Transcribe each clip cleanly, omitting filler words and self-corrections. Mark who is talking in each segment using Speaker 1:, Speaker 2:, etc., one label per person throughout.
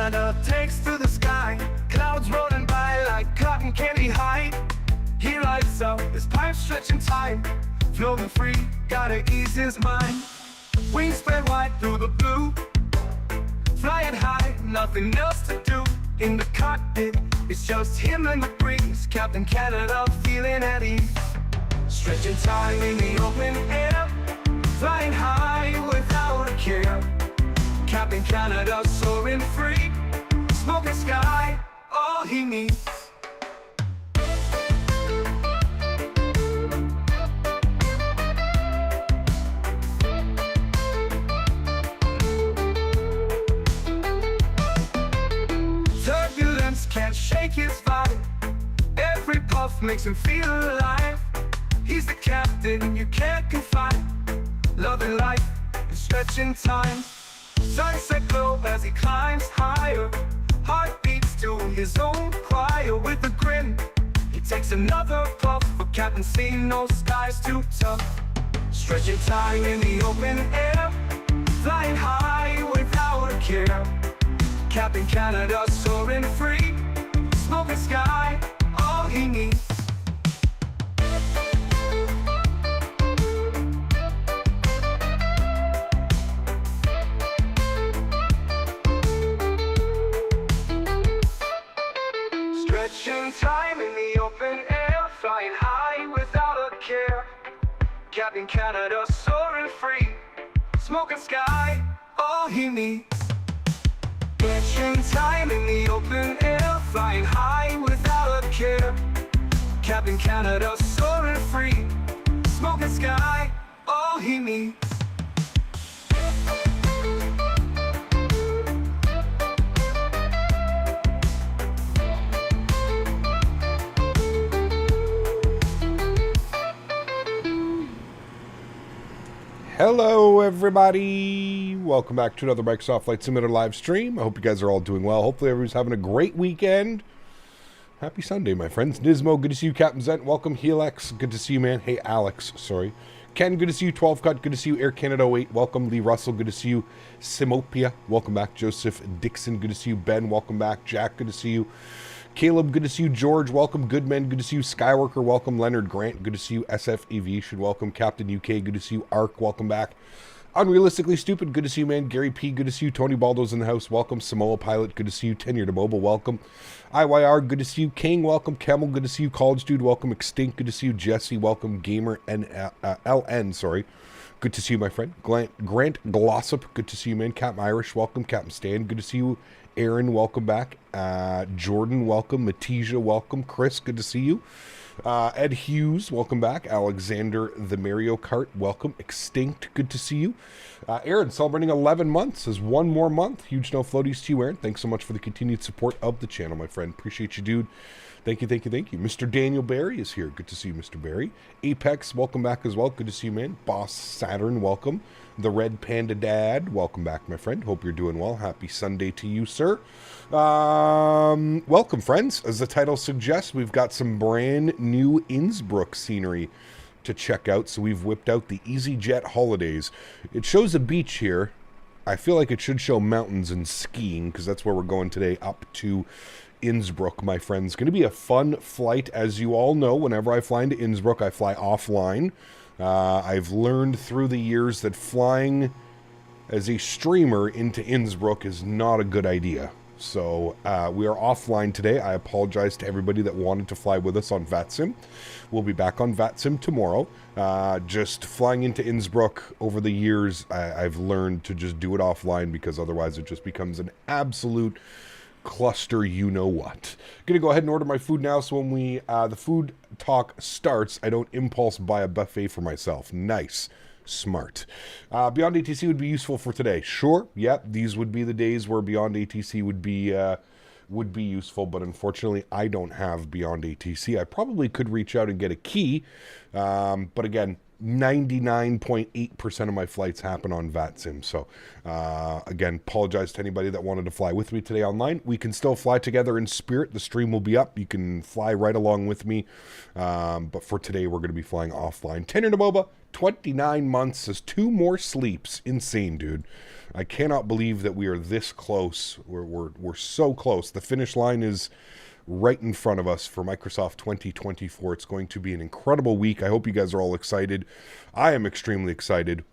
Speaker 1: Canada takes to the sky, clouds rolling by like cotton candy high. He lights up, his pipe stretching time, floating free, gotta ease his mind. Wings spread wide through the blue, flying high, nothing else to do. In the cockpit, it's just him and the breeze, Captain Canada feeling at ease. Stretching time in the open air, flying high without a care. Captain Canada soaring free, smoking sky, all he needs. Turbulence can't shake his vibe, every puff makes him feel alive. He's the captain you can't confide, loving life and stretching time. Sunset glow as he climbs higher, heart beats to his own choir. With a grin, he takes another puff, for Captain seen no skies too tough. Stretching time in the open air, flying high without a care. Captain Canada soaring free, smoking sky, all he needs. Stretching time in the open air, flying high without a care. Captain Canada soaring free, smoking sky, all he needs. Stretching time in the open air, flying high without a care. Captain Canada soaring free, smoking sky, all he needs.
Speaker 2: Hello everybody, welcome back to another Microsoft Flight Simulator live stream. I hope you guys are all doing well. Hopefully everybody's having a great weekend. Happy Sunday, my friends. Nismo, good to see you. Captain Zent, welcome. Helix, good to see you, man. Hey, Alex, sorry. Ken, good to see you. 12 Cut, good to see you. Air Canada 08, welcome. Lee Russell, good to see you. Simopia, welcome back. Joseph Dixon, good to see you. Ben, welcome back. Jack, good to see you. Caleb, good to see you. George, welcome. Goodman, good to see you. Skyworker, welcome. Leonard Grant, good to see you. SF Aviation, welcome. Captain UK, good to see you. Ark, welcome back. Unrealistically Stupid, good to see you, man. Gary P, good to see you. Tony Baldo's in the house, welcome. Samoa Pilot, good to see you. Tenure to Mobile, welcome. IYR, good to see you. King, welcome. Camel, good to see you. College Dude, welcome. Extinct, good to see you. Jesse, welcome. Gamer LN, sorry. Good to see you, my friend. Grant Glossop, good to see you, man. Captain Irish, welcome. Captain Stan, good to see you. Erin, welcome back. Jordan, welcome. Matija, welcome. Chris, good to see you. Ed Hughes, welcome back. Alexander the Mario Kart, welcome. Extinct, good to see you. Erin, celebrating 11 months, is one more month. Huge no floaties to you, Erin. Thanks so much for the continued support of the channel, my friend. Appreciate you, dude. Thank you, thank you, thank you. Mr. Daniel Barry is here. Good to see you, Mr. Barry. Apex, welcome back as well. Good to see you, man. Boss Saturn, welcome. The Red Panda Dad, welcome back, my friend. Hope you're doing well. Happy Sunday to you, sir. Welcome, friends. As the title suggests, we've got some brand new Innsbruck scenery to check out. So we've whipped out the easyJet holidays. It shows a beach here. I feel like it should show mountains and skiing because that's where we're going today, up to Innsbruck, my friends. Going to be a fun flight. As you all know, whenever I fly into Innsbruck, I fly offline. I've learned through the years that flying as a streamer into Innsbruck is not a good idea. So we are offline today. I apologize to everybody that wanted to fly with us on VATSIM. We'll be back on VATSIM tomorrow. Just flying into Innsbruck over the years, I've learned to just do it offline because otherwise it just becomes an absolute cluster you-know-what. Gonna go ahead and order my food now, so when the food talk starts, I don't impulse buy a buffet for myself. Nice. Smart. Beyond ATC would be useful for today. Sure, yep, these would be the days where Beyond ATC would be useful, but unfortunately I don't have Beyond ATC. I probably could reach out and get a key, but again, 99.8% of my flights happen on VATSIM. So again, apologize to anybody that wanted to fly with me today online. We can still fly together in spirit. The stream will be up. You can fly right along with me. But for today, we're going to be flying offline. Tenure to MOBA, 29 months, says 2 more sleeps. Insane, dude. I cannot believe that we are this close. We're so close. The finish line is right in front of us for Microsoft 2024. It's going to be an incredible week. I hope you guys are all excited. I am extremely excited.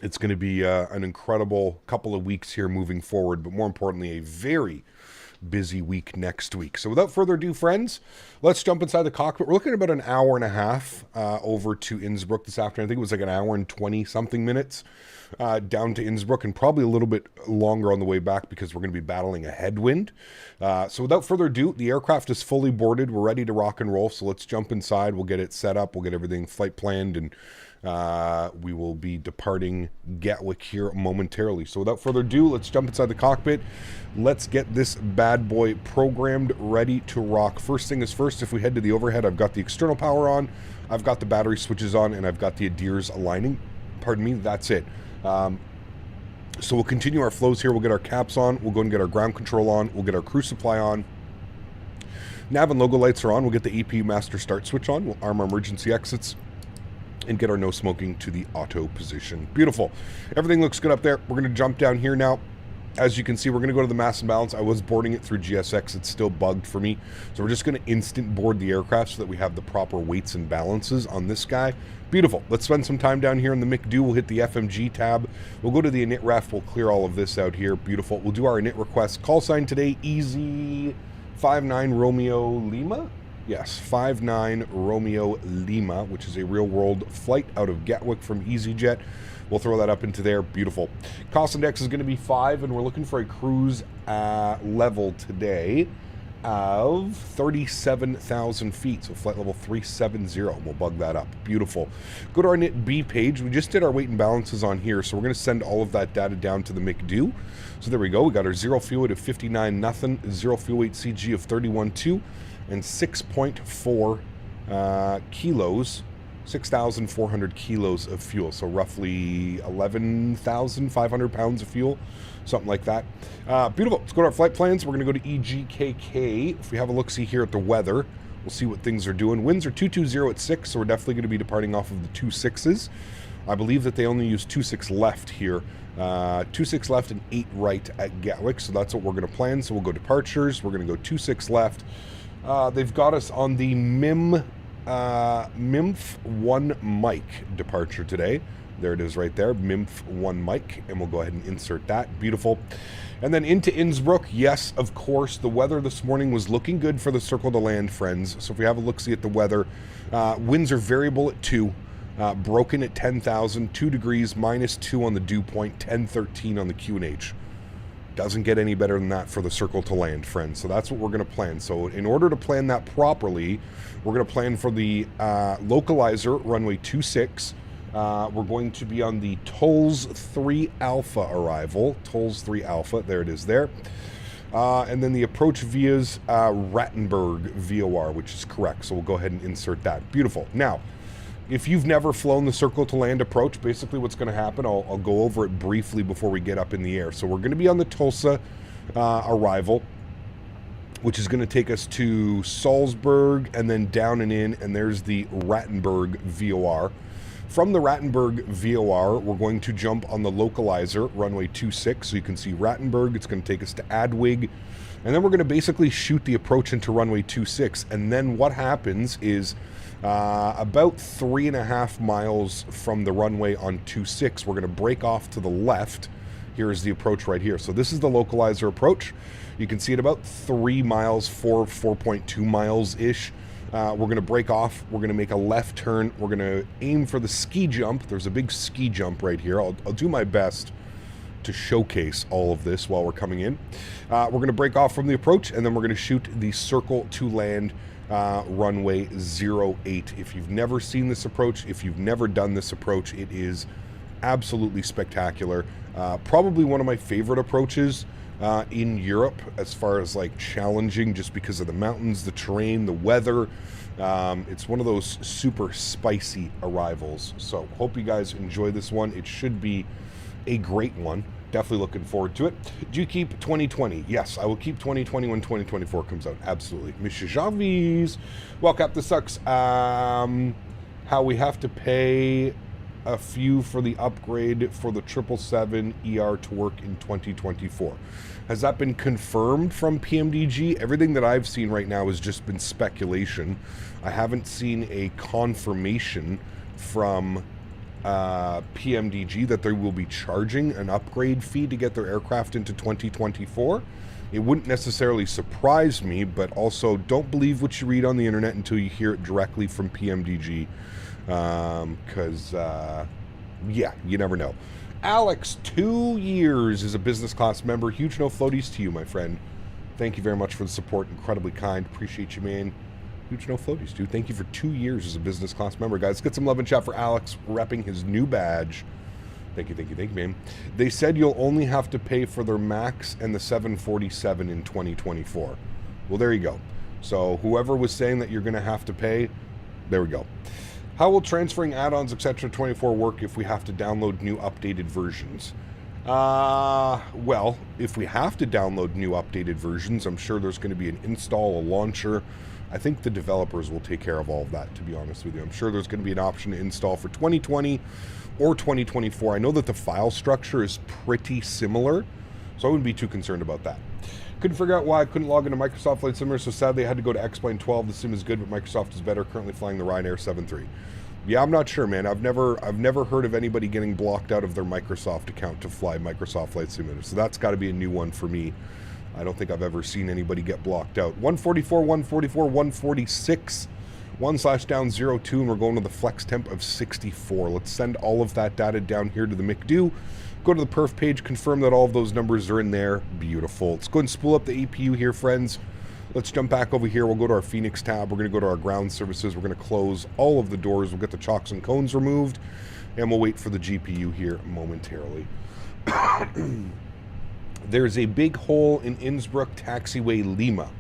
Speaker 2: It's going to be an incredible couple of weeks here moving forward, but more importantly, a very busy week next week. So without further ado, friends, let's jump inside the cockpit. We're looking at about an hour and a half over to Innsbruck this afternoon. I think it was like an hour and 20 something minutes down to Innsbruck, and probably a little bit longer on the way back because we're going to be battling a headwind. So without further ado, the aircraft is fully boarded. We're ready to rock and roll. So let's jump inside. We'll get it set up. We'll get everything flight planned, and we will be departing Gatwick here momentarily. So without further ado, let's jump inside the cockpit. Let's get this bad boy programmed, ready to rock. First thing is first, if we head to the overhead, I've got the external power on, I've got the battery switches on, and I've got the adheres aligning. Pardon me, that's it. So we'll continue our flows here. We'll get our caps on. We'll go and get our ground control on. We'll get our crew supply on. Nav and logo lights are on. We'll get the EP master start switch on. We'll arm our emergency exits and get our no smoking to the auto position. Beautiful. Everything looks good up there. We're going to jump down here now. As you can see, we're going to go to the mass and balance. I was boarding it through GSX. It's still bugged for me. So we're just going to instant board the aircraft so that we have the proper weights and balances on this guy. Beautiful. Let's spend some time down here in the McDo. We'll hit the FMG tab. We'll go to the init ref. We'll clear all of this out here. Beautiful. We'll do our init request. Call sign today, Easy 59 Romeo Lima. Yes, 59 Romeo Lima, which is a real-world flight out of Gatwick from easyJet. We'll throw that up into there. Beautiful. Cost index is going to be 5, and we're looking for a cruise level today of 37,000 feet. So flight level 370. We'll bug that up. Beautiful. Go to our init B page. We just did our weight and balances on here, so we're going to send all of that data down to the McDo. So there we go. We got our zero fuel weight of 59 nothing, zero fuel weight CG of 31.2, and 6.4 kilos. 6,400 kilos of fuel, so roughly 11,500 pounds of fuel, something like that. Beautiful. Let's go to our flight plans. We're going to go to EGKK. If we have a look-see here at the weather, we'll see what things are doing. Winds are 220 at 6, so we're definitely going to be departing off of the 26s. I believe that they only use 26 left here. 26 left and 8 right at Gatwick, so that's what we're going to plan. So we'll go departures. We're going to go 26 left. They've got us on the MIMF 1 Mike departure today. There it is right there, MIMF 1 Mike, and we'll go ahead and insert that. Beautiful. And then into Innsbruck. Yes, of course, the weather this morning was looking good for the circle to land, friends. So if we have a look-see at the weather, winds are variable at 2, broken at 10,000, 2 degrees, -2 on the dew point, 1013 on the QNH. Doesn't get any better than that for the circle to land, friends. So that's what we're going to plan. So in order to plan that properly, we're going to plan for the localizer, runway 26. We're going to be on the Tolls 3 Alpha arrival. Tolls 3 Alpha, there it is there. And then the approach via's Rattenberg VOR, which is correct. So we'll go ahead and insert that. Beautiful. Now, if you've never flown the circle to land approach, basically what's going to happen, I'll go over it briefly before we get up in the air. So we're going to be on the Tulsa arrival, which is going to take us to Salzburg and then down and in, and there's the Rattenberg VOR. From the Rattenberg VOR, we're going to jump on the localizer, runway 26, so you can see Rattenberg. It's going to take us to Adwig, and then we're going to basically shoot the approach into runway 26, and then what happens is about 3.5 miles from the runway on 26, we're going to break off to the left. Here is the approach right here. So this is the localizer approach. You can see it about 3 miles, 4.2 miles-ish. We're going to break off. We're going to make a left turn. We're going to aim for the ski jump. There's a big ski jump right here. I'll do my best to showcase all of this while we're coming in. We're going to break off from the approach, and then we're going to shoot the circle to land runway 08. If you've never seen this approach, if you've never done this approach, it is absolutely spectacular. Probably one of my favorite approaches in Europe as far as like challenging, just because of the mountains, the terrain, the weather. It's one of those super spicy arrivals. So hope you guys enjoy this one. It should be a great one. Definitely looking forward to it. Do you keep 2020? Yes, I will keep 2020 when 2024 comes out. Absolutely. Monsieur Javis. Well, Cap, this sucks. How we have to pay a few for the upgrade for the 777 ER to work in 2024. Has that been confirmed from PMDG? Everything that I've seen right now has just been speculation. I haven't seen a confirmation from PMDG that they will be charging an upgrade fee to get their aircraft into 2024. It wouldn't necessarily surprise me, but also don't believe what you read on the internet until you hear it directly from PMDG. Because, yeah, you never know. Alex, 2 years as a business class member. Huge no floaties to you, my friend. Thank you very much for the support. Incredibly kind. Appreciate you, man. Huge no floaties, dude. Thank you for 2 years as a business class member, guys. Let's get some love and chat for Alex repping his new badge. Thank you, thank you, thank you, man. They said you'll only have to pay for their MAX and the 747 in 2024. Well, there you go. So whoever was saying that you're going to have to pay, there we go. How will transferring add-ons, etc. 24 work if we have to download new updated versions? Well, if we have to download new updated versions, I'm sure there's going to be an install, a launcher. I think the developers will take care of all of that, to be honest with you. I'm sure there's going to be an option to install for 2020 or 2024. I know that the file structure is pretty similar, so I wouldn't be too concerned about that. Couldn't figure out why I couldn't log into Microsoft Flight Simulator, so sadly I had to go to X-Plane 12. The sim is good, but Microsoft is better. Currently flying the Ryanair 7.3. Yeah, I'm not sure, man. I've never heard of anybody getting blocked out of their Microsoft account to fly Microsoft Flight Simulator, so that's got to be a new one for me. I don't think I've ever seen anybody get blocked out. 144, 144, 146, 1/-down 02, and we're going to the flex temp of 64. Let's send all of that data down here to the McDo. Go to the perf page, confirm that all of those numbers are in there. Beautiful. Let's go and spool up the APU here, friends. Let's jump back over here. We'll go to our Fenix tab. We're going to go to our ground services. We're going to close all of the doors. We'll get the chocks and cones removed, and we'll wait for the GPU here momentarily. There's a big hole in Innsbruck taxiway Lima.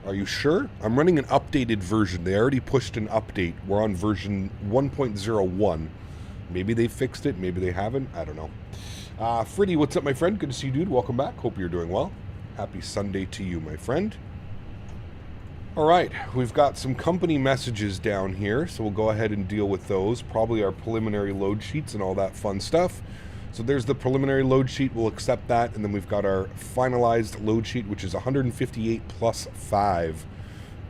Speaker 2: Are you sure? I'm running an updated version. They already pushed an update. We're on version 1.01. Maybe they fixed it. Maybe they haven't. I don't know. Freddy, what's up, my friend? Good to see you, dude. Welcome back. Hope you're doing well. Happy Sunday to you, my friend. All right. We've got some company messages down here, so we'll go ahead and deal with those. Probably our preliminary load sheets and all that fun stuff. So there's the preliminary load sheet. We'll accept that. And then we've got our finalized load sheet, which is 158 plus 5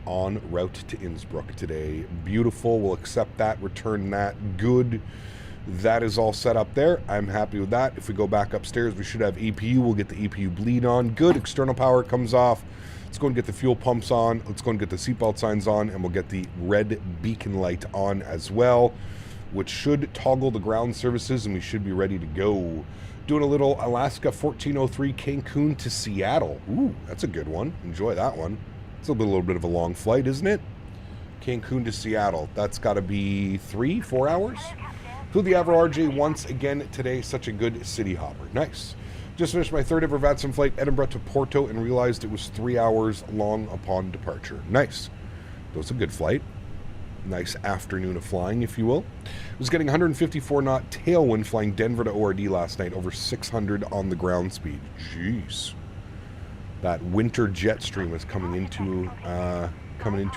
Speaker 2: en route to Innsbruck today. Beautiful. We'll accept that, return that. Good. That is all set up there. I'm happy with that. If we go back upstairs, we should have EPU. We'll get the EPU bleed on. Good. External power comes off. Let's go and get the fuel pumps on. Let's go and get the seatbelt signs on. And we'll get the red beacon light on as well, which should toggle the ground services, and we should be ready to go. Doing a little Alaska 1403 Cancun to Seattle. Ooh, that's a good one. Enjoy that one. It's a little bit of a long flight, isn't it? Cancun to Seattle. That's got to be 3-4 hours. Flew the Avro RJ once again today. Such a good city hopper. Nice. Just finished my third ever VATSIM flight, Edinburgh to Porto, and realized it was 3 hours long upon departure. Nice. That was a good flight. Nice afternoon of flying, if you will. I was getting 154 knot tailwind flying Denver to ORD last night, over 600 on the ground speed. Jeez. That winter jet stream is coming into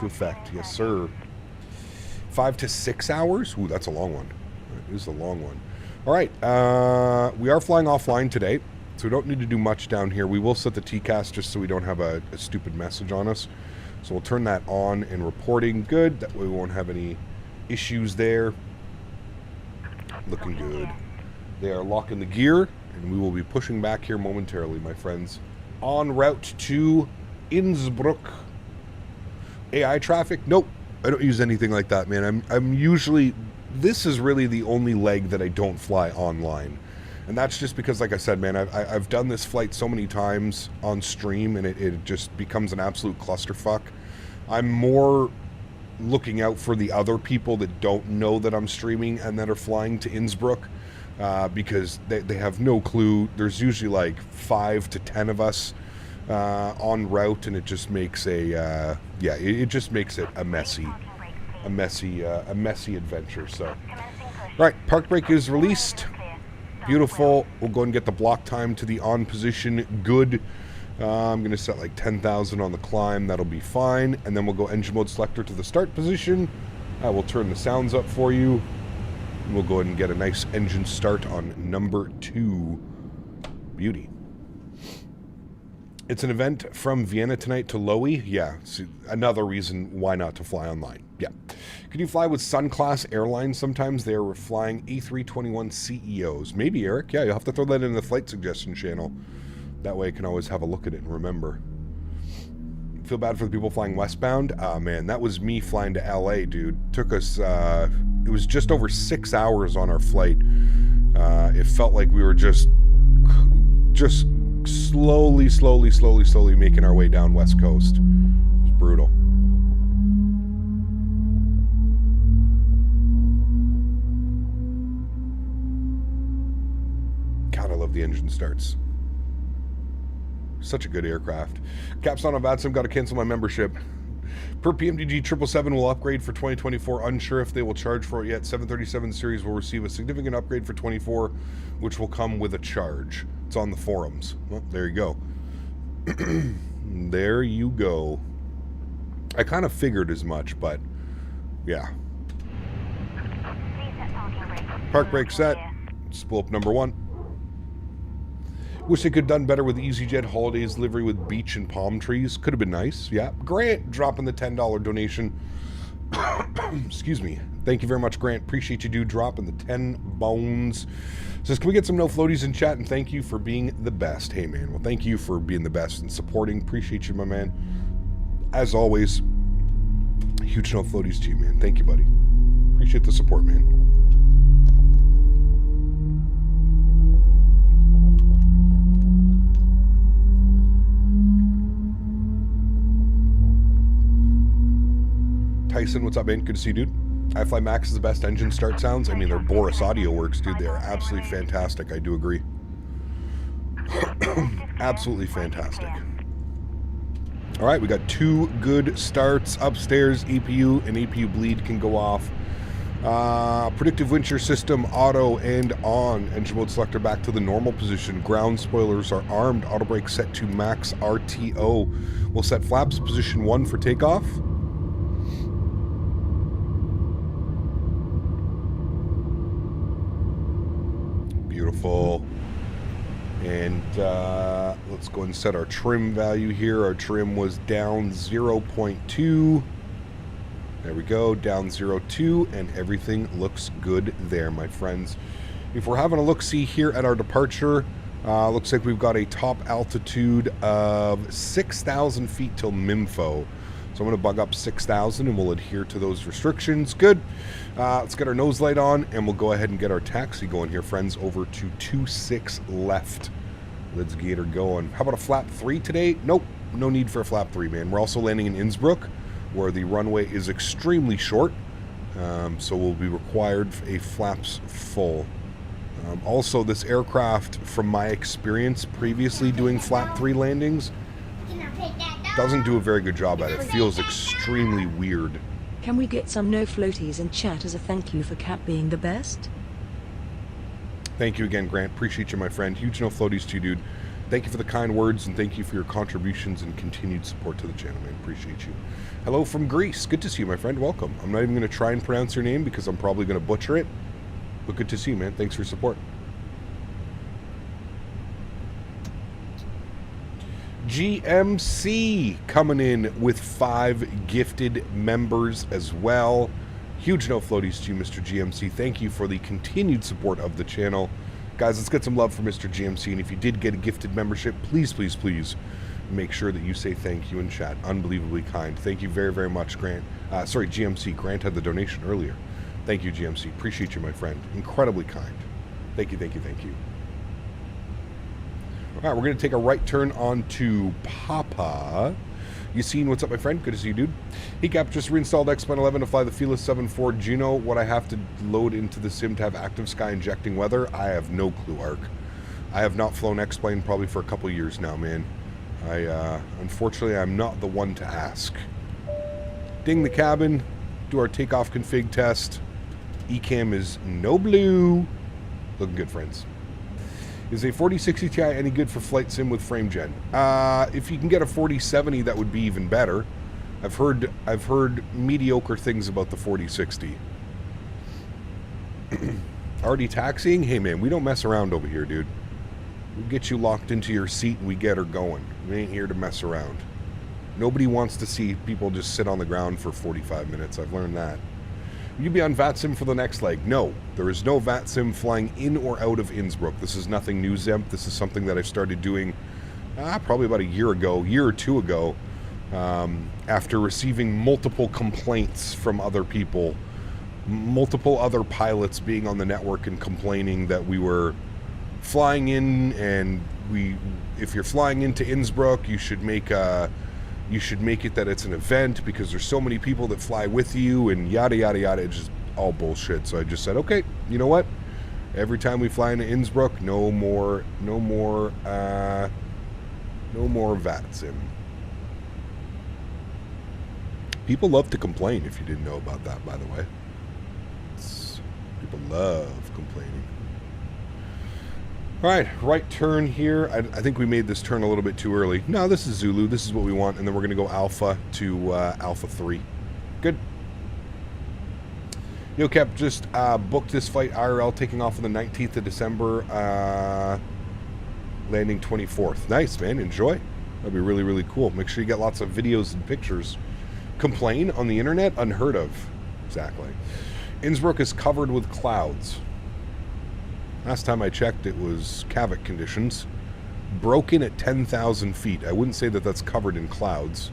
Speaker 2: effect. Yes, sir. 5 to 6 hours? Ooh, that's a long one. It is a long one. All right. We are flying offline today, so we don't need to do much down here. We will set the TCAS just so we don't have a stupid message on us. So we'll turn that on and reporting. Good. That way we won't have any issues there. Looking good. They are locking the gear, and we will be pushing back here momentarily, my friends. En route to Innsbruck. AI traffic? Nope. I don't use anything like that, man. I'm usually... This is really the only leg that I don't fly online. And that's just because, like I said, man, I've done this flight so many times on stream, and it just becomes an absolute clusterfuck. I'm more looking out for the other people that don't know that I'm streaming and that are flying to Innsbruck, because they have no clue. There's usually like 5 to 10 of us en route, and it just makes it just makes it a messy adventure. So, right, park brake is released. Beautiful. We'll go and get the block time to the on position. Good. I'm going to set like 10,000 on the climb. That'll be fine. And then we'll go engine mode selector to the start position. I will turn the sounds up for you. We'll go ahead and get a nice engine start on number 2. Beauty. It's an event from Vienna tonight to Lowy. Yeah, see, another reason why not to fly online. Yeah. Can you fly with Sun Class Airlines sometimes? They are flying A321 CEOs. Maybe, Eric. Yeah, you'll have to throw that in the flight suggestion channel. That way I can always have a look at it and remember. Feel bad for the people flying westbound. Man, that was me flying to LA, dude. Took us, it was just over 6 hours on our flight. It felt like we were just slowly making our way down West Coast. It was brutal. God, I love the engine starts. Such a good aircraft. Caps on a VATSIM, got to cancel my membership. Per PMDG 777 will upgrade for 2024. Unsure if they will charge for it yet. 737 series will receive a significant upgrade for 24, which will come with a charge. It's on the forums. Well, there you go. There you go. I kind of figured as much, but yeah. Park brake set. Spool up number 1. Wish they could have done better with easyJet holidays delivery with beach and palm trees. Could have been nice. Yeah. Grant dropping the $10 donation. Excuse me. Thank you very much, Grant. Appreciate you, dude, dropping the 10 bones. Says, can we get some no floaties in chat? And thank you for being the best. Hey, man. Well, thank you for being the best and supporting. Appreciate you, my man. As always, huge no floaties to you, man. Thank you, buddy. Appreciate the support, man. Tyson, what's up, man? Good to see you, dude. iFly Max is the best engine start sounds. I mean, their Boris audio works, dude. They are absolutely fantastic. I do agree. Absolutely fantastic. All right, we got 2 good starts upstairs. EPU and EPU bleed can go off. Predictive wind shear system, auto and on. Engine mode selector back to the normal position. Ground spoilers are armed. Auto brake set to max RTO. We'll set flaps position 1 for takeoff. Beautiful. And let's go and set our trim value here. Our trim was down 0.2. There we go, down 0.2, and everything looks good there, my friends. If we're having a look-see here at our departure, looks like we've got a top altitude of 6,000 feet till MIMFO. So I'm going to bug up 6,000 and we'll adhere to those restrictions. Good. Let's get our nose light on and we'll go ahead and get our taxi going here, friends, over to 26 left. Let's get her going. How about a flap 3 today? Nope. No need for a flap 3, man. We're also landing in Innsbruck, where the runway is extremely short. So we'll be required a flaps full. Also, this aircraft, from my experience previously doing flap 3 landings, doesn't do a very good job at it. It feels extremely weird.
Speaker 3: Can we get some no floaties in chat as a thank you for Cap being the best?
Speaker 2: Thank you again, Grant. Appreciate you, my friend. Huge no floaties to you, dude. Thank you for the kind words, and thank you for your contributions and continued support to the channel, man. Appreciate you. Hello from Greece. Good to see you, my friend. Welcome. I'm not even going to try and pronounce your name because I'm probably going to butcher it. But good to see you, man. Thanks for your support. GMC coming in with 5 gifted members as well. Huge no floaties to you, Mr. GMC. Thank you for the continued support of the channel. Guys, let's get some love for Mr. GMC. And if you did get a gifted membership, please, please, please make sure that you say thank you in chat. Unbelievably kind. Thank you very, very much, Grant. Sorry, GMC. Grant had the donation earlier. Thank you, GMC. Appreciate you, my friend. Incredibly kind. Thank you, thank you, thank you. All right, we're going to take a right turn onto Papa. You seen what's up, my friend? Good to see you, dude. Hey, Cap, just reinstalled X-Plane 11 to fly the Fearless 7.4. Do you know what I have to load into the sim to have active sky injecting weather? I have no clue, Ark. I have not flown X-Plane probably for a couple years now, man. Unfortunately, I'm not the one to ask. Ding the cabin. Do our takeoff config test. Ecam is no blue. Looking good, friends. Is a 4060 Ti any good for flight sim with frame gen? If you can get a 4070, that would be even better. I've heard mediocre things about the 4060. Already taxiing? Hey, man, we don't mess around over here, dude. We get you locked into your seat and we get her going. We ain't here to mess around. Nobody wants to see people just sit on the ground for 45 minutes. I've learned that. Will you be on VATSIM for the next leg? No. There is no VATSIM flying in or out of Innsbruck. This is nothing new, Zemp. This is something that I started doing probably about a year or two ago, after receiving multiple complaints from other people, multiple other pilots being on the network and complaining that we were flying in, and if you're flying into Innsbruck, you should make it that it's an event because there's so many people that fly with you and yada yada yada. It's just all bullshit. So I just said, okay, you know what? Every time we fly into Innsbruck, no more VATSIM. People love to complain, if you didn't know about that, by the way. People love complaining. All right turn here. I think we made this turn a little bit too early. No, this is Zulu. This is what we want. And then we're going to go Alpha to Alpha 3. Good. Yo, Cap, just booked this flight IRL, taking off on the 19th of December, landing 24th. Nice, man. Enjoy. That'd be really, really cool. Make sure you get lots of videos and pictures. Complain on the internet? Unheard of. Exactly. Innsbruck is covered with clouds. Last time I checked, it was Kavik conditions. Broken at 10,000 feet. I wouldn't say that that's covered in clouds.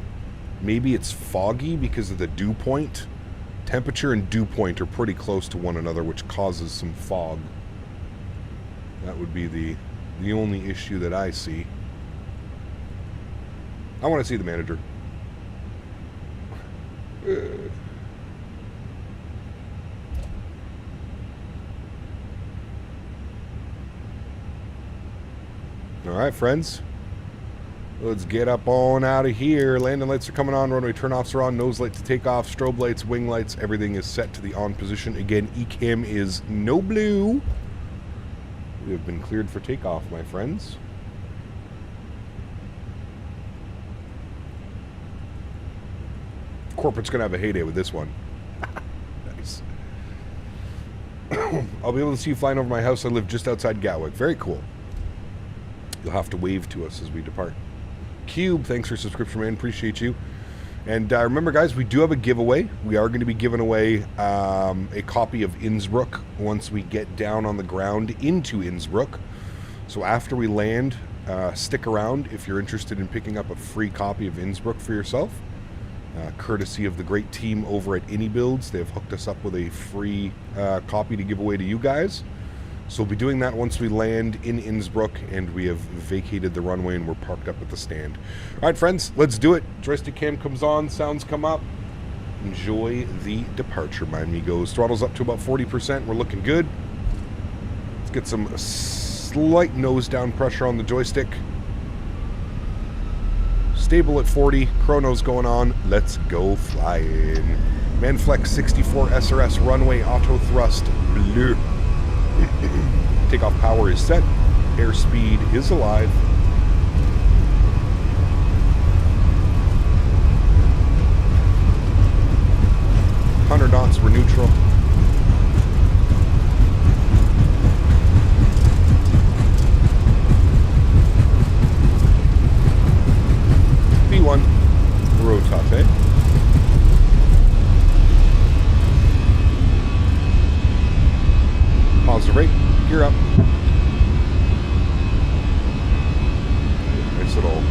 Speaker 2: Maybe it's foggy because of the dew point. Temperature and dew point are pretty close to one another, which causes some fog. That would be the only issue that I see. I want to see the manager. All right, friends. Let's get up on out of here. Landing lights are coming on. Runway turnoffs are on. Nose light to take off. Strobe lights, wing lights. Everything is set to the on position. Again, ECAM is no blue. We have been cleared for takeoff, my friends. Corporate's going to have a heyday with this one. Nice. I'll be able to see you flying over my house. I live just outside Gatwick. Very cool. You'll have to wave to us as we depart. Cube, thanks for subscription, man. Appreciate you. And remember, guys, we do have a giveaway. We are going to be giving away a copy of Innsbruck once we get down on the ground into Innsbruck. So after we land, stick around if you're interested in picking up a free copy of Innsbruck for yourself. Courtesy of the great team over at iniBuilds. They've hooked us up with a free copy to give away to you guys. So we'll be doing that once we land in Innsbruck and we have vacated the runway and we're parked up at the stand. All right, friends, let's do it. Joystick cam comes on, sounds come up. Enjoy the departure, my amigos. Throttle's up to about 40%. We're looking good. Let's get some slight nose down pressure on the joystick. Stable at 40. Chrono's going on. Let's go flying. Manflex 64 SRS runway auto thrust blue. Takeoff power is set. Airspeed is alive. $100 knots, we're neutral. V1, rotate. Positive rate, gear up. Nice little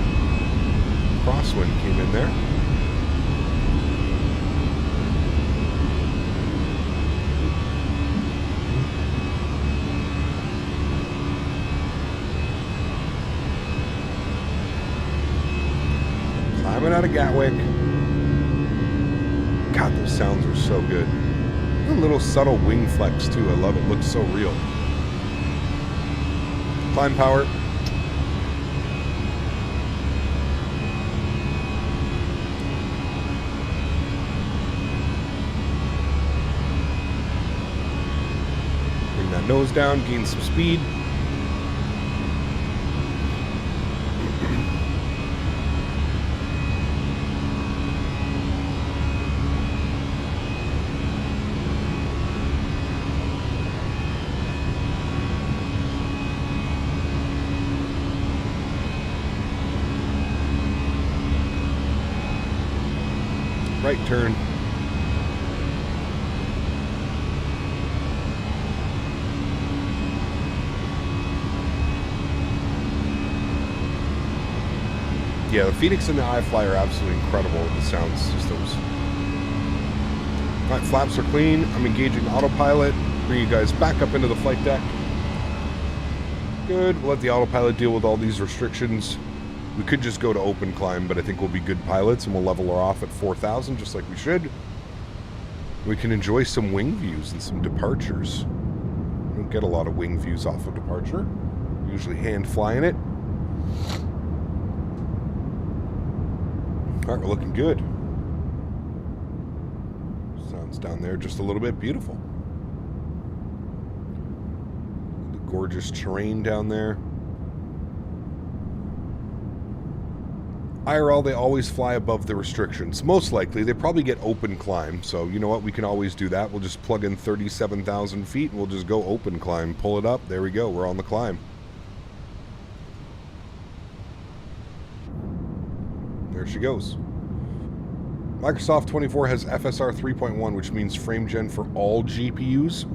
Speaker 2: crosswind came in there. Climbing out of Gatwick. God, those sounds are so good. A little subtle wing flex too. I love it. Looks so real. Climb power. Bring that nose down, gain some speed. Right turn. Yeah, the Fenix and the iFly are absolutely incredible with the sound systems. Alright, flaps are clean. I'm engaging autopilot. Bring you guys back up into the flight deck. Good. We'll let the autopilot deal with all these restrictions. We could just go to open climb, but I think we'll be good pilots and we'll level her off at 4,000 just like we should. We can enjoy some wing views and some departures. We don't get a lot of wing views off of departure. Usually hand flying it. Alright, we're looking good. Sounds down there just a little bit beautiful. The gorgeous terrain down there. IRL, they always fly above the restrictions. Most likely, they probably get open climb. So, you know what? We can always do that. We'll just plug in 37,000 feet and we'll just go open climb. Pull it up. There we go. We're on the climb. There she goes. Microsoft 24 has FSR 3.1, which means frame gen for all GPUs.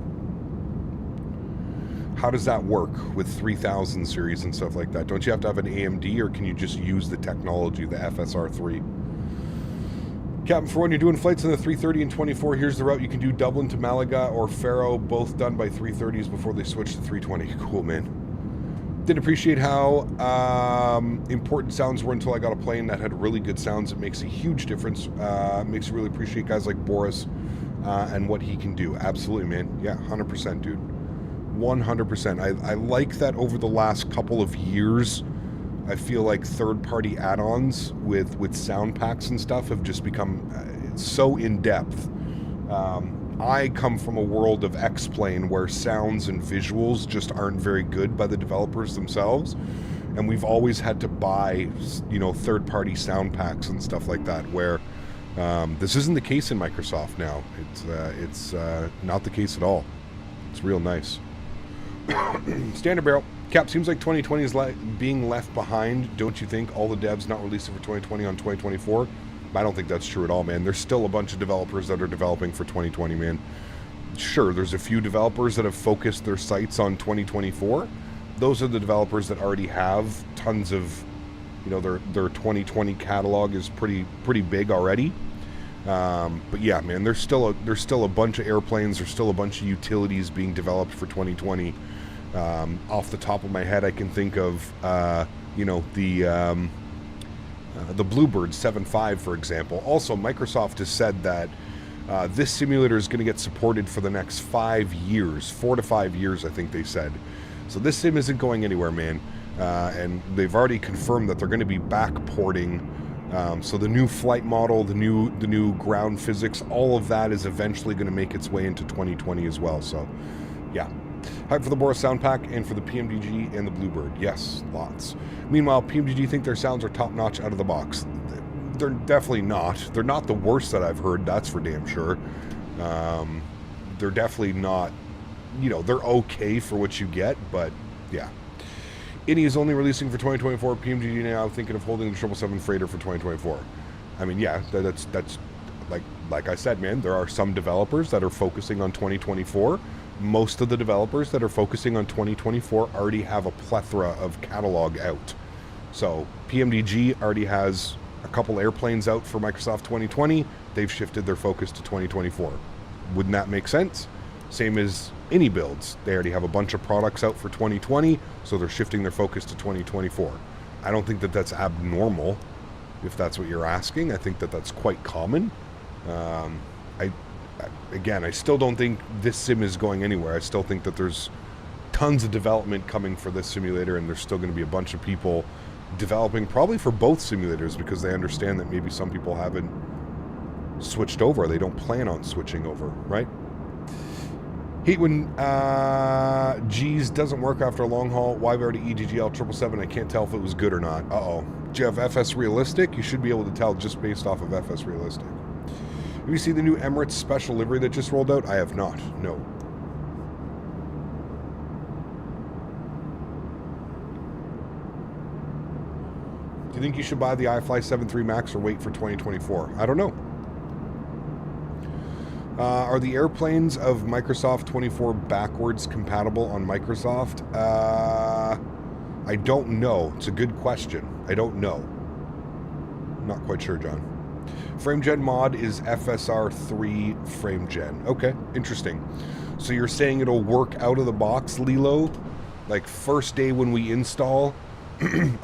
Speaker 2: How does that work with 3000 series and stuff like that? Don't you have to have an AMD, or can you just use the technology, the FSR 3? Captain, for when you're doing flights in the 330 and 24, here's the route you can do: Dublin to Malaga or Faro, both done by 330s before they switch to 320. Cool, man. Didn't appreciate how important sounds were until I got a plane that had really good sounds. It makes a huge difference. Makes you really appreciate guys like Boris and what he can do. Absolutely, man. Yeah, 100%, dude. 100%. I like that over the last couple of years, I feel like third-party add-ons with sound packs and stuff have just become so in-depth. I come from a world of X-Plane where sounds and visuals just aren't very good by the developers themselves, and we've always had to buy, you know, third-party sound packs and stuff like that, where this isn't the case in Microsoft now. It's not the case at all. It's real nice. Standard barrel. Cap, seems like 2020 is being left behind, don't you think? All the devs not releasing for 2020 on 2024. I don't think that's true at all, man. There's still a bunch of developers that are developing for 2020, man. Sure, there's a few developers that have focused their sights on 2024. Those are the developers that already have tons of, you know, their 2020 catalog is pretty big already. But yeah, man, there's still a bunch of airplanes. There's still a bunch of utilities being developed for 2020. Off the top of my head, I can think of, you know, the Bluebird 7.5, for example. Also, Microsoft has said that this simulator is going to get supported for the next 5 years, 4 to 5 years, I think they said. So this sim isn't going anywhere, man. And they've already confirmed that they're going to be backporting. So the new flight model, the new ground physics, all of that is eventually going to make its way into 2020 as well. So, yeah. Hype for the Boris sound pack and for the PMDG and the Bluebird. Yes, lots. Meanwhile, PMDG think their sounds are top-notch out of the box. They're definitely not. They're not the worst that I've heard, that's for damn sure. They're definitely not, you know, they're okay for what you get, but yeah. Ini is only releasing for 2024. PMDG now thinking of holding the 777 freighter for 2024. I mean, yeah, that's like I said, man, there are some developers that are focusing on 2024. Most of the developers that are focusing on 2024 already have a plethora of catalog out. So PMDG already has a couple airplanes out for Microsoft 2020. They've shifted their focus to 2024. Wouldn't that make sense? Same as iniBuilds. They already have a bunch of products out for 2020, so they're shifting their focus to 2024. I don't think that that's abnormal, if that's what you're asking. I think that that's quite common. Again, I still don't think this sim is going anywhere. I still think that there's tons of development coming for this simulator, and there's still going to be a bunch of people developing probably for both simulators, because they understand that maybe some people haven't switched over. They don't plan on switching over, right? Hate when G's doesn't work after a long haul. YBR to EGGL 777. I can't tell if it was good or not. Uh-oh. Do you have FS Realistic? You should be able to tell just based off of FS Realistic. Have you seen the new Emirates special livery that just rolled out? I have not, no. Do you think you should buy the iFly 7.3 Max or wait for 2024? I don't know. Are the airplanes of Microsoft 24 backwards compatible on Microsoft? I don't know. It's a good question. I don't know. Not quite sure, John. FrameGen mod is FSR3 FrameGen. Okay, interesting. So you're saying it'll work out of the box, Lilo? Like first day when we install,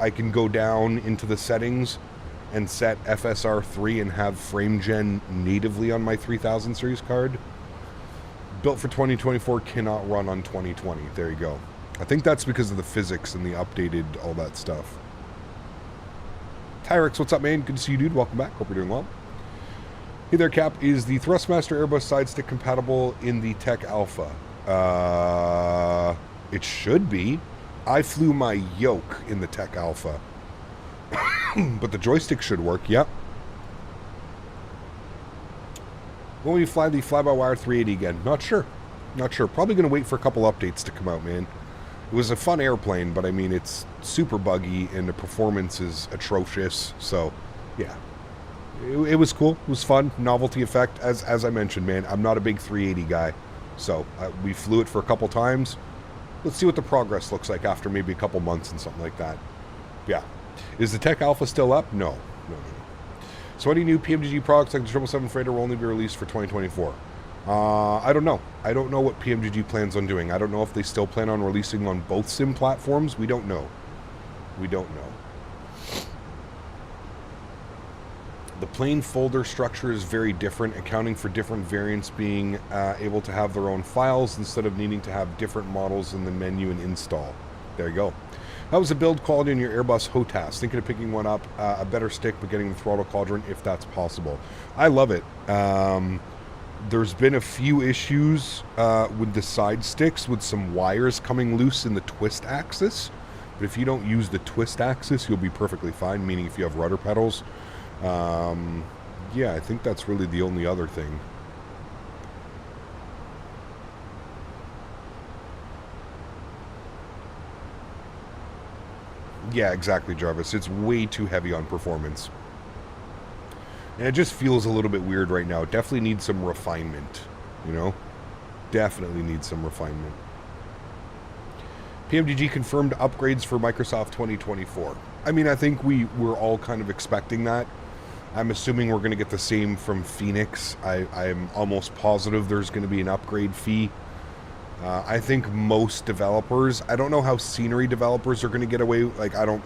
Speaker 2: I can go down into the settings and set FSR3 and have FrameGen natively on my 3000 series card. Built for 2024 cannot run on 2020. There you go. I think that's because of the physics and the updated all that stuff. Tyrix, what's up, man? Good to see you, dude. Welcome back. Hope you're doing well. Hey there, Cap. Is the Thrustmaster Airbus side stick compatible in the Tech Alpha? It should be. I flew my yoke in the Tech Alpha. But the joystick should work, yep. When will you fly the fly-by-wire 380 again? Not sure. Not sure. Probably going to wait for a couple updates to come out, man. It was a fun airplane, but I mean, it's super buggy and the performance is atrocious. So, yeah. It was cool. It was fun. Novelty effect. As I mentioned, man, I'm not a big 380 guy. So, we flew it for a couple times. Let's see what the progress looks like after maybe a couple months and something like that. Yeah. Is the Tech Alpha still up? No. So any new PMGG products like the 777 Freighter will only be released for 2024? I don't know. I don't know what PMGG plans on doing. I don't know if they still plan on releasing on both sim platforms. We don't know. We don't know. The plane folder structure is very different, accounting for different variants being able to have their own files instead of needing to have different models in the menu and install. There you go. How was the build quality in your Airbus HOTAS? Thinking of picking one up, a better stick, but getting the throttle quadrant if that's possible. I love it. There's been a few issues with the side sticks with some wires coming loose in the twist axis. But if you don't use the twist axis, you'll be perfectly fine, meaning if you have rudder pedals. Yeah, I think that's really the only other thing. Yeah, exactly, Jarvis. It's way too heavy on performance. And it just feels a little bit weird right now. It definitely needs some refinement, you know? Definitely needs some refinement. PMGG confirmed upgrades for Microsoft 2024. I mean, I think we're all kind of expecting that. I'm assuming we're going to get the same from Fenix. I'm almost positive there's going to be an upgrade fee. I think most developers, I don't know how scenery developers are going to get away. Like, I don't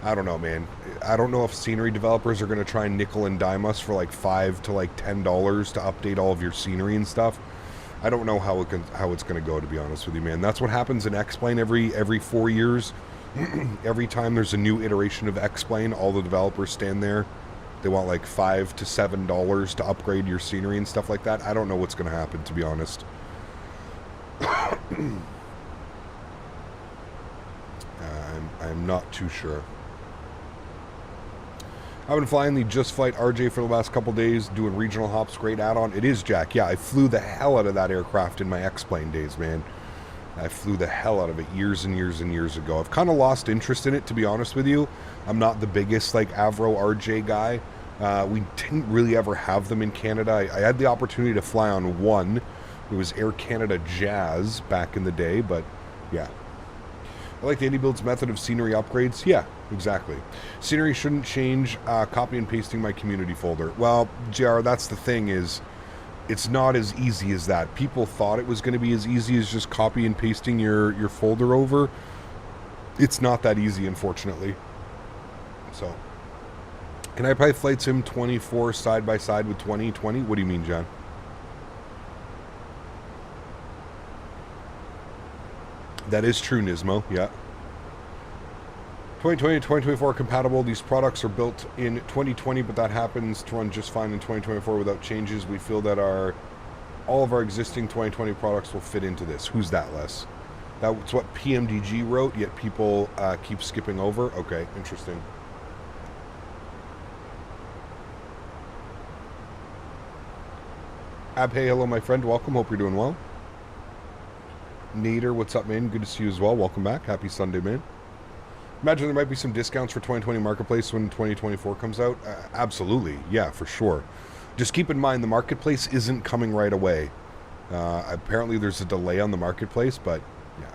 Speaker 2: know, man. I don't know if scenery developers are going to try and nickel and dime us for like $5 to like $10 to update all of your scenery and stuff. I don't know how it's going to go, to be honest with you, man. That's what happens in X-Plane every 4 years. Every time there's a new iteration of X-Plane, all the developers stand there. They want like $5 to $7 to upgrade your scenery and stuff like that. I don't know what's going to happen, to be honest. I'm not too sure. I've been flying the Just Flight RJ for the last couple days, doing regional hops. Great add-on. It is, Jack. Yeah, I flew the hell out of that aircraft in my X-Plane days, man. I flew the hell out of it years and years and years ago. I've kind of lost interest in it, to be honest with you. I'm not the biggest, like, Avro RJ guy. We didn't really ever have them in Canada. I had the opportunity to fly on one. It was Air Canada Jazz back in the day, but yeah. I like the iniBuilds method of scenery upgrades. Yeah, exactly. Scenery shouldn't change. Copy and pasting my community folder. Well, JR, that's the thing, is it's not as easy as that. People thought it was going to be as easy as just copy and pasting your folder over. It's not that easy, unfortunately. So, can I play Flight Sim 24 side by side with 2020? What do you mean, John? That is true, Nismo. Yeah. 2020 and 2024 are compatible. These products are built in 2020, but that happens to run just fine in 2024 without changes. We feel that all of our existing 2020 products will fit into this. Who's that, Les? That's what PMDG wrote, yet people keep skipping over. Okay, interesting. Hey, hello, my friend. Welcome. Hope you're doing well. Nader, what's up, man? Good to see you as well. Welcome back. Happy Sunday, man. Imagine there might be some discounts for 2020 Marketplace when 2024 comes out. Absolutely. Yeah, for sure. Just keep in mind the marketplace isn't coming right away. Apparently there's a delay on the marketplace, but yeah.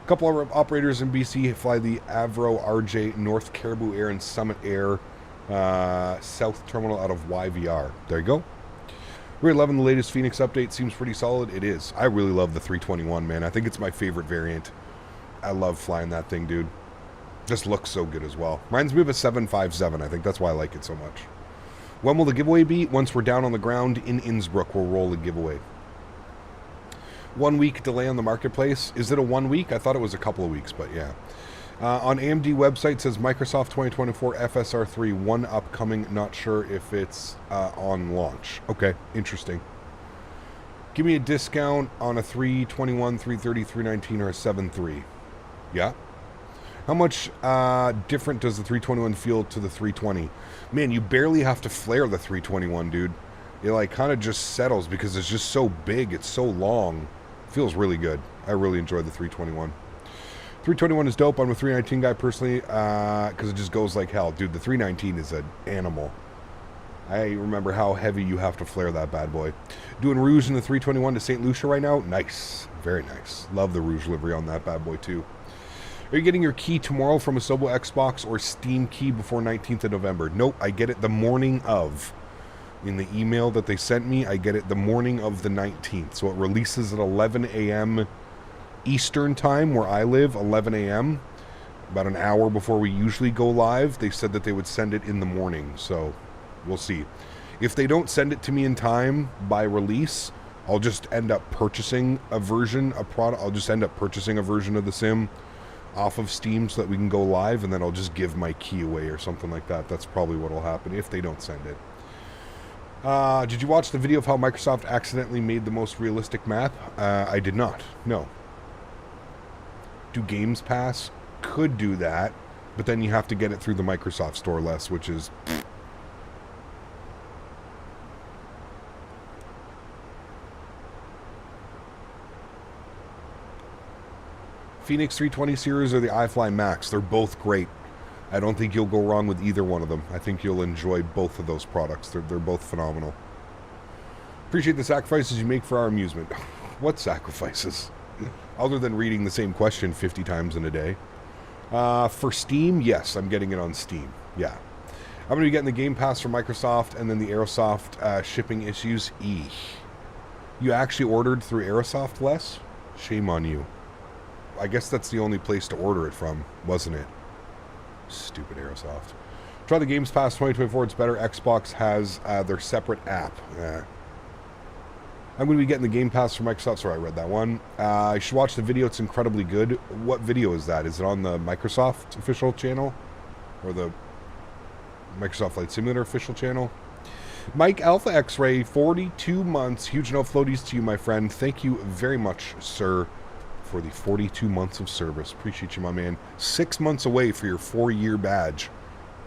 Speaker 2: A couple of operators in BC fly the Avro RJ North Caribou Air and Summit Air South Terminal out of YVR. There you go. We're loving the latest Fenix update. Seems pretty solid. It is. I really love the 321, man. I think it's my favorite variant. I love flying that thing, dude. Just looks so good as well. Reminds me of a 757. I think that's why I like it so much. When will the giveaway be? Once we're down on the ground in Innsbruck, we'll roll the giveaway. 1 week delay on the marketplace. Is it a 1 week? I thought it was a couple of weeks, but yeah. On AMD website says Microsoft 2024 FSR3, one upcoming. Not sure if it's on launch. Okay, interesting. Give me a discount on a 321, 330, 319, or a 73. Yeah. How much different does the 321 feel to the 320? Man, you barely have to flare the 321, dude. It like kind of just settles because it's just so big. It's so long. It feels really good. I really enjoy the 321. 321 is dope. I'm a 319 guy personally because it just goes like hell. Dude, the 319 is an animal. I remember how heavy you have to flare that bad boy. Doing Rouge in the 321 to St. Lucia right now. Nice. Very nice. Love the Rouge livery on that bad boy too. Are you getting your key tomorrow from a Sobo Xbox or Steam key before 19th of November? Nope, I get it the morning of. In the email that they sent me, I get it the morning of the 19th. So it releases at 11 a.m. Eastern time where I live, 11 a.m. About an hour before we usually go live. They said that they would send it in the morning, so we'll see. If they don't send it to me in time by release, I'll just end up purchasing a version, a product. I'll just end up purchasing a version of the sim off of Steam so that we can go live, and then I'll just give my key away or something like that. That's probably what will happen if they don't send it. Did you watch the video of how Microsoft accidentally made the most realistic map? I did not. No. Do Games Pass? Could do that, but then you have to get it through the Microsoft Store less, which is... Fenix 320 series or the iFly Max. They're both great. I don't think you'll go wrong with either one of them. I think you'll enjoy both of those products. They're both phenomenal. Appreciate the sacrifices you make for our amusement. What sacrifices? Other than reading the same question 50 times in a day. For Steam, yes, I'm getting it on Steam. Yeah. I'm going to be getting the Game Pass from Microsoft and then the Aerosoft shipping issues. You actually ordered through Aerosoft, Les? Shame on you. I guess that's the only place to order it from, wasn't it? Stupid Aerosoft. Try the Games Pass 2024. It's better. Xbox has their separate app. I'm going to be getting the Game Pass from Microsoft. Sorry, I read that one. You should watch the video. It's incredibly good. What video is that? Is it on the Microsoft official channel? Or the Microsoft Flight Simulator official channel? Mike Alpha X-Ray, 42 months. Huge no floaties to you, my friend. Thank you very much, sir, for the 42 months of service. Appreciate you, my man. 6 months away for your 4-year badge.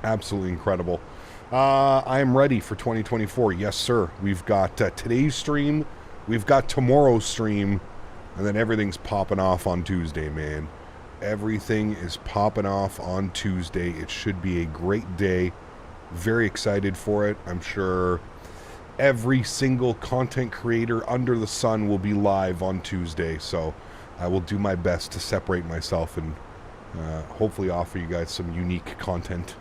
Speaker 2: Absolutely incredible. I am ready for 2024. Yes, sir. We've got today's stream. We've got tomorrow's stream. And then everything's popping off on Tuesday, man. Everything is popping off on Tuesday. It should be a great day. Very excited for it. I'm sure every single content creator under the sun will be live on Tuesday. So I will do my best to separate myself and hopefully offer you guys some unique content.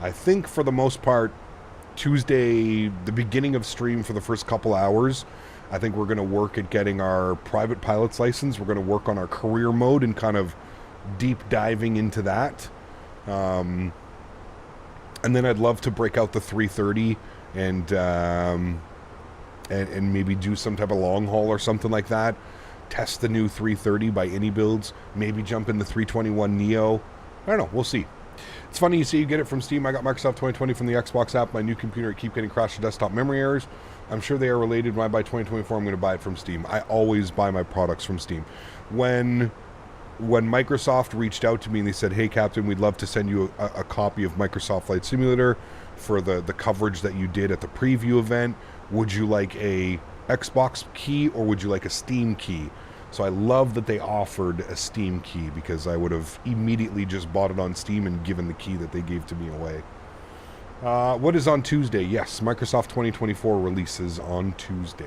Speaker 2: I think for the most part, Tuesday, the beginning of stream for the first couple hours, I think we're going to work at getting our private pilot's license. We're going to work on our career mode and kind of deep diving into that. And then I'd love to break out the 330 and maybe do some type of long haul or something like that. Test the new 330 by iniBuilds. Maybe jump in the 321 Neo. I don't know. We'll see. It's funny you say you get it from Steam. I got Microsoft 2020 from the Xbox app. My new computer, I keep getting crashed to desktop memory errors. I'm sure they are related. When I buy 2024, I'm going to buy it from Steam. I always buy my products from Steam. When Microsoft reached out to me and they said, hey, Captain, we'd love to send you a copy of Microsoft Flight Simulator for the coverage that you did at the preview event. Would you like a Xbox key or would you like a Steam key? So I love that they offered a Steam key because I would have immediately just bought it on Steam and given the key that they gave to me away. What is on Tuesday? Yes, Microsoft 2024 releases on Tuesday.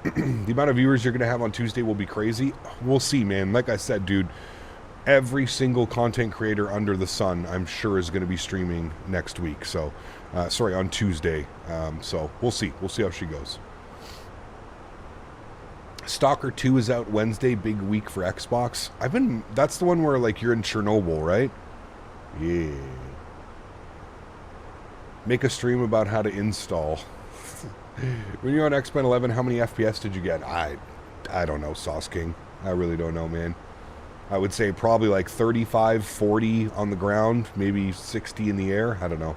Speaker 2: The amount of viewers you're going to have on Tuesday will be crazy. We'll see, man. Like I said, dude, every single content creator under the sun, I'm sure, is going to be streaming next week. So, sorry, on Tuesday. So we'll see. We'll see how she goes. Stalker 2 is out Wednesday. Big week for Xbox. That's the one where, like, you're in Chernobyl, right? Yeah. Make a stream about how to install. When you're on X-Men 11, how many FPS did you get? I don't know, Sauce King. I really don't know, man. I would say probably like 35, 40 on the ground, maybe 60 in the air. I don't know.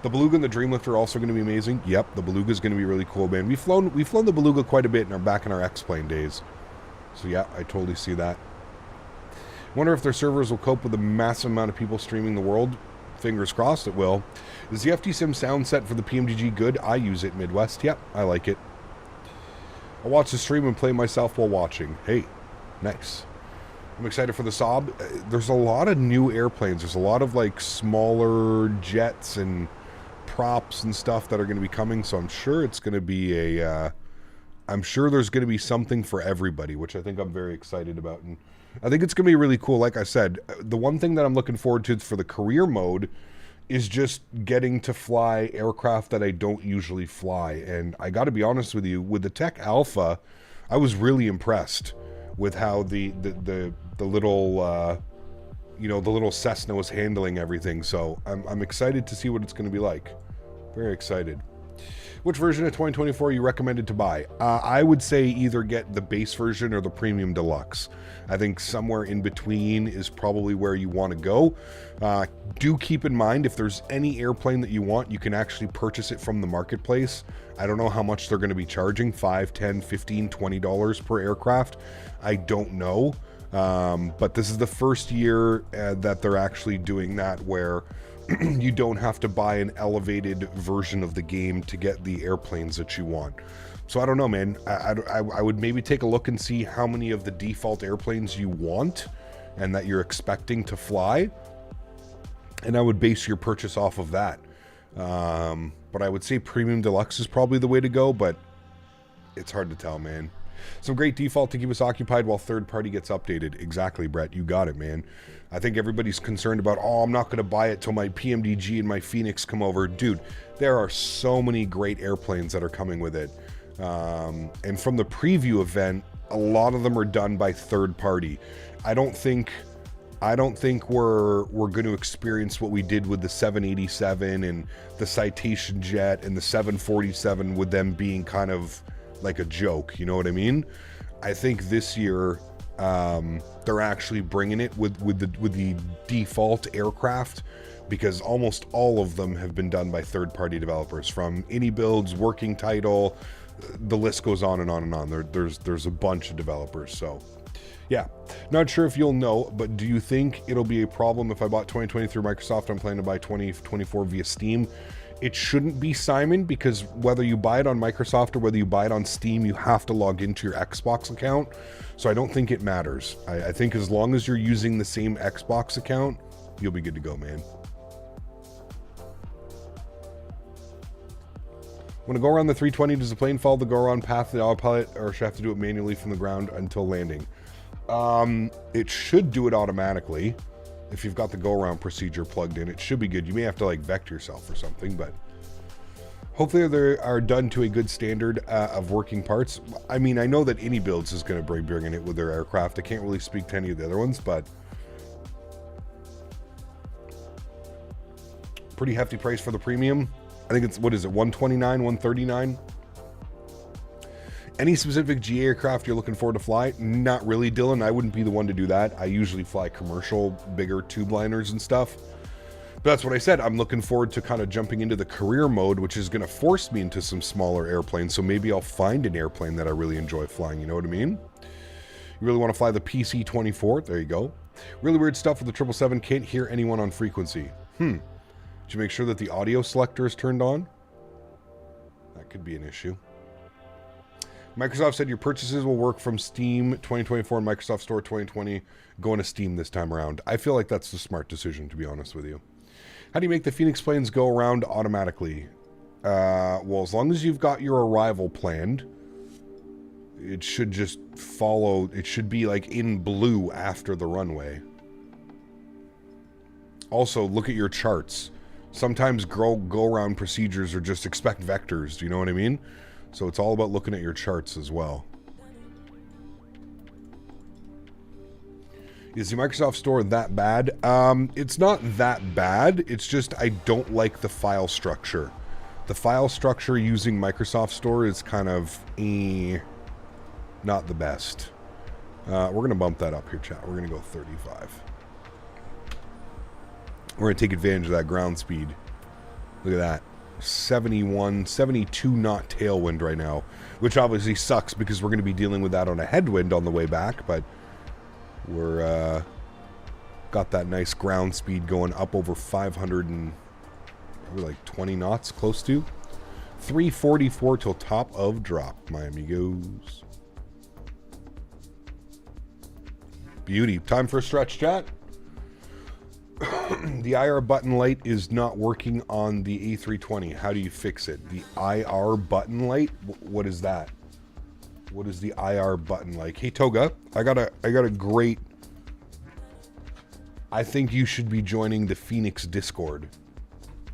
Speaker 2: The Beluga and the Dreamlifter are also going to be amazing. Yep, the Beluga is going to be really cool, man. We've flown the Beluga quite a bit back in our X-Plane days. So yeah, I totally see that. Wonder if their servers will cope with the massive amount of people streaming the world. Fingers crossed it will. Is the FT-Sim sound set for the PMDG good? I use it Midwest. Yep, I like it. I'll watch the stream and play myself while watching. Hey, nice. I'm excited for the Saab. There's a lot of new airplanes. There's a lot of like smaller jets and props and stuff that are going to be coming. So I'm sure it's going to be I'm sure there's going to be something for everybody, which I think I'm very excited about. And I think it's going to be really cool. Like I said, the one thing that I'm looking forward to for the career mode is just getting to fly aircraft that I don't usually fly. And I got to be honest with you, with the Tech Alpha, I was really impressed with how the little the little Cessna was handling everything. So I'm excited to see what it's going to be like. Very excited. Which version of 2024 are you recommended to buy? I would say either get the base version or the Premium Deluxe. I think somewhere in between is probably where you want to go. Do keep in mind, if there's any airplane that you want, you can actually purchase it from the marketplace. I don't know how much they're going to be charging, $5, $10, $15, $20 per aircraft. I don't know. But this is the first year that they're actually doing that, where you don't have to buy an elevated version of the game to get the airplanes that you want. So I don't know, man. I would maybe take a look and see how many of the default airplanes you want and that you're expecting to fly, and I would base your purchase off of that. But I would say Premium Deluxe is probably the way to go, but it's hard to tell, man. Some great default to keep us occupied while third party gets updated. Exactly, Brett. You got it, man. I think everybody's concerned about, oh, I'm not going to buy it till my PMDG and my Fenix come over. Dude, there are so many great airplanes that are coming with it. And from the preview event, a lot of them are done by third party. I don't think we're going to experience what we did with the 787 and the Citation Jet and the 747 with them being kind of like a joke, you know what I mean? I think this year they're actually bringing it with the default aircraft, because almost all of them have been done by third-party developers, from iniBuilds, Working Title, the list goes on and on and on. There's a bunch of developers. So yeah, not sure if you'll know, but do you think it'll be a problem if I bought 2020 through Microsoft? I'm planning to buy 2024 via Steam. It shouldn't be, Simon, because whether you buy it on Microsoft or whether you buy it on Steam, you have to log into your Xbox account. So I don't think it matters. I think as long as you're using the same Xbox account, you'll be good to go, man. When I go around the 320, does the plane follow the go-around path of the autopilot, or should I have to do it manually from the ground until landing? It should do it automatically. If you've got the go-around procedure plugged in, it should be good. You may have to like vector yourself or something, but hopefully they are done to a good standard of working parts. I mean, I know that iniBuilds is going to be bringing it with their aircraft. I can't really speak to any of the other ones, but pretty hefty price for the premium. I think it's, what is it, 129, 139? Any specific GA aircraft you're looking forward to fly? Not really, Dylan. I wouldn't be the one to do that. I usually fly commercial, bigger tube liners and stuff. But that's what I said. I'm looking forward to kind of jumping into the career mode, which is going to force me into some smaller airplanes. So maybe I'll find an airplane that I really enjoy flying. You know what I mean? You really want to fly the PC-24? There you go. Really weird stuff with the 777. Can't hear anyone on frequency. Did you make sure that the audio selector is turned on? That could be an issue. Microsoft said your purchases will work from Steam 2024 and Microsoft Store 2020, going to Steam this time around. I feel like that's the smart decision, to be honest with you. How do you make the Fenix planes go around automatically? Well, as long as you've got your arrival planned, it should just follow. It should be like in blue after the runway. Also, look at your charts. Sometimes go-around procedures are just expect vectors. Do you know what I mean? So it's all about looking at your charts as well. Is the Microsoft Store that bad? It's not that bad. It's just I don't like the file structure. The file structure using Microsoft Store is kind of not the best. We're going to bump that up here, chat. We're going to go 35. We're going to take advantage of that ground speed. Look at that. 71, 72 knot tailwind right now, which obviously sucks because we're going to be dealing with that on a headwind on the way back, but we're got that nice ground speed going up over 500 and probably like 20 knots, close to 344 till top of drop, my amigos. Beauty. Time for a stretch, chat. The IR button light is not working on the A320. How do you fix it? The IR button light? What is that? What is the IR button like? Hey Toga, I got a great. I think you should be joining the Fenix Discord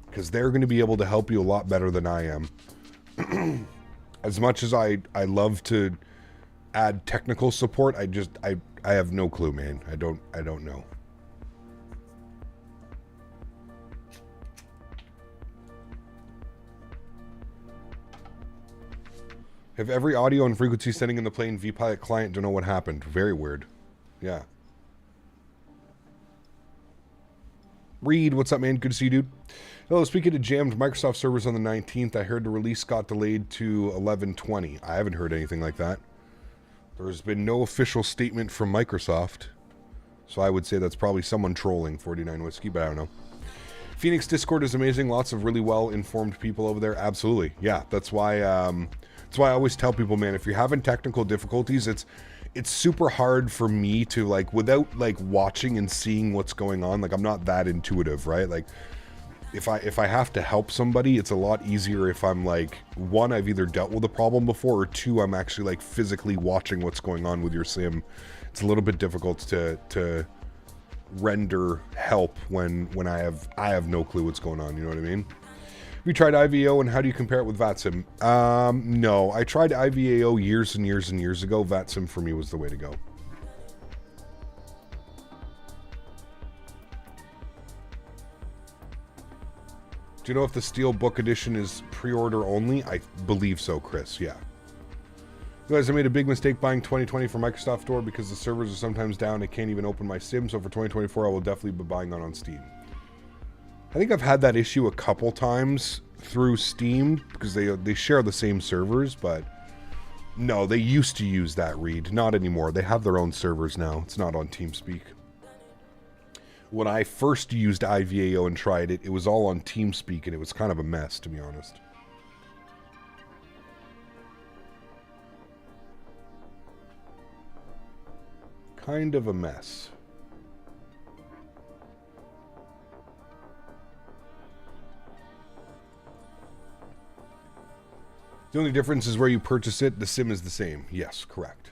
Speaker 2: because they're going to be able to help you a lot better than I am. As much as I love to add technical support, I have no clue, man. I don't know. Have every audio and frequency setting in the plane vPilot client to know what happened. Very weird. Yeah. Reed, what's up, man? Good to see you, dude. Hello, speaking of jammed Microsoft servers on the 19th, I heard the release got delayed to 11/20. I haven't heard anything like that. There's been no official statement from Microsoft, so I would say that's probably someone trolling 49 Whiskey, but I don't know. Fenix Discord is amazing. Lots of really well-informed people over there. Absolutely. Yeah, that's why I always tell people, man, if you're having technical difficulties, it's super hard for me to, like, without, like, watching and seeing what's going on. Like, I'm not that intuitive, right? Like, if I have to help somebody, it's a lot easier if I'm, like, one, I've either dealt with a problem before, or two, I'm actually, like, physically watching what's going on with your sim. It's a little bit difficult to render help when I have no clue what's going on, you know what I mean? Have you tried IVAO, and how do you compare it with VATSIM? No, I tried IVAO years and years and years ago. VATSIM for me was the way to go. Do you know if the Steelbook edition is pre-order only? I believe so, Chris, yeah. You guys, I made a big mistake buying 2020 from Microsoft Store because the servers are sometimes down. I can't even open my sim, so for 2024, I will definitely be buying on Steam. I think I've had that issue a couple times through Steam because they share the same servers, but no, they used to use that, Read. Not anymore. They have their own servers now. It's not on TeamSpeak. When I first used IVAO and tried it, it was all on TeamSpeak, and it was kind of a mess, to be honest. Kind of a mess. The only difference is where you purchase it. The sim is the same. Yes, correct.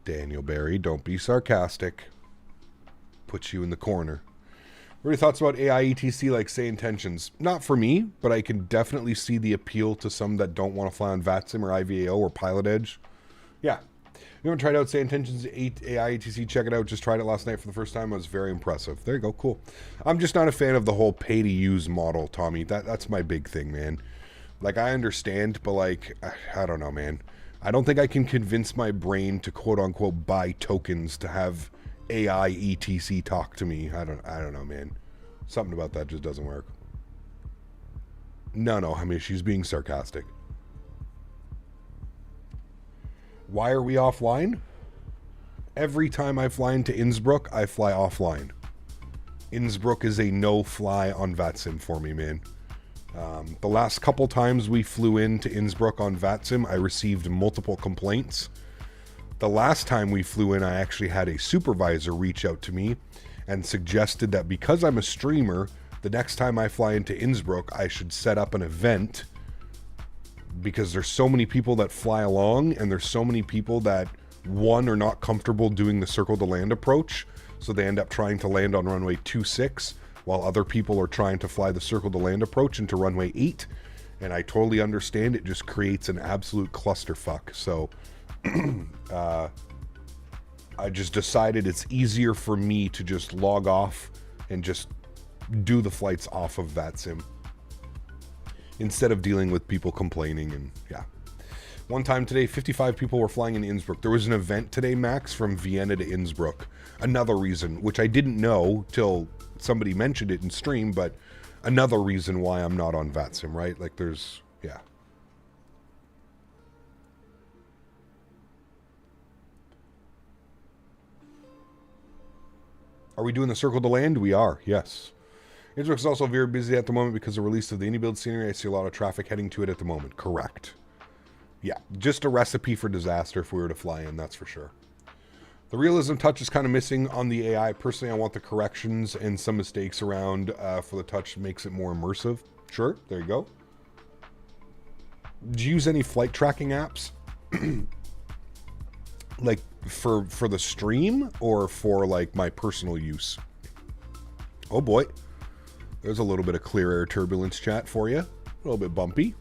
Speaker 2: Daniel Barry, don't be sarcastic. Puts you in the corner. What are your thoughts about AI ETC like Say Intentions? Not for me, but I can definitely see the appeal to some that don't want to fly on VATSIM or IVAO or Pilot Edge. Yeah. You haven't tried out Say Intentions AI ETC? Check it out. Just tried it last night for the first time. It was very impressive. There you go. Cool. I'm just not a fan of the whole pay-to-use model, Tommy. That's my big thing, man. Like, I understand, but, like, I don't know, man. I don't think I can convince my brain to quote-unquote buy tokens to have AI ETC talk to me. I don't know, man. Something about that just doesn't work. No, I mean, she's being sarcastic. Why are we offline? Every time I fly into Innsbruck, I fly offline. Innsbruck is a no-fly on VATSIM for me, man. The last couple times we flew into Innsbruck on VATSIM, I received multiple complaints The last time we flew in, I actually had a supervisor reach out to me and suggested that because I'm a streamer, the next time I fly into Innsbruck, I should set up an event, because there's so many people that fly along, and there's so many people that, one, are not comfortable doing the circle to land approach, so they end up trying to land on runway 26, while other people are trying to fly the circle to land approach into runway 8. And I totally understand, it just creates an absolute clusterfuck. So I just decided it's easier for me to just log off and just do the flights off of VATSIM instead of dealing with people complaining. And yeah, one time today, 55 people were flying in Innsbruck. There was an event today, Max, from Vienna to Innsbruck. Another reason, which I didn't know till somebody mentioned it in stream, but another reason why I'm not on VATSIM, right? Like there's, yeah. Are we doing the circle to land? We are, yes. Innsbruck is also very busy at the moment because of the release of the iniBuilds scenery. I see a lot of traffic heading to it at the moment. Correct. Yeah, just a recipe for disaster if we were to fly in, that's for sure. The realism touch is kind of missing on the AI. Personally, I want the corrections and some mistakes around for the touch makes it more immersive. Sure, there you go. Do you use any flight tracking apps? Like for the stream or for like my personal use? Oh boy. There's a little bit of clear air turbulence chat for you. A little bit bumpy.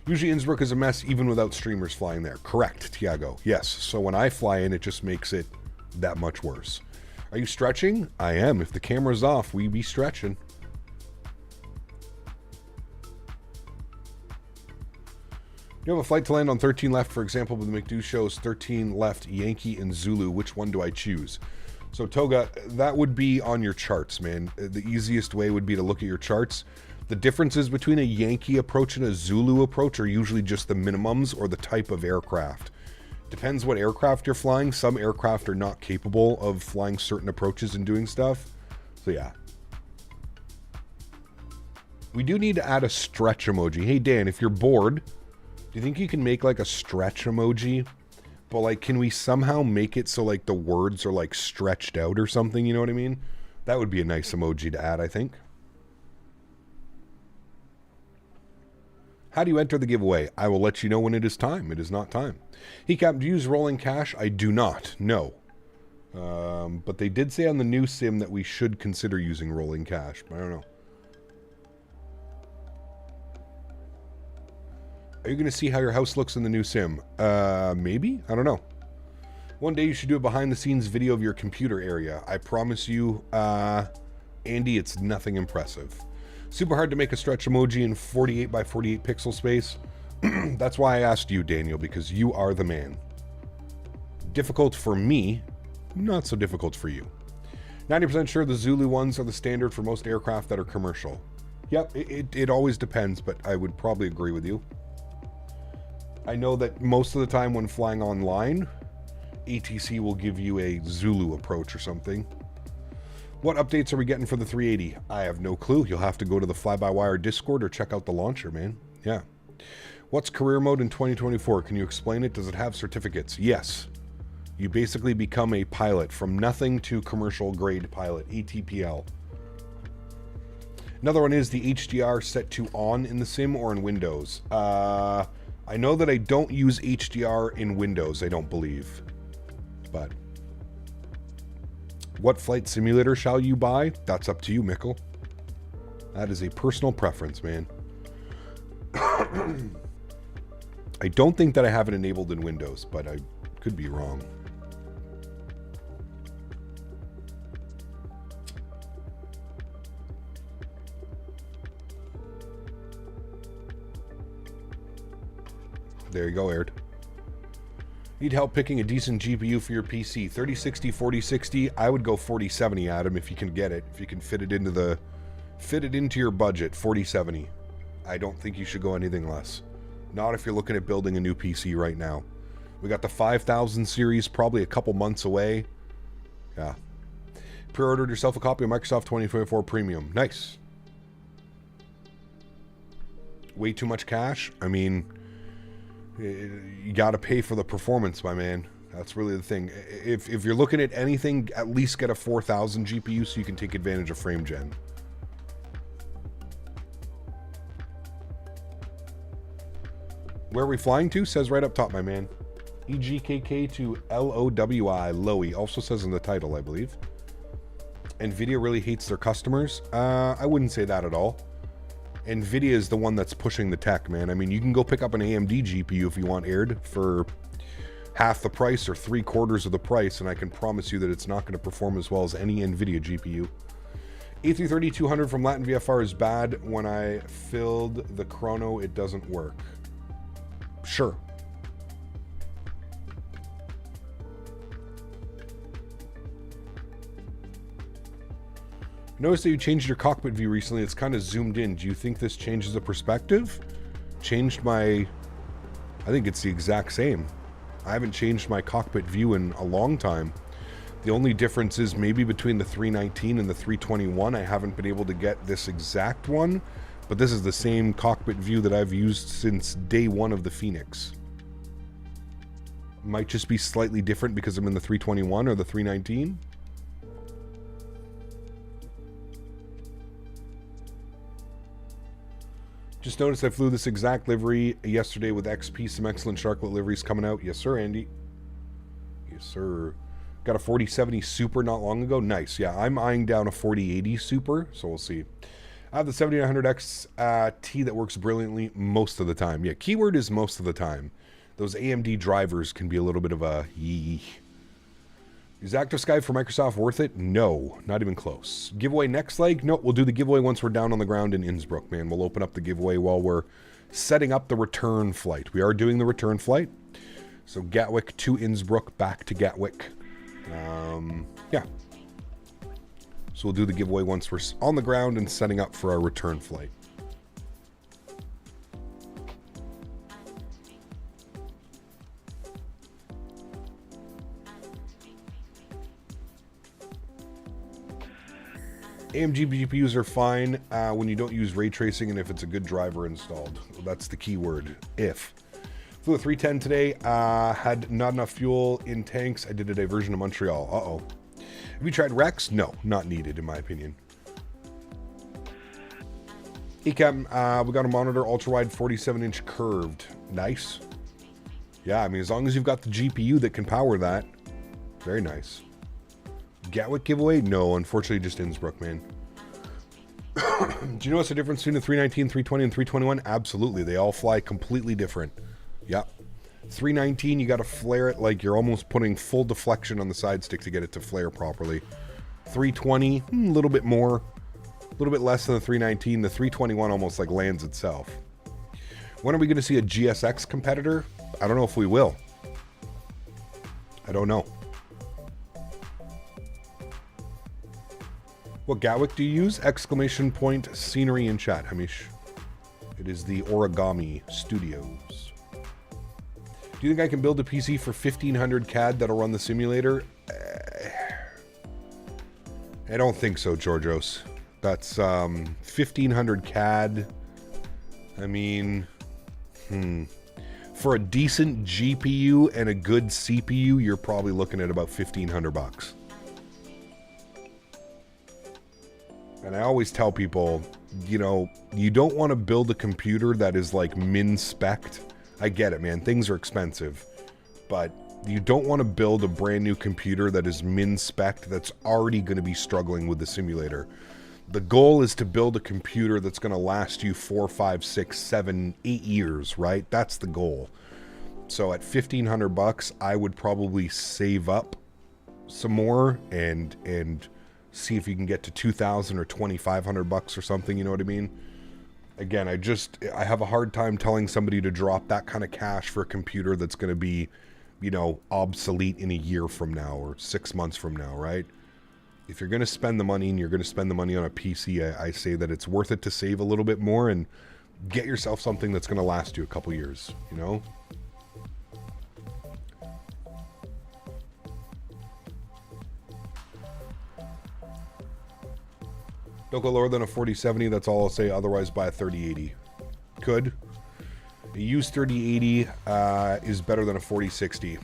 Speaker 2: Usually Innsbruck is a mess even without streamers flying there. Correct, Tiago. Yes. So when I fly in, it just makes it that much worse. Are you stretching? I am. If the camera's off, we be stretching. You have a flight to land on 13 left, for example, but the McDo shows 13 left, Yankee and Zulu. Which one do I choose? So Toga, that would be on your charts, man. The easiest way would be to look at your charts. The differences between a Yankee approach and a Zulu approach are usually just the minimums or the type of aircraft. Depends what aircraft you're flying. Some aircraft are not capable of flying certain approaches and doing stuff. So yeah. We do need to add a stretch emoji. Hey Dan, if you're bored, do you think you can make like a stretch emoji? But like, can we somehow make it so like the words are like stretched out or something? You know what I mean? That would be a nice emoji to add, I think. How do you enter the giveaway? I will let you know when it is time. It is not time. Hey Cap, do you use rolling cash? I do not. No. But they did say on the new sim that we should consider using rolling cash. I don't know. Are you going to see how your house looks in the new sim? Maybe? I don't know. One day you should do a behind-the-scenes video of your computer area. I promise you, Andy, it's nothing impressive. Super hard to make a stretch emoji in 48 by 48 pixel space. That's why I asked you, Daniel, because you are the man. Difficult for me, not so difficult for you. 90% sure the Zulu ones are the standard for most aircraft that are commercial. Yep, it always depends, but I would probably agree with you. I know that most of the time when flying online, ATC will give you a Zulu approach or something. What updates are we getting for the 380? I have no clue. You'll have to go to the Fly-by-Wire Discord or check out the launcher, man. Yeah. What's career mode in 2024? Can you explain it? Does it have certificates? Yes. You basically become a pilot from nothing to commercial grade pilot, ATPL. Another one is the HDR set to on in the sim or in Windows. I know that I don't use HDR in Windows, I don't believe. But what flight simulator shall you buy? That's up to you, Mikkel. That is a personal preference, man. I don't think that I have it enabled in Windows, but I could be wrong. There you go, Aired. Need help picking a decent GPU for your PC. 3060, 4060. I would go 4070, Adam, if you can get it. If you can fit it into your budget. 4070. I don't think you should go anything less. Not if you're looking at building a new PC right now. We got the 5000 series probably a couple months away. Yeah. Pre-ordered yourself a copy of Microsoft 2024 Premium. Nice. Way too much cash? I mean, You got to pay for the performance, my man. That's really the thing. If you're looking at anything, at least get a 4000 GPU so you can take advantage of frame gen. Where are we flying to? Says right up top, my man. EGKK to LOWI, Lowy. Also says in the title, I believe. NVIDIA really hates their customers. I wouldn't say that at all. NVIDIA is the one that's pushing the tech, man. I mean, you can go pick up an AMD GPU if you want aired for half the price or 3/4 of the price, and I can promise you that it's not going to perform as well as any NVIDIA GPU. A330-200 from Latin VFR is bad. When I filled the chrono, it doesn't work. Sure. Notice that you changed your cockpit view recently. It's kind of zoomed in. Do you think this changes the perspective? Changed my... I think it's the exact same. I haven't changed my cockpit view in a long time. The only difference is maybe between the 319 and the 321. I haven't been able to get this exact one, but this is the same cockpit view that I've used since day one of the Fenix. Might just be slightly different because I'm in the 321 or the 319. Just noticed I flew this exact livery yesterday with XP. Some excellent Sharklet liveries coming out. Yes, sir, Andy. Yes, sir. Got a 4070 Super not long ago. Nice. Yeah, I'm eyeing down a 4080 Super, so we'll see. I have the 7900X T that works brilliantly most of the time. Yeah, keyword is most of the time. Those AMD drivers can be a little bit of a yee. Is Active Sky for Microsoft worth it? No, not even close. Giveaway next leg? Nope, we'll do the giveaway once we're down on the ground in Innsbruck, man. We'll open up the giveaway while we're setting up the return flight. We are doing the return flight. So Gatwick to Innsbruck, back to Gatwick. Yeah. So we'll do the giveaway once we're on the ground and setting up for our return flight. AMG GPUs are fine when you don't use ray tracing and if it's a good driver installed. Well, that's the key word, if. Flew a 310 today, had not enough fuel in tanks. I did a diversion to Montreal. Uh-oh. Have you tried Rex? No, not needed in my opinion. ECAM, we got a monitor, ultra-wide 47-inch curved. Nice. Yeah, I mean, as long as you've got the GPU that can power that, very nice. Gatwick giveaway? No, unfortunately just Innsbruck, man. Do you know what's the difference between the 319, 320, and 321? Absolutely. They all fly completely different. Yep. 319, you got to flare it like you're almost putting full deflection on the side stick to get it to flare properly. 320, a little bit more. A little bit less than the 319. The 321 almost like lands itself. When are we going to see a GSX competitor? I don't know if we will. I don't know. What Gatwick do you use? Exclamation point scenery in chat, Hamish. It is the Origami Studios. Do you think I can build a PC for 1500 CAD that'll run the simulator? I don't think so, Georgios. That's 1500 CAD. I mean, for a decent GPU and a good CPU, you're probably looking at about 1500 bucks. And I always tell people, you know, you don't want to build a computer that is like min-spec'd. I get it, man. Things are expensive. But you don't want to build a brand new computer that is min-spec'd that's already going to be struggling with the simulator. The goal is to build a computer that's going to last you 4, 5, 6, 7, 8 years, right? That's the goal. So at 1500 bucks, I would probably save up some more and see if you can get to 2,000 or 2,500 bucks or something, you know what I mean? Again, I have a hard time telling somebody to drop that kind of cash for a computer that's going to be, you know, obsolete in a year from now or 6 months from now, right? If you're going to spend the money and you're going to spend the money on a PC, I say that it's worth it to save a little bit more and get yourself something that's going to last you a couple years, you know? Don't go lower than a 4070, that's all I'll say. Otherwise, buy a 3080. Could. A used 3080 is better than a 4060.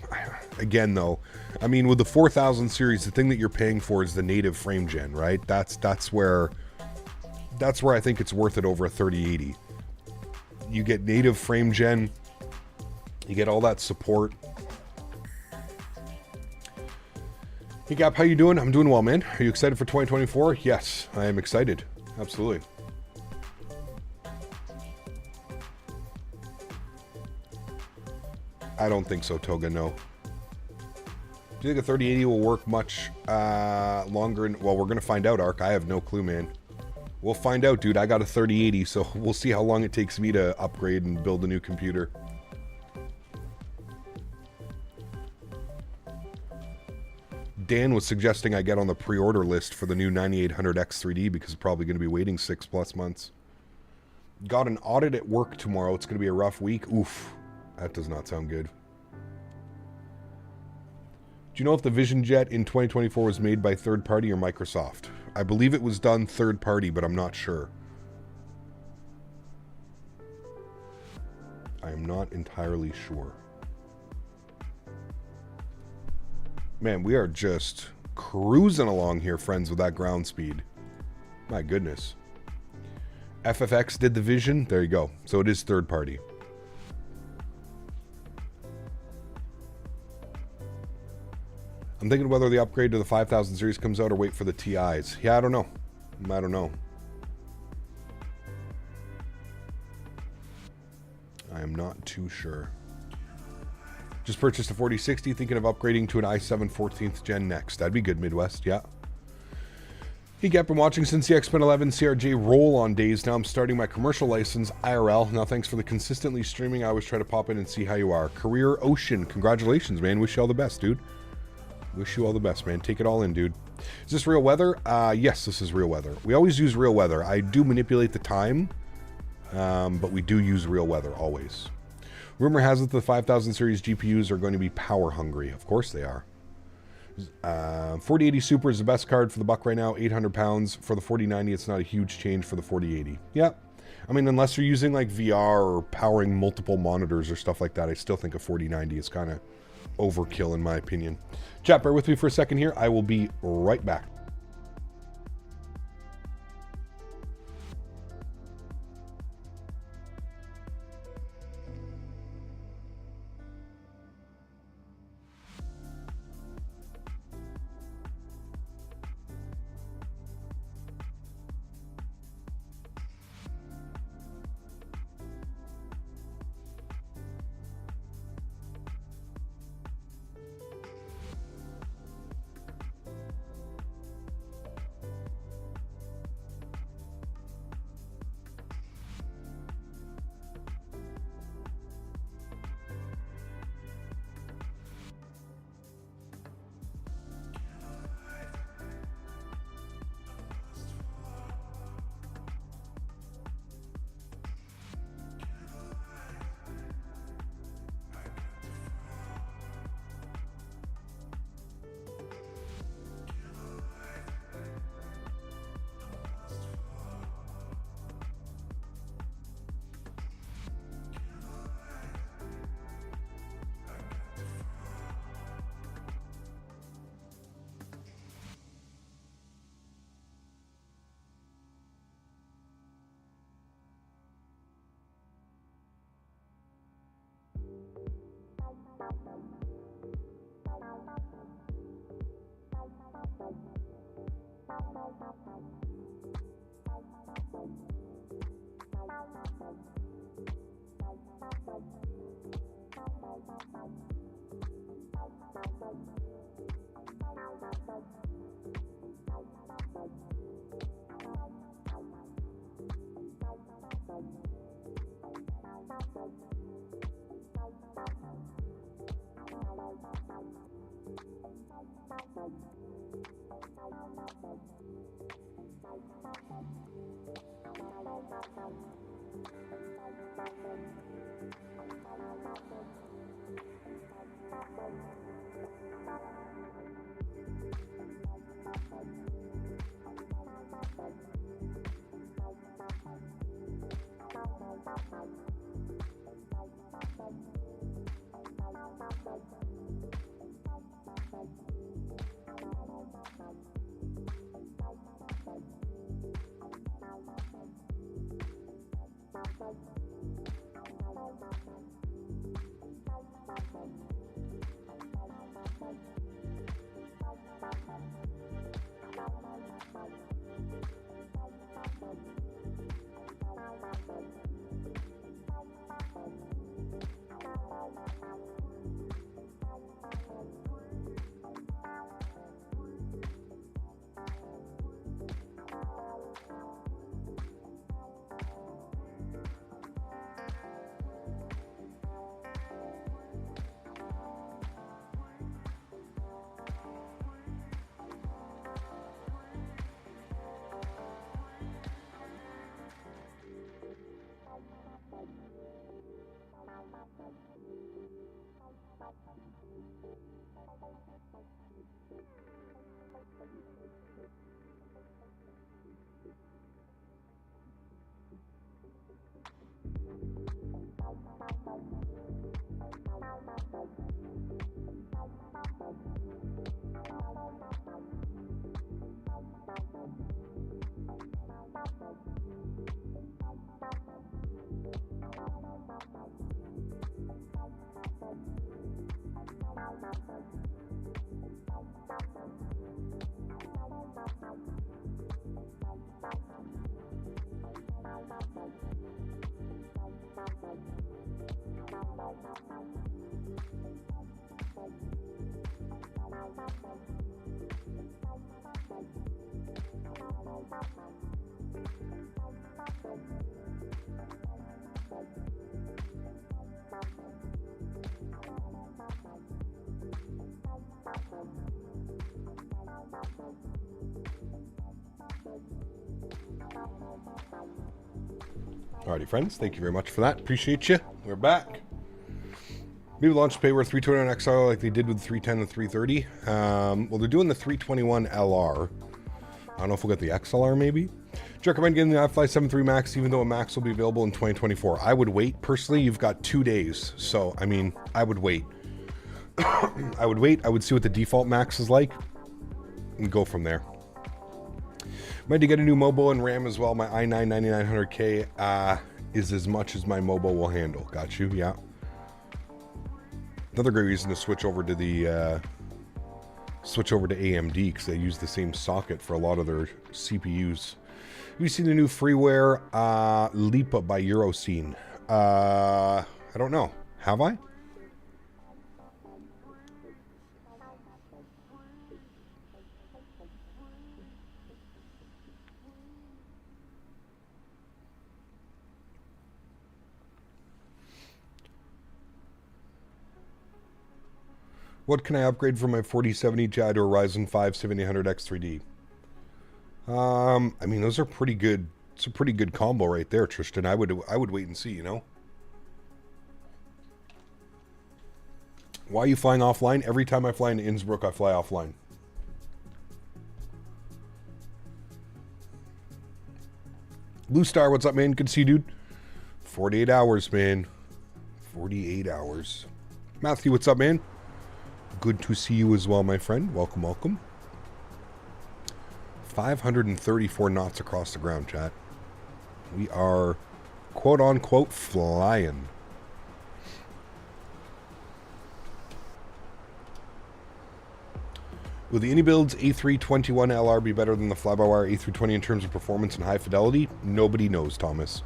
Speaker 2: Again, though, I mean, with the 4000 series, the thing that you're paying for is the native frame gen, right? That's where I think it's worth it over a 3080. You get native frame gen, you get all that support. Hey Gap, how you doing? I'm doing well, man. Are you excited for 2024? Yes, I am excited. Absolutely. I don't think so, Toga, no. Do you think a 3080 will work much longer? Well, we're going to find out, Ark. I have no clue, man. We'll find out, dude. I got a 3080, so we'll see how long it takes me to upgrade and build a new computer. Dan was suggesting I get on the pre-order list for the new 9800X 3D because I'm probably going to be waiting 6+ months. Got an audit at work tomorrow. It's going to be a rough week. Oof. That does not sound good. Do you know if the Vision Jet in 2024 was made by third party or Microsoft? I believe it was done third party, but I'm not sure. I am not entirely sure. Man, we are just cruising along here, friends, with that ground speed. My goodness. FFX did the Vision. There you go. So it is third party. I'm thinking whether the upgrade to the 5000 series comes out or wait for the TIs. Yeah, I don't know. I don't know. I am not too sure. Just purchased a 4060, thinking of upgrading to an i7 14th gen next. That'd be good, Midwest, yeah. Hey, Gap, been watching since the X-Men 11 CRJ roll-on days. Now I'm starting my commercial license, IRL. Now, thanks for the consistently streaming. I always try to pop in and see how you are. Career Ocean, congratulations, man. Wish you all the best, dude. Wish you all the best, man. Take it all in, dude. Is this real weather? Yes, this is real weather. We always use real weather. I do manipulate the time, but we do use real weather, always. Rumor has it the 5000 series GPUs are going to be power hungry. Of course they are. 4080 Super is the best card for the buck right now. 800 pounds. For the 4090, it's not a huge change for the 4080. Yeah. I mean, unless you're using like VR or powering multiple monitors or stuff like that, I still think a 4090 is kind of overkill in my opinion. Chat, bear with me for a second here. I will be right back. Alrighty, friends. Thank you very much for that. Appreciate you. We're back. Maybe launch pay with 321 XR like they did with the 310 and 330. Well, they're doing the 321 LR. I don't know if we'll get the XLR maybe. Do you recommend getting the iFly 7.3 Max even though a Max will be available in 2024? I would wait. Personally, you've got 2 days. So, I mean, I would wait. I would wait. I would see what the default Max is like and go from there. Might to get a new mobile and RAM as well. My i9 9900K is as much as my mobile will handle. Got you? Yeah. Another great reason to switch over to the AMD because they use the same socket for a lot of their CPUs. Have you seen the new freeware Lipa by Euroscene? I don't know. Have I? What can I upgrade from my 4070 Ti to a Ryzen 5 7800X3D? I mean, those are pretty good. It's a pretty good combo right there, Tristan. I would wait and see, you know. Why are you flying offline? Every time I fly into Innsbruck, I fly offline. Blue Star, what's up, man? Good to see you, dude. 48 hours, man. 48 hours. Matthew, what's up, man? Good to see you as well, my friend. Welcome, welcome. 534 knots across the ground, chat. We are, quote-unquote, flying. Will the iniBuilds A321 LR be better than the fly-by-wire A320 in terms of performance and high fidelity? Nobody knows, Thomas.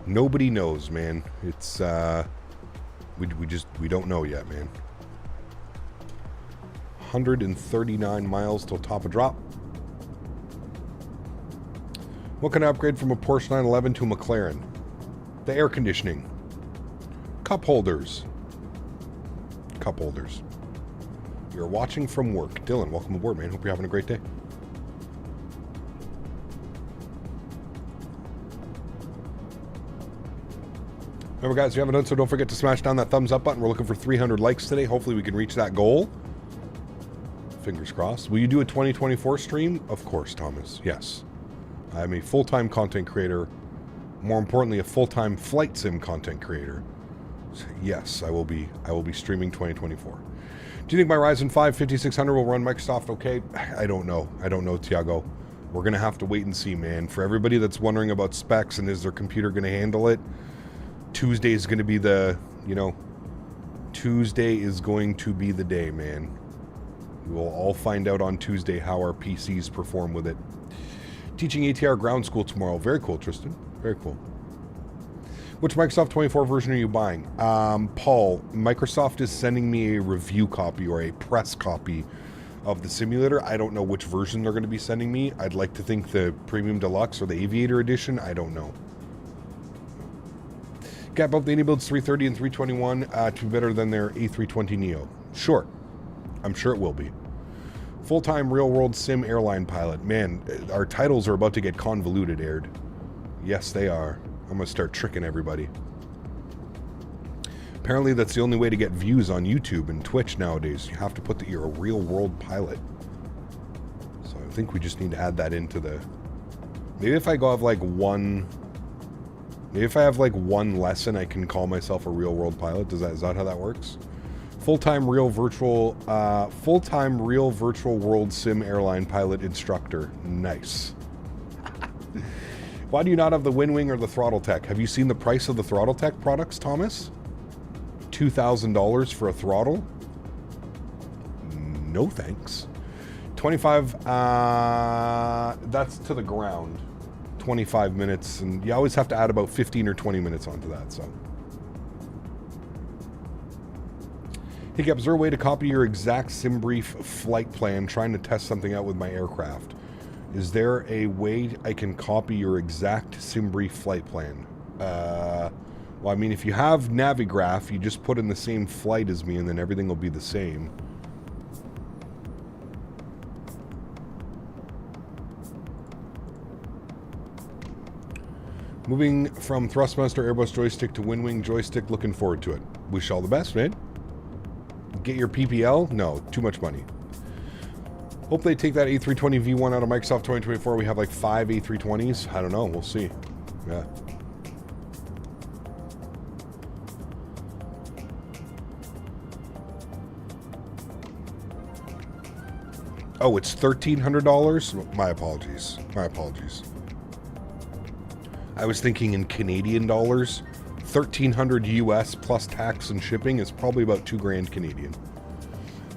Speaker 2: Nobody knows, man. It's, we don't know yet, man. 139 miles till top of drop. What can I upgrade from a Porsche 911 to a McLaren? The air conditioning. Cup holders. Cup holders. You're watching from work. Dylan, welcome aboard, man. Hope you're having a great day. Remember, guys, if you haven't done so, don't forget to smash down that thumbs up button. We're looking for 300 likes today. Hopefully we can reach that goal. Fingers crossed. Will you do a 2024 stream? Of course, Thomas. Yes. I'm a full-time content creator. More importantly, a full-time flight sim content creator. So yes, I will be streaming 2024. Do you think my Ryzen 5 5600 will run Microsoft okay? I don't know. I don't know, Tiago. We're going to have to wait and see, man. For everybody that's wondering about specs and is their computer going to handle it, Tuesday is going to be the, you know, Tuesday is going to be the day, man. We'll all find out on Tuesday how our PCs perform with it. Teaching ATR ground school tomorrow. Very cool, Tristan. Very cool. Which Microsoft 24 version are you buying? Paul, Microsoft is sending me a review copy or a press copy of the simulator. I don't know which version they're going to be sending me. I'd like to think the Premium Deluxe or the Aviator Edition. I don't know. Gap up the iniBuilds 330 and 321 to be better than their A320 Neo. Sure. I'm sure it will be. Full-time real-world sim airline pilot. Man, our titles are about to get convoluted, Aired. Yes, they are. I'm going to start tricking everybody. Apparently, that's the only way to get views on YouTube and Twitch nowadays. You have to put that you're a real-world pilot. So I think we just need to add that into the... Maybe if I go have like one... Maybe if I have like one lesson, I can call myself a real-world pilot. Is that how that works? Full-time real virtual world sim airline pilot instructor. Nice. Why do you not have the WinWing or the Throttle Tech? Have you seen the price of the Throttle Tech products, Thomas? $2,000 for a throttle? No thanks. 25, that's to the ground. 25 minutes, and you always have to add about 15 or 20 minutes onto that, so. Hey, Gab, is there a way to copy your exact sim brief flight plan trying to test something out with my aircraft? Is there a way I can copy your exact sim brief flight plan? Well, I mean, if you have Navigraph, you just put in the same flight as me and then everything will be the same. Moving from Thrustmaster Airbus joystick to WinWing joystick, looking forward to it. Wish you all the best, man. Get your PPL? No, too much money. Hope they take that A320 V1 out of Microsoft 2024. We have like 5 A320s. I don't know. We'll see. Yeah. Oh, it's $1,300? My apologies. My apologies. I was thinking in Canadian dollars. $1,300 US plus tax and shipping is probably about $2,000 Canadian.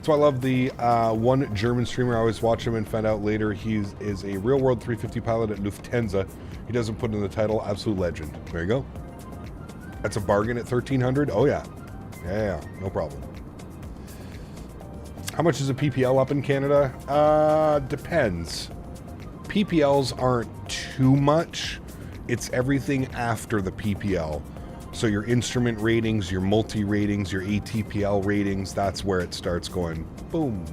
Speaker 2: So I love the one German streamer. I always watch him and found out later he is a real-world 350 pilot at Lufthansa. He doesn't put in the title. Absolute legend. There you go. That's a bargain at $1,300. Oh yeah, yeah, no problem. How much is a PPL up in Canada? Depends. PPLs aren't too much. It's everything after the PPL. So your instrument ratings, your multi-ratings, your ATPL ratings, that's where it starts going boom.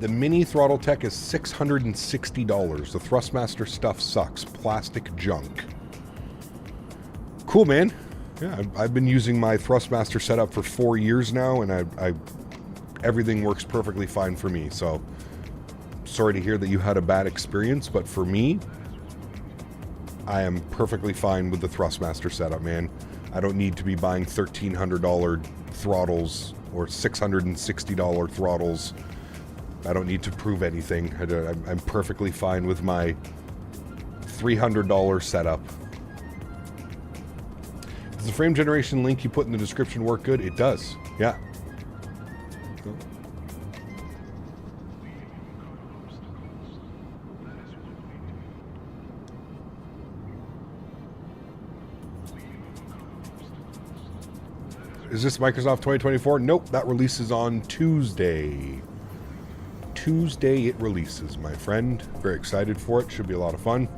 Speaker 2: The mini throttle tech is $660. The Thrustmaster stuff sucks. Plastic junk. Cool, man. Yeah, I've been using my Thrustmaster setup for 4 years now, and I everything works perfectly fine for me. So sorry to hear that you had a bad experience, but for me, I am perfectly fine with the Thrustmaster setup, man. I don't need to be buying $1,300 throttles or $660 throttles. I don't need to prove anything. I'm perfectly fine with my $300 setup. Does the frame generation link you put in the description work good? It does, yeah. Is this Microsoft 2024? Nope, that releases on Tuesday. Tuesday it releases, my friend. Very excited for it. Should be a lot of fun.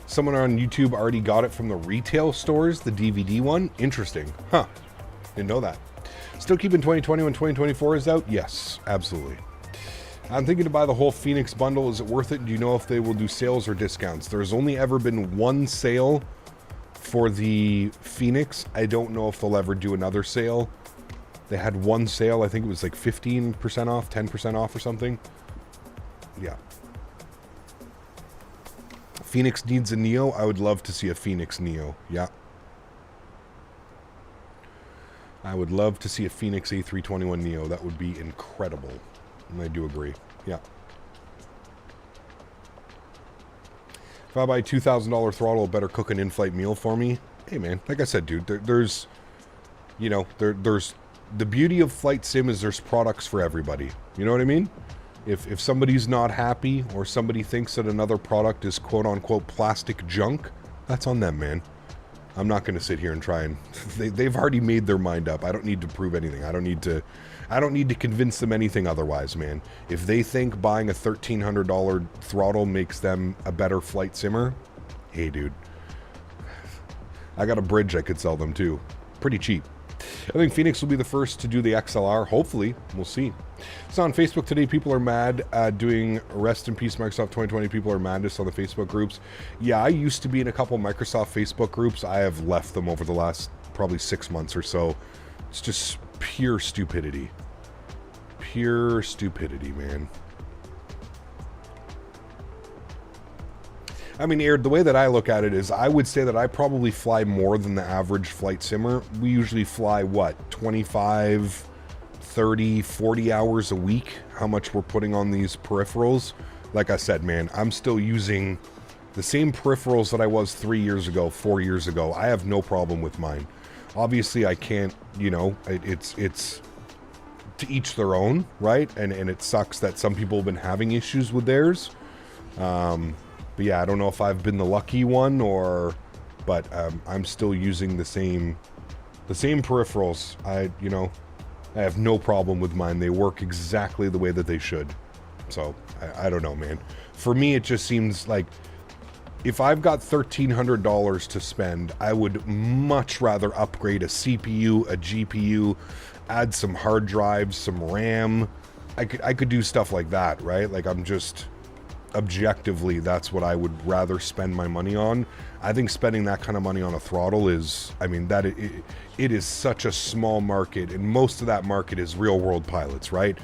Speaker 2: Someone on YouTube already got it from the retail stores, the DVD one. Interesting. Huh. Didn't know that. Still keeping 2020 when 2024 is out? Yes, absolutely. I'm thinking to buy the whole Fenix bundle. Is it worth it? Do you know if they will do sales or discounts? There's only ever been one sale for the Fenix, I don't know if they'll ever do another sale. They had one sale, I think it was like 15% off, 10% off or something. Yeah. Fenix needs a Neo. I would love to see a Fenix Neo. Yeah. I would love to see a Fenix A321 Neo. That would be incredible. And I do agree. Yeah. If I buy $2,000 throttle, better cook an in-flight meal for me. Hey, man. Like I said, dude, there's, you know, there's the beauty of flight sim is there's products for everybody. You know what I mean? If somebody's not happy or somebody thinks that another product is quote-unquote plastic junk, that's on them, man. I'm not going to sit here and try and... They've already made their mind up. I don't need to prove anything. I don't need to convince them anything otherwise, man. If they think buying a $1,300 throttle makes them a better flight simmer, hey, dude. I got a bridge I could sell them, too. Pretty cheap. I think Fenix will be the first to do the XLR. Hopefully. We'll see. So on Facebook today, people are mad doing rest in peace Microsoft 2020. People are madness on the Facebook groups. Yeah, I used to be in a couple Microsoft Facebook groups. I have left them over the last probably 6 months or so. It's just pure stupidity. Pure stupidity, man. I mean, Aaron, the way that I look at it is I would say that I probably fly more than the average flight simmer. We usually fly, what, 25, 30, 40 hours a week, how much we're putting on these peripherals. Like I said, man, I'm still using the same peripherals that I was 3 years ago, 4 years ago. I have no problem with mine. Obviously, I can't, you know, it's to each their own, right? And it sucks that some people have been having issues with theirs. But yeah, I don't know if I've been the lucky one but I'm still using the same peripherals. I have no problem with mine. They work exactly the way that they should. So I don't know, man. For me, it just seems like if I've got $1,300 to spend, I would much rather upgrade a CPU, a GPU, add some hard drives, some RAM. I could do stuff like that, right? Like I'm just... objectively, that's what I would rather spend my money on. I think spending that kind of money on a throttle is, I mean, that it is such a small market, and most of that market is real world pilots, right?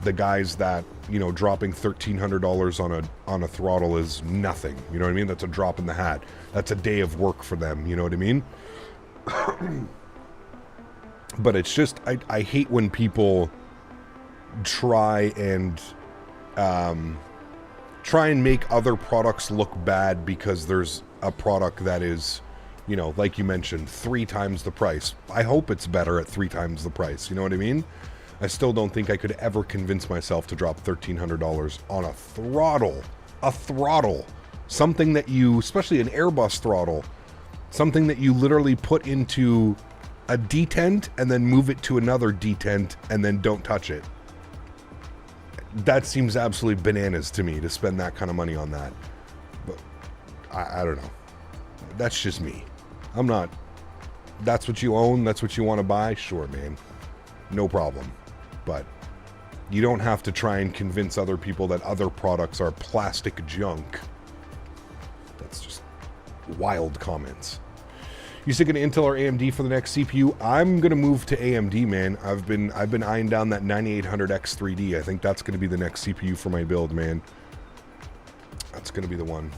Speaker 2: The guys that, you know, dropping $1,300 on a throttle is nothing. You know what I mean? That's a drop in the hat. That's a day of work for them. You know what I mean? But it's just, I hate when people try and make other products look bad because there's a product that is, you know, like you mentioned, 3 times the price. I hope it's better at 3 times the price. You know what I mean? I still don't think I could ever convince myself to drop $1,300 on a throttle. A throttle. Something that you, especially an Airbus throttle, something that you literally put into a detent and then move it to another detent and then don't touch it. That seems absolutely bananas to me to spend that kind of money on that. But I don't know. That's just me. I'm not... That's what you own, that's what you want to buy? Sure, man. No problem. But you don't have to try and convince other people that other products are plastic junk. That's just wild comments. You stick an Intel or AMD for the next CPU? I'm gonna move to AMD, man. I've been eyeing down that 9800X3D. I think that's gonna be the next CPU for my build, man. That's gonna be the one.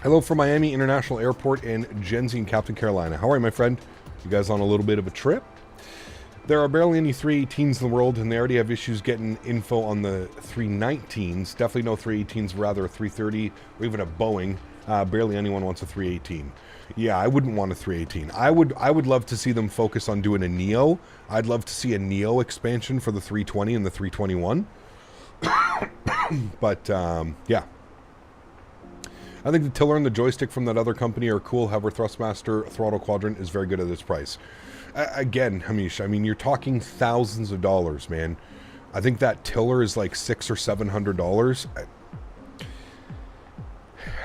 Speaker 2: Hello from Miami International Airport in Genzy in Captain Carolina. How are you, my friend? You guys on a little bit of a trip? There are barely any 318s in the world, and they already have issues getting info on the 319s. Definitely no 318s, rather a 330 or even a Boeing. Barely anyone wants a 318. Yeah, I wouldn't want a 318. I would love to see them focus on doing a Neo. I'd love to see a Neo expansion for the 320 and the 321. But, yeah. I think the tiller and the joystick from that other company are cool. However, Thrustmaster throttle quadrant is very good at this price. Again, Hamish, I mean, you're talking thousands of dollars, man. I think that tiller is like $600 or $700.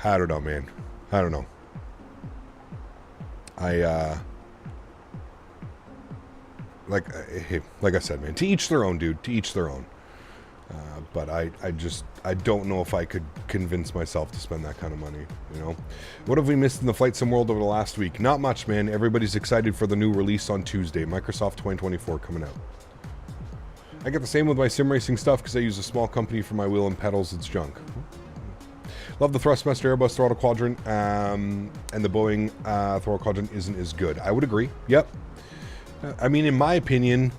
Speaker 2: I don't know, man. I don't know. Like I said, man, to each their own, dude. To each their own. But I don't know if I could convince myself to spend that kind of money, you know? What have we missed in the flight sim world over the last week? Not much, man. Everybody's excited for the new release on Tuesday. Microsoft 2024 coming out. I get the same with my sim racing stuff because I use a small company for my wheel and pedals. It's junk. Love the Thrustmaster Airbus throttle quadrant, and the Boeing throttle quadrant isn't as good. I would agree. Yep. I mean, in my opinion,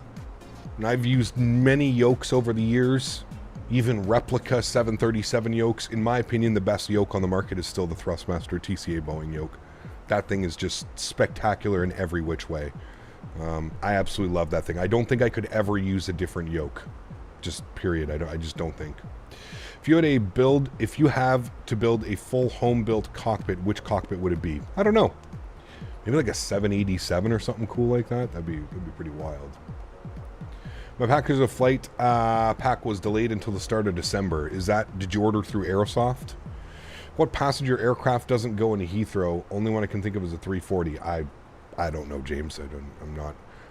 Speaker 2: and I've used many yokes over the years, even replica 737 yokes. In my opinion, the best yoke on the market is still the Thrustmaster TCA Boeing yoke. That thing is just spectacular in every which way. I absolutely love that thing. I don't think I could ever use a different yoke. Just period. I just don't think. If you have to build a full home-built cockpit, which cockpit would it be? I don't know. Maybe like a 787 or something cool like that. That'd be pretty wild. My package of Flite pack was delayed until the start of December. Did you order through Aerosoft? What passenger aircraft doesn't go into Heathrow? Only one I can think of is a 340. I don't know, James.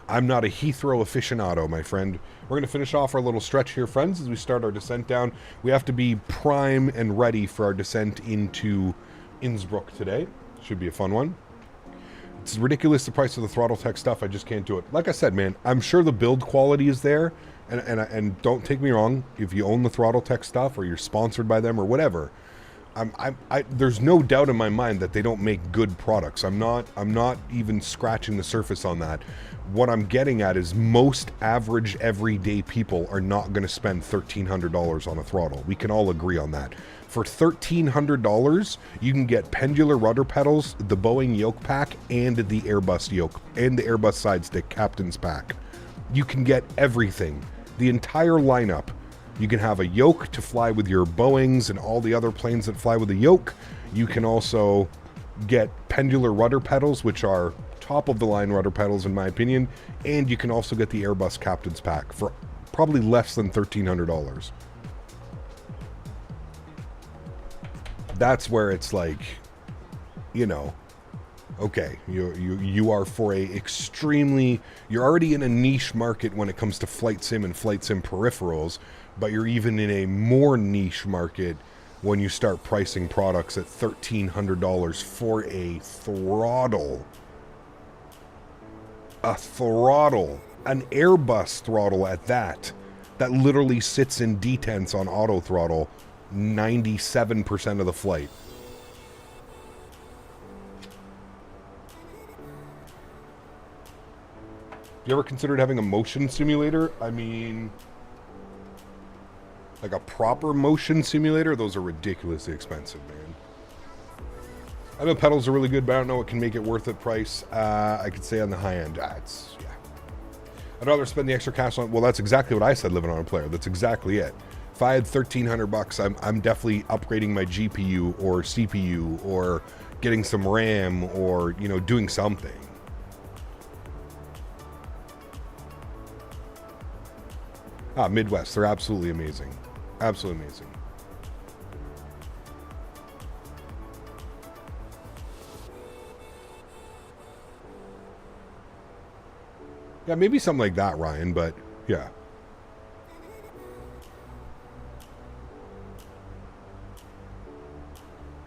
Speaker 2: I'm not a Heathrow aficionado, my friend. We're going to finish off our little stretch here, friends, as we start our descent down. We have to be prime and ready for our descent into Innsbruck today. Should be a fun one. It's ridiculous, the price of the throttle tech stuff. I just can't do it. Like I said, man, I'm sure the build quality is there. And don't take me wrong, if you own the throttle tech stuff or you're sponsored by them or whatever, there's no doubt in my mind that they don't make good products. I'm not even scratching the surface on that. What I'm getting at is most average everyday people are not going to spend $1,300 on a throttle. We can all agree on that. For $1,300, you can get pendular rudder pedals, the Boeing yoke pack, and the Airbus yoke, and the Airbus side stick captain's pack. You can get everything, the entire lineup. You can have a yoke to fly with your Boeings and all the other planes that fly with a yoke. You can also get pendular rudder pedals, which are top of the line rudder pedals in my opinion, and you can also get the Airbus captain's pack for probably less than $1,300. That's where it's like, you know, okay, you are for you're already in a niche market when it comes to flight sim and flight sim peripherals, but you're even in a more niche market when you start pricing products at $1,300 for a throttle. A throttle, an Airbus throttle at that literally sits in detents on auto throttle 97% of the flight. You ever considered having a motion simulator? I mean, like a proper motion simulator? Those are ridiculously expensive, man. I know pedals are really good, but I don't know what can make it worth it price. I could say on the high end, yeah. I'd rather spend the extra cash on, well, that's exactly what I said living on a player. That's exactly it. If I had $1,300, I'm definitely upgrading my GPU or CPU or getting some RAM or, you know, doing something. Midwest, they're absolutely amazing. Absolutely amazing. Yeah, maybe something like that, Ryan, but yeah.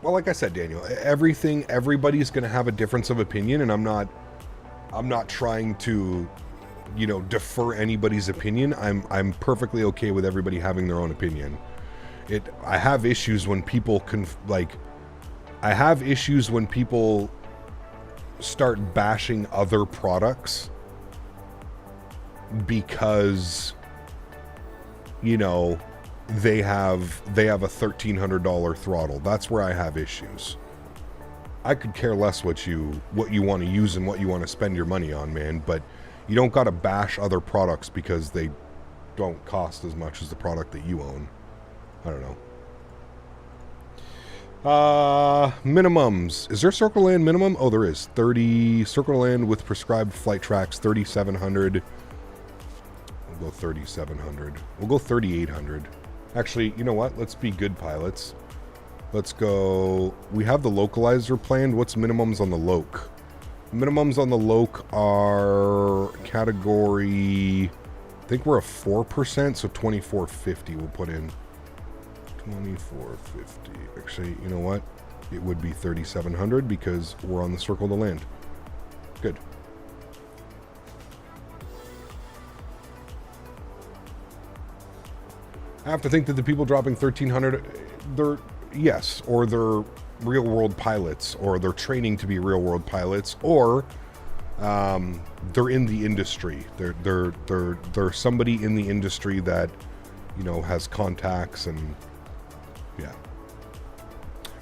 Speaker 2: Well, like I said, Daniel, everybody's going to have a difference of opinion, and I'm not trying to, you know, defer anybody's opinion. I'm perfectly okay with everybody having their own opinion. I have issues when people start bashing other products because, you know, they have a $1,300 throttle. That's where I have issues. I could care less what you want to use and what you want to spend your money on, man, but you don't got to bash other products because they don't cost as much as the product that you own. I don't know. Minimums. Is there Circle Land minimum? Oh, there is. 30 Circle Land with prescribed flight tracks, 3,700. We'll go 3,700. We'll go 3,800. Actually, you know what? Let's be good pilots. Let's go. We have the localizer planned. What's minimums on the loc? Minimums on the loc are category think we're a 4%, so 2450 we'll put in. 2450. Actually, you know what? It would be 3700 because we're on the circle to land. Good. I have to think that the people dropping 1300, they're, yes, or they're real world pilots, or they're training to be real world pilots, or they're in the industry. They're somebody in the industry that, you know, has contacts and yeah.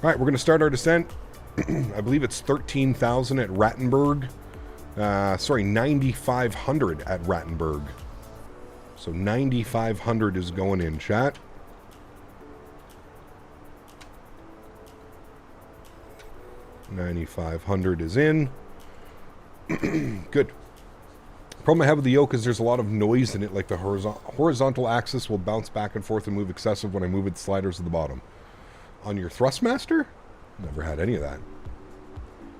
Speaker 2: All right, we're going to start our descent. I believe it's 13,000 at Rattenberg. Sorry, 9,500 at Rattenberg. So 9,500 is going in, chat. $9,500 is in. Good. Problem I have with the yoke is there's a lot of noise in it, like the horizontal axis will bounce back and forth and move excessive when I move its sliders at the bottom. On your Thrustmaster? Never had any of that.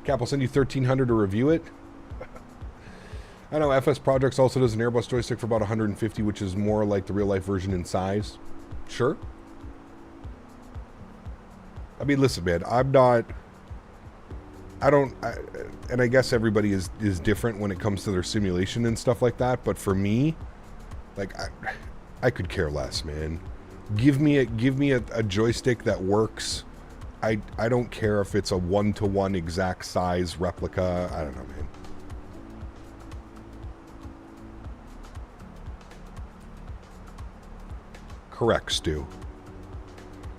Speaker 2: Cap, I'll send you 1,300 to review it. I know FS Projects also does an Airbus joystick for about 150, which is more like the real-life version in size. Sure. I mean, listen, man, and I guess everybody is different when it comes to their simulation and stuff like that, but for me, like, I could care less, man. Give me a joystick that works. I don't care if it's a 1-to-1 exact size replica. I don't know, man. Correct, Stu.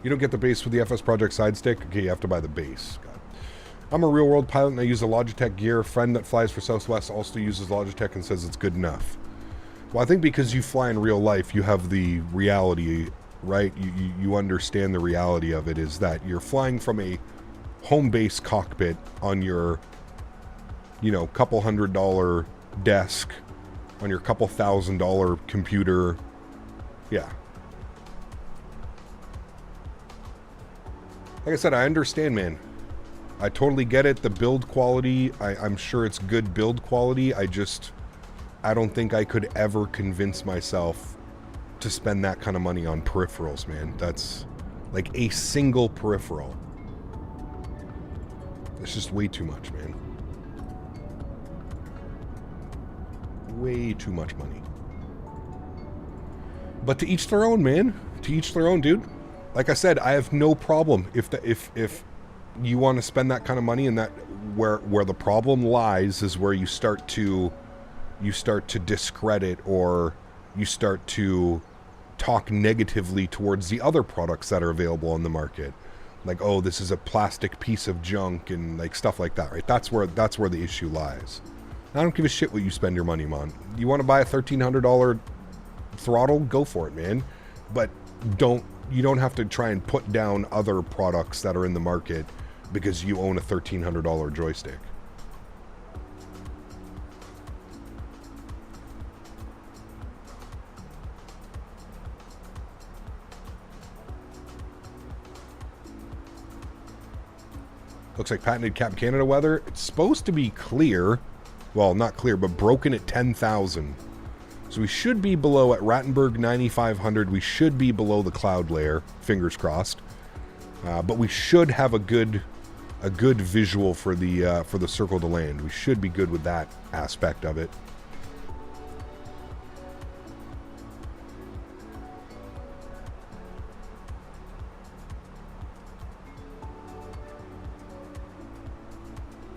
Speaker 2: You don't get the base with the FS Project side stick? Okay, you have to buy the base. Got it. I'm a real-world pilot and I use a Logitech gear. A friend that flies for Southwest also uses Logitech and says it's good enough. Well, I think because you fly in real life, you have the reality, right? You understand the reality of it is that you're flying from a home base cockpit on your, you know, couple $100 desk, on your couple $1,000 computer. Yeah. Like I said, I understand, man. I totally get it. The build quality, I'm sure it's good build quality. I don't think I could ever convince myself to spend that kind of money on peripherals, man. That's like a single peripheral. It's just way too much, man. Way too much money. But to each their own, man. To each their own, dude. Like I said, I have no problem if you want to spend that kind of money, and that where the problem lies is where you start to discredit, or you start to talk negatively towards the other products that are available on the market. Like, oh, this is a plastic piece of junk and like stuff like that, right? That's where the issue lies. I don't give a shit what you spend your money on. You want to buy a $1,300 throttle? Go for it, man. But you don't have to try and put down other products that are in the market because you own a $1,300 joystick. Looks like patented Cap Canada weather. It's supposed to be clear. Well, not clear, but broken at 10,000. So we should be below at Rattenberg 9,500. We should be below the cloud layer. Fingers crossed. But we should have a good visual for the circle to land. We should be good with that aspect of it.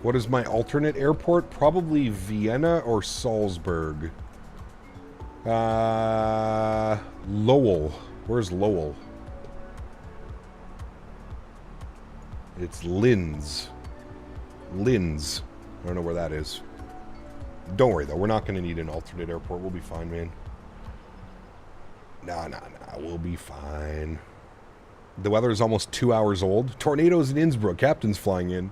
Speaker 2: What is my alternate airport? Probably Vienna or Salzburg. Lowell. Where's Lowell? It's Linz. Linz. I don't know where that is. Don't worry, though. We're not going to need an alternate airport. We'll be fine, man. Nah. We'll be fine. The weather is almost 2 hours old. Tornadoes in Innsbruck. Captain's flying in.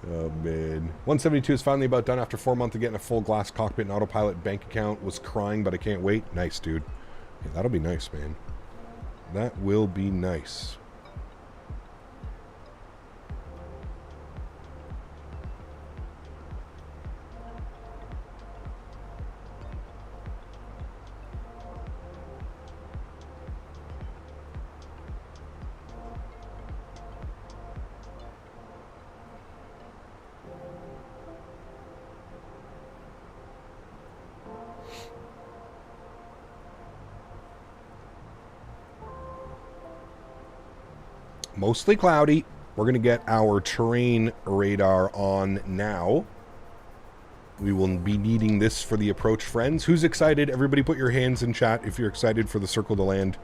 Speaker 2: Oh, man. 172 is finally about done after 4 months of getting a full glass cockpit and autopilot. Bank account was crying, but I can't wait. Nice, dude. Yeah, that'll be nice, man. That will be nice. Mostly cloudy. We're going to get our terrain radar on now. We will be needing this for the approach, friends. Who's excited? Everybody put your hands in chat if you're excited for the circle to land.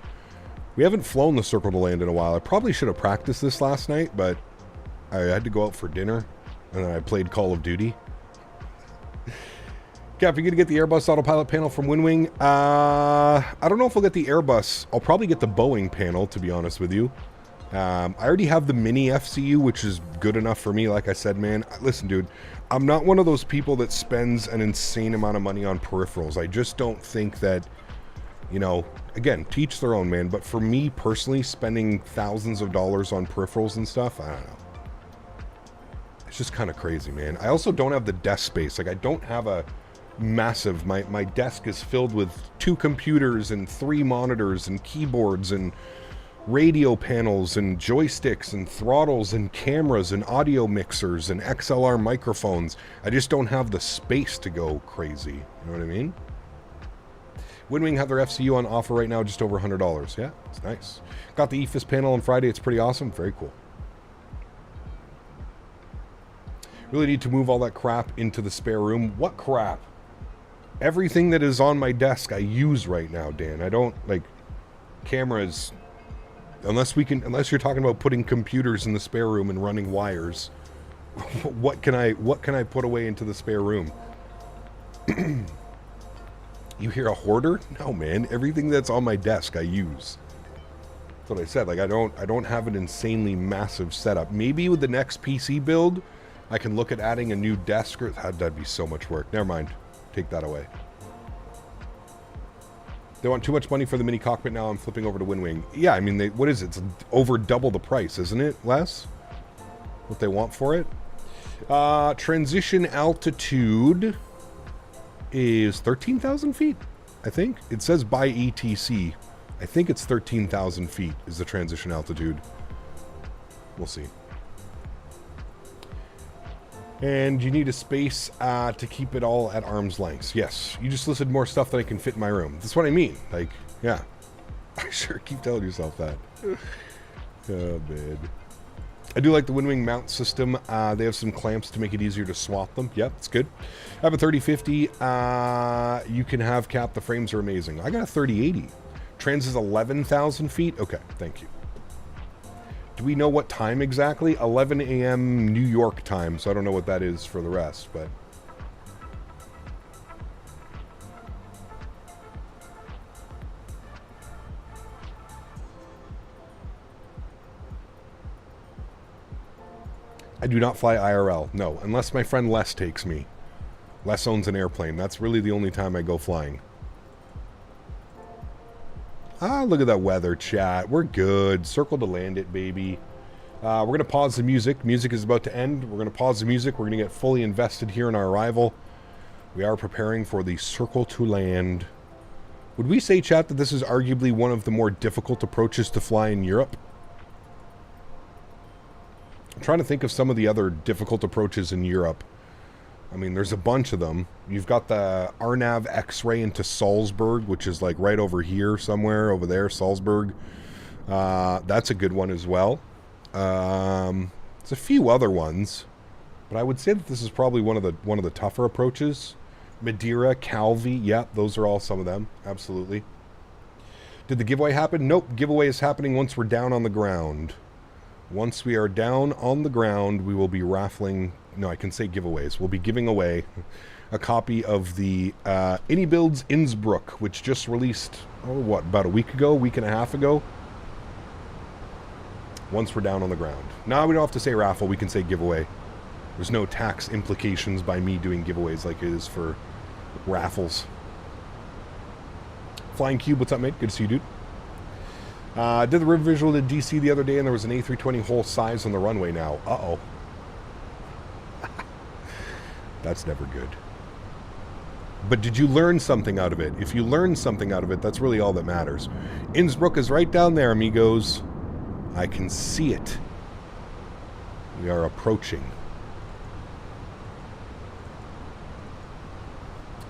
Speaker 2: We haven't flown the circle to land in a while. I probably should have practiced this last night, but I had to go out for dinner, and then I played Call of Duty. Cap, you're going to get the Airbus autopilot panel from WinWing? I don't know if I'll get the Airbus. I'll probably get the Boeing panel, to be honest with you. I already have the mini FCU, which is good enough for me. Like I said, man, listen, dude, I'm not one of those people that spends an insane amount of money on peripherals. I just don't think that, you know, again, teach their own, man. But for me personally, spending thousands of dollars on peripherals and stuff, I don't know. It's just kind of crazy, man. I also don't have the desk space. Like, I don't have a massive, my desk is filled with 2 computers and 3 monitors and keyboards and radio panels and joysticks and throttles and cameras and audio mixers and XLR microphones. I just don't have the space to go crazy. You know what I mean? WinWing have their FCU on offer right now, just over $100. Yeah, it's nice. Got the EFIS panel on Friday. It's pretty awesome. Very cool. Really need to move all that crap into the spare room. What crap? Everything that is on my desk I use right now, Dan. I don't, like, cameras, unless you're talking about putting computers in the spare room and running wires. What can I put away into the spare room? You hear a hoarder? No, man. Everything that's on my desk I use. That's what I said. Like, I don't have an insanely massive setup. Maybe with the next PC build, I can look at adding a new desk. Or that'd be so much work. Never mind. Take that away. They want too much money for the mini cockpit now. I'm flipping over to WinWing. Yeah, I mean, what is it? It's over double the price, isn't it? Less? What they want for it? Transition altitude is 13,000 feet, I think. It says by ETC. I think it's 13,000 feet is the transition altitude. We'll see. And you need a space to keep it all at arm's length. Yes, you just listed more stuff than I can fit in my room. That's what I mean. Like, yeah. I sure keep telling yourself that. Oh, man. I do like the WinWing mount system. They have some clamps to make it easier to swap them. Yep, it's good. I have a 3050. You can have Cap. The frames are amazing. I got a 3080. Trans is 11,000 feet. Okay, thank you. Do we know what time exactly? 11 a.m. New York time, so I don't know what that is for the rest, but... I do not fly IRL. No, unless my friend Les takes me. Les owns an airplane. That's really the only time I go flying. Ah, look at that weather, chat. We're good. Circle to land it, baby. We're going to pause the music. Music is about to end. We're going to pause the music. We're going to get fully invested here in our arrival. We are preparing for the circle to land. Would we say, chat, that this is arguably one of the more difficult approaches to fly in Europe? I'm trying to think of some of the other difficult approaches in Europe. I mean, there's a bunch of them. You've got the Arnav X-ray into Salzburg, which is like right over here somewhere, over there, Salzburg. That's a good one as well. There's a few other ones, but I would say that this is probably one of the tougher approaches. Madeira, Calvi, yep, those are all some of them. Absolutely. Did the giveaway happen? Nope, giveaway is happening once we're down on the ground. Once we are down on the ground, we will be raffling... No, I can say giveaways. We'll be giving away a copy of the iniBuilds Innsbruck, which just released, about a week and a half ago? Once we're down on the ground. Now we don't have to say raffle, we can say giveaway. There's no tax implications by me doing giveaways like it is for raffles. Flying Cube, what's up, mate? Good to see you, dude. Did the river visual to DC the other day, and there was an A320 whole size on the runway now. Uh-oh. That's never good. But did you learn something out of it? If you learned something out of it, that's really all that matters. Innsbruck is right down there, amigos. I can see it. We are approaching.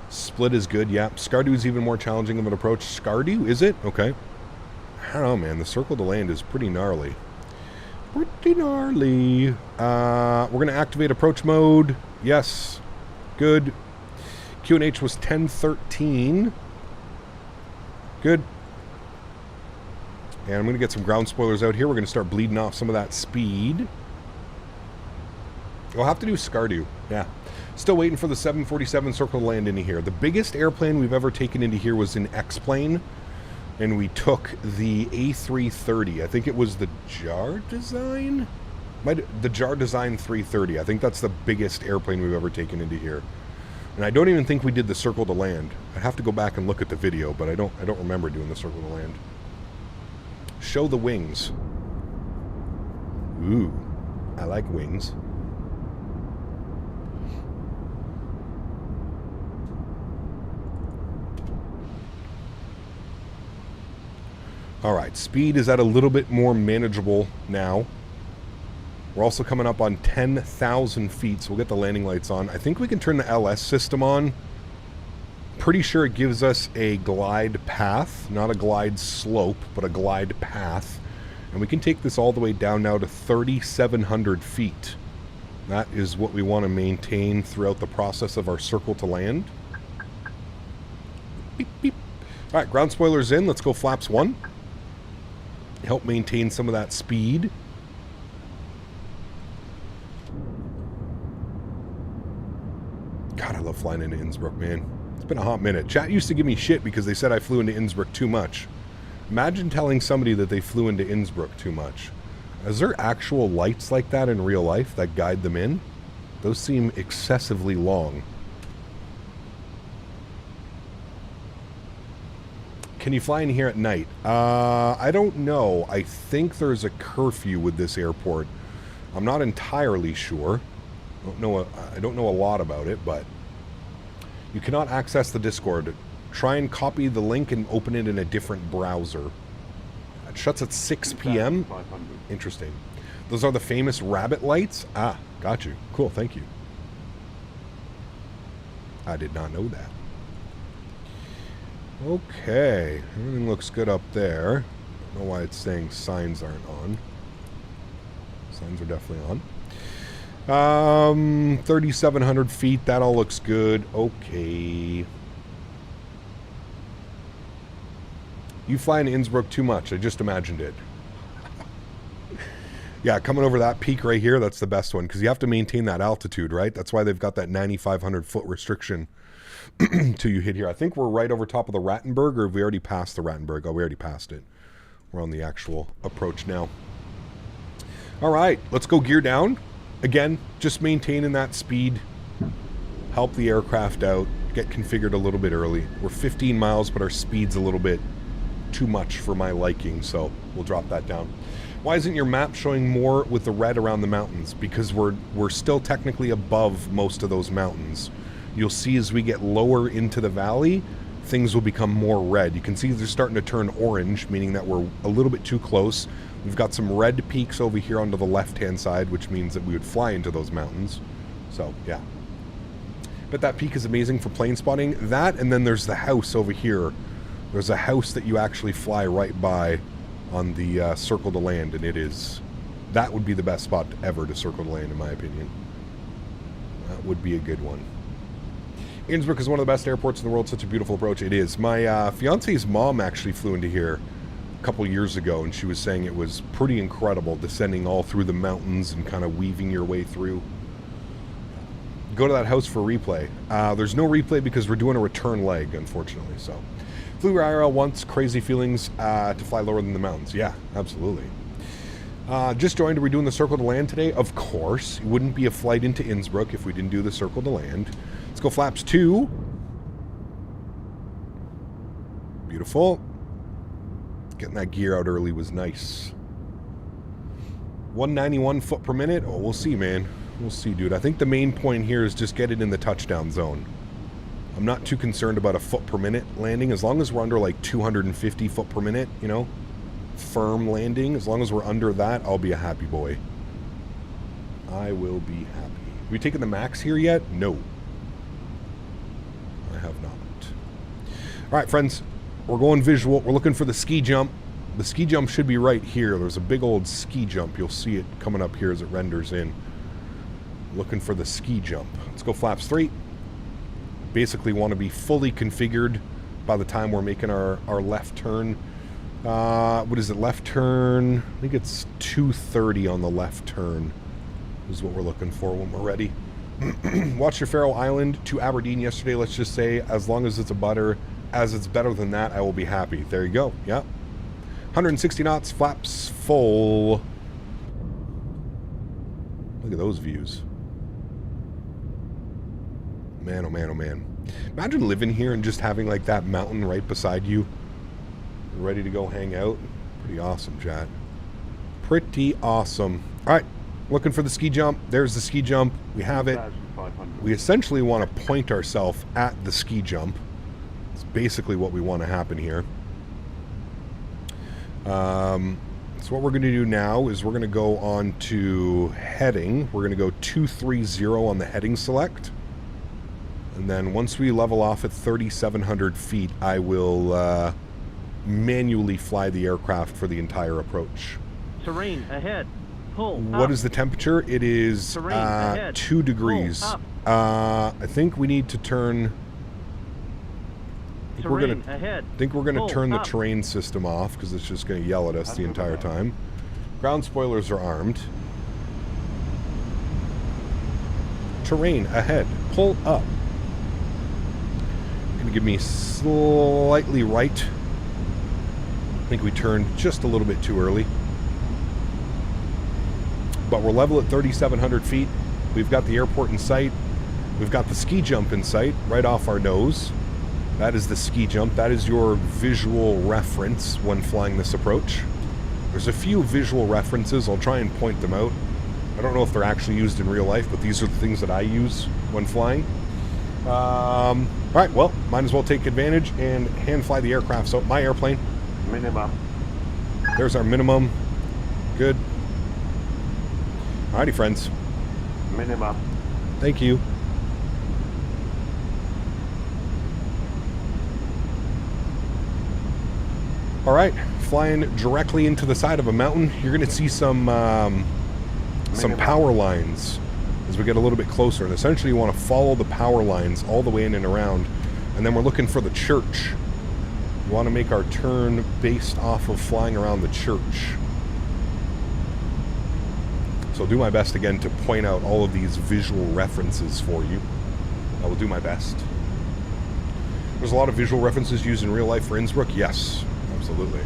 Speaker 2: Split is good, yeah. Skardu is even more challenging of an approach. Skardu, is it? Okay. I don't know, man. The circle to land is pretty gnarly. Pretty gnarly. We're going to activate approach mode. Yes. Good. QNH was 1013. Good. And I'm going to get some ground spoilers out here. We're going to start bleeding off some of that speed. We'll have to do Skardu. Yeah. Still waiting for the 747 circle to land into here. The biggest airplane we've ever taken into here was an X-plane. And we took the A330. I think it was the JAR design? The JAR design 330. I think that's the biggest airplane we've ever taken into here. And I don't even think we did the circle to land. I'd have to go back and look at the video, but I don't remember doing the circle to land. Show the wings. Ooh, I like wings. All right, speed is at a little bit more manageable now. We're also coming up on 10,000 feet, so we'll get the landing lights on. I think we can turn the LS system on. Pretty sure it gives us a glide path, not a glide slope, but a glide path. And we can take this all the way down now to 3,700 feet. That is what we want to maintain throughout the process of our circle to land. Beep, beep. All right, ground spoilers in. Let's go flaps 1. Help maintain some of that speed. God, I love flying into Innsbruck, man. It's been a hot minute. Chat used to give me shit because they said I flew into Innsbruck too much. Imagine telling somebody that they flew into Innsbruck too much. Is there actual lights like that in real life that guide them in? Those seem excessively long. Can you fly in here at night? I don't know. I think there's a curfew with this airport. I'm not entirely sure. I don't know a lot about it, but you cannot access the Discord. Try and copy the link and open it in a different browser. It shuts at 6 p.m. Interesting. Those are the famous rabbit lights? Ah, got you. Cool, thank you. I did not know that. Okay, everything looks good up there. I don't know why it's saying signs aren't on. Signs are definitely on. 3,700 feet, that all looks good. Okay. You fly in Innsbruck too much, I just imagined it. Yeah, coming over that peak right here, that's the best one, because you have to maintain that altitude, right? That's why they've got that 9,500 foot restriction till you hit here. I think we're right over top of the Rattenberg, or have we already passed the Rattenberg? Oh, we already passed it. We're on the actual approach now. All right, let's go gear down. Again, just maintaining that speed. Help the aircraft out. Get configured a little bit early. We're 15 miles, but our speed's a little bit too much for my liking, so we'll drop that down. Why isn't your map showing more with the red around the mountains? Because we're still technically above most of those mountains. You'll see as we get lower into the valley, things will become more red. You can see they're starting to turn orange, meaning that we're a little bit too close. We've got some red peaks over here onto the left-hand side, which means that we would fly into those mountains. So, yeah. But that peak is amazing for plane spotting. That, and then there's the house over here. There's a house that you actually fly right by on the circle to land, and it is... That would be the best spot ever to circle to land, in my opinion. That would be a good one. Innsbruck is one of the best airports in the world. Such a beautiful approach. It is. My fiance's mom actually flew into here a couple years ago, and she was saying it was pretty incredible, descending all through the mountains and kind of weaving your way through. Go to that house for replay. There's no replay because we're doing a return leg, unfortunately. So, flew IRL once. Crazy feelings to fly lower than the mountains. Yeah, absolutely. Just joined. Are we doing the circle to land today? Of course. It wouldn't be a flight into Innsbruck if we didn't do the circle to land. Let's go flaps 2. Beautiful. Getting that gear out early was nice. 191 foot per minute. Oh, we'll see, man. We'll see, dude. I think the main point here is just get it in the touchdown zone. I'm not too concerned about a foot per minute landing. As long as we're under like 250 foot per minute, you know, firm landing. As long as we're under that, I'll be a happy boy. I will be happy. Have we taken the max here yet? No. I have not. All right, friends. We're going visual. We're looking for the ski jump. The ski jump should be right here. There's a big old ski jump. You'll see it coming up here as it renders in. Looking for the ski jump. Let's go flaps 3. Basically want to be fully configured by the time we're making our left turn. What is it? Left turn. I think it's 230 on the left turn is what we're looking for when we're ready. Watched your Faroe Island to Aberdeen yesterday. Let's just say, as long as it's as it's better than that, I will be happy. There you go. Yep. 160 knots, flaps full. Look at those views. Man, oh man, oh man. Imagine living here and just having like that mountain right beside you. Ready to go hang out. Pretty awesome, chat. Pretty awesome. All right. Looking for the ski jump. There's the ski jump. We have it. We essentially want to point ourselves at the ski jump. It's basically what we want to happen here. So what we're going to do now is we're going to go on to heading. We're going to go 230 on the heading select. And then once we level off at 3,700 feet, I will manually fly the aircraft for the entire approach.
Speaker 4: Terrain ahead. Pull
Speaker 2: What
Speaker 4: up.
Speaker 2: is the temperature? It is
Speaker 4: Terrain ahead.
Speaker 2: 2 degrees.
Speaker 4: Pull
Speaker 2: I think we need to turn... I
Speaker 4: Terrain ahead.
Speaker 2: think we're going
Speaker 4: Pull
Speaker 2: to turn the
Speaker 4: up.
Speaker 2: terrain system off because it's just going to yell at us the entire time. Ground spoilers are armed. Terrain ahead. Pull up. Going to give me slightly right. I think we turned just a little bit too early. But we're level at 3,700 feet. We've got the airport in sight. We've got the ski jump in sight right off our nose. That is the ski jump. That is your visual reference when flying this approach. There's a few visual references. I'll try and point them out. I don't know if they're actually used in real life, but these are the things that I use when flying. All right, well, might as well take advantage and hand fly the aircraft. So my airplane.
Speaker 5: Minimum.
Speaker 2: There's our minimum. Good. Alrighty, friends.
Speaker 5: Minimum.
Speaker 2: Thank you. All right, flying directly into the side of a mountain. You're going to see some power lines as we get a little bit closer. And essentially, you want to follow the power lines all the way in and around. And then we're looking for the church. We want to make our turn based off of flying around the church. So I'll do my best again to point out all of these visual references for you. I will do my best. There's a lot of visual references used in real life for Innsbruck. Yes, absolutely.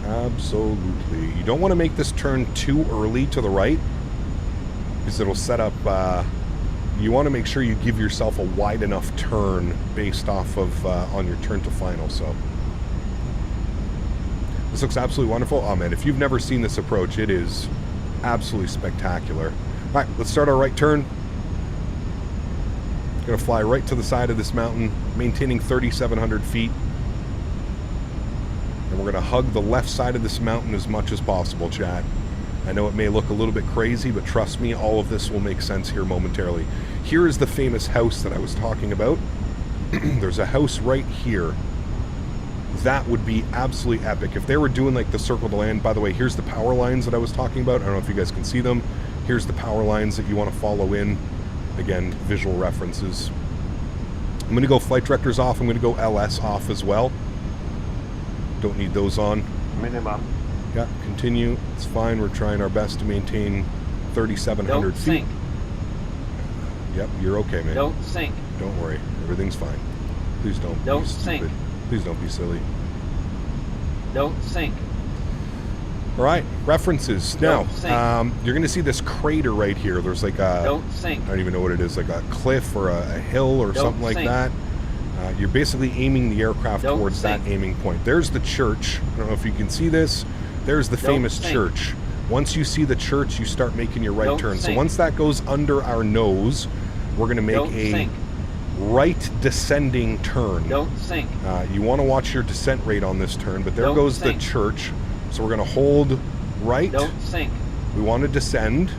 Speaker 2: Absolutely. You don't want to make this turn too early to the right because it'll set up... you want to make sure you give yourself a wide enough turn based off of on your turn to final. So this looks absolutely wonderful. Oh man, if you've never seen this approach, it is absolutely spectacular. All right, let's start our right turn. Gonna fly right to the side of this mountain, maintaining 3,700 feet. And we're gonna hug the left side of this mountain as much as possible, chat. I know it may look a little bit crazy, but trust me, all of this will make sense here momentarily. Here is the famous house that I was talking about. There's a house right here. That would be absolutely epic. If they were doing like the circle to land, by the way, here's the power lines that I was talking about. I don't know if you guys can see them. Here's the power lines that you want to follow in. Again, visual references. I'm going to go flight directors off. I'm going to go LS off as well. Don't need those on.
Speaker 5: Minimum.
Speaker 2: Yeah, continue. It's fine. We're trying our best to maintain 3,700
Speaker 4: Don't
Speaker 2: feet.
Speaker 4: sink.
Speaker 2: Yep, you're okay, man.
Speaker 4: Don't sink.
Speaker 2: Don't worry. Everything's fine. Please don't
Speaker 4: Don't
Speaker 2: be stupid.
Speaker 4: sink.
Speaker 2: Please don't be silly.
Speaker 4: Don't sink.
Speaker 2: All right, references. Now,
Speaker 4: Don't sink.
Speaker 2: you're going to see this crater right here. There's like a...
Speaker 4: Don't sink.
Speaker 2: I don't even know what it is, like a cliff or a hill or
Speaker 4: Don't
Speaker 2: something like
Speaker 4: sink.
Speaker 2: that. You're basically aiming the aircraft
Speaker 4: Don't
Speaker 2: towards
Speaker 4: sink.
Speaker 2: that aiming point. There's the church. I don't know if you can see this. There's the
Speaker 4: Don't
Speaker 2: famous
Speaker 4: sink.
Speaker 2: church. Once you see the church, you start making your right
Speaker 4: Don't
Speaker 2: turn. So
Speaker 4: sink.
Speaker 2: once that goes under our nose, we're going to make
Speaker 4: Don't
Speaker 2: a
Speaker 4: sink.
Speaker 2: right descending turn.
Speaker 4: Don't sink.
Speaker 2: You want to watch your descent rate on this turn, but there
Speaker 4: Don't
Speaker 2: goes
Speaker 4: sink.
Speaker 2: the church. So we're going to hold right.
Speaker 4: Don't sink.
Speaker 2: We want to descend.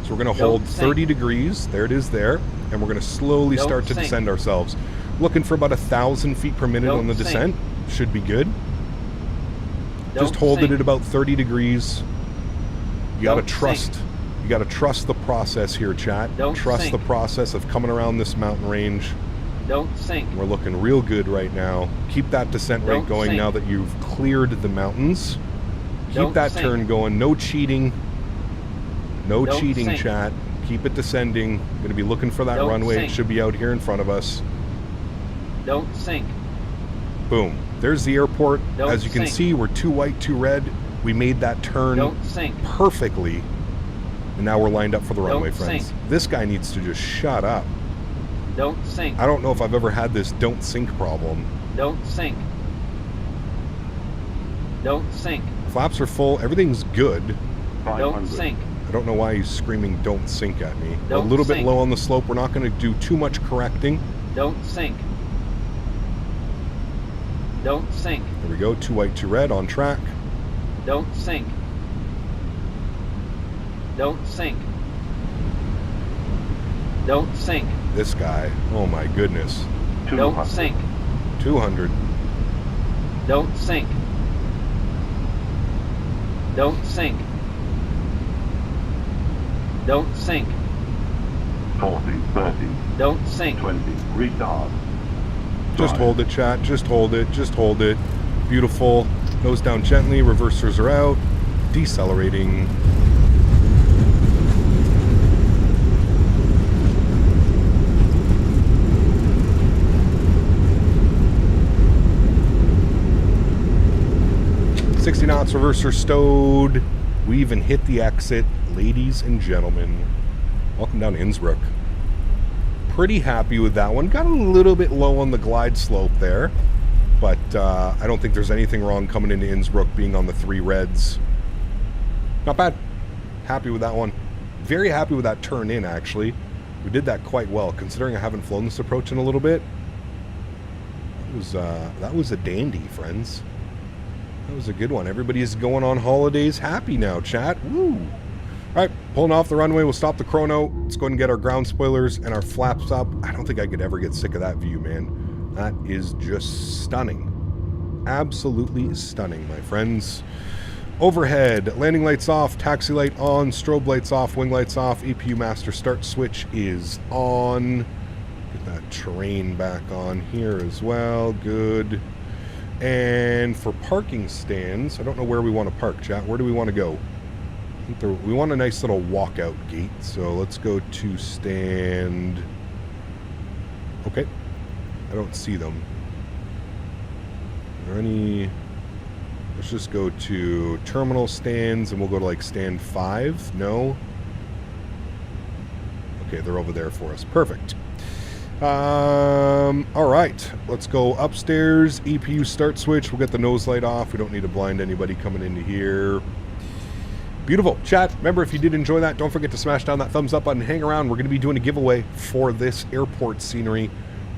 Speaker 2: So we're going to
Speaker 4: Don't
Speaker 2: hold
Speaker 4: sink.
Speaker 2: 30 degrees. There it is there. And we're going to slowly
Speaker 4: Don't
Speaker 2: start to
Speaker 4: sink.
Speaker 2: descend ourselves. Looking for about 1,000 feet per minute
Speaker 4: Don't
Speaker 2: on the
Speaker 4: sink.
Speaker 2: descent. Should be good.
Speaker 4: Don't
Speaker 2: Just hold it
Speaker 4: sink.
Speaker 2: at about 30 degrees. You gotta
Speaker 4: Don't
Speaker 2: trust.
Speaker 4: sink.
Speaker 2: You gotta trust the process here, chat.
Speaker 4: Don't
Speaker 2: Trust
Speaker 4: sink.
Speaker 2: the process of coming around this mountain range.
Speaker 4: Don't sink.
Speaker 2: We're looking real good right now. Keep that descent rate
Speaker 4: Don't
Speaker 2: going
Speaker 4: sink.
Speaker 2: now that you've cleared the mountains. Keep
Speaker 4: Don't
Speaker 2: that
Speaker 4: sink.
Speaker 2: turn going. No cheating. No
Speaker 4: Don't
Speaker 2: cheating,
Speaker 4: sink.
Speaker 2: chat. Keep it descending. Going to be looking for that
Speaker 4: Don't
Speaker 2: runway. It
Speaker 4: sink.
Speaker 2: should be out here in front of us.
Speaker 4: Don't sink.
Speaker 2: Boom. There's the airport.
Speaker 4: Don't
Speaker 2: As you can
Speaker 4: sink.
Speaker 2: see, we're 2 white, 2 red. We made that turn
Speaker 4: Don't sink.
Speaker 2: perfectly. And now we're lined up for the runway,
Speaker 4: Don't
Speaker 2: friends.
Speaker 4: sink.
Speaker 2: This guy needs to just shut up.
Speaker 4: Don't sink.
Speaker 2: I don't know if I've ever had this don't sink problem.
Speaker 4: Don't sink. Don't sink.
Speaker 2: Flaps are full. Everything's good.
Speaker 5: 500.
Speaker 4: Don't sink.
Speaker 2: I don't know why he's screaming don't sink at me. A
Speaker 4: Don't
Speaker 2: little bit
Speaker 4: sink.
Speaker 2: low on the slope. We're not going to do too much correcting.
Speaker 4: Don't sink. Don't sink.
Speaker 2: There we go. 2 white, 2 red on track.
Speaker 4: Don't sink. Don't sink. Don't sink.
Speaker 2: This guy. Oh my goodness.
Speaker 5: 200.
Speaker 4: Don't sink.
Speaker 2: 200.
Speaker 4: Don't sink. Don't sink. Don't sink.
Speaker 5: 40, 30,
Speaker 4: Don't sink.
Speaker 5: 20. Retard.
Speaker 2: Just
Speaker 5: Drive.
Speaker 2: hold it, chat. Just hold it. Just hold it. Beautiful. Nose down gently. Reversers are out. Decelerating. .60 knots. Reverser stowed. We even hit the exit. Ladies and gentlemen, welcome down to Innsbruck. Pretty happy with that one. Got a little bit low on the glide slope there, but I don't think there's anything wrong coming into Innsbruck being on the 3 reds. Not bad. Happy with that one. Very happy with that turn in, actually. We did that quite well, considering I haven't flown this approach in a little bit. That was a dandy, friends. That was a good one. Everybody's going on holidays happy now, chat. Woo! All right, pulling off the runway. We'll stop the chrono. Let's go ahead and get our ground spoilers and our flaps up. I don't think I could ever get sick of that view, man. That is just stunning. Absolutely stunning, my friends. Overhead, landing lights off, taxi light on, strobe lights off, wing lights off, EPU master start switch is on. Get that terrain back on here as well. Good. And for parking stands, I don't know where we want to park, chat. Where do we want to go? I think we want a nice little walkout gate, so let's go to stand. Okay, I don't see them. Are there any? Let's just go to terminal stands, and we'll go to like stand 5. No. Okay, they're over there for us. Perfect. All right, let's go upstairs. EPU start switch. We'll get the nose light off. We don't need to blind anybody coming into here. Beautiful. Chat, remember, if you did enjoy that, don't forget to smash down that thumbs up button. Hang around. We're going to be doing a giveaway for this airport scenery.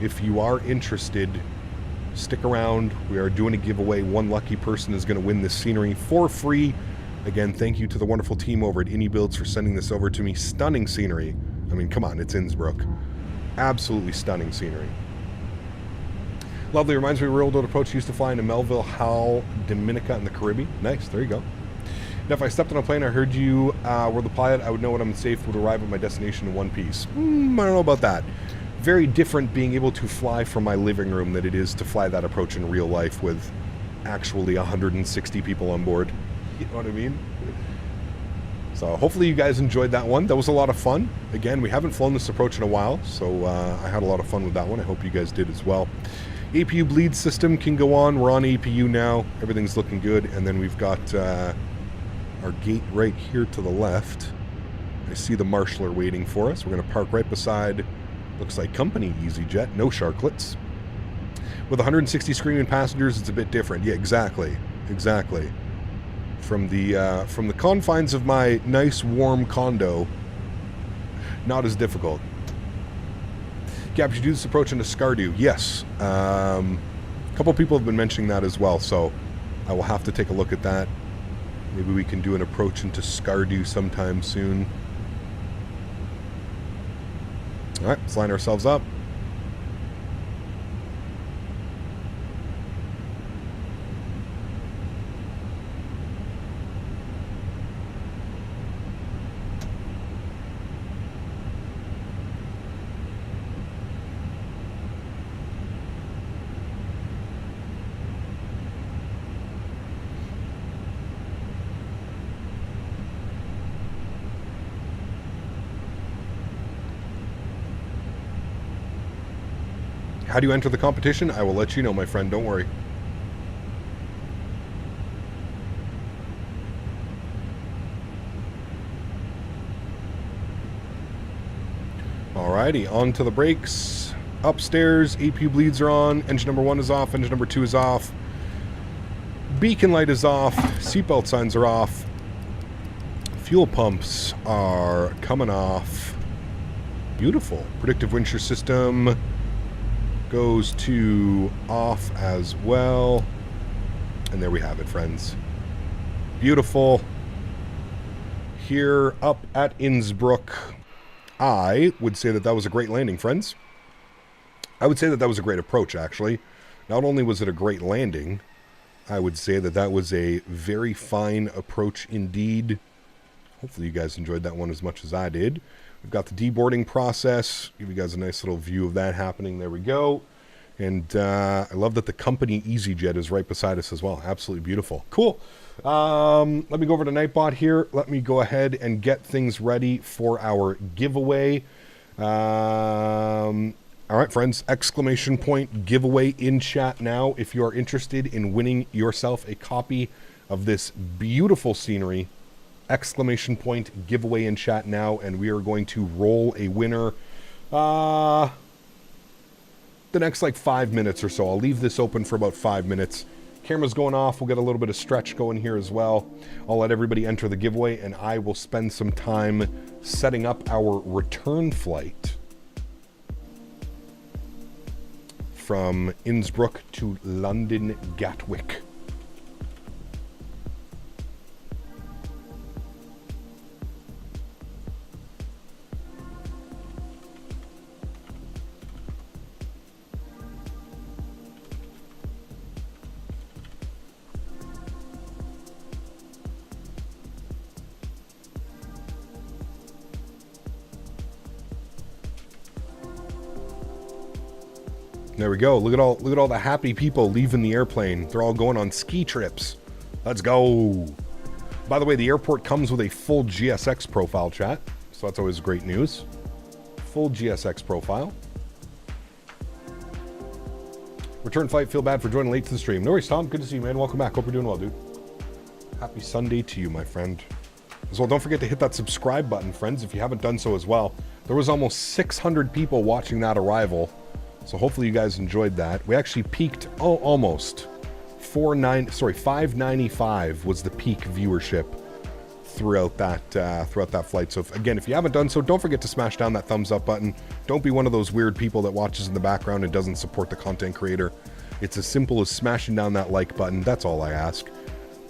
Speaker 2: If you are interested, stick around. We are doing a giveaway. One lucky person is going to win this scenery for free. Again, thank you to the wonderful team over at iniBuilds for sending this over to me. Stunning scenery. I mean, come on, it's Innsbruck. Absolutely stunning scenery. Lovely. Reminds me of Real World Approach. Used to fly into Melville, Howell, Dominica in the Caribbean. Nice. There you go. Now, if I stepped on a plane, I heard you were the pilot, I would know when I'm safe, would arrive at my destination in one piece. I don't know about that. Very different being able to fly from my living room than it is to fly that approach in real life with actually 160 people on board. You know what I mean? So hopefully you guys enjoyed that one. That was a lot of fun. Again, we haven't flown this approach in a while, so I had a lot of fun with that one. I hope you guys did as well. APU bleed system can go on. We're on APU now. Everything's looking good. And then we've got our gate right here to the left. I see the marshaller waiting for us. We're going to park right beside, looks like company EasyJet, no Sharklets. With 160 screaming passengers, it's a bit different. Yeah, exactly. Exactly. From the confines of my nice warm condo, not as difficult. Gab, should you do this approach into Skardu? Yes. A couple people have been mentioning that as well, so I will have to take a look at that. Maybe we can do an approach into Skardu sometime soon. All right, let's line ourselves up. How do you enter the competition? I will let you know, my friend. Don't worry. Alrighty, on to the brakes. Upstairs, AP bleeds are on. Engine number 1 is off. Engine number 2 is off. Beacon light is off. Seatbelt signs are off. Fuel pumps are coming off. Beautiful. Predictive wind shear system goes to off as well. And there we have it, friends. Beautiful. Here up at Innsbruck, I would say that that was a great landing, friends. I would say that that was a great approach, actually. Not only was it a great landing, I would say that that was a very fine approach indeed. Hopefully you guys enjoyed that one as much as I did. We've got the deboarding process. Give you guys a nice little view of that happening. There we go. And I love that the company EasyJet is right beside us as well. Absolutely beautiful. Cool. Let me go over to Nightbot here. Let me go ahead and get things ready for our giveaway. All right, friends, exclamation point giveaway in chat now if you are interested in winning yourself a copy of this beautiful scenery. Exclamation point giveaway in chat now, and we are going to roll a winner the next like 5 minutes or so. I'll leave this open for about 5 minutes. Camera's going off. We'll get a little bit of stretch going here as well. I'll let everybody enter the giveaway, and I will spend some time setting up our return flight from Innsbruck to London Gatwick. There we go. Look at all the happy people leaving the airplane. They're all going on ski trips. Let's go. By the way, the airport comes with a full GSX profile, chat. So that's always great news. Full GSX profile. Return flight. Feel bad for joining late to the stream. No worries, Tom. Good to see you, man. Welcome back. Hope you're doing well, dude. Happy Sunday to you, my friend. As well, don't forget to hit that subscribe button, friends, if you haven't done so as well. There was almost 600 people watching that arrival. So hopefully you guys enjoyed that. We actually peaked, almost. 595 was the peak viewership throughout that flight. So if you haven't done so, don't forget to smash down that thumbs up button. Don't be one of those weird people that watches in the background and doesn't support the content creator. It's as simple as smashing down that like button. That's all I ask.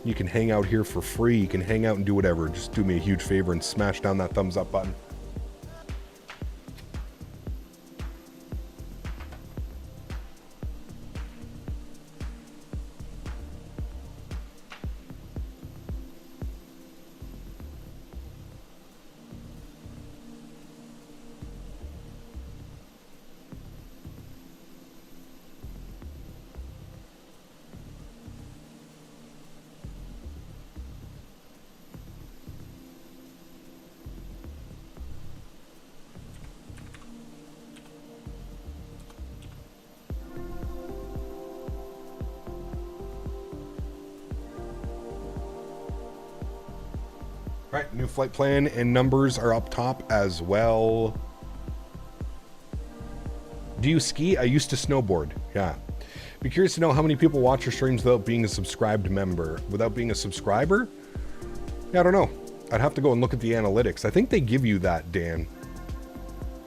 Speaker 2: You can hang out here for free. You can hang out and do whatever. Just do me a huge favor and smash down that thumbs up button. Alright, new flight plan and numbers are up top as well. Do you ski? I used to snowboard. Yeah. Be curious to know how many people watch your streams without being a subscribed member. Without being a subscriber? Yeah, I don't know. I'd have to go and look at the analytics. I think they give you that, Dan.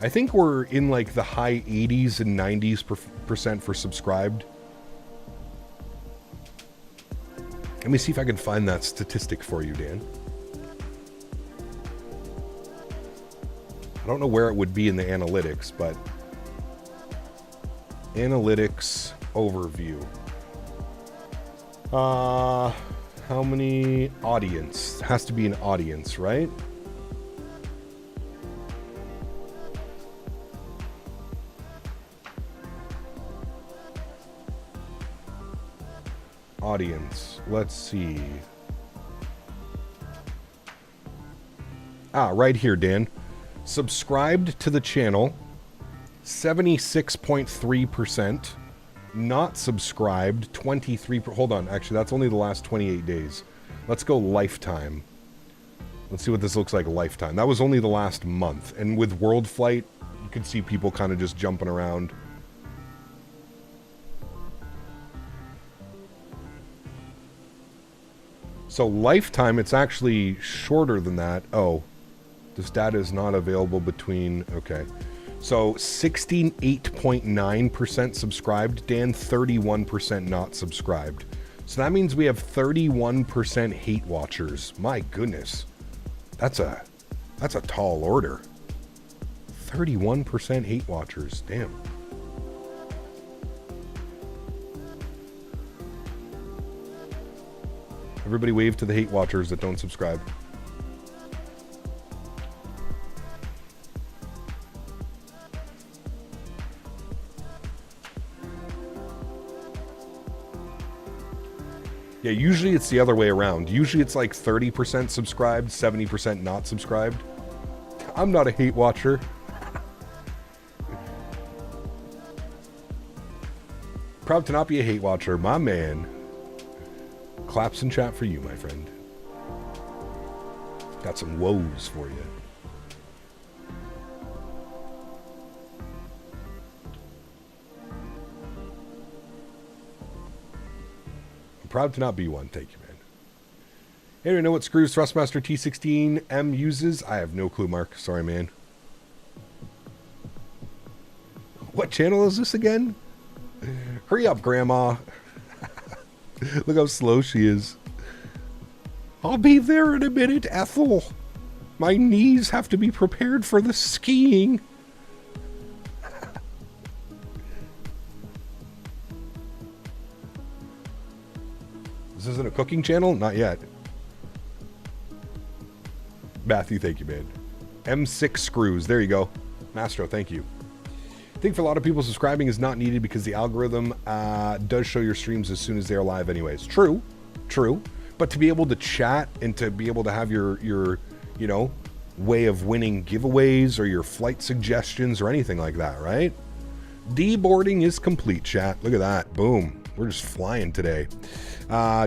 Speaker 2: I think we're in like the high 80s and 90s percent for subscribed. Let me see if I can find that statistic for you, Dan. I don't know where it would be in the analytics, but analytics overview. How many audience? Has to be an audience, right? Audience. Let's see. Right here, Dan. Subscribed to the channel 76.3%. Not subscribed, 23. Hold on, actually, that's only the last 28 days. Let's go lifetime. Let's see what this looks like lifetime. That was only the last month. And with World Flight, you could see people kind of just jumping around. So lifetime, it's actually shorter than that. Oh, this data is not available between... Okay. So 68.9% subscribed, Dan, 31% not subscribed. So that means we have 31% hate watchers. My goodness. That's a tall order. 31% hate watchers. Damn. Everybody wave to the hate watchers that don't subscribe. Yeah, usually it's the other way around. Usually it's like 30% subscribed, 70% not subscribed. I'm not a hate watcher. Proud to not be a hate watcher, my man. Claps in chat for you, my friend. Got some woes for you. Proud to not be one. Thank you, man. Anyone know what screws Thrustmaster T16M uses? I have no clue, Mark. Sorry, man. What channel is this again? Hurry up, Grandma. Look how slow she is. I'll be there in a minute, Ethel. My knees have to be prepared for the skiing. This isn't a cooking channel? Not yet. Matthew, thank you, man. M6 screws. There you go. Mastro, thank you. I think for a lot of people, subscribing is not needed because the algorithm does show your streams as soon as they're live anyways. True. True. But to be able to chat and to be able to have your you know, way of winning giveaways or your flight suggestions or anything like that, right? Deboarding is complete, chat. Look at that. Boom. We're just flying today.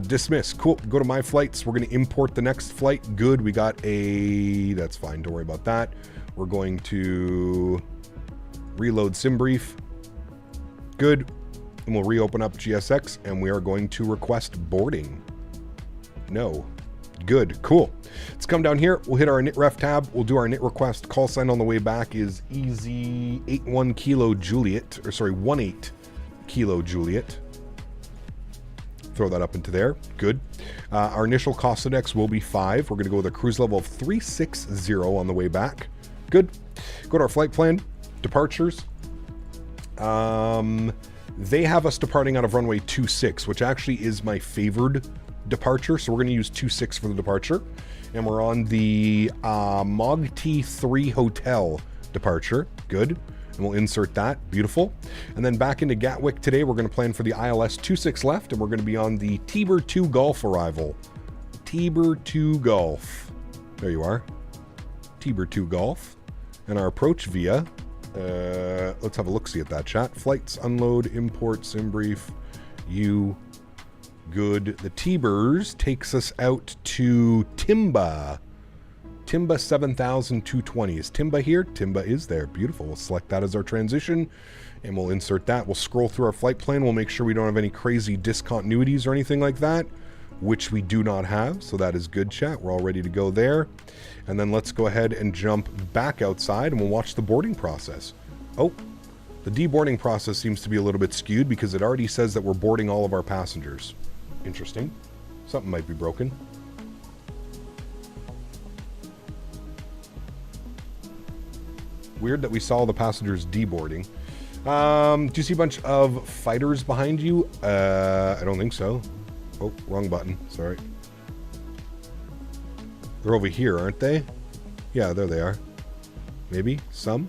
Speaker 2: Dismiss. Cool. Go to my flights. We're going to import the next flight. Good. We got a... That's fine. Don't worry about that. We're going to reload sim brief. Good. And we'll reopen up GSX and we are going to request boarding. No. Good. Cool. Let's come down here. We'll hit our init ref tab. We'll do our init request. Call sign on the way back is easy 81 Kilo Juliet. Or sorry, 18 Kilo Juliet. Throw that up into there. Good. Our initial cost index will be 5. We're going to go with a cruise level of 360 on the way back. Good. Go to our flight plan. Departures. They have us departing out of runway 26, which actually is my favored departure. So we're going to use 26 for the departure. And we're on the MOG T3 Hotel departure. Good. And we'll insert that. Beautiful. And then back into Gatwick today, we're going to plan for the ILS 26 left, and we're going to be on the Tiber 2 Golf arrival. Tiber 2 Golf. There you are. Tiber 2 Golf. And our approach via, let's have a look-see at that, chat. Flights, unload, import, sim brief, you. Good. The Tibers takes us out to Timba. Timba 7220. Is Timba here? Timba is there. Beautiful. We'll select that as our transition and we'll insert that. We'll scroll through our flight plan. We'll make sure we don't have any crazy discontinuities or anything like that, which we do not have. So that is good, chat. We're all ready to go there. And then let's go ahead and jump back outside and we'll watch the boarding process. Oh, the deboarding process seems to be a little bit skewed because it already says that we're boarding all of our passengers. Interesting. Something might be broken. Weird that we saw the passengers deboarding. Do you see a bunch of fighters behind you? I don't think so. Oh, wrong button. Sorry. They're over here, aren't they? Yeah, there they are. Maybe some.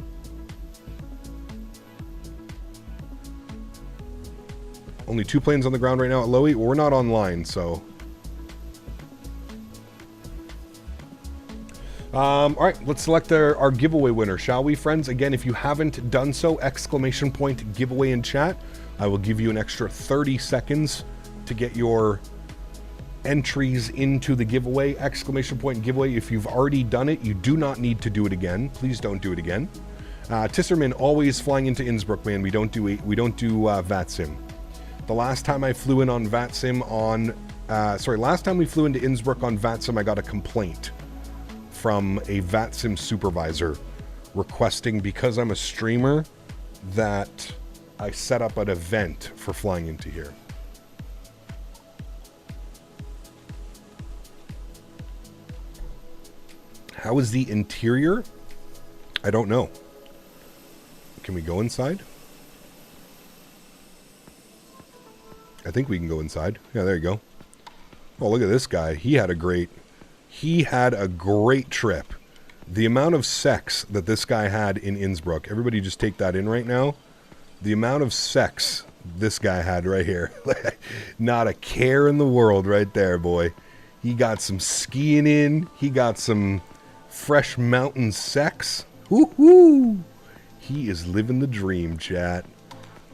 Speaker 2: Only 2 planes on the ground right now at Lowy. Well, we're not online, so... All right, let's select our giveaway winner, shall we, friends? Again, if you haven't done so, exclamation point giveaway in chat. I will give you an extra 30 seconds to get your entries into the giveaway, exclamation point giveaway. If you've already done it, you do not need to do it again. Please don't do it again. Tisserman, always flying into Innsbruck, man. We don't do VATSIM. The last time I flew in on VATSIM last time we flew into Innsbruck on VATSIM, I got a complaint from a VATSIM supervisor requesting, because I'm a streamer, that I set up an event for flying into here. How is the interior? I don't know. Can we go inside? I think we can go inside. Yeah, there you go. Oh, look at this guy. He had a great trip. The amount of sex that this guy had in Innsbruck. Everybody just take that in right now. The amount of sex this guy had right here. Not a care in the world right there, boy. He got some skiing in. He got some fresh mountain sex. Woohoo! He is living the dream, chat.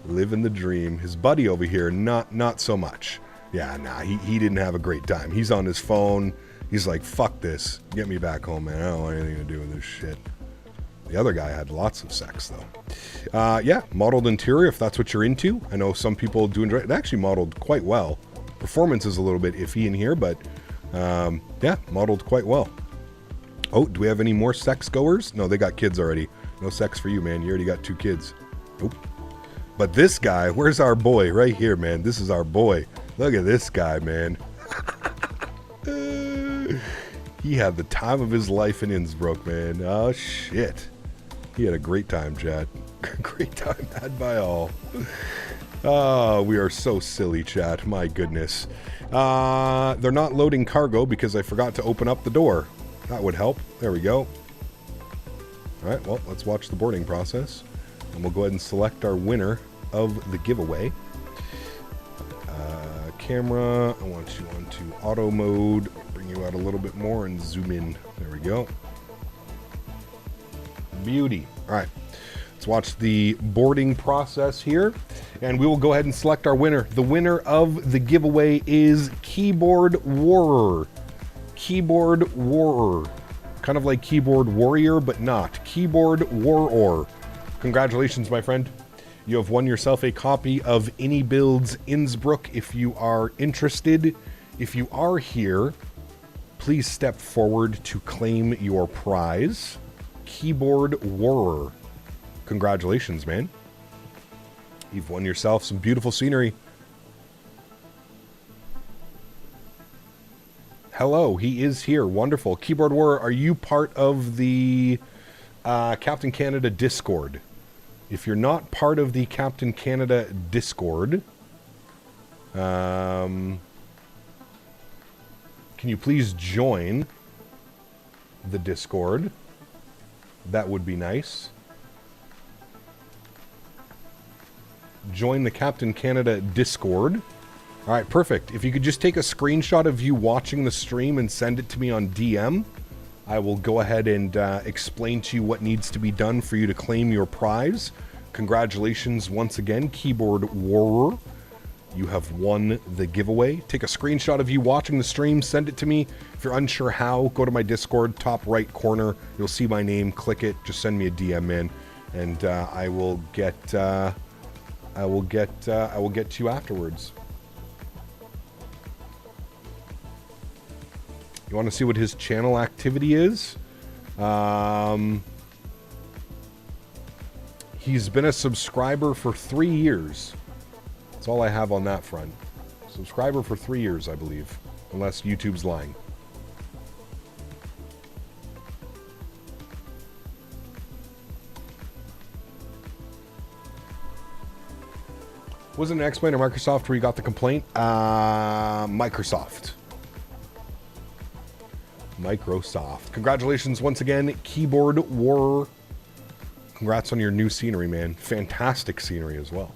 Speaker 2: Living the dream. His buddy over here, not so much. Yeah, nah, he didn't have a great time. He's on his phone. He's like, fuck this. Get me back home, man. I don't want anything to do with this shit. The other guy had lots of sex, though. Yeah, modeled interior, if that's what you're into. I know some people do enjoy it. It actually modeled quite well. Performance is a little bit iffy in here, but yeah, modeled quite well. Oh, do we have any more sex goers? No, they got kids already. No sex for you, man. You already got 2 kids. Nope. But this guy, where's our boy? Right here, man. This is our boy. Look at this guy, man. He had the time of his life in Innsbruck, man. Oh, shit. He had a great time, chat. Great time had by all. Oh, we are so silly, chat. My goodness. They're not loading cargo because I forgot to open up the door. That would help. There we go. All right, well, let's watch the boarding process. And we'll go ahead and select our winner of the giveaway. Camera, I want you onto auto mode. Bring you out a little bit more and zoom in. There we go. Beauty. All right, let's watch the boarding process here. And we will go ahead and select our winner. The winner of the giveaway is Keyboard Warrior. Keyboard Warrior. Kind of like Keyboard Warrior, but not. Keyboard Warrior. Congratulations, my friend. You have won yourself a copy of iniBuilds Innsbruck. If you are interested, if you are here, please step forward to claim your prize. Keyboard Warrior. Congratulations, man. You've won yourself some beautiful scenery. Hello, he is here. Wonderful. Keyboard Warrior, are you part of the Captain Canada Discord? If you're not part of the Captain Canada Discord, can you please join the Discord? That would be nice. Join the Captain Canada Discord. All right, perfect. If you could just take a screenshot of you watching the stream and send it to me on DM, I will go ahead and explain to you what needs to be done for you to claim your prize. Congratulations once again, Keyboard Warrior. You have won the giveaway. Take a screenshot of you watching the stream, send it to me. If you're unsure how, go to my Discord, top right corner. You'll see my name, click it, just send me a DM, man, and I will get to you afterwards. You want to see what his channel activity is? He's been a subscriber for 3 years. That's all I have on that front. Subscriber for 3 years, I believe. Unless YouTube's lying. Was it an X-Plane or Microsoft where you got the complaint? Microsoft. Microsoft. Congratulations once again, Keyboard Warrior. Congrats on your new scenery, man. Fantastic scenery as well.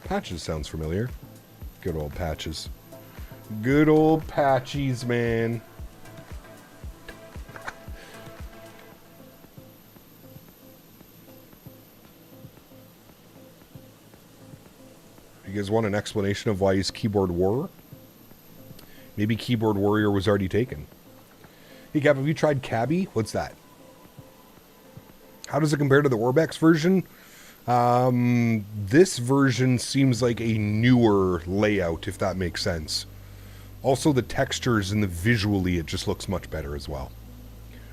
Speaker 2: Patches sounds familiar. Good old Patches. Good old Patches, man. guys want an explanation of why he's keyboard warrior? Maybe keyboard warrior was already taken. Hey, Cap, have you tried Cabby? What's that? How does it compare to the Orbex version? This version seems like a newer layout, if that makes sense. Also, the textures and the visually, it just looks much better as well.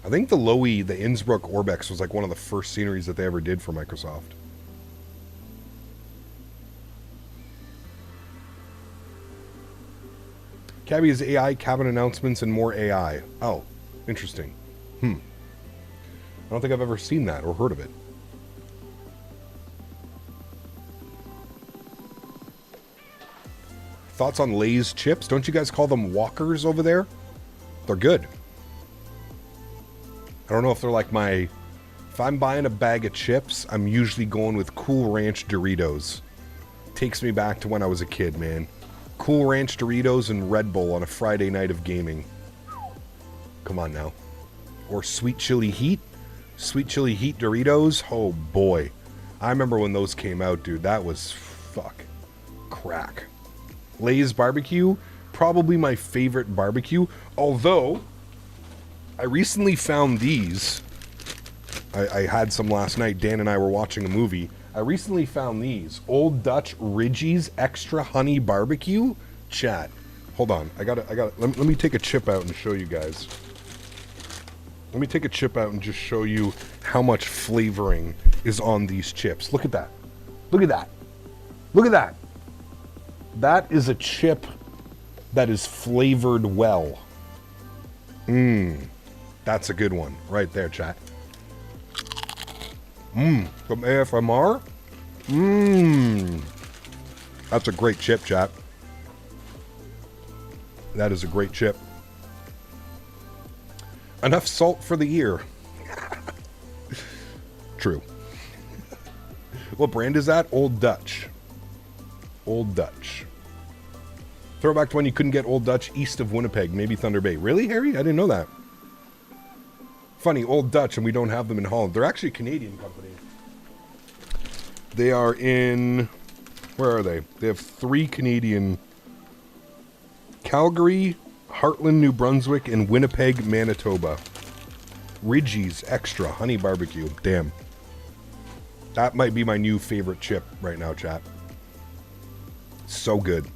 Speaker 2: I think the Lowy, the Innsbruck Orbex, was like one of the first sceneries that they ever did for Microsoft. Cabby is AI, cabin announcements, and more AI. Oh, interesting. I don't think I've ever seen that or heard of it. Thoughts on Lay's chips? Don't you guys call them walkers over there? They're good. I don't know if they're like my... If I'm buying a bag of chips, I'm usually going with Cool Ranch Doritos. Takes me back to when I was a kid, man. Cool Ranch Doritos and Red Bull on a Friday night of gaming. Come on now. Or Sweet Chili Heat. Sweet Chili Heat Doritos. Oh boy. I remember when those came out, dude. That was... fuck. Crack. Lay's barbecue, probably my favorite barbecue, although I recently found these. I had some last night. Dan and I were watching a movie. I recently found these Old Dutch Ridgie's Extra Honey Barbecue. Chat, hold on, I got let me take a chip out and show you guys. Let me take a chip out and just show you how much flavoring is on these chips. Look at that. Look at that. Look at that. That is a chip that is flavored well. That's a good one. Right there, chat. From AFMR? That's a great chip, chat. That is a great chip. Enough salt for the year. True. What brand is that? Old Dutch. Old Dutch. Throwback to when you couldn't get Old Dutch east of Winnipeg, maybe Thunder Bay. Really, Harry? I didn't know that. Funny, Old Dutch, and we don't have them in Holland. They're actually a Canadian company. They are in... Where are they? They have 3 Canadian... Calgary, Heartland, New Brunswick, and Winnipeg, Manitoba. Ridgie's Extra Honey Barbecue. Damn. That might be my new favorite chip right now, chat. So good.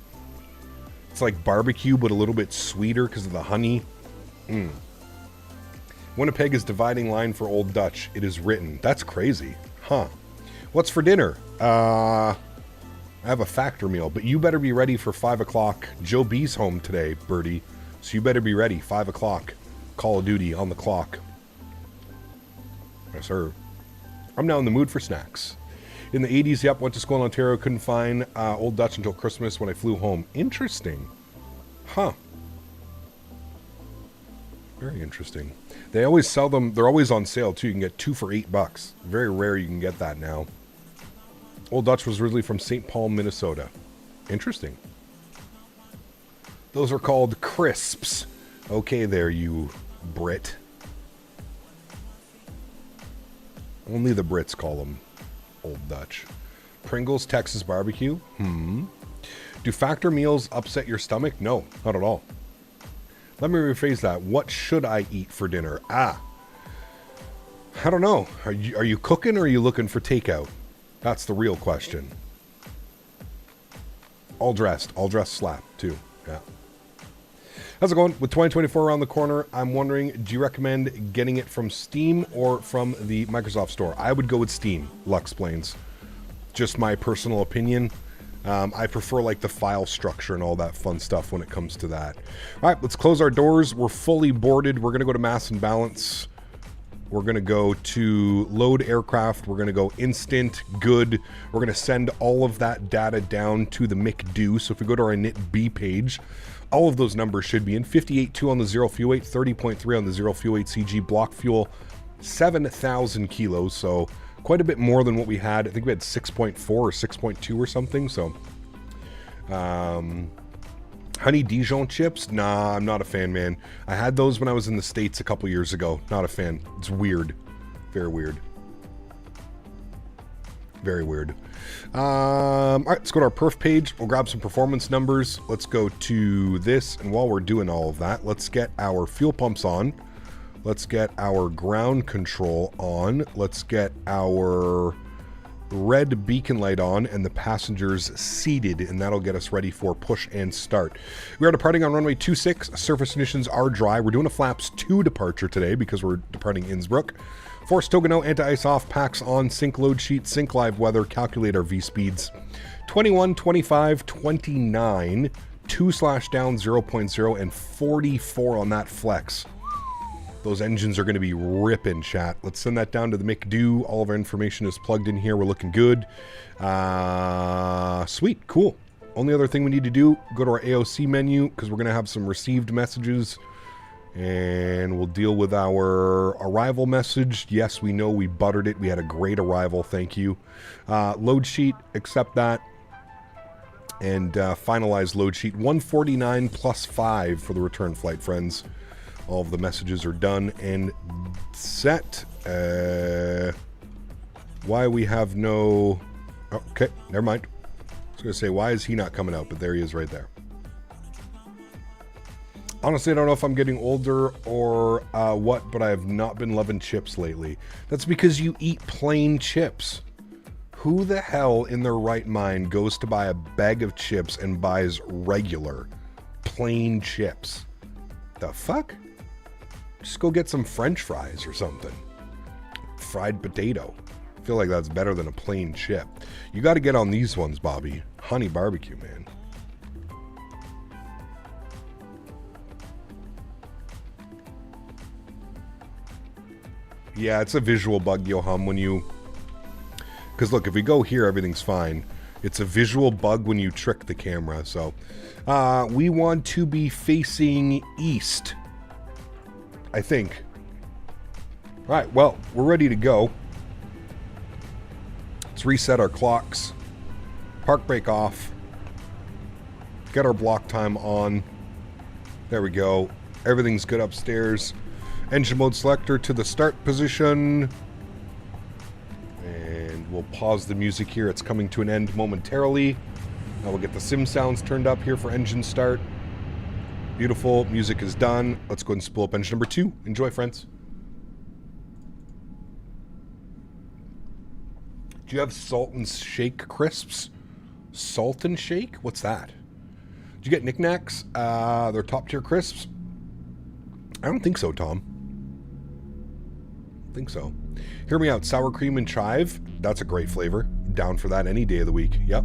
Speaker 2: It's like barbecue, but a little bit sweeter because of the honey. Winnipeg is dividing line for Old Dutch. It is written. That's crazy. Huh. What's for dinner? I have a factor meal, but you better be ready for 5 o'clock. Joe B's home today, Birdie. So you better be ready. 5 o'clock. Call of Duty on the clock. Yes, sir. I'm now in the mood for snacks. In the 80s, yep, went to school in Ontario. Couldn't find Old Dutch until Christmas when I flew home. Interesting. Huh. Very interesting. They always sell them. They're always on sale, too. You can get 2 for $8. Very rare you can get that now. Old Dutch was originally from St. Paul, Minnesota. Interesting. Those are called crisps. Okay there, you Brit. Only the Brits call them Old Dutch. Pringles, Texas barbecue. Do factor meals upset your stomach? No, not at all. Let me rephrase that. What should I eat for dinner? I don't know. Are you cooking or are you looking for takeout? That's the real question. All dressed slap too. Yeah. How's it going? With 2024 around the corner, I'm wondering, do you recommend getting it from Steam or from the Microsoft Store? I would go with Steam, Lux explains. Just my personal opinion. I prefer like the file structure and all that fun stuff when it comes to that. All right, let's close our doors. We're fully boarded. We're going to go to mass and balance. We're going to go to load aircraft. We're going to go instant, good. We're going to send all of that data down to the McDo. So if we go to our initB page, all of those numbers should be in. 58.2 on the Zero Fuel 8, 30.3 on the Zero Fuel 8 CG. Block fuel, 7,000 kilos. So quite a bit more than what we had. I think we had 6.4 or 6.2 or something. So, honey Dijon chips? Nah, I'm not a fan, man. I had those when I was in the States a couple years ago. Not a fan. It's weird. Very weird. Very weird. All right, let's go to our perf page. We'll grab some performance numbers. Let's go to this. And while we're doing all of that, let's get our fuel pumps on. Let's get our ground control on. Let's get our red beacon light on and the passengers seated, and that'll get us ready for push and start. We are departing on runway 26. Surface conditions are dry. We're doing a flaps 2 departure today because we're departing Innsbruck. Force Togano, anti-ice off, packs on, sync load sheet, sync live weather, calculate our V-speeds. 21, 25, 29, 2/down 0.0, and 44 on that flex. Those engines are going to be ripping, chat. Let's send that down to the McDo. All of our information is plugged in here. We're looking good. Sweet, cool. Only other thing we need to do, go to our AOC menu because we're going to have some received messages. And we'll deal with our arrival message. Yes, we know we buttered it. We had a great arrival. Thank you. Load sheet, accept that. And finalize load sheet. 149 plus 5 for the return flight, friends. All of the messages are done and set. Why we have no... Oh, okay, never mind. I was going to say, why is he not coming out? But there he is right there. Honestly, I don't know if I'm getting older or what, but I have not been loving chips lately. That's because you eat plain chips. Who the hell in their right mind goes to buy a bag of chips and buys regular, plain chips? The fuck? Just go get some French fries or something. Fried potato. I feel like that's better than a plain chip. You got to get on these ones, Bobby. Honey barbecue, man. Yeah, it's a visual bug, Yoham, when you... Because look, if we go here, everything's fine. It's a visual bug when you trick the camera, so... we want to be facing east, I think. Alright, well, we're ready to go. Let's reset our clocks. Park brake off. Get our block time on. There we go. Everything's good upstairs. Engine mode selector to the start position. And we'll pause the music here. It's coming to an end momentarily. Now we'll get the sim sounds turned up here for engine start. Beautiful. Music is done. Let's go ahead and spool up engine number 2. Enjoy, friends. Do you have Salt and Shake crisps? Salt and Shake? What's that? Did you get knickknacks? They're top tier crisps? I don't think so, Tom. I think so. Hear me out. Sour cream and chive. That's a great flavor. Down for that any day of the week. Yep.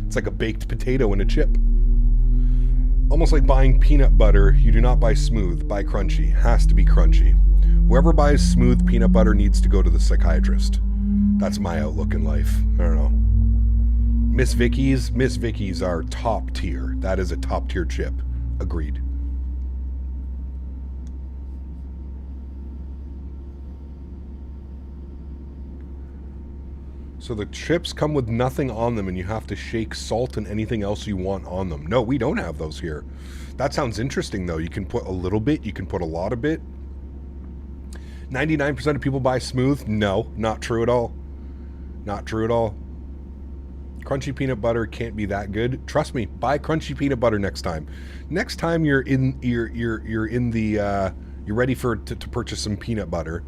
Speaker 2: It's like a baked potato and a chip. Almost like buying peanut butter. You do not buy smooth. Buy crunchy. Has to be crunchy. Whoever buys smooth peanut butter needs to go to the psychiatrist. That's my outlook in life. I don't know. Miss Vicky's are top tier. That is a top tier chip. Agreed. So the chips come with nothing on them and you have to shake salt and anything else you want on them. No, we don't have those here. That sounds interesting though. You can put a little bit, you can put a lot of it. 99% of people buy smooth. No, not true at all. Not true at all. Crunchy peanut butter can't be that good. Trust me, buy crunchy peanut butter next time. Next time you're in you're ready to purchase some peanut butter,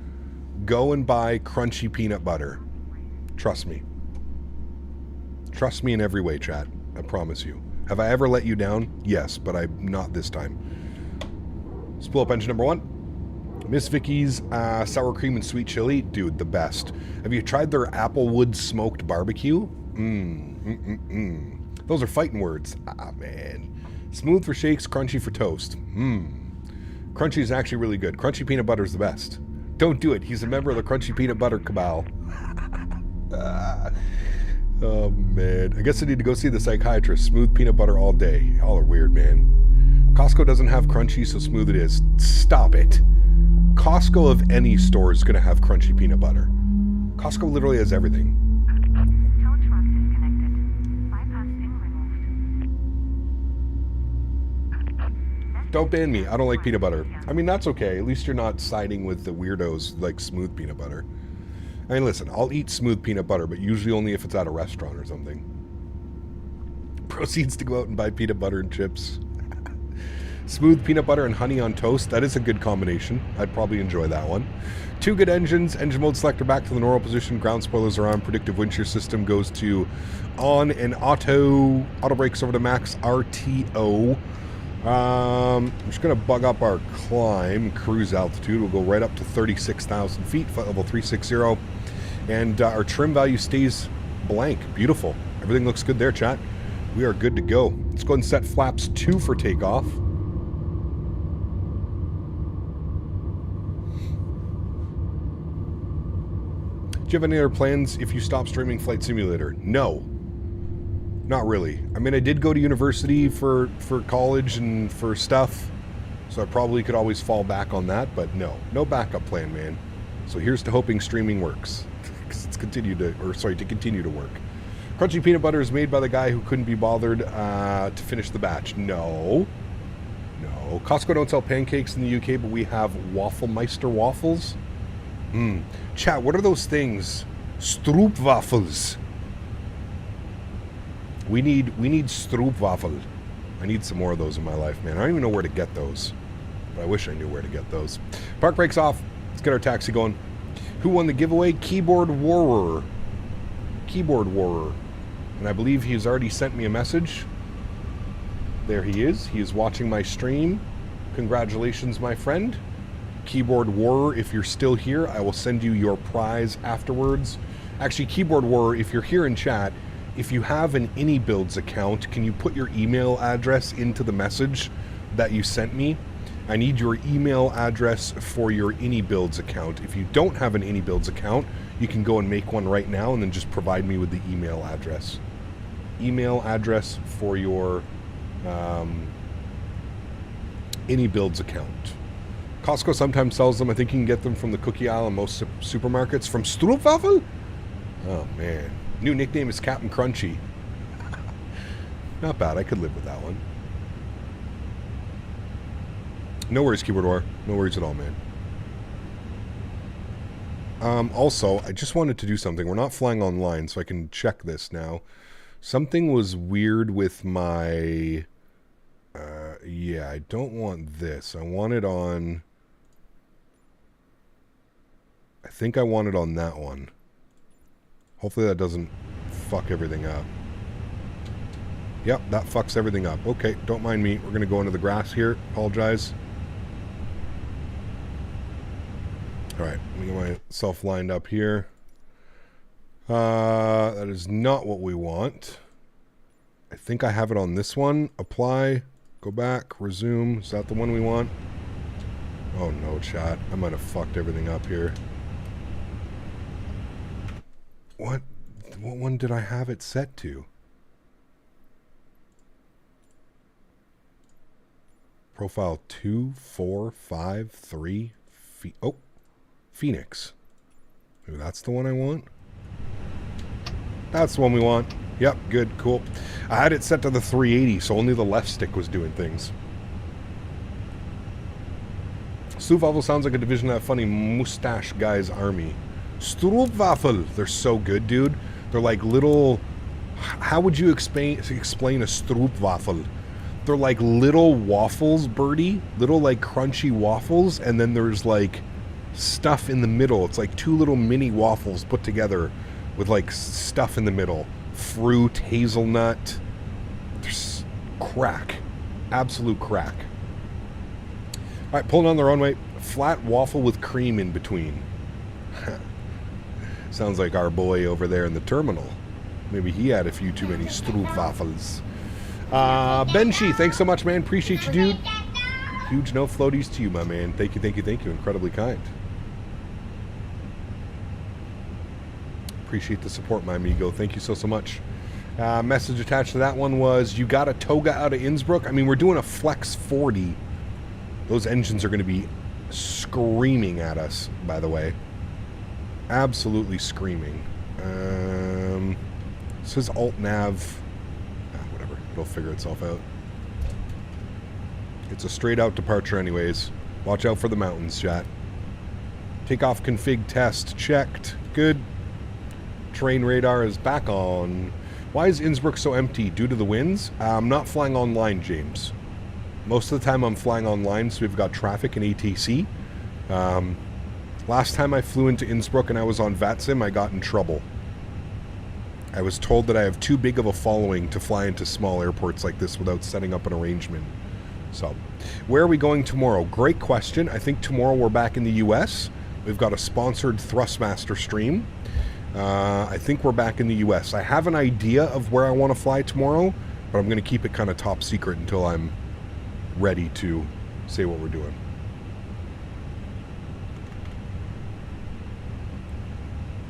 Speaker 2: go and buy crunchy peanut butter. Trust me. Trust me in every way, chat. I promise you. Have I ever let you down? Yes, but I'm not this time. Spool up engine number 1. Miss Vicky's sour cream and sweet chili. Dude, the best. Have you tried their applewood smoked barbecue? Those are fighting words. Ah, man. Smooth for shakes, crunchy for toast. Crunchy is actually really good. Crunchy peanut butter is the best. Don't do it. He's a member of the Crunchy Peanut Butter Cabal. Oh, man. I guess I need to go see the psychiatrist. Smooth peanut butter all day. Y'all are weird, man. Costco doesn't have crunchy, so smooth it is. Stop it. Costco of any store is going to have crunchy peanut butter. Costco literally has everything. Don't ban me. I don't like peanut butter. I mean, that's okay. At least you're not siding with the weirdos like smooth peanut butter. I mean, listen, I'll eat smooth peanut butter, but usually only if it's at a restaurant or something. Proceeds to go out and buy peanut butter and chips. Smooth peanut butter and honey on toast. That is a good combination. I'd probably enjoy that one. 2 good engines. Engine mode selector back to the normal position. Ground spoilers are on. Predictive wind shear system goes to on and auto brakes over to max RTO. I'm just going to bug up our climb. Cruise altitude. We'll go right up to 36,000 feet. Flight level 360. And our trim value stays blank. Beautiful. Everything looks good there, chat. We are good to go. Let's go ahead and set flaps 2 for takeoff. Do you have any other plans if you stop streaming Flight Simulator? No. Not really. I mean, I did go to university for college and for stuff, so I probably could always fall back on that, but no. No backup plan, man. So here's to hoping streaming works. Because it's to continue to work. Crunchy peanut butter is made by the guy who couldn't be bothered to finish the batch. No. No. Costco don't sell pancakes in the UK, but we have Wafflemeister waffles. Chat, what are those things? Stroopwafels. We need stroopwafel. I need some more of those in my life, man. I don't even know where to get those. But I wish I knew where to get those. Park brakes off. Let's get our taxi going. Who won the giveaway? Keyboard Warrior. Keyboard Warrior. And I believe he's already sent me a message. There he is. He is watching my stream. Congratulations, my friend. Keyboard Warrior, if you're still here, I will send you your prize afterwards. Actually, Keyboard Warrior, if you're here in chat, if you have an iniBuilds account, can you put your email address into the message that you sent me? I need your email address for your iniBuilds account. If you don't have an iniBuilds account, you can go and make one right now and then just provide me with the email address. Email address for your iniBuilds account. Costco sometimes sells them. I think you can get them from the cookie aisle in most supermarkets. From Stroopwafel? Oh, man. New nickname is Captain Crunchy. Not bad. I could live with that one. No worries, Keyboard War. No worries at all, man. Also, I just wanted to do something. We're not flying online, so I can check this now. Something was weird with my... yeah, I don't want this. I want it on... I think I want it on that one. Hopefully that doesn't fuck everything up. Yep, that fucks everything up. Okay, don't mind me. We're going to go into the grass here. Apologize. Alright, let me get myself lined up here. That is not what we want. I think I have it on this one. Apply. Go back. Resume. Is that the one we want? Oh no, chat. I might have fucked everything up here. What one did I have it set to? Profile 2, 4, 5, 3. Oh, Fenix. Maybe that's the one I want. That's the one we want. Yep, good, cool. I had it set to the 380, so only the left stick was doing things. Stroopwafel sounds like a division of that funny mustache guy's army. Stroopwafel. They're so good, dude. They're like little... How would you explain a Stroopwafel? They're like little waffles, Birdie. Little like crunchy waffles, and then there's like stuff in the middle. It's like 2 little mini waffles put together with like stuff in the middle. Fruit, hazelnut. There's crack. Absolute crack. Alright, pulling on the runway. Flat waffle with cream in between. Sounds like our boy over there in the terminal. Maybe he had a few too many Stroopwafels. Benji, thanks so much, man. Appreciate you, dude. Huge no floaties to you, my man. Thank you, thank you, thank you. Incredibly kind. Appreciate the support, my amigo. Thank you so much. Message attached to that one was, you got a toga out of Innsbruck? I mean, we're doing a Flex 40. Those engines are going to be screaming at us, by the way. Absolutely screaming. It says alt-nav. Whatever. It'll figure itself out. It's a straight-out departure anyways. Watch out for the mountains, chat. Takeoff config test checked. Good. Terrain radar is back on. Why is Innsbruck so empty? Due to the winds? I'm not flying online, James. Most of the time I'm flying online, so we've got traffic and ATC. Last time I flew into Innsbruck and I was on VATSIM, I got in trouble. I was told that I have too big of a following to fly into small airports like this without setting up an arrangement. So, where are we going tomorrow? Great question. I think tomorrow we're back in the US. We've got a sponsored Thrustmaster stream. I think we're back in the US. I have an idea of where I want to fly tomorrow, but I'm going to keep it kind of top secret until I'm ready to say what we're doing.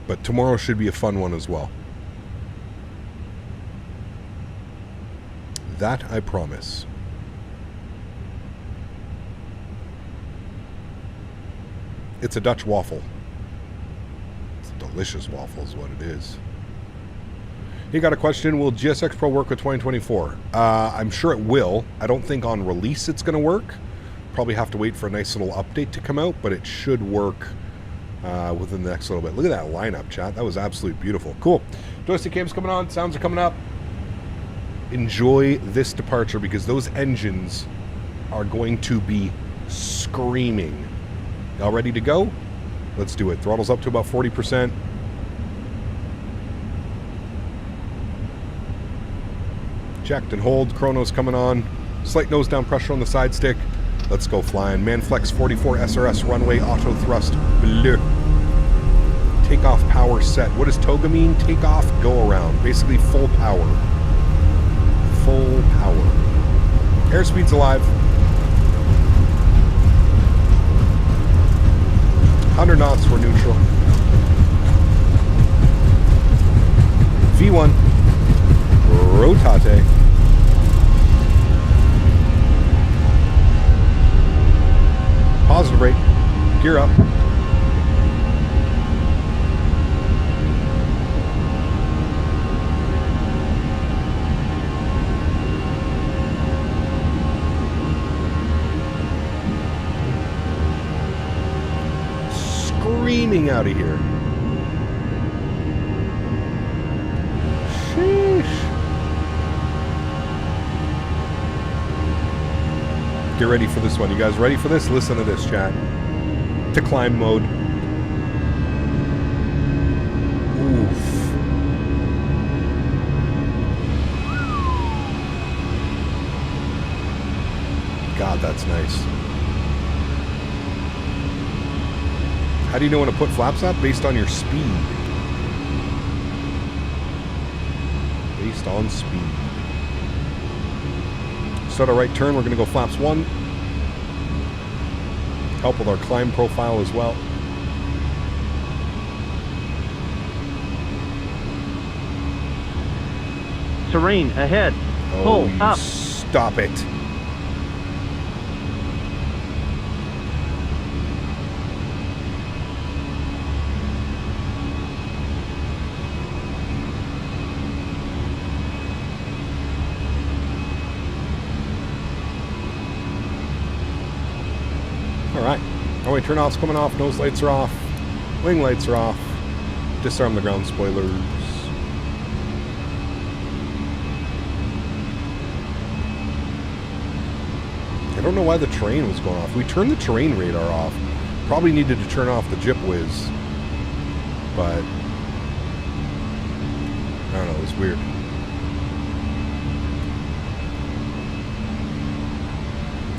Speaker 2: But tomorrow should be a fun one as well. That I promise. It's a Dutch waffle. It's a delicious waffle is what it is. He got a question. Will GSX Pro work with 2024? I'm sure it will. I don't think on release it's going to work. Probably have to wait for a nice little update to come out, but it should work within the next little bit. Look at that lineup, chat. That was absolutely beautiful. Cool. Joystick cam's coming on. Sounds are coming up. Enjoy this departure because those engines are going to be screaming. Y'all ready to go? Let's do it. Throttle's up to about 40%. Checked and hold. Chrono's coming on. Slight nose down pressure on the side stick. Let's go flying. Manflex 44 SRS runway auto thrust bleu. Takeoff power set. What does toga mean? Takeoff, go around. Basically full power. Full power. Airspeed's alive. 100 knots, we're neutral. V1. Rotate. Positive rate. Gear up. Screaming out of here. Sheesh. Get ready for this one. You guys ready for this? Listen to this, chat. To climb mode. Oof. God, that's nice. How do you know when to put flaps up? Based on your speed. Based on speed. Start a right turn. We're going to go flaps 1. Help with our climb profile as well.
Speaker 6: Terrain ahead.
Speaker 2: Oh,
Speaker 6: Pull up.
Speaker 2: Stop it. Alright. Oh wait, turn off's coming off, nose lights are off, wing lights are off, disarm the ground spoilers. I don't know why the terrain was going off. We turned the terrain radar off. Probably needed to turn off the jip whiz. But I don't know, it was weird.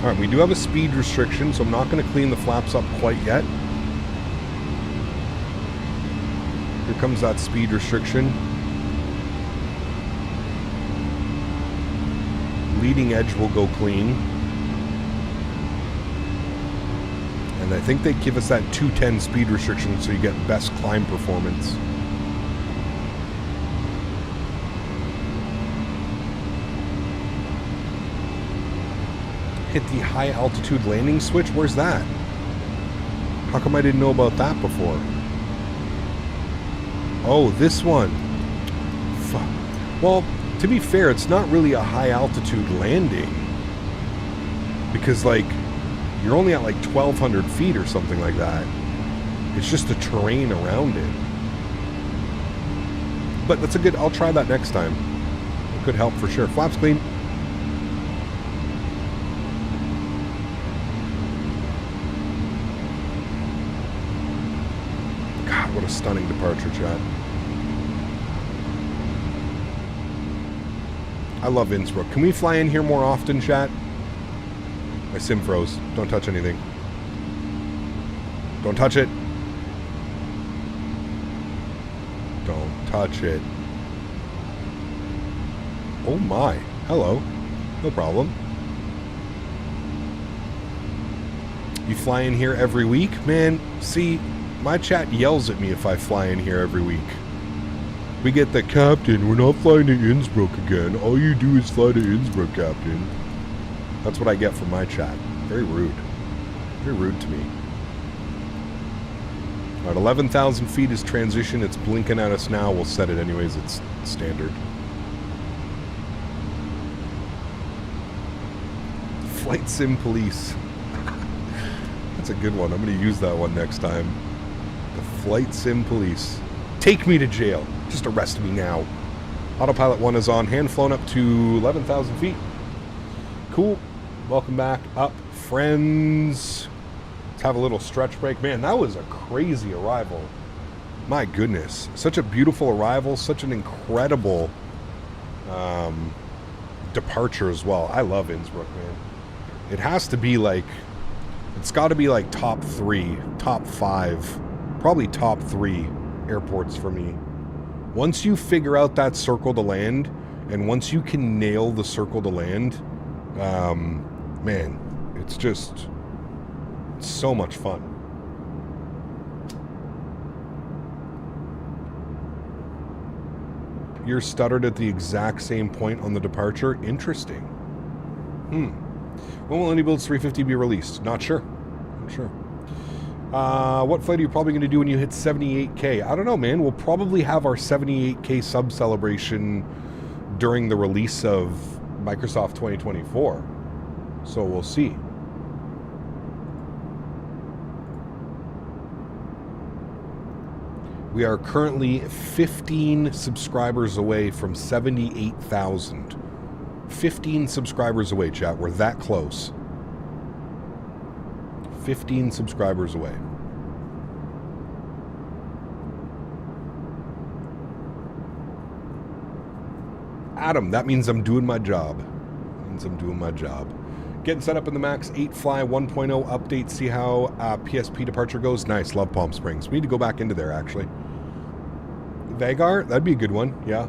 Speaker 2: Alright, we do have a speed restriction, so I'm not going to clean the flaps up quite yet. Here comes that speed restriction. Leading edge will go clean. And I think they give us that 210 speed restriction so you get best climb performance. Hit the high altitude landing switch? Where's that? How come I didn't know about that before? Oh, this one. Fuck. Well, to be fair, it's not really a high altitude landing. Because, like, you're only at like 1,200 feet or something like that. It's just the terrain around it. But that's a good, I'll try that next time. It could help for sure. Flaps clean. God, what a stunning departure, chat. I love Innsbruck. Can we fly in here more often, chat? My sim froze. Don't touch anything. Don't touch it. Don't touch it. Oh my. Hello. No problem. You fly in here every week? Man, see, my chat yells at me if I fly in here every week. We get the captain, we're not flying to Innsbruck again. All you do is fly to Innsbruck, captain. That's what I get from my chat. Very rude. Very rude to me. Alright, 11,000 feet is transition. It's blinking at us now. We'll set it anyways. It's standard. Flight Sim Police. That's a good one. I'm going to use that one next time. The Flight Sim Police. Take me to jail. Just arrest me now. Autopilot 1 is on. Hand flown up to 11,000 feet. Cool. Welcome back up, friends. Let's have a little stretch break. Man, that was a crazy arrival. My goodness. Such a beautiful arrival. Such an incredible departure as well. I love Innsbruck, man. It has to be like, it's got to be like top 3, top 5, probably top 3 airports for me. Once you figure out that circle to land, and once you can nail the circle to land, man, it's just so much fun. You're stuttered at the exact same point on the departure. Interesting. When will iniBuilds 350 be released? Not sure. Not sure. What flight are you probably going to do when you hit 78K? I don't know, man. We'll probably have our 78K sub celebration during the release of Microsoft 2024. So we'll see. We are currently 15 subscribers away from 78,000. 15 subscribers away, chat. We're that close. 15 subscribers away. Adam, that means I'm doing my job. Getting set up in the MAX 8 Fly 1.0 update. See how PSP departure goes. Nice. Love Palm Springs. We need to go back into there, actually. Vagar? That'd be a good one. Yeah.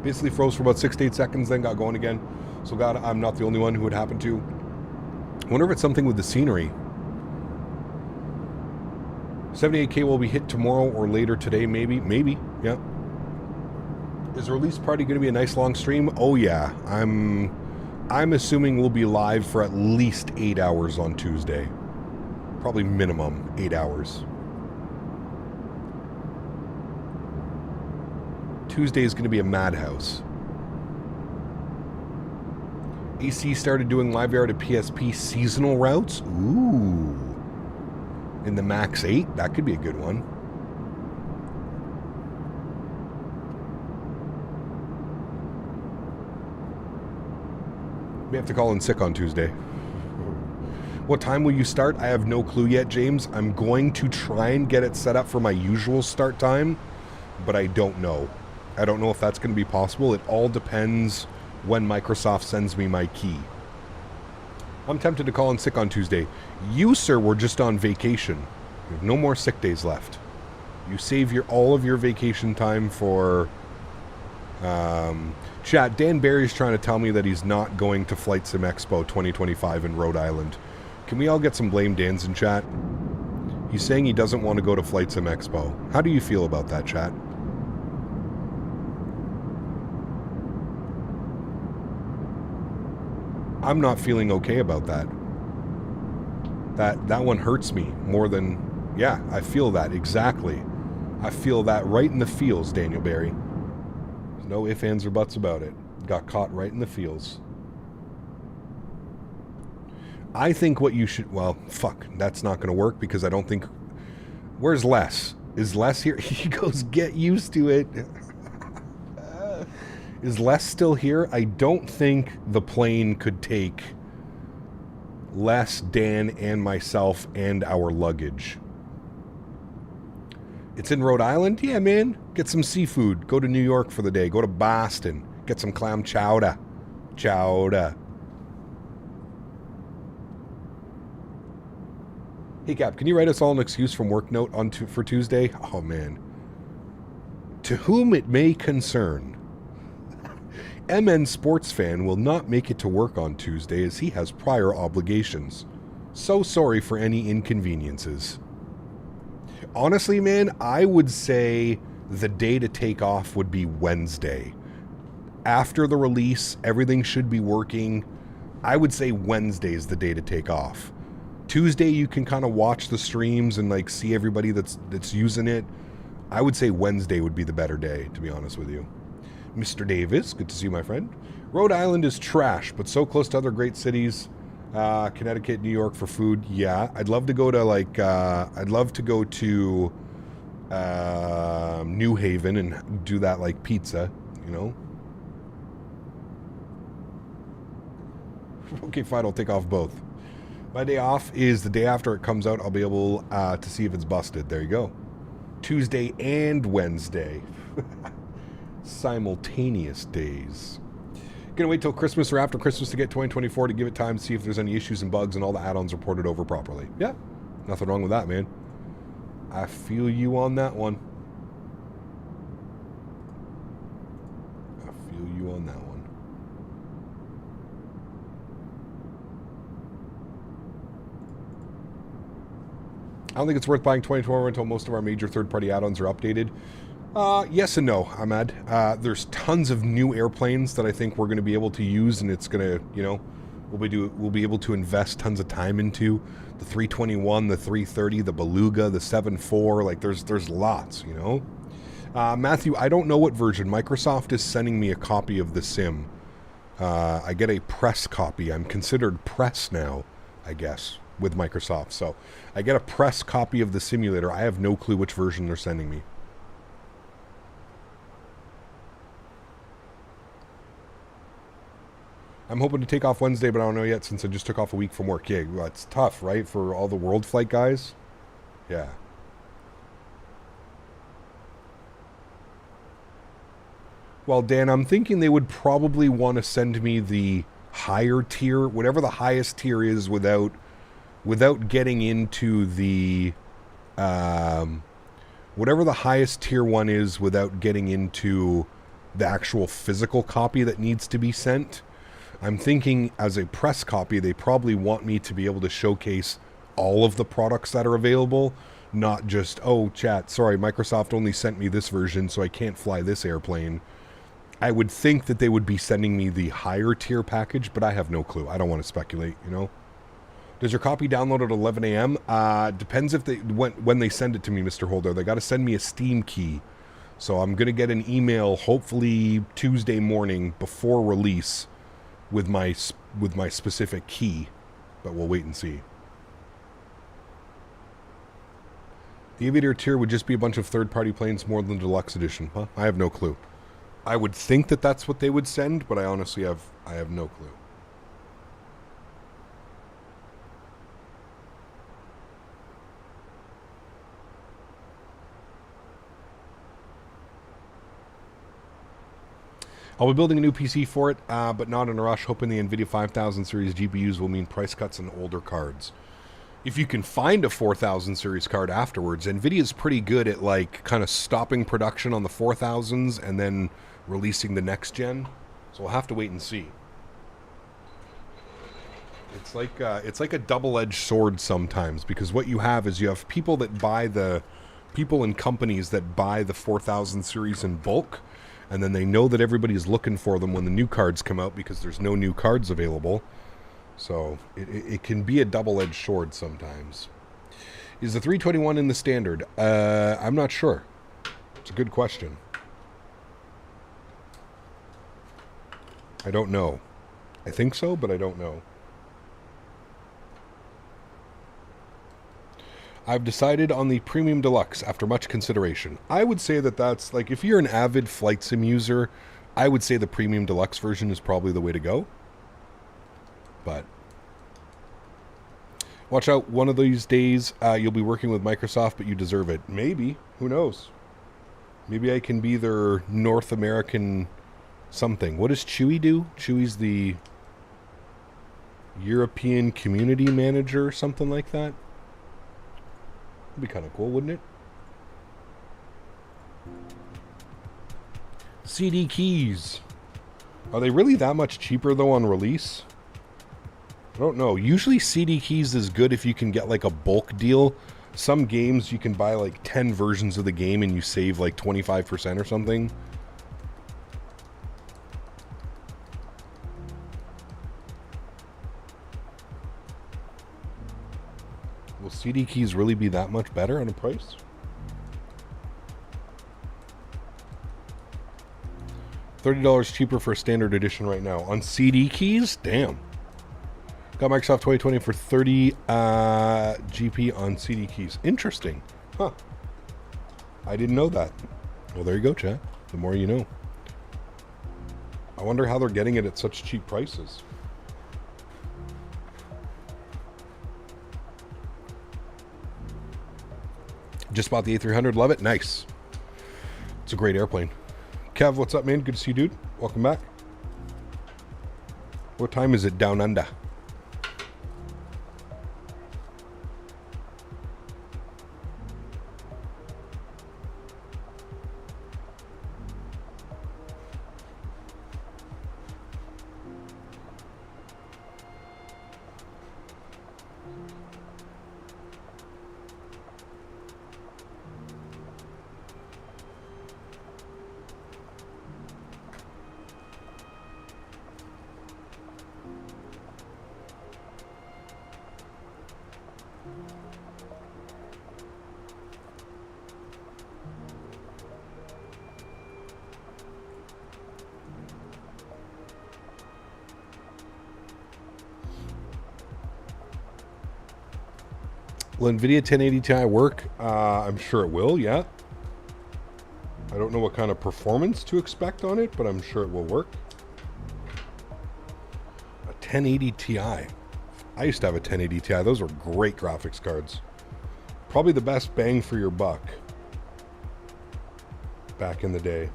Speaker 2: Basically froze for about 6 to 8 seconds, then got going again. So God, I'm not the only one who would happen to. I wonder if it's something with the scenery. 78K will be hit tomorrow or later today, maybe. Maybe, yeah. Is the release party going to be a nice long stream? Oh yeah. I'm assuming we'll be live for at least 8 hours on Tuesday. Probably minimum 8 hours. Tuesday is going to be a madhouse. AC started doing live yard at PSP seasonal routes. Ooh. In the MAX 8? That could be a good one. We have to call in sick on Tuesday. What time will you start? I have no clue yet, James. I'm going to try and get it set up for my usual start time, but I don't know. I don't know if that's going to be possible. It all depends when Microsoft sends me my key. I'm tempted to call in sick on Tuesday. You, sir, were just on vacation. You have no more sick days left. You save all of your vacation time for... chat, Dan Barry's trying to tell me that he's not going to Flight Sim Expo 2025 in Rhode Island. Can we all get some blame Dans in chat? He's saying he doesn't want to go to Flight Sim Expo. How do you feel about that, chat? I'm not feeling okay about that. That one hurts me more than... Yeah, I feel that, exactly. I feel that right in the feels, Daniel Barry. There's no ifs, ands, or buts about it. Got caught right in the feels. I think what you should... Well, fuck. That's not going to work because I don't think... Where's Les? Is Les here? He goes, get used to it. Is Les still here? I don't think the plane could take Les, Dan, and myself and our luggage. It's in Rhode Island? Yeah, man. Get some seafood. Go to New York for the day. Go to Boston. Get some clam chowder. Chowder. Hey, Cap, can you write us all an excuse from work note for Tuesday? Oh, man. To whom it may concern, MN sports fan will not make it to work on Tuesday as he has prior obligations. So sorry for any inconveniences. Honestly, man, I would say the day to take off would be Wednesday. After the release, everything should be working. I would say Wednesday is the day to take off. Tuesday, you can kind of watch the streams and like see everybody that's using it. I would say Wednesday would be the better day, to be honest with you. Mr. Davis, good to see you, my friend. Rhode Island is trash, but so close to other great cities. Connecticut, New York for food. Yeah, I'd love to go to New Haven and do that like pizza, you know. Okay, fine, I'll take off both. My day off is the day after it comes out. I'll be able to see if it's busted. There you go. Tuesday and Wednesday. Simultaneous days. Gonna wait till Christmas or after Christmas to get 2024 to give it time to see if there's any issues and bugs and all the add-ons are ported over properly. Yeah, nothing wrong with that, man. I feel you on that one. I feel you on that one. I don't think it's worth buying 2024 until most of our major third-party add-ons are updated. Yes and no, Ahmad. There's tons of new airplanes that I think we're going to be able to use, and it's going to, you know, we'll be able to invest tons of time into. The 321, the 330, the Beluga, the 7.4, like there's lots, you know. Matthew, I don't know what version. Microsoft is sending me a copy of the sim. I get a press copy. I'm considered press now, I guess, with Microsoft. So I get a press copy of the simulator. I have no clue which version they're sending me. I'm hoping to take off Wednesday, but I don't know yet since I just took off a week from work. Yeah, well, it's tough, right, for all the world flight guys? Yeah. Well, Dan, I'm thinking they would probably want to send me the higher tier, whatever the highest tier is without getting into the... whatever the highest tier one is without getting into the actual physical copy that needs to be sent. I'm thinking as a press copy, they probably want me to be able to showcase all of the products that are available, not just, oh, chat, sorry, Microsoft only sent me this version, so I can't fly this airplane. I would think that they would be sending me the higher tier package, but I have no clue. I don't want to speculate, you know. Does your copy download at 11 a.m.? Depends if when they send it to me, Mr. Holder. They got to send me a Steam key. So I'm going to get an email, hopefully Tuesday morning before release, with my specific key, but we'll wait and see. The Aviator tier would just be a bunch of third-party planes more than the deluxe edition, huh? I have no clue. I would think that that's what they would send, but I honestly have no clue. I'll be building a new PC for it, but not in a rush, hoping the NVIDIA 5000 series GPUs will mean price cuts on older cards. If you can find a 4000 series card afterwards, NVIDIA's pretty good at like kind of stopping production on the 4000s and then releasing the next gen. So we'll have to wait and see. It's like a double-edged sword sometimes, because what you have is you have people and companies that buy the 4000 series in bulk, and then they know that everybody's looking for them when the new cards come out because there's no new cards available. So it can be a double-edged sword sometimes. Is the 321 in the standard? I'm not sure. It's a good question. I don't know. I think so, but I don't know. I've decided on the Premium Deluxe after much consideration. I would say that that's, like, if you're an avid flight sim user, I would say the Premium Deluxe version is probably the way to go. But watch out, one of these days you'll be working with Microsoft, but you deserve it. Maybe. Who knows? Maybe I can be their North American something. What does Chewy do? Chewy's the European Community Manager or something like that. That'd be kind of cool, wouldn't it? CD keys. Are they really that much cheaper, though, on release? I don't know. Usually CD keys is good if you can get, like, a bulk deal. Some games you can buy, like, 10 versions of the game and you save, like, 25% or something. Will CD keys really be that much better on a price? $30 cheaper for a standard edition right now. On CD keys? Damn. Got Microsoft 2020 for 30 GP on CD keys. Interesting. Huh. I didn't know that. Well, there you go, chat. The more you know. I wonder how they're getting it at such cheap prices. Just bought the A300. Love it. Nice. It's a great airplane. Kev, what's up, man? Good to see you, dude. Welcome back. What time is it down under? Will NVIDIA 1080 Ti work? I'm sure it will, yeah. I don't know what kind of performance to expect on it, but I'm sure it will work. A 1080 Ti. I used to have a 1080 Ti. Those were great graphics cards. Probably the best bang for your buck back in the day.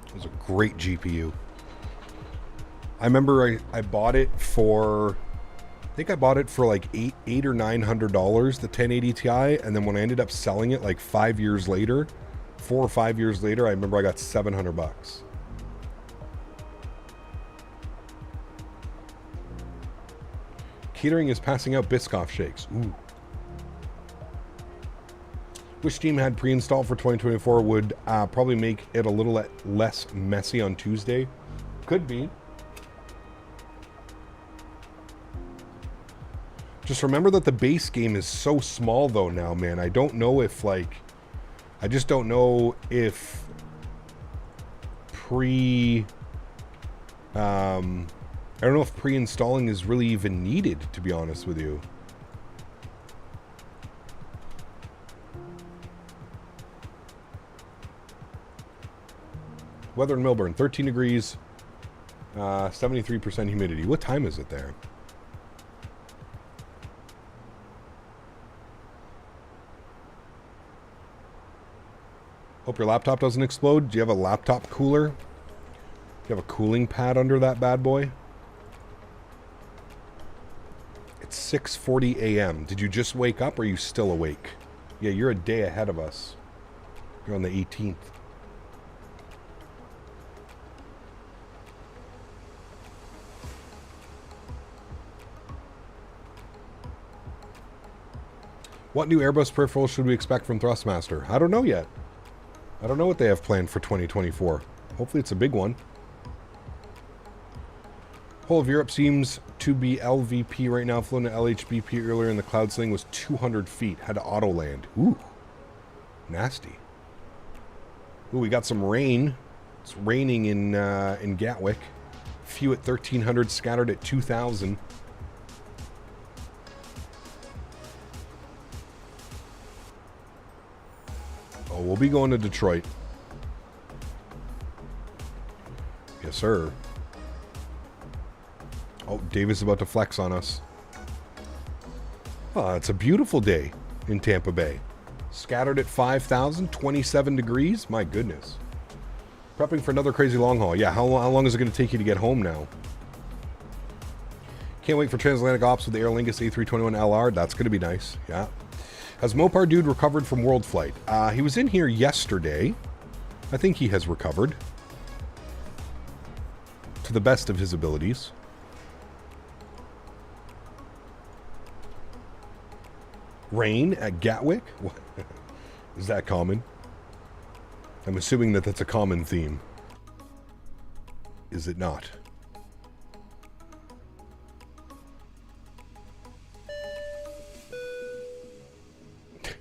Speaker 2: It was a great GPU. I remember I bought it for, I think I bought it for like $800 or $900, the 1080 Ti, and then when I ended up selling it like 5 years later, 4 or 5 years later, I remember I got $700. Catering is passing out Biscoff shakes. Ooh. Wish Steam had pre-installed for 2024 would probably make it a little less messy on Tuesday. Could be. Just remember that the base game is so small though now, man. I don't know if like, I just don't know if I don't know if pre-installing is really even needed, to be honest with you. Weather in Melbourne, 13 degrees, 73% humidity. What time is it there? Hope your laptop doesn't explode. Do you have a laptop cooler? Do you have a cooling pad under that bad boy? It's 6:40 a.m. Did you just wake up or are you still awake? Yeah, you're a day ahead of us. You're on the 18th. What new Airbus peripherals should we expect from Thrustmaster? I don't know yet. I don't know what they have planned for 2024. Hopefully it's a big one. Whole of Europe seems to be LVP right now. Flown to LHBP earlier in the cloud sling was 200 feet. Had to auto land. Ooh. Nasty. Ooh, we got some rain. It's raining in Gatwick. Few at 1,300, scattered at 2,000. we'll be going to Detroit. Yes, sir. Oh, Davis about to flex on us. Oh, it's a beautiful day in Tampa Bay. Scattered at 5,000, 27 degrees. My goodness. Prepping for another crazy long haul. Yeah, how long is it going to take you to get home now? Can't wait for transatlantic ops with the Aer Lingus A321 LR. That's going to be nice. Yeah. Has Mopar Dude recovered from World Flight? He was in here yesterday. I think he has recovered. To the best of his abilities. Rain at Gatwick? Is that common? I'm assuming that that's a common theme. Is it not?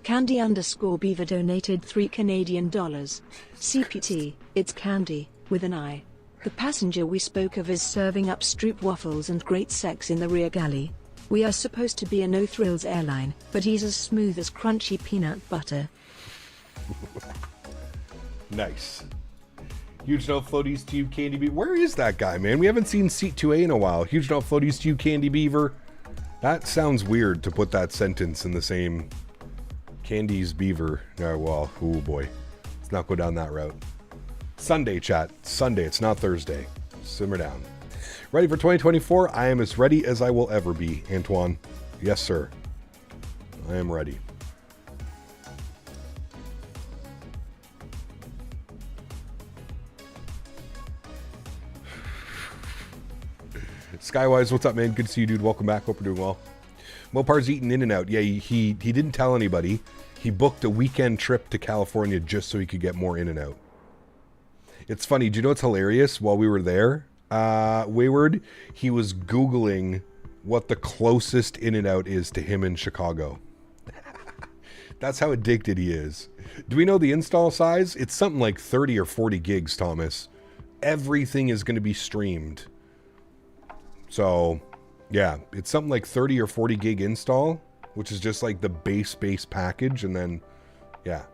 Speaker 3: Candy_Beaver donated $3 CPT, it's Candy, with an I. The passenger we spoke of is serving up stroop waffles and great sex in the rear galley. We are supposed to be a no-thrills airline, but he's as smooth as crunchy peanut butter.
Speaker 2: Nice. Huge no floaties to you, Candy Beaver. Where is that guy, man? We haven't seen Seat 2A in a while. Huge no floaties to you, Candy Beaver. That sounds weird to put that sentence in the same... Candy's Beaver. Well, oh boy. Let's not go down that route. Sunday, chat. Sunday. It's not Thursday. Simmer down. Ready for 2024? I am as ready as I will ever be, Antoine. Yes, sir. I am ready. Skywise, what's up, man? Good to see you, dude. Welcome back. Hope you're doing well. Mopar's eating in and out. Yeah, he didn't tell anybody. He booked a weekend trip to California just so he could get more in and out. It's funny. Do you know what's hilarious? While we were there, Wayward, he was Googling what the closest in and out is to him in Chicago. That's how addicted he is. Do we know the install size? It's something like 30 or 40 gigs, Thomas. Everything is going to be streamed. So... yeah, it's something like 30 or 40 gig install, which is just like the base package, and then, yeah.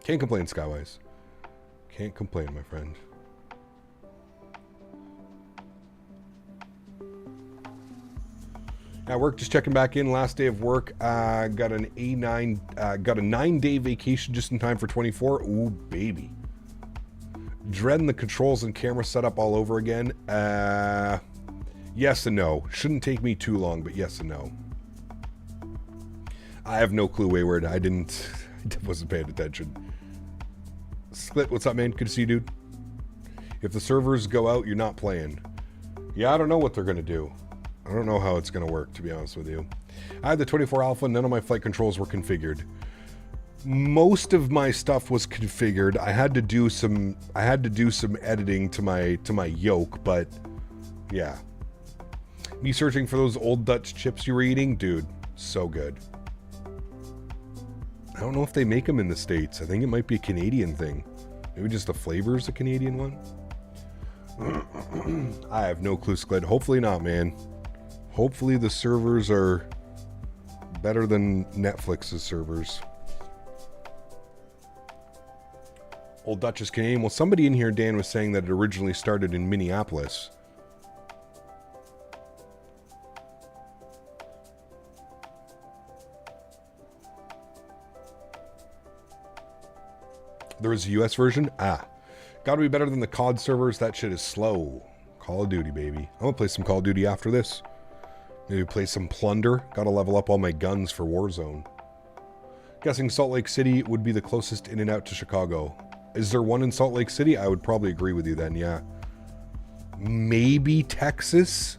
Speaker 2: Can't complain, Skywise. Can't complain, my friend. At work, just checking back in. Last day of work. Got an A9, got a 9-day vacation just in time for 24. Ooh, baby. Dreading the controls and camera setup all over again. Yes and no. Shouldn't take me too long, but yes and no. I have no clue, Wayward. I wasn't paying attention. Split, what's up, man? Good to see you, dude. If the servers go out, you're not playing. Yeah, I don't know what they're going to do. I don't know how it's going to work, to be honest with you. I had the 24 Alpha. None of my flight controls were configured. Most of my stuff was configured. I had to do some editing to my yoke, but yeah. Me searching for those old Dutch chips you were eating? Dude, so good. I don't know if they make them in the States. I think it might be a Canadian thing. Maybe just the flavor is a Canadian one? I have no clue, Skled. Hopefully not, man. Hopefully the servers are better than Netflix's servers. Old Dutch is Canadian. Well, somebody in here, Dan, was saying that it originally started in Minneapolis. There was a US version? Gotta be better than the COD servers. That shit is slow. Call of Duty, baby. I'm gonna play some Call of Duty after this. Maybe play some Plunder. Gotta level up all my guns for Warzone. Guessing Salt Lake City would be the closest in and out to Chicago. Is there one in Salt Lake City? I would probably agree with you then, yeah. Maybe Texas?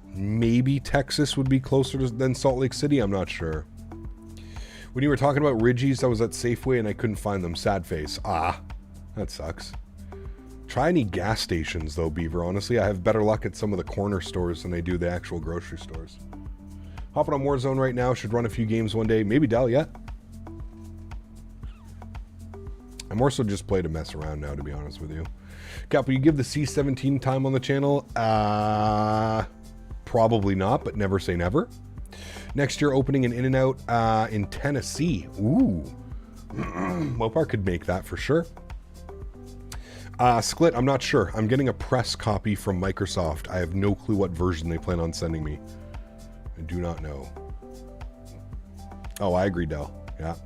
Speaker 2: Maybe Texas would be closer than Salt Lake City? I'm not sure. When you were talking about Ridgies, I was at Safeway and I couldn't find them. Sad face. That sucks. Try any gas stations, though, Beaver. Honestly, I have better luck at some of the corner stores than I do the actual grocery stores. Hopping on Warzone right now. Should run a few games one day. Maybe Dell, yeah. I more so just play to mess around now, to be honest with you. Cap, will you give the C-17 time on the channel? Probably not, but never say never. Next year, opening an In-N-Out in Tennessee. Ooh. Mopar could make that for sure. Sklit, I'm not sure. I'm getting a press copy from Microsoft. I have no clue what version they plan on sending me. I do not know. Oh, I agree, Del. Yeah.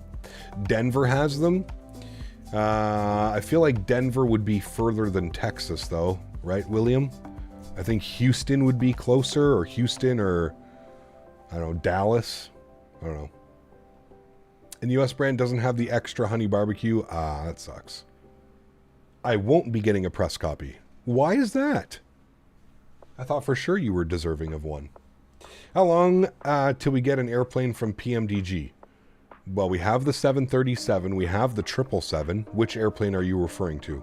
Speaker 2: Denver has them. I feel like Denver would be further than Texas, though. Right, William? I think Houston would be closer, or Houston, or, I don't know, Dallas. I don't know. And the US brand doesn't have the extra honey barbecue. Ah, that sucks. I won't be getting a press copy. Why is that? I thought for sure you were deserving of one. How long till we get an airplane from PMDG? Well, we have the 737. We have the 777. Which airplane are you referring to?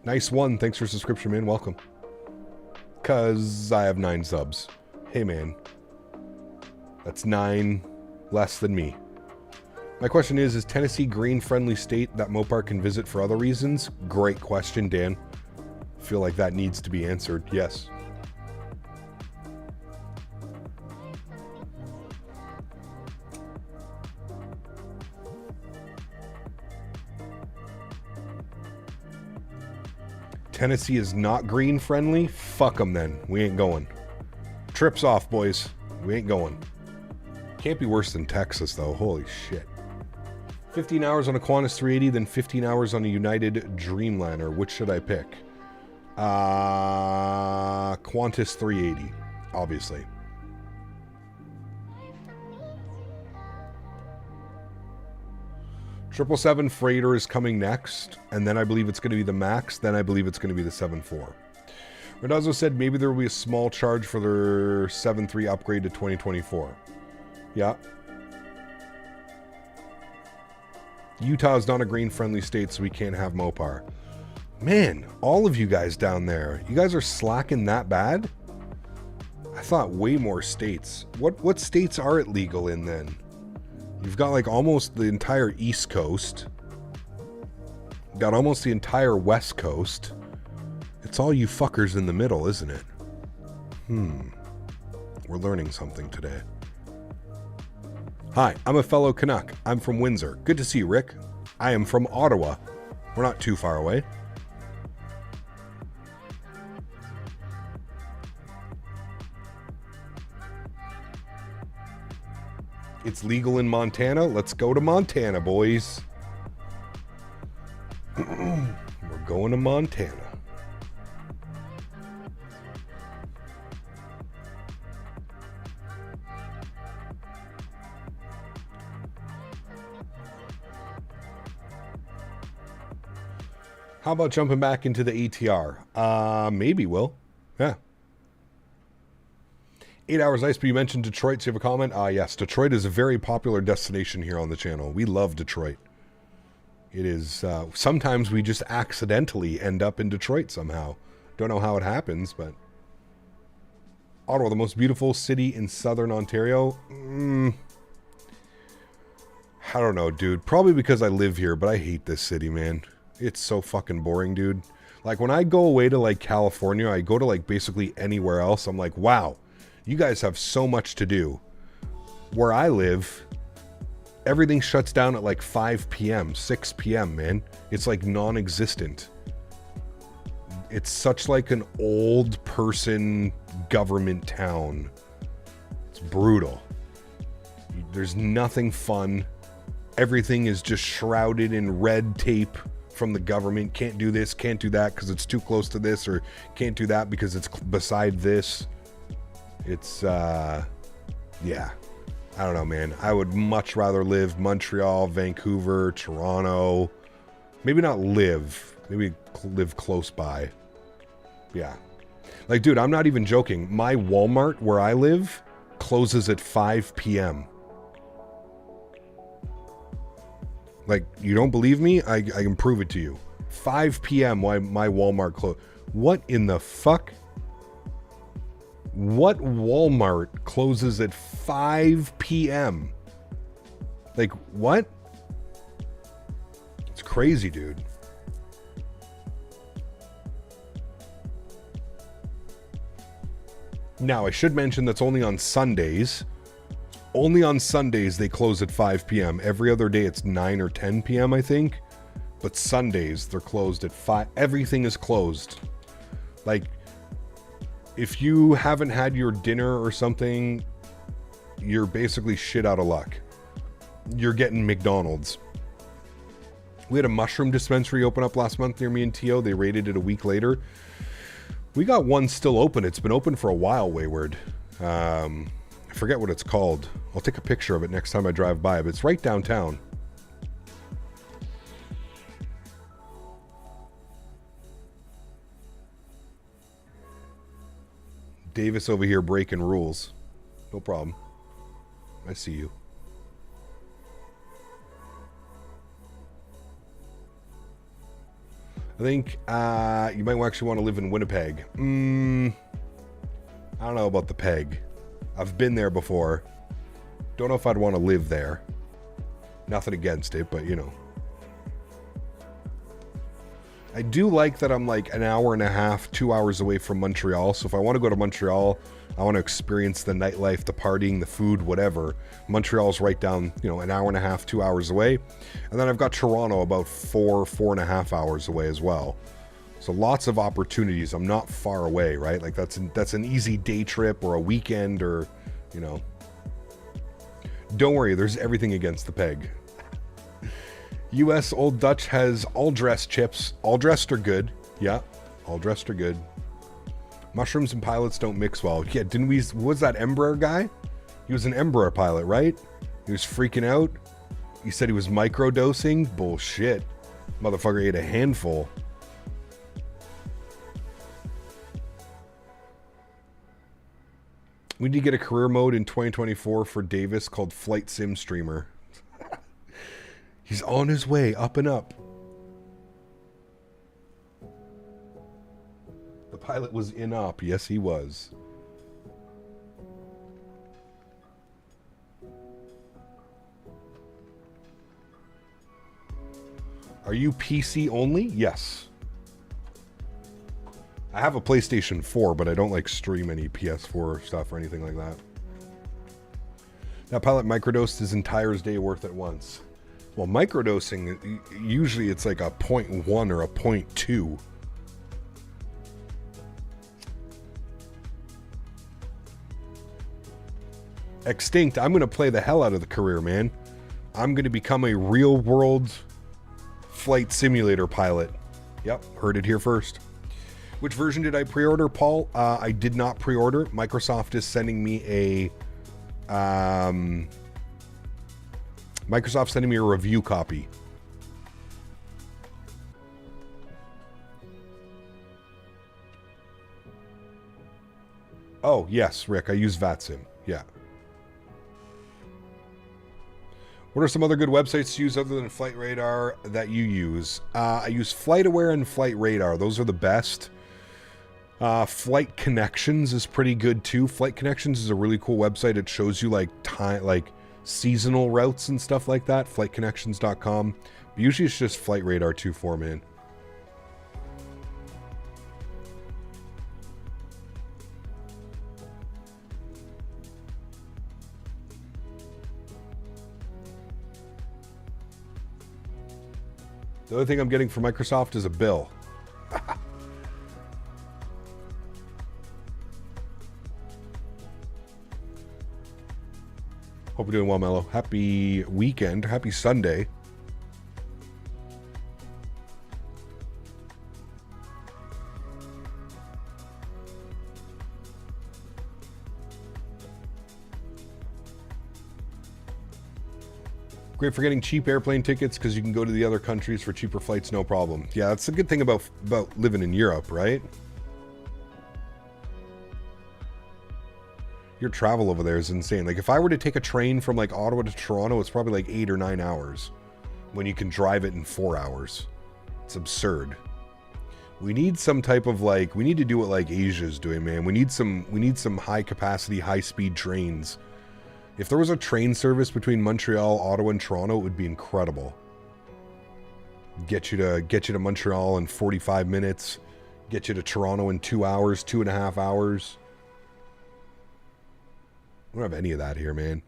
Speaker 2: Nice one. Thanks for subscription, man. Welcome. Because I have 9 subs. Hey, man. That's 9 less than me. My question is Tennessee green-friendly state that Mopar can visit for other reasons? Great question, Dan. I feel like that needs to be answered. Yes. Tennessee is not green-friendly? Fuck them then. We ain't going. Trips off, boys. We ain't going. Can't be worse than Texas, though. Holy shit. 15 hours on a Qantas 380, then 15 hours on a United Dreamliner. Which should I pick? Qantas 380, obviously. Triple seven freighter is coming next, and then I believe it's going to be the Max, then I believe it's going to be the 7.4. Redazzo said maybe there will be a small charge for their 7.3 upgrade to 2024. Yeah. Utah is not a green-friendly state, so we can't have Mopar. Man, all of you guys down there, you guys are slacking that bad? I thought way more states. What states are it legal in then? You've got like almost the entire East Coast. You've got almost the entire West Coast. It's all you fuckers in the middle, isn't it? We're learning something today. Hi, I'm a fellow Canuck. I'm from Windsor. Good to see you, Rick. I am from Ottawa. We're not too far away. It's legal in Montana. Let's go to Montana, boys. We're going to Montana. How about jumping back into the ATR? Maybe, Will. Yeah. 8 hours ice, but you mentioned Detroit, so you have a comment? Yes, Detroit is a very popular destination here on the channel. We love Detroit. It is, sometimes we just accidentally end up in Detroit somehow. Don't know how it happens, but... Ottawa, the most beautiful city in southern Ontario? I don't know, dude. Probably because I live here, but I hate this city, man. It's so fucking boring, dude. Like, when I go away to, like, California, I go to, like, basically anywhere else, I'm like, wow, you guys have so much to do. Where I live, everything shuts down at, like, 5 p.m., 6 p.m., man. It's, like, non-existent. It's such, like, an old person government town. It's brutal. There's nothing fun. Everything is just shrouded in red tape from the government. Can't do this, can't do that because it's too close to this, or can't do that because it's beside this. It's, yeah. I don't know, man. I would much rather live Montreal, Vancouver, Toronto. Maybe not live. Maybe live close by. Yeah. Like, dude, I'm not even joking. My Walmart where I live closes at 5 p.m. Like, you don't believe me? I can prove it to you. 5 p.m. why my Walmart closed. What in the fuck? What Walmart closes at 5 p.m.? Like, what? It's crazy, dude. Now, I should mention that's only on Sundays. Only on Sundays they close at 5 p.m. Every other day it's 9 or 10 p.m. I think. But Sundays they're closed at 5. Everything is closed. Like, if you haven't had your dinner or something, you're basically shit out of luck. You're getting McDonald's. We had a mushroom dispensary open up last month near me and Tio. They raided it a week later. We got one still open. It's been open for a while, Wayward. I forget what it's called. I'll take a picture of it next time I drive by, but it's right downtown. Davis over here breaking rules. No problem. I see you. I think you might actually want to live in Winnipeg. I don't know about the peg. I've been there before. Don't know if I'd want to live there. Nothing against it, but you know. I do like that I'm like an hour and a half, 2 hours away from Montreal. So if I want to go to Montreal, I want to experience the nightlife, the partying, the food, whatever. Montreal's right down, you know, an hour and a half, 2 hours away. And then I've got Toronto about 4.5 hours away as well. So lots of opportunities. I'm not far away, right? Like that's an easy day trip or a weekend or, you know. Don't worry, there's everything against the peg. US Old Dutch has all dressed chips. All dressed are good. Yeah, all dressed are good. Mushrooms and pilots don't mix well. Yeah, didn't we? Was that Embraer guy? He was an Embraer pilot, right? He was freaking out. He said he was microdosing. Bullshit. Motherfucker ate a handful. We need to get a career mode in 2024 for Davis called Flight Sim Streamer. He's on his way, up and up. The pilot was in op. Yes, he was. Are you PC only? Yes. I have a PlayStation 4, but I don't like stream any PS4 stuff or anything like that. That pilot microdosed his entire day worth at once. Well, microdosing, usually it's like a 0.1 or a 0.2. Extinct, I'm going to play the hell out of the career, man. I'm going to become a real-world flight simulator pilot. Yep, heard it here first. Which version did I pre-order, Paul? I did not pre-order. Microsoft is sending me a... Microsoft's sending me a review copy. Oh, yes, Rick. I use VATSIM. Yeah. What are some other good websites to use other than Flight Radar that you use? I use FlightAware and Flight Radar. Those are the best. Flight Connections is pretty good too. Flight Connections is a really cool website. It shows you like seasonal routes and stuff like that. Flightconnections.com. But usually it's just Flight Radar 2.4, man. The other thing I'm getting from Microsoft is a bill. Hope you're doing well, Mello. Happy weekend. Happy Sunday. Great for getting cheap airplane tickets because you can go to the other countries for cheaper flights, no problem. Yeah, that's a good thing about living in Europe, right? Your travel over there is insane. Like, if I were to take a train from, like, Ottawa to Toronto, it's probably, like, 8 or 9 hours. When you can drive it in 4 hours. It's absurd. We need some type of, like... We need to do what, like, Asia's doing, man. We need some high-capacity, high-speed trains. If there was a train service between Montreal, Ottawa, and Toronto, it would be incredible. Get you to Montreal in 45 minutes. Get you to Toronto in 2 hours, 2.5 hours. We don't have any of that here, man.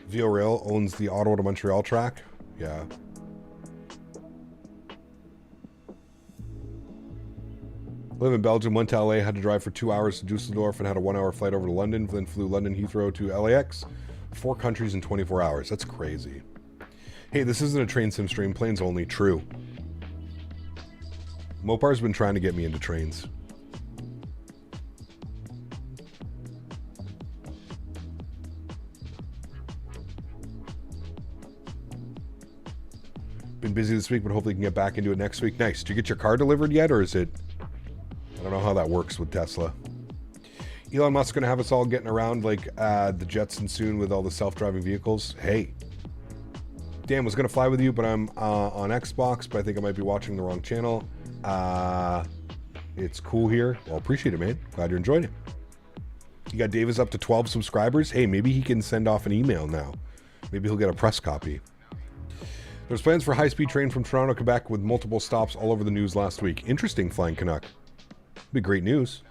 Speaker 2: VO Rail owns the Ottawa to Montreal track. Yeah. Live in Belgium, went to LA, had to drive for 2 hours to Dusseldorf and had a 1 hour flight over to London, then flew London Heathrow to LAX. 4 countries in 24 hours. That's crazy. Hey, this isn't a train sim stream. Planes only. True. Mopar's been trying to get me into trains. Been busy this week, but hopefully can get back into it next week. Nice. Did you get your car delivered yet, or is it... I don't know how that works with Tesla. Elon Musk's going to have us all getting around like the Jetson soon with all the self-driving vehicles. Hey. Dan, was going to fly with you, but I'm on Xbox, but I think I might be watching the wrong channel. It's cool here. Well, appreciate it, man. Glad you're enjoying it. You got Davis up to 12 subscribers. Hey, maybe he can send off an email now. Maybe he'll get a press copy. There's plans for high-speed train from Toronto, Quebec with multiple stops all over the news last week. Interesting, Flying Canuck. Be great news.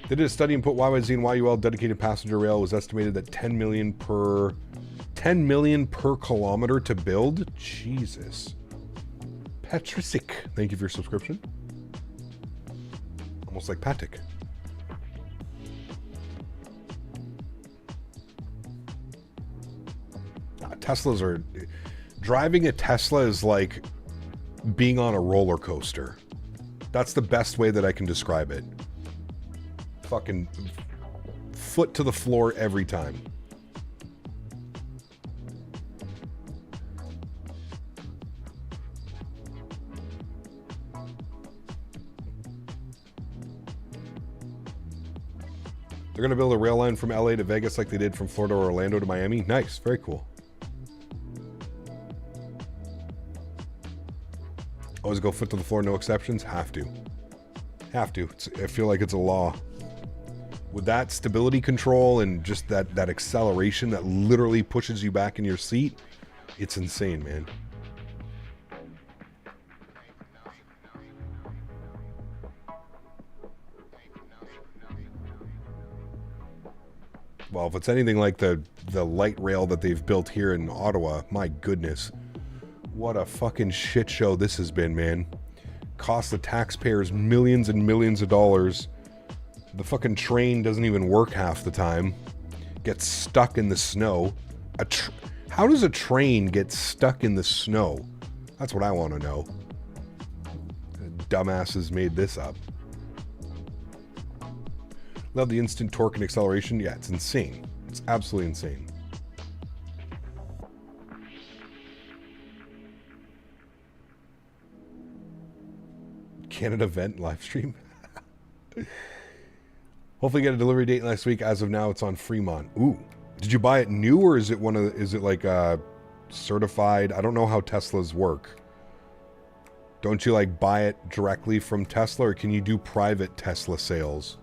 Speaker 2: They did a study and put YYZ and YUL dedicated passenger rail was estimated at 10 million per kilometer to build. Jesus. Patricic. Thank you for your subscription. Almost like Patrick. Teslas are... Driving a Tesla is like being on a roller coaster. That's the best way that I can describe it. Fucking foot to the floor every time. They're going to build a rail line from LA to Vegas like they did from Florida or Orlando to Miami. Nice. Very cool. Always go foot to the floor, no exceptions. Have to. Have to. I feel like it's a law. With that stability control and just that acceleration that literally pushes you back in your seat, it's insane, man. Well, if it's anything like the light rail that they've built here in Ottawa, my goodness. What a fucking shit show this has been, man. Cost the taxpayers millions and millions of dollars. The fucking train doesn't even work half the time. Gets stuck in the snow. How does a train get stuck in the snow? That's what I want to know. Dumbasses made this up. Love the instant torque and acceleration. Yeah, it's insane. It's absolutely insane. Canada event live stream. Hopefully get a delivery date next week. As of now, it's on Fremont. Ooh. Did you buy it new or is it is it like certified? I don't know how Teslas work. Don't you like buy it directly from Tesla or can you do private Tesla sales?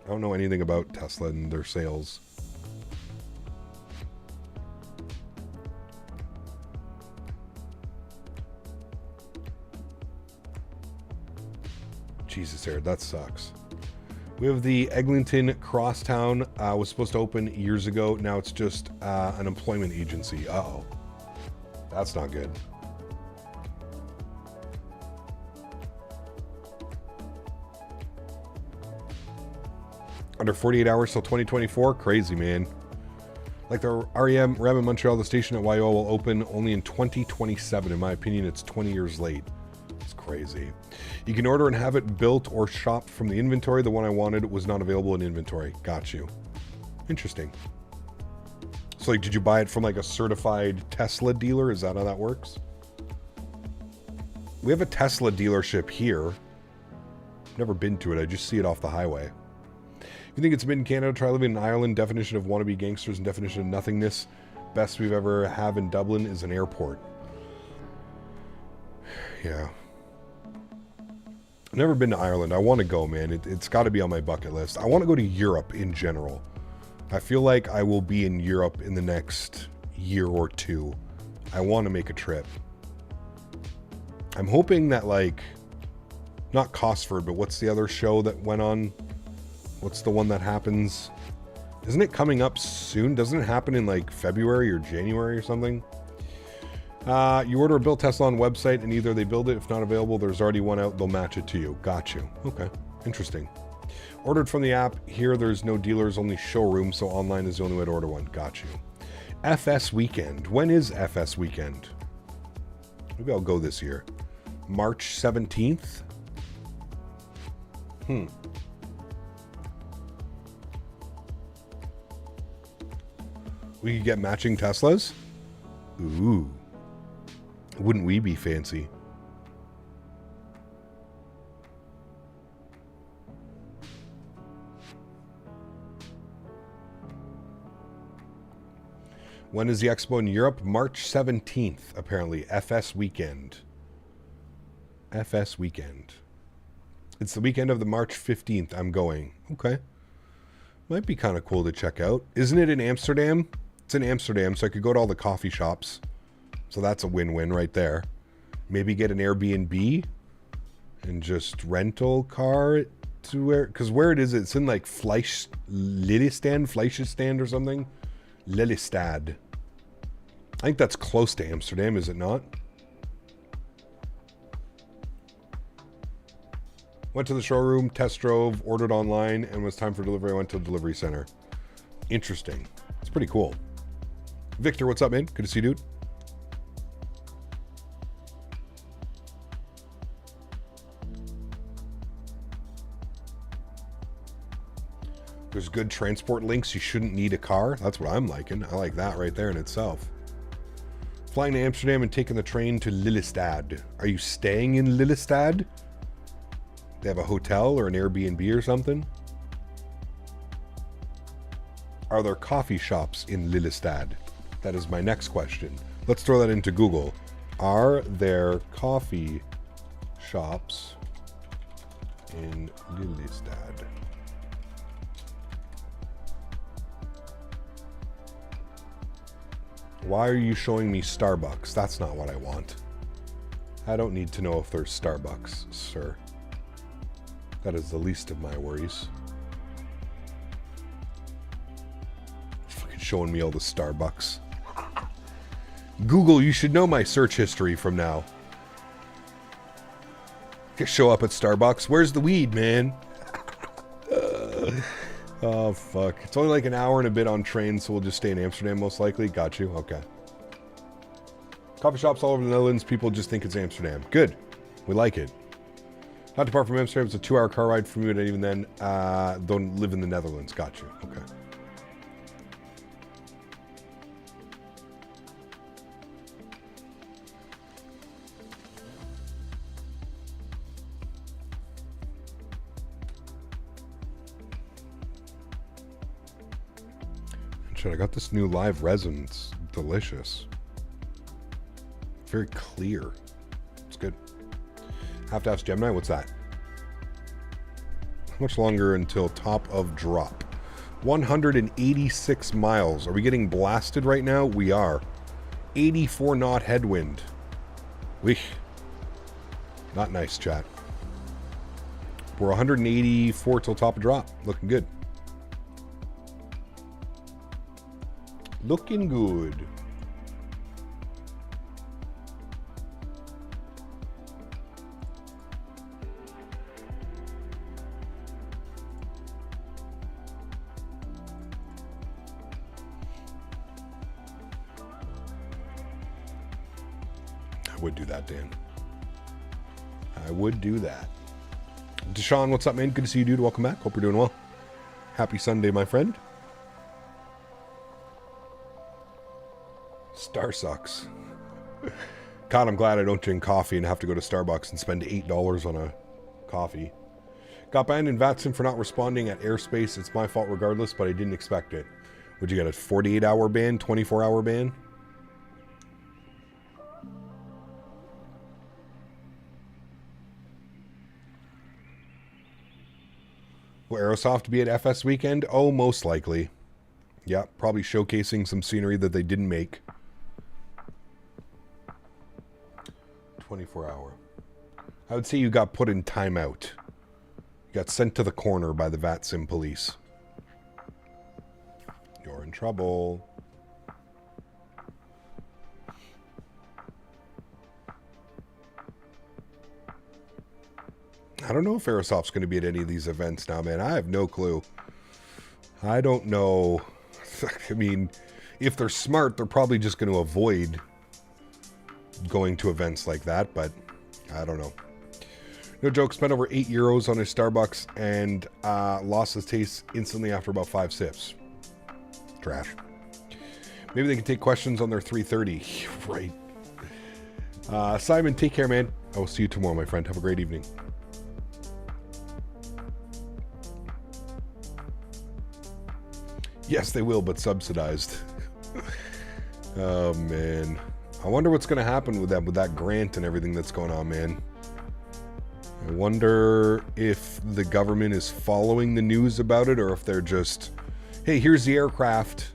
Speaker 2: I don't know anything about Tesla and their sales. Jesus, Aaron, that sucks. We have the Eglinton Crosstown. Was supposed to open years ago. Now it's just an employment agency. Uh-oh. That's not good. Under 48 hours till 2024? Crazy, man. Like the REM in Montreal, the station at YO will open only in 2027. In my opinion, it's 20 years late. It's crazy. You can order and have it built or shopped from the inventory. The one I wanted was not available in inventory. Got you. Interesting. So like, did you buy it from like a certified Tesla dealer? Is that how that works? We have a Tesla dealership here. Never been to it. I just see it off the highway. If you think it's mid in Canada, try living in Ireland. Definition of wannabe gangsters and definition of nothingness. Best we've ever have in Dublin is an airport. Yeah. I've never been to Ireland. I want to go, man. It's got to be on my bucket list. I want to go to Europe in general. I feel like I will be in Europe in the next year or two. I want to make a trip. I'm hoping that, like, not Cosford, but what's the other show that went on? What's the one that happens Isn't it coming up soon? Doesn't it happen in like February or January or something? You order a built Tesla on website and either they build it, if not available, there's already one out, they'll match it to you. Got you. Okay. Interesting. Ordered from the app. Here there's no dealers, only showroom, so online is the only way to order one. Got you. FS weekend. When is FS weekend? Maybe I'll go this year. March 17th? We could get matching Teslas? Ooh. Wouldn't we be fancy? When is the expo in Europe? March 17th, apparently. FS weekend. FS weekend. It's the weekend of the March 15th. I'm going. Okay. Might be kind of cool to check out. Isn't it in Amsterdam? It's in Amsterdam, so I could go to all the coffee shops. So that's a win-win right there. Maybe get an Airbnb and just rental car to where... Because where it is, it's in like Lelystad or something. Lelystad. I think that's close to Amsterdam, is it not? Went to the showroom, test drove, ordered online, and when it was time for delivery, I went to the delivery center. Interesting. It's pretty cool. Victor, what's up, man? Good to see you, dude. There's good transport links. You shouldn't need a car. That's what I'm liking. I like that right there in itself. Flying to Amsterdam and taking the train to Lelystad. Are you staying in Lelystad? They have a hotel or an Airbnb or something? Are there coffee shops in Lelystad? That is my next question. Let's throw that into Google. Are there coffee shops in Lelystad? Why are you showing me Starbucks? That's not what I want. I don't need to know if there's Starbucks, sir. That is the least of my worries. Fucking showing me all the Starbucks. Google, you should know my search history from now. Just show up at Starbucks. Where's the weed, man? Oh, fuck. It's only like an hour and a bit on train, so we'll just stay in Amsterdam most likely. Got you. Okay. Coffee shops all over the Netherlands. People just think it's Amsterdam. Good. We like it. Not too far from Amsterdam. It's a 2-hour car ride from you, and even then, don't live in the Netherlands. Got you. Okay. I got this new live resin. It's delicious. Very clear. It's good. Have to ask Gemini. What's that? How much longer until top of drop? 186 miles. Are we getting blasted right now? We are. 84 knot headwind. Weesh. Not nice, chat. We're 184 till top of drop. Looking good. Looking good. I would do that, Dan. I would do that. Deshaun, what's up, man? Good to see you, dude. Welcome back. Hope you're doing well. Happy Sunday, my friend. Star sucks. God, I'm glad I don't drink coffee and have to go to Starbucks and spend $8 on a coffee. Got banned in Vatsin for not responding at airspace. It's my fault regardless, but I didn't expect it. Would you get a 48-hour ban, 24-hour ban? Will Aerosoft be at FS weekend? Oh, most likely. Yeah, probably showcasing some scenery that they didn't make. 24-hour. I would say you got put in timeout. You got sent to the corner by the VATSIM police. trouble. I don't know if Aerosoft's going to be at any of these events now, man. I have no clue. I don't know. I mean, if they're smart, they're probably just going to avoid going to events like that, but I don't know. No joke, spent over €8 on his Starbucks and lost his taste instantly after about 5 sips. Trash. Maybe they can take questions on their 330. Right. Simon, take care, man. I will see you tomorrow, my friend. Have a great evening. Yes, they will, but subsidized. Oh, man. I wonder what's going to happen with that grant and everything that's going on, man. I wonder if the government is following the news about it or if they're just, hey, here's the aircraft.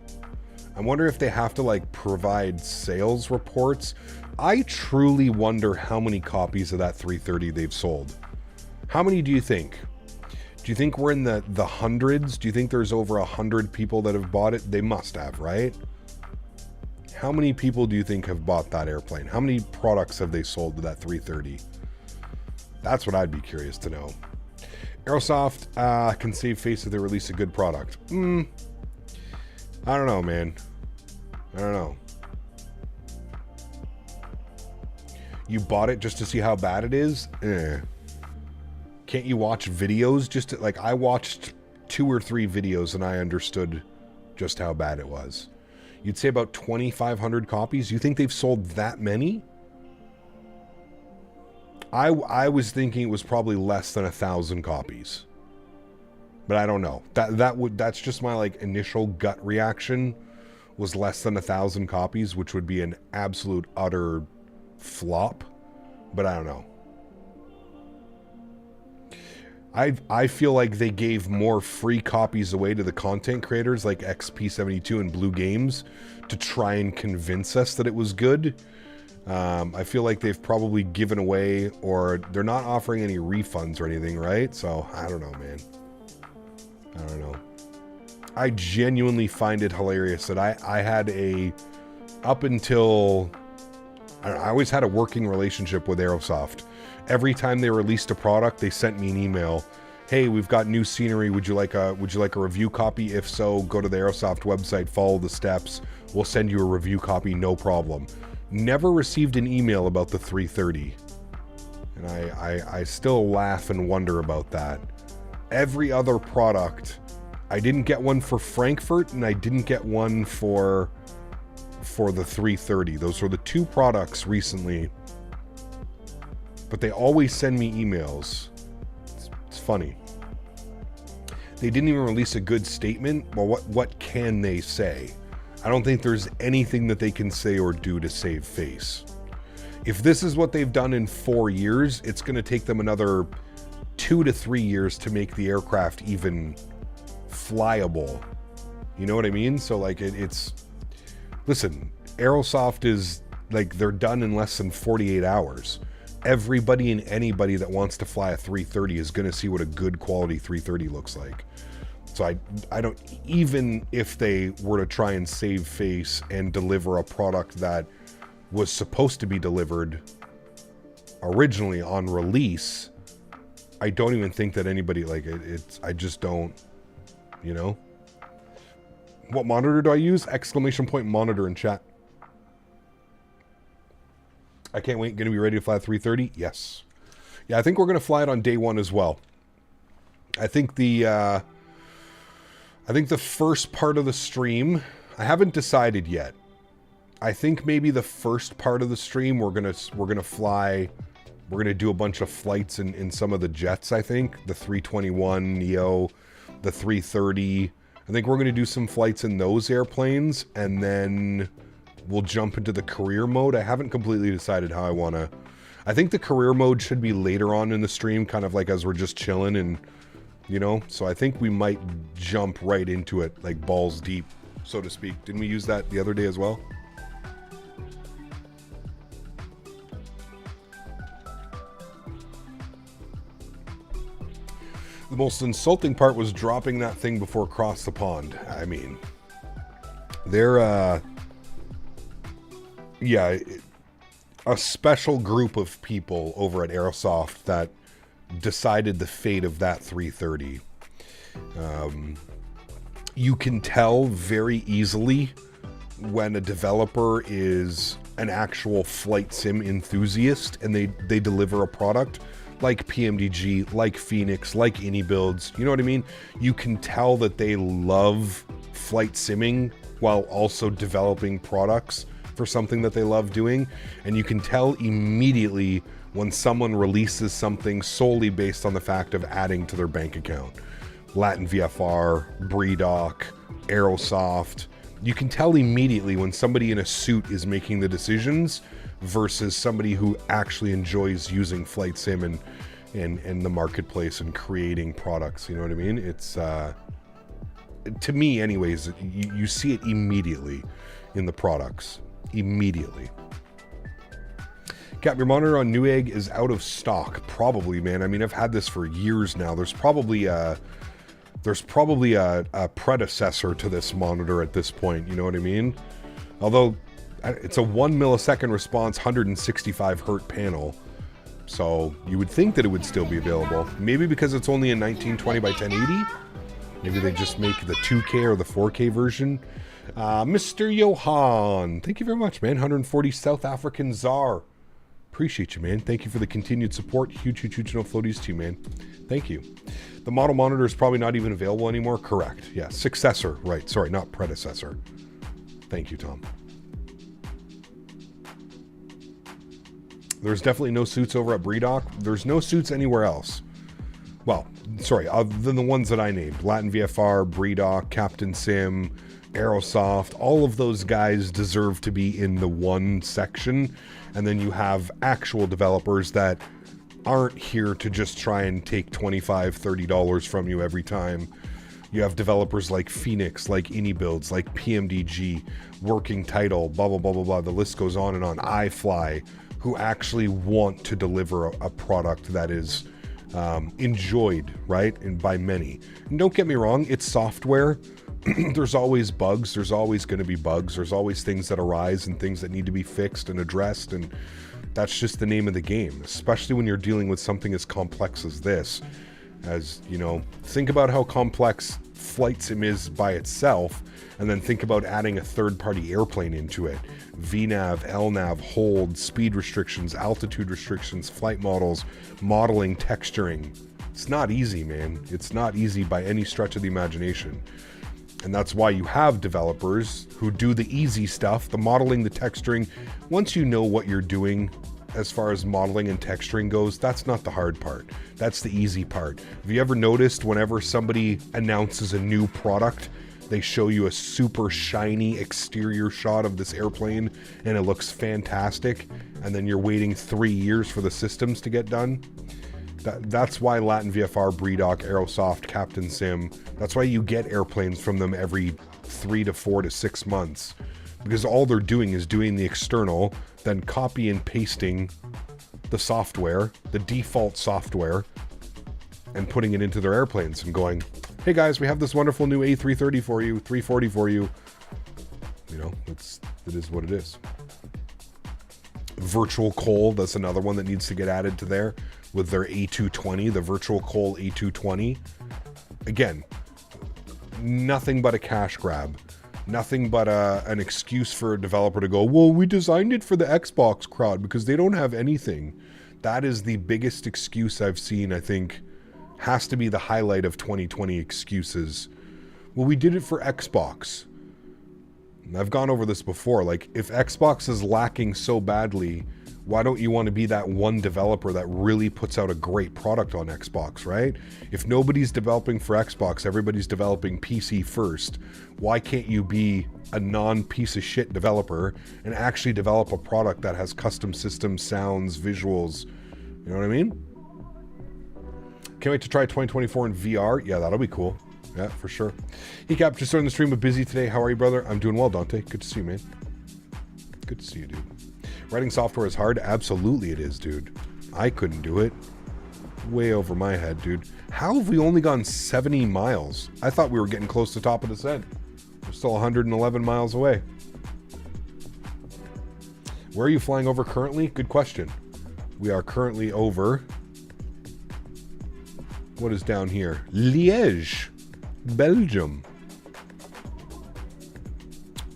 Speaker 2: I wonder if they have to, like, provide sales reports. I truly wonder how many copies of that 330 they've sold. How many do you think? Do you think we're in the hundreds? Do you think there's over 100 people that have bought it? They must have, right? How many people do you think have bought that airplane? How many products have they sold to that 330? That's what I'd be curious to know. Aerosoft can save face if they release a good product. I don't know, man. I don't know. You bought it just to see how bad it is? Can't you watch videos just to, like, I watched 2 or 3 videos and I understood just how bad it was. You'd say about 2,500 copies. You think they've sold that many? I was thinking it was probably less than 1,000 copies, but I don't know. That's just my like initial gut reaction was less than 1,000 copies, which would be an absolute utter flop. But I don't know. I feel like they gave more free copies away to the content creators like XP72 and Blue Games to try and convince us that it was good. I feel like they've probably given away, or they're not offering any refunds or anything, right? So, I don't know, man. I don't know. I genuinely find it hilarious that I had up until, I always had a working relationship with Aerosoft. Every time they released a product, they sent me an email. Hey, we've got new scenery. Would you like a review copy? If so, go to the Aerosoft website, follow the steps. We'll send you a review copy, no problem. Never received an email about the 330. And I still laugh and wonder about that. Every other product, I didn't get one for Frankfurt and I didn't get one for the 330. Those were the 2 products recently. But they always send me emails. It's funny. They didn't even release a good statement. Well, what can they say? I don't think there's anything that they can say or do to save face. If this is what they've done in 4 years, it's going to take them another 2 to 3 years to make the aircraft even flyable. You know what I mean? So like it's listen, Aerosoft is like, they're done in less than 48 hours. Everybody and anybody that wants to fly a 330 is going to see what a good quality 330 looks like. So I don't, even if they were to try and save face and deliver a product that was supposed to be delivered originally on release, I don't even think that anybody, like, I just don't, you know? What monitor do I use? Exclamation point monitor in chat. I can't wait. Going to be ready to fly 330? Yes. Yeah, I think we're going to fly it on day 1 as well. I think the first part of the stream, I haven't decided yet. I think maybe the first part of the stream we're gonna fly. We're gonna do a bunch of flights in some of the jets. I think the 321 Neo, the 330. I think we're gonna do some flights in those airplanes, and then we'll jump into the career mode. I haven't completely decided how I want to. I think the career mode should be later on in the stream, kind of like as we're just chilling and, you know. So I think we might jump right into it, like balls deep, so to speak. Didn't we use that the other day as well? The most insulting part was dropping that thing before across the pond. I mean, They're, yeah, a special group of people over at Aerosoft that decided the fate of that 330. You can tell very easily when a developer is an actual flight sim enthusiast and they deliver a product like PMDG, like Fenix, like iniBuilds. You know what I mean? You can tell that they love flight simming while also developing products for something that they love doing. And you can tell immediately when someone releases something solely based on the fact of adding to their bank account. Latin VFR, BREDOC, Aerosoft. You can tell immediately when somebody in a suit is making the decisions versus somebody who actually enjoys using flight sim and the marketplace and creating products. You know what I mean? It's, to me anyways, you see it immediately in the products. Immediately. Cap, your monitor on Newegg is out of stock. Probably, man. I mean, I've had this for years now. There's probably a predecessor to this monitor at this point. You know what I mean? Although it's a 1 millisecond response, 165 hertz panel. So you would think that it would still be available. Maybe because it's only a 1920 by 1080. Maybe they just make the 2K or the 4K version. Mr. Johan, thank you very much, man. 140 South African Czar. Appreciate you, man. Thank you for the continued support. Huge no floaties to you, man. Thank you. The model monitor is probably not even available anymore. Correct. Yeah, successor. Right. Sorry, not predecessor. Thank you, Tom. There's definitely no suits over at BREDOC. There's no suits anywhere else. Well, sorry, other than the ones that I named. Latin VFR, BREDOC, Captain Sim, Aerosoft. All of those guys deserve to be in the one section. And then you have actual developers that aren't here to just try and take $25, $30 from you every time. You have developers like Fenix, like iniBuilds, like PMDG, Working Title, blah, blah, blah, blah, blah. The list goes on and on. iFly, who actually want to deliver a product that is enjoyed, right? And by many. And don't get me wrong, it's software. There's always bugs. There's always going to be bugs. There's always things that arise and things that need to be fixed and addressed. And that's just the name of the game, especially when you're dealing with something as complex as this. As, you know, think about how complex flight sim is by itself, and then think about adding a third-party airplane into it. VNAV, LNAV, hold, speed restrictions, altitude restrictions, flight models, modeling, texturing. It's not easy, man. It's not easy by any stretch of the imagination. And that's why you have developers who do the easy stuff, the modeling, the texturing. Once you know what you're doing as far as modeling and texturing goes, that's not the hard part. That's the easy part. Have you ever noticed whenever somebody announces a new product, they show you a super shiny exterior shot of this airplane and it looks fantastic, and then you're waiting 3 years for the systems to get done? That's why Latin VFR, BREDOC, Aerosoft, Captain Sim, that's why you get airplanes from them every 3 to 4 to 6 months. Because all they're doing is doing the external, then copy and pasting the software, the default software, and putting it into their airplanes and going, hey guys, we have this wonderful new A330 for you, 340 for you. You know, it is what it is. Virtual Coal, that's another one that needs to get added to there with their A220, the Virtual Coal A220. Again, nothing but a cash grab. Nothing but an excuse for a developer to go, well, we designed it for the Xbox crowd because they don't have anything. That is the biggest excuse I've seen, I think, has to be the highlight of 2020 excuses. Well, we did it for Xbox. I've gone over this before. Like, if Xbox is lacking so badly, why don't you want to be that one developer that really puts out a great product on Xbox, right? If nobody's developing for Xbox, everybody's developing PC first. Why can't you be a non-piece of shit developer and actually develop a product that has custom systems, sounds, visuals? You know what I mean? Can't wait to try 2024 in VR. Yeah, that'll be cool. Yeah, for sure. Hey, Cap, just starting the stream, but busy today. How are you, brother? I'm doing well, Dante. Good to see you, man. Good to see you, dude. Writing software is hard? Absolutely it is, dude. I couldn't do it. Way over my head, dude. How have we only gone 70 miles? I thought we were getting close to top of descent. We're still 111 miles away. Where are you flying over currently? Good question. We are currently over... What is down here? Liège, Belgium.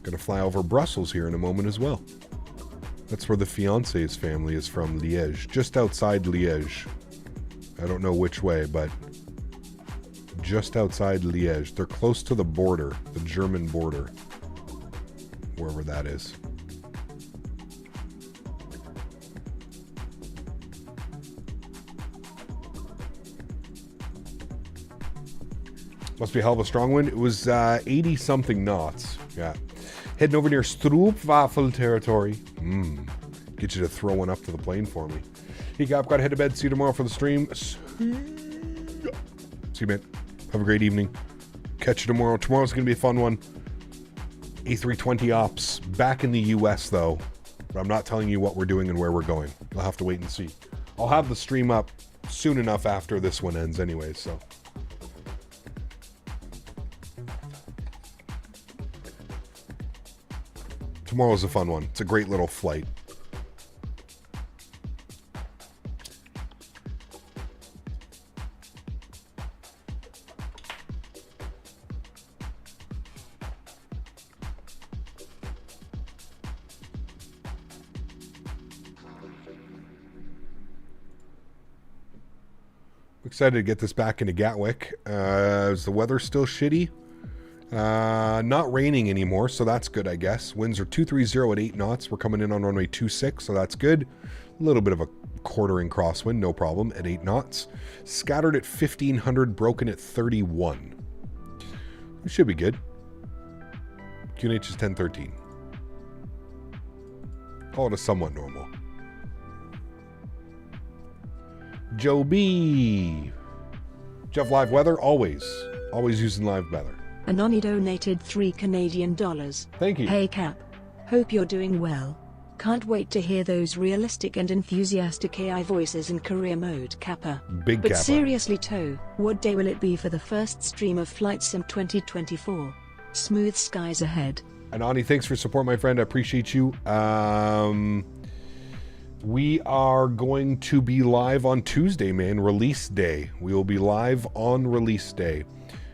Speaker 2: Gonna fly over Brussels here in a moment as well. That's where the fiance's family is from, Liège. Just outside Liège. I don't know which way, but just outside Liège. They're close to the border, the German border. Wherever that is. Must be a hell of a strong wind. It was 80-something knots. Yeah. Heading over near Stroopwafel territory. Get you to throw one up to the plane for me. Hey, I've got to head to bed. See you tomorrow for the stream. See you, man. Have a great evening. Catch you tomorrow. Tomorrow's going to be a fun one. A320 ops. Back in the U.S., though. But I'm not telling you what we're doing and where we're going. You'll have to wait and see. I'll have the stream up soon enough after this one ends anyway, so... Tomorrow's a fun one. It's a great little flight. Excited to get this back into Gatwick. Is the weather still shitty? Not raining anymore, so that's good, I guess. Winds are 230 at 8 knots. We're coming in on runway 26, so that's good. A little bit of a quartering crosswind, no problem, at 8 knots. Scattered at 1500, broken at 31. It should be good. QNH is 1013. Call it a somewhat normal. Joe B. Jeff, live weather? Always. Always using live weather.
Speaker 3: Anony donated $3
Speaker 2: Thank you.
Speaker 3: Hey Cap. Hope you're doing well. Can't wait to hear those realistic and enthusiastic AI voices in career mode, Kappa.
Speaker 2: Big
Speaker 3: But
Speaker 2: Kappa.
Speaker 3: seriously, Toe, what day will it be for the first stream of Flight Sim 2024? Smooth skies ahead.
Speaker 2: Anani, thanks for support, my friend. I appreciate you. We are going to be live on Tuesday, man. Release day. We will be live on release day.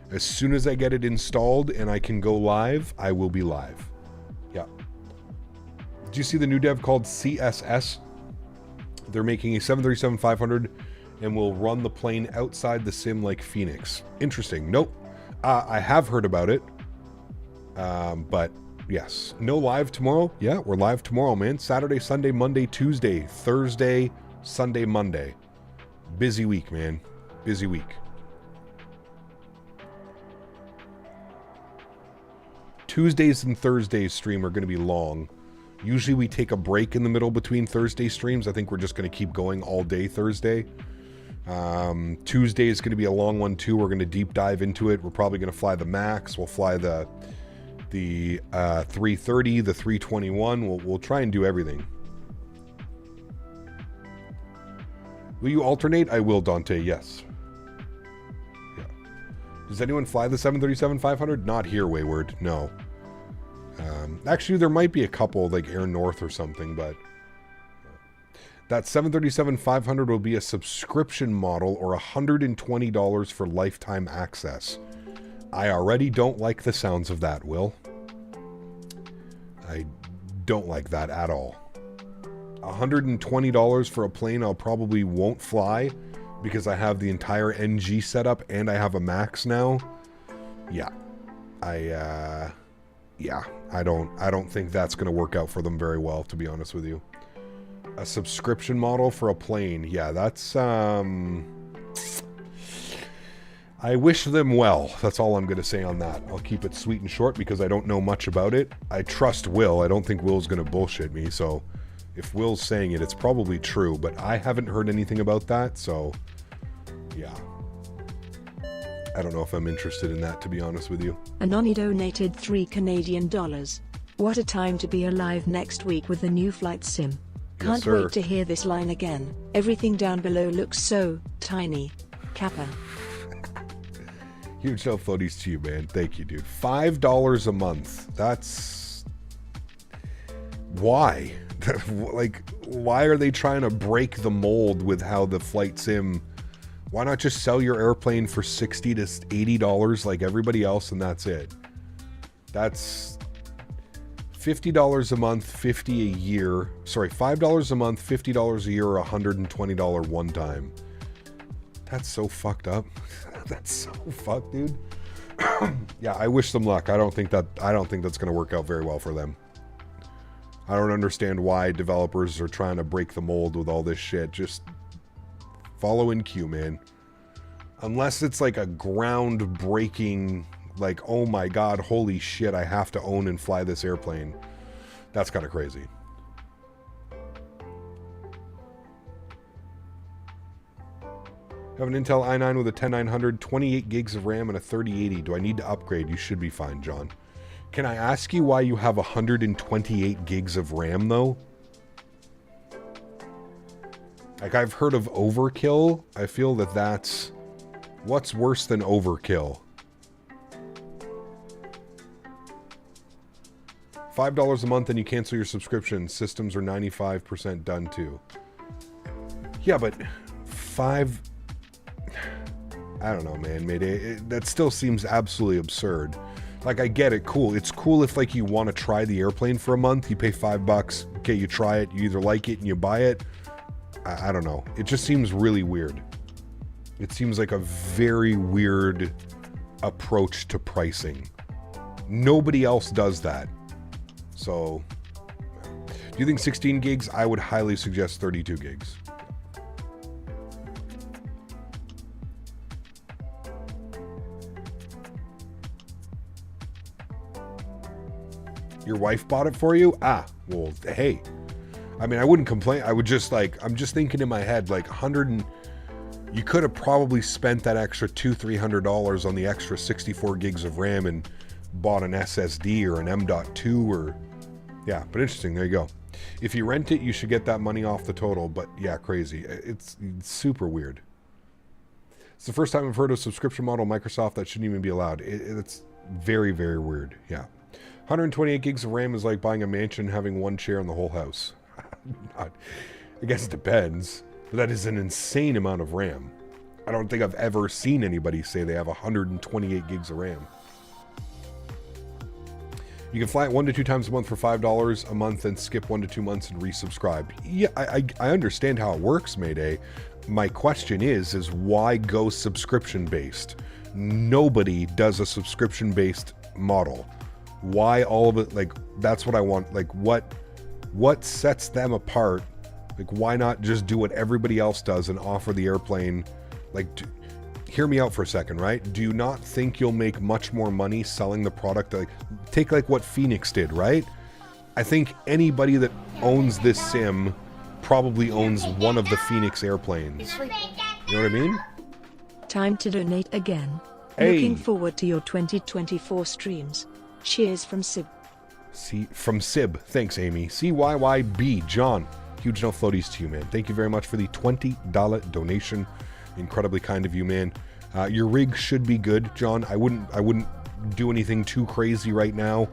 Speaker 2: As soon as I get it installed and I can go live, I will be live. Yeah. Did you see the new dev called CSS? They're making a 737-500 and will run the plane outside the sim like Fenix. Interesting. Nope. I have heard about it. But yes. No live tomorrow? Yeah, we're live tomorrow, man. Saturday, Sunday, Monday, Tuesday, Thursday, Sunday, Monday. Busy week, man. Busy week. Tuesdays and Thursdays stream are going to be long. Usually we take a break in the middle between Thursday streams. I think we're just going to keep going all day Thursday. Tuesday is going to be a long one too. We're going to deep dive into it. We're probably going to fly the MAX. We'll fly the 330, the 321. We'll try and do everything. Will you alternate? I will, Dante. Yes. Yeah. Does anyone fly the 737-500? Not here, Wayward. No. Actually, there might be a couple, like Air North or something, but that 737-500 will be a subscription model or $120 for lifetime access. I already don't like the sounds of that, Will. I don't like that at all. $120 for a plane I probably won't fly because I have the entire NG setup and I have a MAX now. Yeah. I don't think that's going to work out for them very well, to be honest with you. A subscription model for a plane. Yeah, that's I wish them well. That's all I'm going to say on that. I'll keep it sweet and short because I don't know much about it. I trust Will. I don't think Will's going to bullshit me. So if Will's saying it, it's probably true. But I haven't heard anything about that. So, yeah. I don't know if I'm interested in that, to be honest with you.
Speaker 3: Anony donated $3. What a time to be alive next week with the new Flight Sim. Can't
Speaker 2: sir.
Speaker 3: wait to hear this line again. Everything down below looks so tiny. Kappa.
Speaker 2: Huge no floaties to you, man. Thank you, dude. $5 a month. That's... Why? Like, why are they trying to break the mold with how the flight sim... Why not just sell your airplane for $60 to $80 like everybody else and that's it? That's $50 a month, $50 a year. Sorry, $5 a month, $50 a year, or $120 one time. That's so fucked up. That's so fucked, dude. Yeah, I wish them luck. I don't think that's going to work out very well for them. I don't understand why developers are trying to break the mold with all this shit. Just follow in queue, man. Unless it's like a groundbreaking, like, oh my god, holy shit, I have to own and fly this airplane. That's kind of crazy. Have an Intel i9 with a 10900, 28 gigs of RAM, and a 3080. Do I need to upgrade? You should be fine, John. Can I ask you why you have 128 gigs of RAM, though? Like, I've heard of overkill. I feel that that's... What's worse than overkill? $5 a month and you cancel your subscription. Systems are 95% done, too. Yeah, but... I don't know, man. Mayday. That still seems absolutely absurd. Like, I get it. Cool. It's cool if, like, you want to try the airplane for a month. You pay $5. Okay, you try it. You either like it and you buy it. I don't know. It just seems really weird. It seems like a very weird approach to pricing. Nobody else does that. So, do you think 16 gigs? I would highly suggest 32 gigs. Your wife bought it for you? Ah, well, hey. I mean, I wouldn't complain. I would just like, I'm just thinking in my head, like you could have probably spent that extra $200-300 on the extra 64 gigs of RAM and bought an SSD or an M.2 or, yeah, but interesting. There you go. If you rent it, you should get that money off the total, but yeah, crazy. It's super weird. It's the first time I've heard of a subscription model Microsoft that shouldn't even be allowed. It's very, very weird. Yeah. 128 gigs of RAM is like buying a mansion and having one chair in the whole house. I guess it depends, but that is an insane amount of RAM. I don't think I've ever seen anybody say they have 128 gigs of RAM. You can fly it 1 to 2 times a month for $5 a month and skip 1 to 2 months and resubscribe. Yeah, I understand how it works, Mayday. My question is why go subscription-based? Nobody does a subscription-based model. Why all of it? Like, that's what I want. Like, what sets them apart? Like, why not just do what everybody else does and offer the airplane? Like, hear me out for a second, right? Do you not think you'll make much more money selling the product? Like, take like what Fenix did, right? I think anybody that owns this sim probably owns one of the Fenix airplanes. You know what I mean?
Speaker 3: Time to donate again.
Speaker 2: Hey.
Speaker 3: Looking forward to your 2024 streams. Cheers from Sib.
Speaker 2: From Sib. Thanks, Amy. CYYB. John. Huge no floaties to you, man. Thank you very much for the $20 donation. Incredibly kind of you, man. Your rig should be good, John. I wouldn't do anything too crazy right now.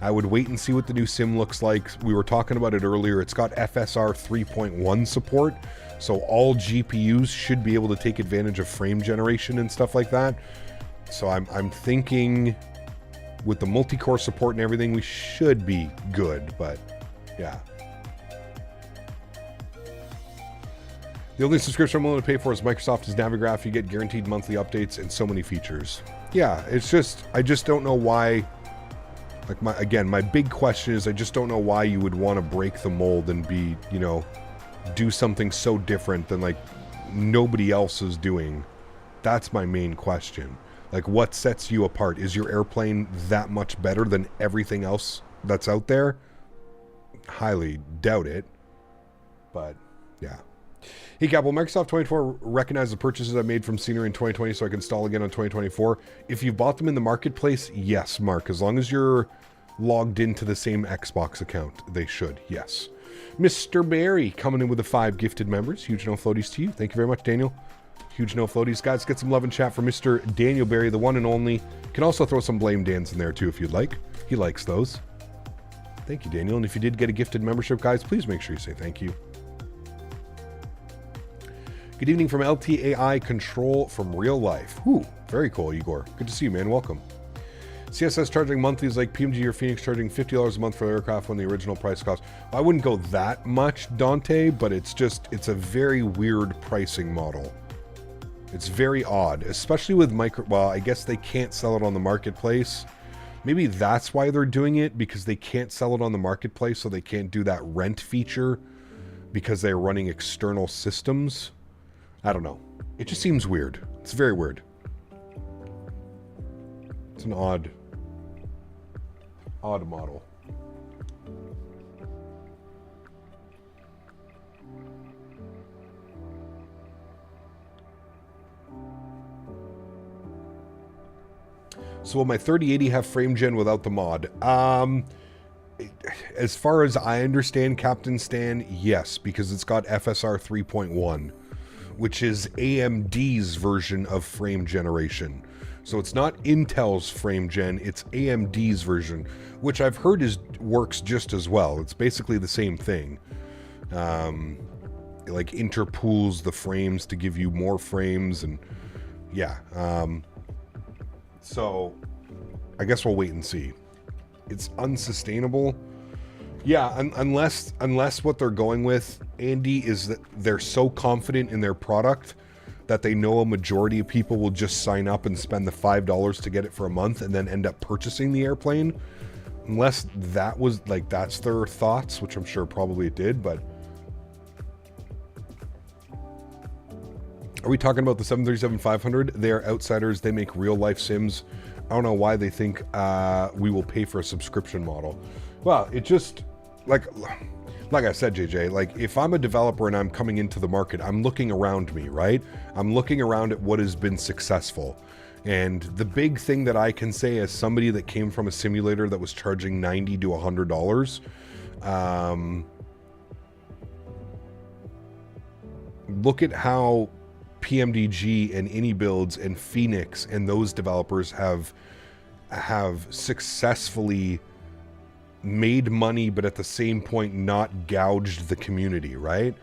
Speaker 2: I would wait and see what the new sim looks like. We were talking about it earlier. It's got FSR 3.1 support, so all GPUs should be able to take advantage of frame generation and stuff like that. So I'm thinking with the multi-core support and everything, we should be good, but yeah. The only subscription I'm willing to pay for is Microsoft is Navigraph. You get guaranteed monthly updates and so many features. Yeah, it's just, I just don't know why. Like, my big question is I just don't know why you would want to break the mold and be, you know, do something so different than like nobody else is doing. That's my main question. Like, what sets you apart? Is your airplane that much better than everything else that's out there? Highly doubt it. But, yeah. Hey, Cap, will Microsoft 24 recognize the purchases I made from Scenery in 2020 so I can install again on 2024? If you bought them in the marketplace, yes, Mark. As long as you're logged into the same Xbox account, they should, yes. Mr. Barry coming in with the 5 gifted members. Huge no floaties to you. Thank you very much, Daniel. Huge no floaties. Guys, get some love and chat for Mr. Daniel Berry, the one and only. Can also throw some blame Dans in there too if you'd like. He likes those. Thank you, Daniel. And if you did get a gifted membership, guys, please make sure you say thank you. Good evening from LTAI Control from Real Life. Whew, very cool, Igor. Good to see you, man. Welcome. CSS charging monthly is like PMG or Fenix charging $50 a month for the aircraft when the original price cost. I wouldn't go that much, Dante, but it's a very weird pricing model. It's very odd, especially with well, I guess they can't sell it on the marketplace. Maybe that's why they're doing it, because they can't sell it on the marketplace, so they can't do that rent feature because they're running external systems. I don't know. It just seems weird. It's very weird. It's an odd model. So will my 3080 have frame gen without the mod? As far as I understand, Captain Stan, yes, because it's got FSR 3.1, which is AMD's version of frame generation. So it's not Intel's frame gen, it's AMD's version, which I've heard works just as well. It's basically the same thing. It like interpools the frames to give you more frames, and yeah. So I guess we'll wait and see. It's unsustainable. Yeah, unless what they're going with, Andy, is that they're so confident in their product that they know a majority of people will just sign up and spend the $5 to get it for a month and then end up purchasing the airplane. Unless that was, like, that's their thoughts, which I'm sure probably it did, but... Are we talking about the 737-500? They are outsiders. They make real-life sims. I don't know why they think we will pay for a subscription model. Well, it just... Like I said, JJ, like, if I'm a developer and I'm coming into the market, I'm looking around me, right? I'm looking around at what has been successful. And the big thing that I can say as somebody that came from a simulator that was charging $90 to $100, look at how PMDG and iniBuilds and Fenix and those developers have successfully made money, but at the same point not gouged the community, right?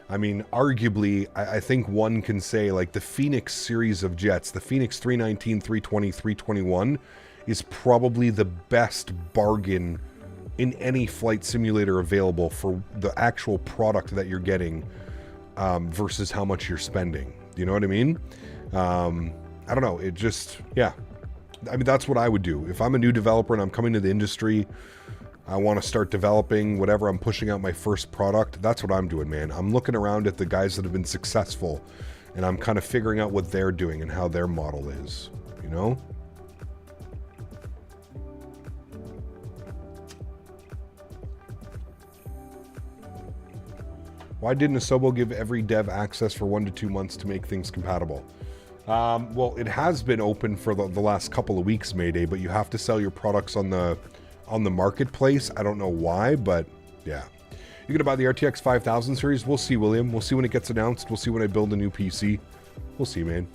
Speaker 2: I mean, arguably, I think one can say, like, the Fenix series of jets, the Fenix 319, 320, 321, is probably the best bargain in any flight simulator available for the actual product that you're getting versus how much you're spending. You know what I mean? I don't know. It just, yeah. I mean, that's what I would do. If I'm a new developer and I'm coming to the industry, I want to start developing whatever, I'm pushing out my first product. That's what I'm doing, man. I'm looking around at the guys that have been successful, and I'm kind of figuring out what they're doing and how their model is, you know? Why didn't Asobo give every dev access for 1 to 2 months to make things compatible? Well, it has been open for the last couple of weeks, Mayday, but you have to sell your products on the marketplace. I don't know why, but yeah. You're gonna buy the RTX 5000 series? We'll see, William. We'll see when it gets announced. We'll see when I build a new PC. We'll see, man.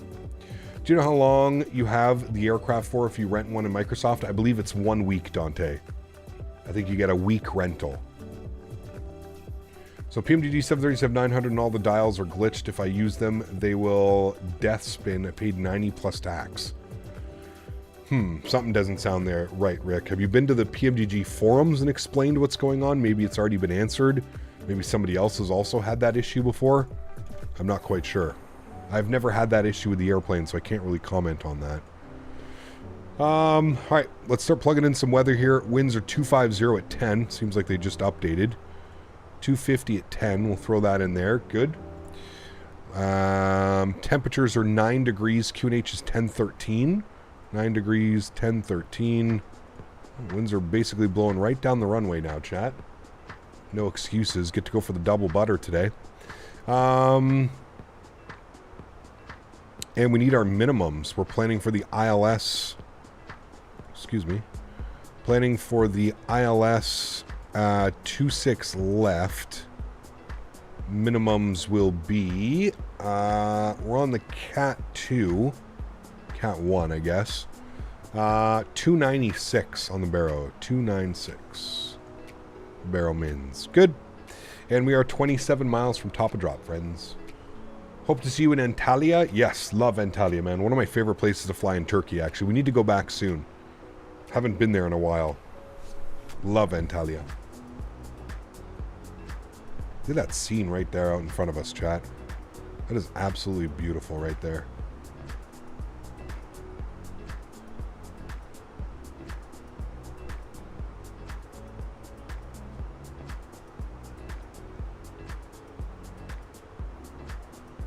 Speaker 2: Do you know how long you have the aircraft for if you rent one in Microsoft? I believe it's 1 week, Dante. I think you get a week rental. So PMDD 737-900 and all the dials are glitched. If I use them, they will death spin. I paid 90 plus tax. Something doesn't sound there right, Rick. Have you been to the PMDG forums and explained what's going on? Maybe it's already been answered. Maybe somebody else has also had that issue before. I'm not quite sure. I've never had that issue with the airplane, so I can't really comment on that. All right, let's start plugging in some weather here. Winds are 250 at 10. Seems like they just updated. 250 at 10. We'll throw that in there. Good. Temperatures are 9 degrees. QNH is 1013. 9 degrees, 1013. Winds are basically blowing right down the runway now, chat. No excuses. Get to go for the double butter today. And we need our minimums. We're planning for the ILS. Excuse me. Planning for the ILS 26 left. Minimums will be, we're on the Cat 2, Cat 1, I guess. 296 on the barrow, 296. Barrow mins. Good. And we are 27 miles from top of drop, friends. Hope to see you in Antalya. Yes, love Antalya, man. One of my favorite places to fly in Turkey, actually. We need to go back soon. Haven't been there in a while. Love Antalya. Look at that scene right there out in front of us, chat. That is absolutely beautiful right there.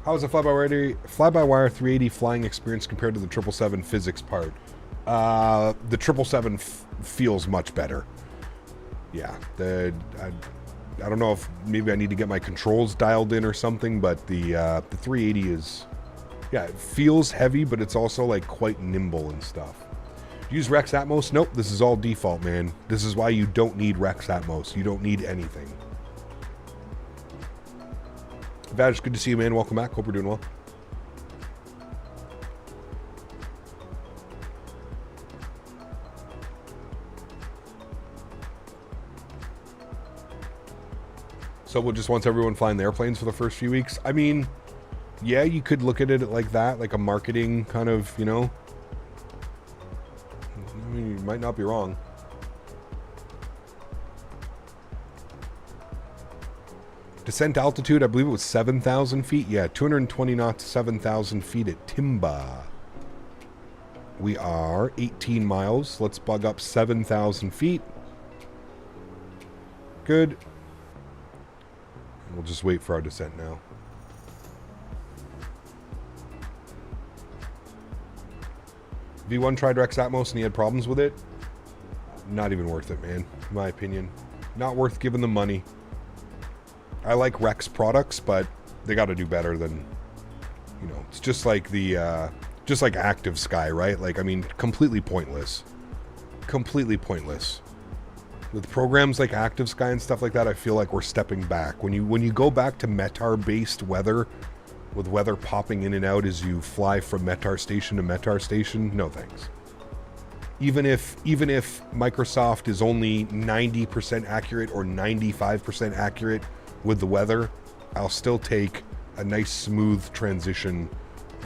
Speaker 2: How is a fly-by-wire 380 flying experience compared to the 777 physics part? The 777 feels much better. Yeah, I don't know if maybe I need to get my controls dialed in or something, but the 380 is, yeah, it feels heavy, but it's also like quite nimble and stuff. Use Rex Atmos? Nope, this is all default, man. This is why you don't need Rex Atmos. You don't need anything. Vaj, good to see you, man. Welcome back. Hope you're doing well. So we'll just want everyone flying the airplanes for the first few weeks. I mean, yeah, you could look at it like that, like a marketing kind of, you know. I mean, you might not be wrong. Descent altitude, I believe it was 7,000 feet. Yeah, 220 knots, 7,000 feet at Timba. We are 18 miles. Let's bug up 7,000 feet. Good. We'll just wait for our descent now. V1 tried Rex Atmos and he had problems with it. Not even worth it, man. In my opinion. Not worth giving them money. I like Rex products, but they got to do better than, you know, it's just like the, just like Active Sky, right? Like, I mean, completely pointless. Completely pointless. With programs like Active Sky and stuff like that, I feel like we're stepping back. When you go back to METAR-based weather, with weather popping in and out as you fly from METAR station to METAR station, no thanks. Even if Microsoft is only 90% accurate or 95% accurate with the weather, I'll still take a nice smooth transition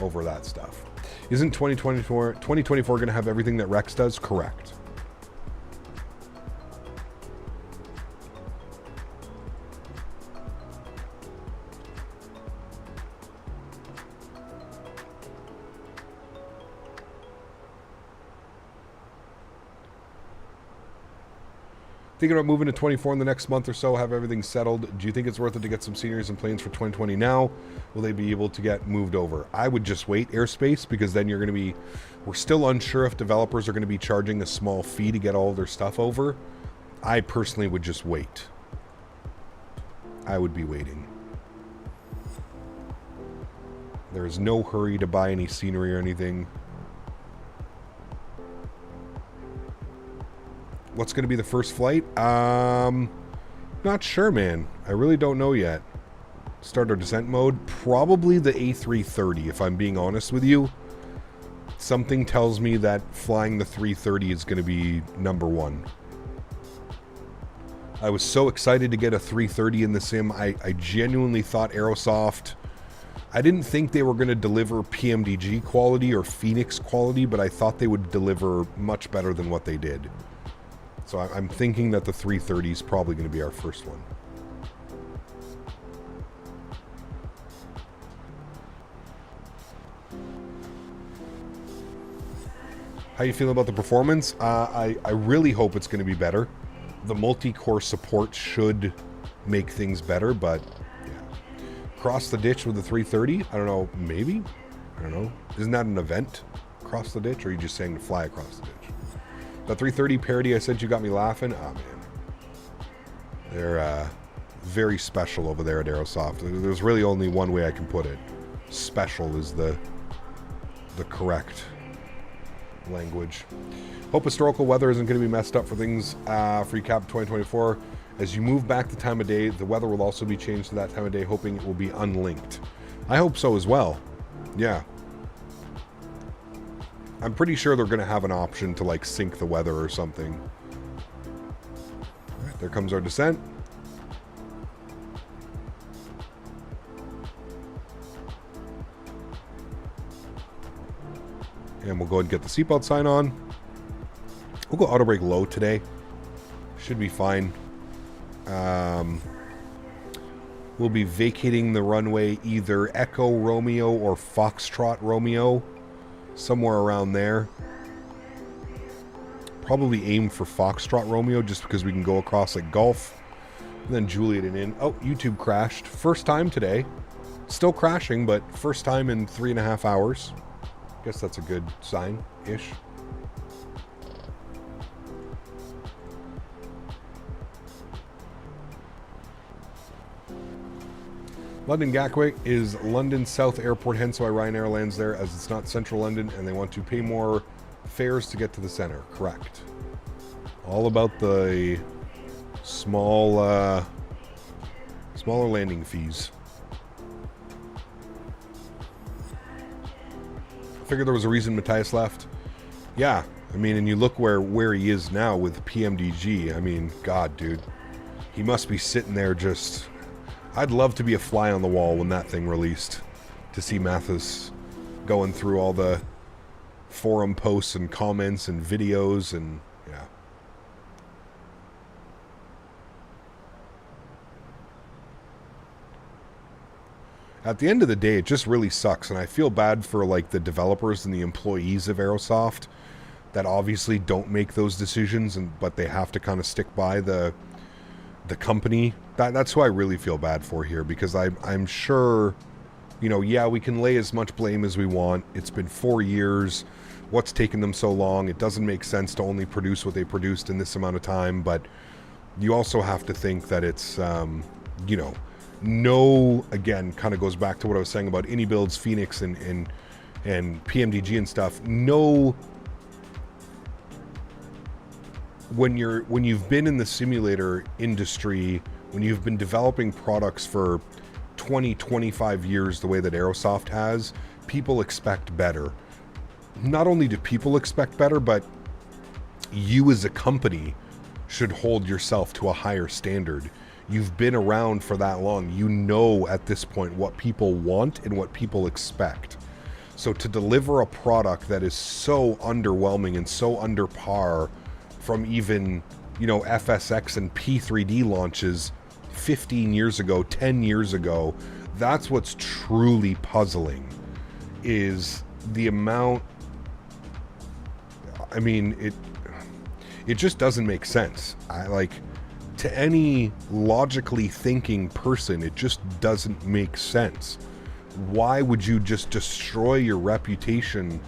Speaker 2: over that stuff. Isn't 2024 going to have everything that Rex does? Correct. Thinking about moving to 24 in the next month or so, have everything settled. Do you think it's worth it to get some seniors and planes for 2020 now? Will they be able to get moved over? I would just wait airspace, because then you're going to be, we're still unsure if developers are going to be charging a small fee to get all of their stuff over. I personally would just wait. I would be waiting. There is no hurry to buy any scenery or anything. What's going to be the first flight? Not sure, man. I really don't know yet. Start our descent mode. Probably the A330, if I'm being honest with you. Something tells me that flying the 330 is going to be number one. I was so excited to get a 330 in the sim. I genuinely thought Aerosoft... I didn't think they were going to deliver PMDG quality or Fenix quality, but I thought they would deliver much better than what they did. So I'm thinking that the 330 is probably going to be our first one. How you feeling about the performance? I really hope it's going to be better. The multi-core support should make things better, but yeah. Cross the ditch with the 330? I don't know, maybe? I don't know. Isn't that an event? Cross the ditch? Or are you just saying to fly across the ditch? The 330 parody I sent you got me laughing. Oh, man. They're very special over there at Aerosoft. There's really only one way I can put it. Special is the correct language. Hope historical weather isn't going to be messed up for things for you Cap 2024. As you move back the time of day, the weather will also be changed to that time of day, hoping it will be unlinked. I hope so as well. Yeah. I'm pretty sure they're going to have an option to like sync the weather or something. All right, there comes our descent. And we'll go ahead and get the seatbelt sign on. We'll go auto brake low today. Should be fine. We'll be vacating the runway either Echo Romeo or Foxtrot Romeo. Somewhere around there. Probably aim for Foxtrot Romeo just because we can go across like Gulf. And then Juliet and in. Oh, YouTube crashed. First time today. Still crashing, but first time in 3.5 hours. Guess that's a good sign-ish. London Gatwick is London South Airport, hence why Ryanair lands there, as it's not central London and they want to pay more fares to get to the center. Correct. All about the smaller landing fees. I figured there was a reason Matthias left. Yeah, I mean, and you look where he is now with PMDG. I mean, God, dude. He must be sitting there just... I'd love to be a fly on the wall when that thing released. To see Mathis going through all the forum posts and comments and videos and... yeah. At the end of the day, it just really sucks, and I feel bad for like the developers and the employees of Aerosoft that obviously don't make those decisions, but they have to kind of stick by the company. That's who I really feel bad for here, because I'm sure, you know, yeah, we can lay as much blame as we want. It's been 4 years. What's taken them so long? It doesn't make sense to only produce what they produced in this amount of time, but you also have to think that it's, you know, no, again, kind of goes back to what I was saying about iniBuilds, Fenix, and PMDG and stuff. No, when you've been in the simulator industry, when you've been developing products for 20, 25 years the way that Aerosoft has, people expect better. Not only do people expect better, but you as a company should hold yourself to a higher standard. You've been around for that long. You know at this point what people want and what people expect. So to deliver a product that is so underwhelming and so under par from even, you know, FSX and P3D launches 15 years ago, 10 years ago, that's what's truly puzzling, is the amount. I mean, it just doesn't make sense. To any logically thinking person, it just doesn't make sense. Why would you just destroy your reputation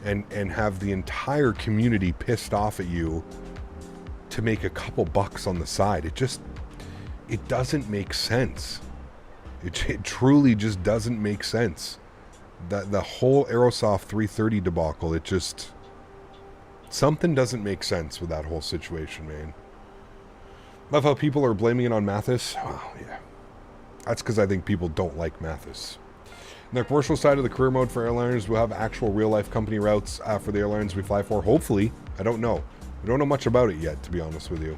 Speaker 2: and have the entire community pissed off at you to make a couple bucks on the side? It doesn't make sense. It truly just doesn't make sense. The whole Aerosoft 330 debacle, something doesn't make sense with that whole situation, man. Love how people are blaming it on Mathis. Oh, yeah. That's because I think people don't like Mathis. On the commercial side of the career mode for airliners, we'll have actual real-life company routes for the airlines we fly for. Hopefully. I don't know. We don't know much about it yet, to be honest with you.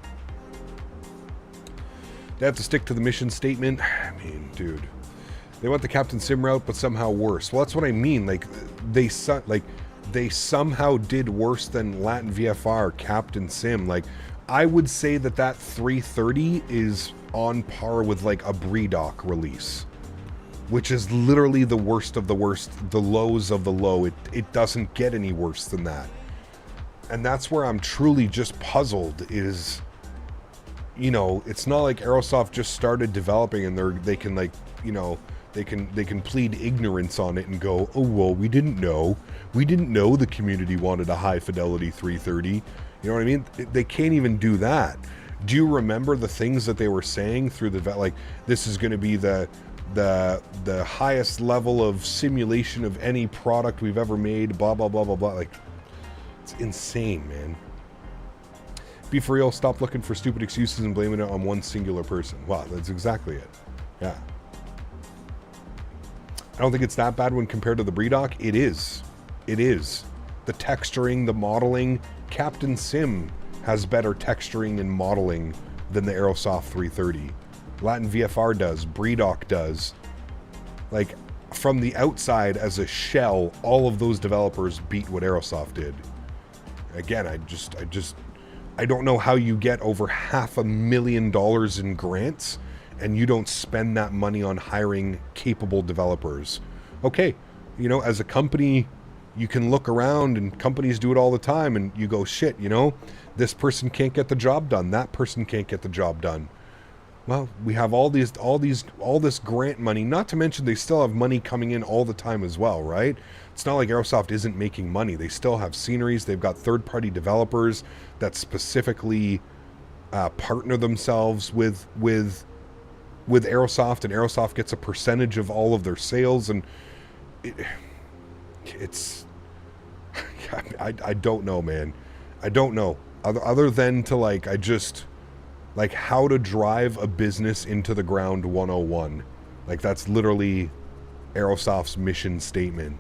Speaker 2: They have to stick to the mission statement. I mean, dude. They want the Captain Sim route, but somehow worse. Well, that's what I mean. Like, they somehow did worse than Latin VFR Captain Sim. Like, I would say that 330 is on par with like a Bredoc release, which is literally the worst of the worst, the lows of the low. It doesn't get any worse than that. And that's where I'm truly just puzzled is, you know, it's not like Aerosoft just started developing and they can like, you know, they can plead ignorance on it and go, oh, well, we didn't know the community wanted a high fidelity 330. You know what I mean? They can't even do that. Do you remember the things that they were saying through like, this is going to be the highest level of simulation of any product we've ever made, blah, blah, blah, blah, blah. Like, It's insane, man. Be for real, stop looking for stupid excuses and blaming it on one singular person. Wow, that's exactly it. Yeah. I don't think it's that bad when compared to the Breedoc. It is. It is. The texturing, the modeling. Captain Sim has better texturing and modeling than the Aerosoft 330. Latin VFR does. Breedoc does. Like, from the outside as a shell, all of those developers beat what Aerosoft did. Again, I don't know how you get over $500,000 in grants and you don't spend that money on hiring capable developers. Okay, you know, as a company, you can look around and companies do it all the time and you go, shit, you know, this person can't get the job done. That person can't get the job done. Well, we have all this grant money, not to mention they still have money coming in all the time as well, right? It's not like Aerosoft isn't making money. They still have sceneries. They've got third-party developers that specifically partner themselves with Aerosoft, and Aerosoft gets a percentage of all of their sales, and it's I don't know, man. I don't know. Other than to like how to drive a business into the ground 101. Like, that's literally Aerosoft's mission statement.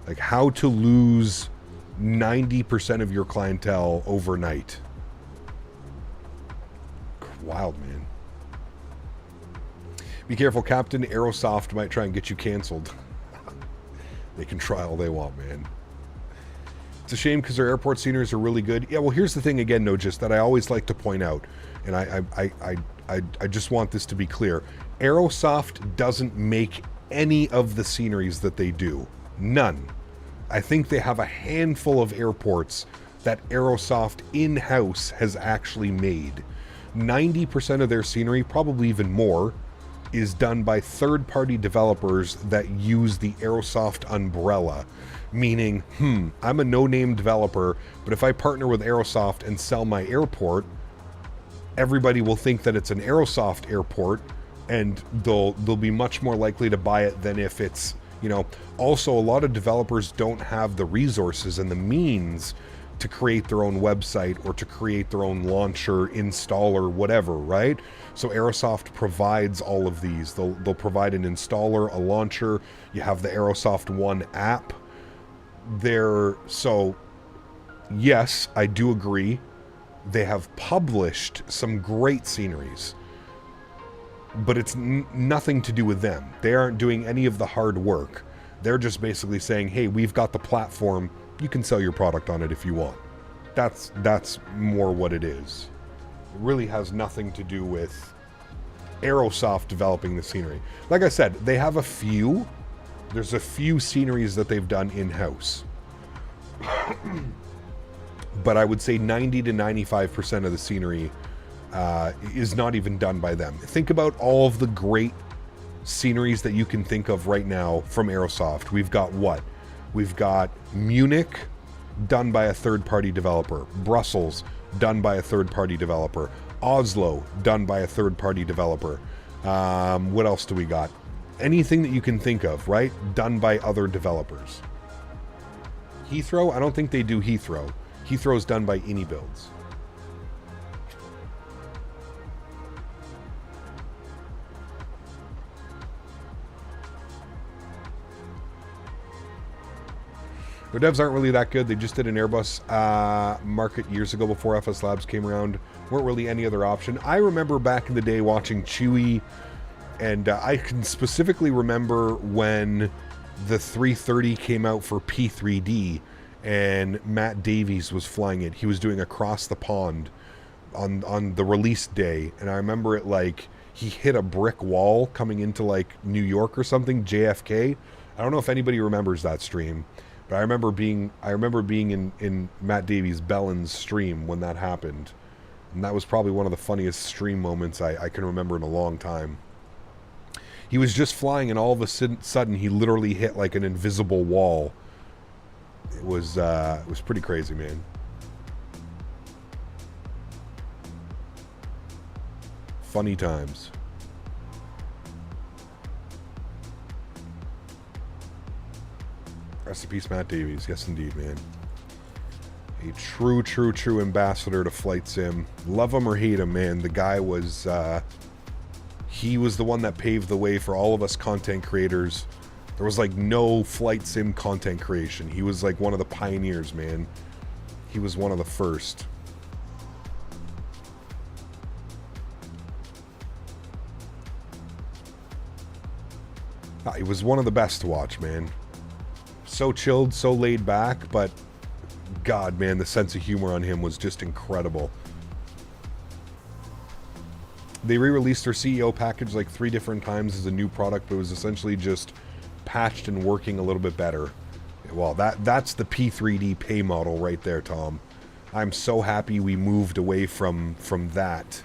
Speaker 2: Like, how to lose 90% of your clientele overnight. Wild, man. Be careful, Captain. Aerosoft might try and get you canceled. They can try all they want, man. It's a shame because their airport sceneries are really good. Yeah, well, here's the thing again, Nojus, that I always like to point out, and I just want this to be clear. Aerosoft doesn't make any of the sceneries that they do. None. I think they have a handful of airports that Aerosoft in-house has actually made. 90% of their scenery, probably even more, is done by third-party developers that use the Aerosoft umbrella. Meaning, I'm a no-name developer, but if I partner with Aerosoft and sell my airport, everybody will think that it's an Aerosoft airport, and they'll be much more likely to buy it than if it's, you know. Also, a lot of developers don't have the resources and the means to create their own website or to create their own launcher, installer, whatever, right? So Aerosoft provides all of these. They'll provide an installer, a launcher. You have the Aerosoft One app. So yes, I do agree. They have published some great sceneries, but it's nothing to do with them. They aren't doing any of the hard work. They're just basically saying, hey, we've got the platform. You can sell your product on it if you want. That's more what it is. It really has nothing to do with Aerosoft developing the scenery. Like I said, they have a few. There's a few sceneries that they've done in-house. But I would say 90 to 95% of the scenery is not even done by them. Think about all of the great sceneries that you can think of right now from Aerosoft. We've got what? We've got Munich, done by a third-party developer. Brussels, done by a third-party developer. Oslo, done by a third-party developer. What else do we got? Anything that you can think of, right? Done by other developers. Heathrow? I don't think they do Heathrow. Heathrow's done by iniBuilds. Their devs aren't really that good. They just did an Airbus market years ago before FS Labs came around. Weren't really any other option. I remember back in the day watching Chewie, and I can specifically remember when the 330 came out for P3D and Matt Davies was flying it. He was doing Across the Pond on the release day, and I remember it like he hit a brick wall coming into like New York or something, JFK. I don't know if anybody remembers that stream, but I remember being in Matt Davies' Bellin's stream when that happened, and that was probably one of the funniest stream moments I can remember in a long time. He was just flying, and all of a sudden he literally hit like an invisible wall. It was pretty crazy, man. Funny times. Rest in peace, Matt Davies. Yes, indeed, man. A true, true, true ambassador to Flight Sim. Love him or hate him, man. The guy was, he was the one that paved the way for all of us content creators. There was like no Flight Sim content creation. He was like one of the pioneers, man. He was one of the first. He was one of the best to watch, man. So chilled, so laid back, but God, man, the sense of humor on him was just incredible. They re-released their CEO package like 3 different times as a new product, but it was essentially just patched and working a little bit better. Well, that's the P3D pay model right there, Tom. I'm so happy we moved away from that.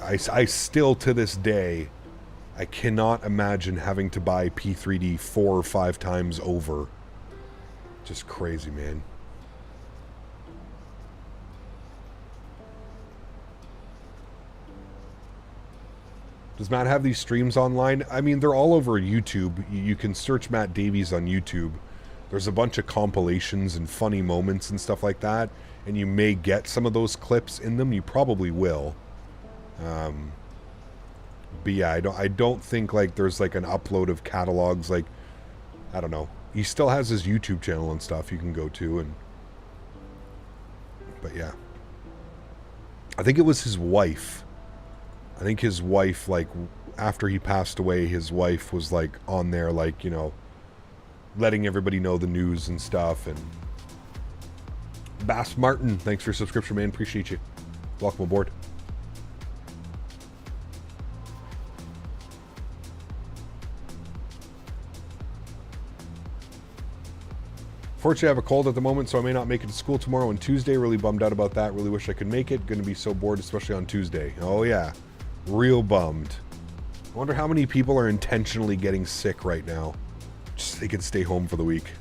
Speaker 2: I still, to this day, I cannot imagine having to buy P3D 4 or 5 times over. Just crazy, man. Does Matt have these streams online? I mean, they're all over YouTube. You can search Matt Davies on YouTube. There's a bunch of compilations and funny moments and stuff like that. And you may get some of those clips in them. You probably will. But yeah, I don't think like there's like an upload of catalogs. Like, I don't know. He still has his YouTube channel and stuff you can go to. But yeah. I think it was his wife. I think his wife, like, after he passed away, his wife was, like, on there, like, you know, letting everybody know the news and stuff. And Bass Martin, thanks for your subscription, man. Appreciate you. Welcome aboard. Fortunately, I have a cold at the moment, so I may not make it to school tomorrow and Tuesday. Really bummed out about that. Really wish I could make it. Going to be so bored, especially on Tuesday. Oh, yeah. Real bummed. I wonder how many people are intentionally getting sick right now. Just so they can stay home for the week.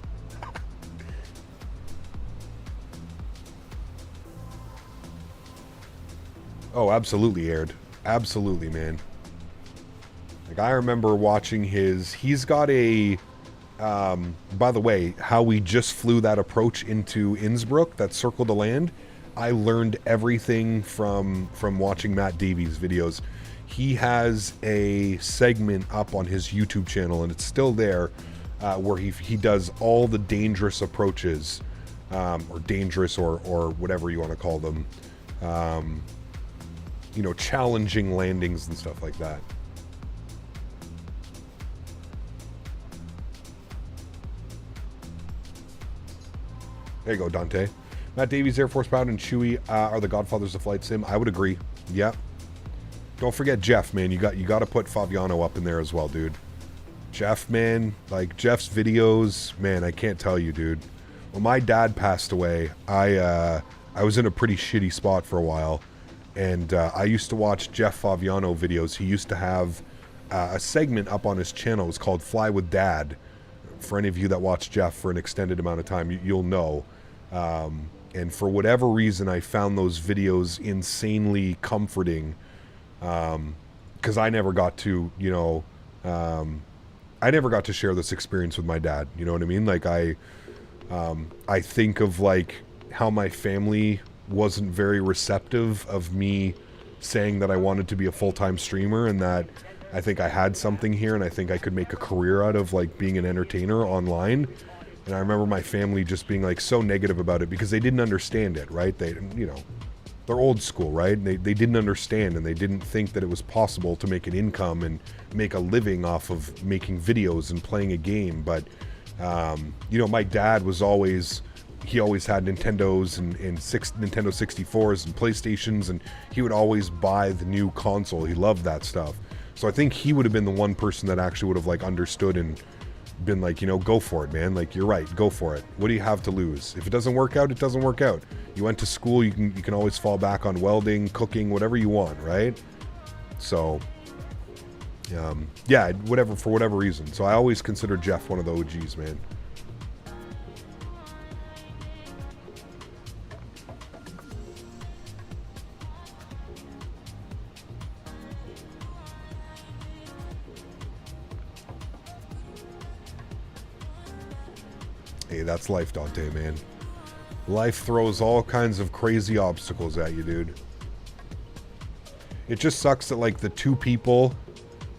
Speaker 2: Oh, absolutely, Aired. Absolutely, man. Like, I remember watching his... He's got a... by the way, how we just flew that approach into Innsbruck, that circle to land, I learned everything from watching Matt Davies' videos. He has a segment up on his YouTube channel, and it's still there, where he does all the dangerous approaches, or dangerous, or whatever you want to call them, you know, challenging landings and stuff like that. There you go, Dante. Matt Davies, Air Force Pilot, and Chewie are the godfathers of Flight Sim. I would agree. Yep. Don't forget Jeff, man. You got to put Fabiano up in there as well, dude. Jeff, man. Like, Jeff's videos, man, I can't tell you, dude. When my dad passed away, I was in a pretty shitty spot for a while. And I used to watch Jeff Fabiano videos. He used to have a segment up on his channel. It was called Fly with Dad. For any of you that watch Jeff for an extended amount of time, you'll know. And for whatever reason, I found those videos insanely comforting, because I never got to, you know, I never got to share this experience with my dad. You know what I mean? Like, I think of like how my family wasn't very receptive of me saying that I wanted to be a full-time streamer, and that I think I had something here, and I think I could make a career out of like being an entertainer online. And I remember my family just being like so negative about it because they didn't understand it, right? They, you know, they're old school, right? They didn't understand, and they didn't think that it was possible to make an income and make a living off of making videos and playing a game. But, you know, my dad was always, he always had Nintendos and Nintendo 64s and PlayStations, and he would always buy the new console. He loved that stuff. So I think he would have been the one person that actually would have like understood and been like, you know, go for it, man. Like, you're right, go for it. What do you have to lose? If it doesn't work out, it doesn't work out. You went to school, you can always fall back on welding, cooking, whatever you want, right? So, yeah, whatever, for whatever reason. So I always consider Jeff one of the OGs, man. Hey, that's life, Dante, man. Life throws all kinds of crazy obstacles at you, dude. It just sucks that, like, the two people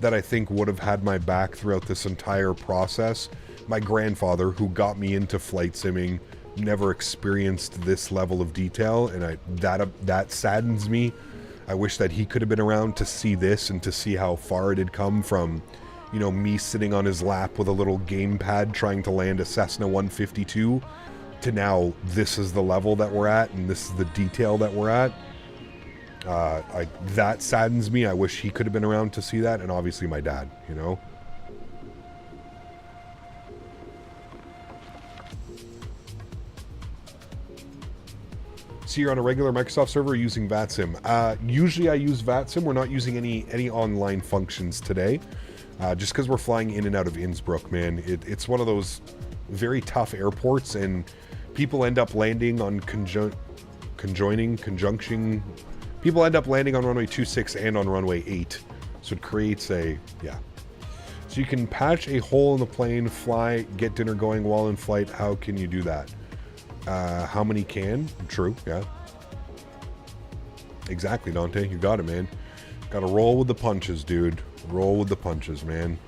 Speaker 2: that I think would have had my back throughout this entire process, my grandfather, who got me into flight simming, never experienced this level of detail, and that saddens me. I wish that he could have been around to see this and to see how far it had come from, you know, me sitting on his lap with a little gamepad trying to land a Cessna 152 to now this is the level that we're at and this is the detail that we're at. That saddens me. I wish he could have been around to see that, and obviously my dad, you know. So you're on a regular Microsoft server using VATSIM. Usually I use VATSIM. We're not using any online functions today, just because we're flying in and out of Innsbruck, man. It's one of those very tough airports, and people end up landing on conjunction. People end up landing on runway 26 and on runway 8. So it creates a, yeah. So you can patch a hole in the plane, fly, get dinner going while in flight. How can you do that? How many can? True, yeah. Exactly, Dante. You got it, man. Gotta roll with the punches, dude. Roll with the punches, man.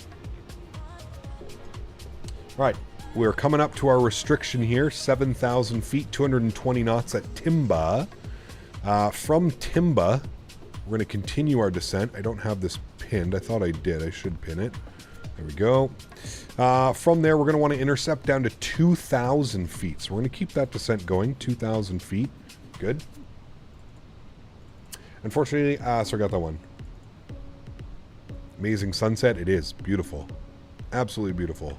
Speaker 2: Alright. We're coming up to our restriction here. 7,000 feet, 220 knots at Timba. From Timba, we're going to continue our descent. I don't have this pinned. I thought I did. I should pin it. There we go. From there, we're going to want to intercept down to 2,000 feet. So we're going to keep that descent going. 2,000 feet. Good. Unfortunately, so I got that one. Amazing sunset. It is. Beautiful. Absolutely beautiful.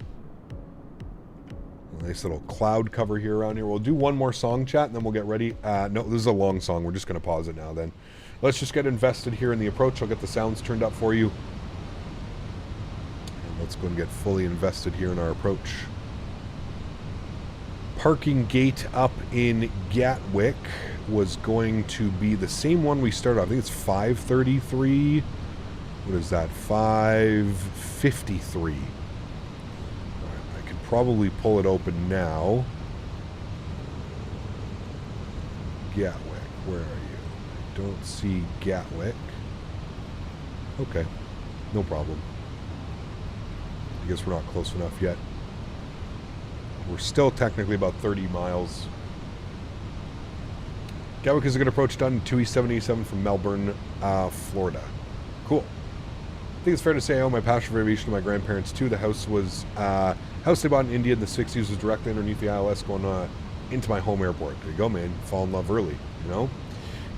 Speaker 2: Nice little cloud cover here around here. We'll do one more song, chat, and then we'll get ready. No, this is a long song. We're just going to pause it now then. Let's just get invested here in the approach. I'll get the sounds turned up for you. And let's go and get fully invested here in our approach. Parking gate up in Gatwick was going to be the same one we started off. I think it's 533. What is that? 553. Probably pull it open now. Gatwick, where are you? I don't see Gatwick. Okay, no problem. I guess we're not close enough yet. We're still technically about 30 miles. Gatwick is a good approach done. 2E787 from Melbourne, Florida. Cool. I think it's fair to say I owe my passion for aviation to my grandparents too. The house was house they bought in India in the 60s was directly underneath the ILS going into my home airport. There you go, man. Fall in love early, you know?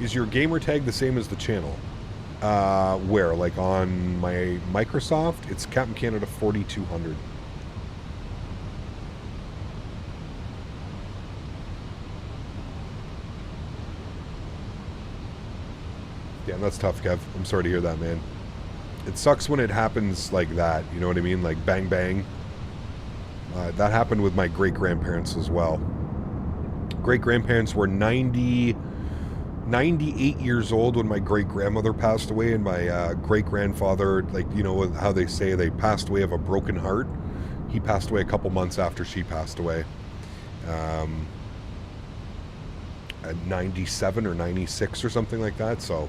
Speaker 2: Is your gamer tag the same as the channel? Where? Like on my Microsoft? It's Captain Canada 4200. Yeah, that's tough, Kev. I'm sorry to hear that, man. It sucks when it happens like that, you know what I mean? Like bang bang. That happened with my great-grandparents as well. Great-grandparents were 98 years old when my great-grandmother passed away, and my great-grandfather, like, you know how they say they passed away of a broken heart? He passed away a couple months after she passed away. At 97 or 96 or something like that, so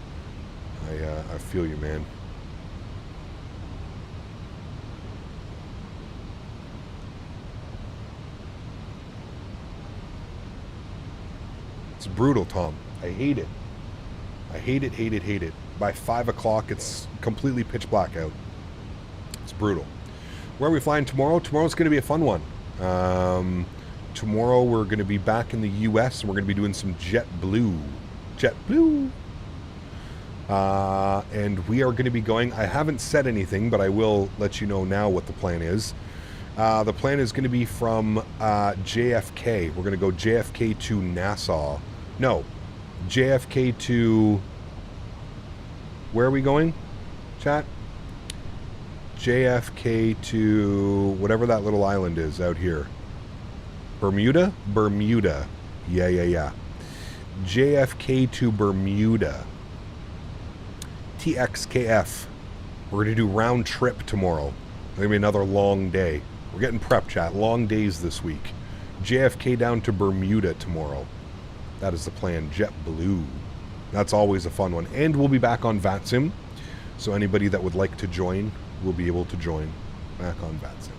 Speaker 2: I feel you, man. It's brutal, Tom. I hate it. I hate it, hate it, hate it. By 5 o'clock, it's completely pitch black out. It's brutal. Where are we flying tomorrow? Tomorrow's going to be a fun one. Tomorrow we're going to be back in the U.S. and we're going to be doing some JetBlue. JetBlue. And we are going to be going... I haven't said anything, but I will let you know now what the plan is. The plan is going to be from JFK. We're going to go JFK to Nassau. No, JFK to... Where are we going, chat? JFK to whatever that little island is out here. Bermuda? Bermuda. Yeah. JFK to Bermuda. TXKF. We're going to do round trip tomorrow. It's going to be another long day. We're getting prep, chat. Long days this week. JFK down to Bermuda tomorrow. That is the plan. JetBlue. That's always a fun one. And we'll be back on VATSIM. So anybody that would like to join will be able to join back on VATSIM.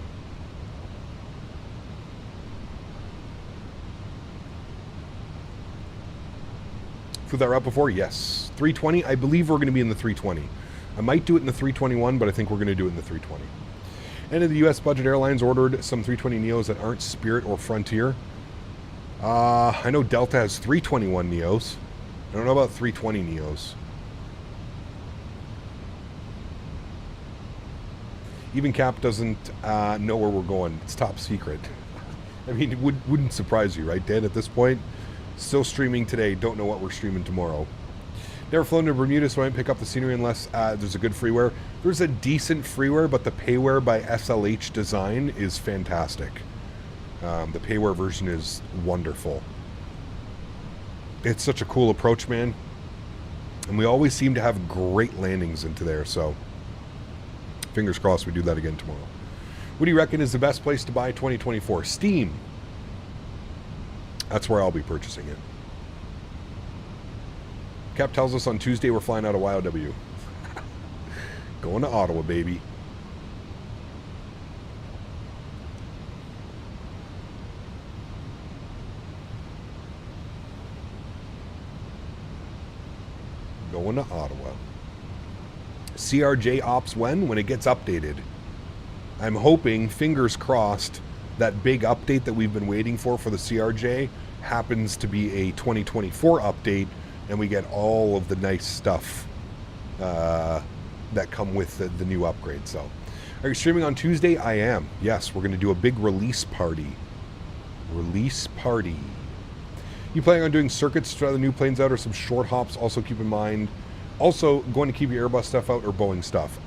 Speaker 2: Flew that route before? Yes. 320. I believe we're going to be in the 320. I might do it in the 321, but I think we're going to do it in the 320. And in the U.S. budget airlines ordered some 320 Neos that aren't Spirit or Frontier. I know Delta has 321 Neos. I don't know about 320 Neos. Even Cap doesn't know where we're going. It's top secret. I mean, it wouldn't surprise you, right, Dan, at this point? Still streaming today. Don't know what we're streaming tomorrow. Never flown to Bermuda, so I didn't pick up the scenery unless there's a good freeware. There's a decent freeware, but the payware by SLH Design is fantastic. The payware version is wonderful. It's such a cool approach, man. And we always seem to have great landings into there, so fingers crossed we do that again tomorrow. What do you reckon is the best place to buy 2024? Steam. That's where I'll be purchasing it. Cap tells us on Tuesday we're flying out of YOW. Going to Ottawa, baby. Going to Ottawa. CRJ ops when it gets updated. I'm hoping, fingers crossed, that big update that we've been waiting for the CRJ happens to be a 2024 update, and we get all of the nice stuff that come with the new upgrade. So, are you streaming on Tuesday? I am. Yes, we're going to do a big release party. Release party. You planning on doing circuits to try the new planes out, or some short hops? Also keep in mind, also going to keep your Airbus stuff out or Boeing stuff.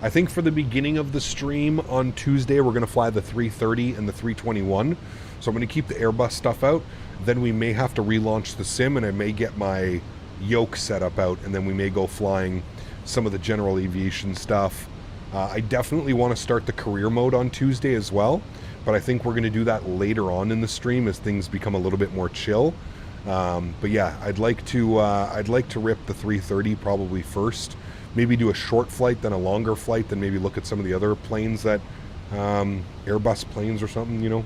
Speaker 2: I think for the beginning of the stream on Tuesday, we're going to fly the 330 and the 321. So I'm going to keep the Airbus stuff out. Then we may have to relaunch the sim, and I may get my yoke set up out, and then we may go flying some of the general aviation stuff. I definitely want to start the career mode on Tuesday as well, but I think we're going to do that later on in the stream as things become a little bit more chill. But yeah, I'd like to rip the 330 probably first. Maybe do a short flight, then a longer flight, then maybe look at some of the other planes that Airbus planes or something, you know.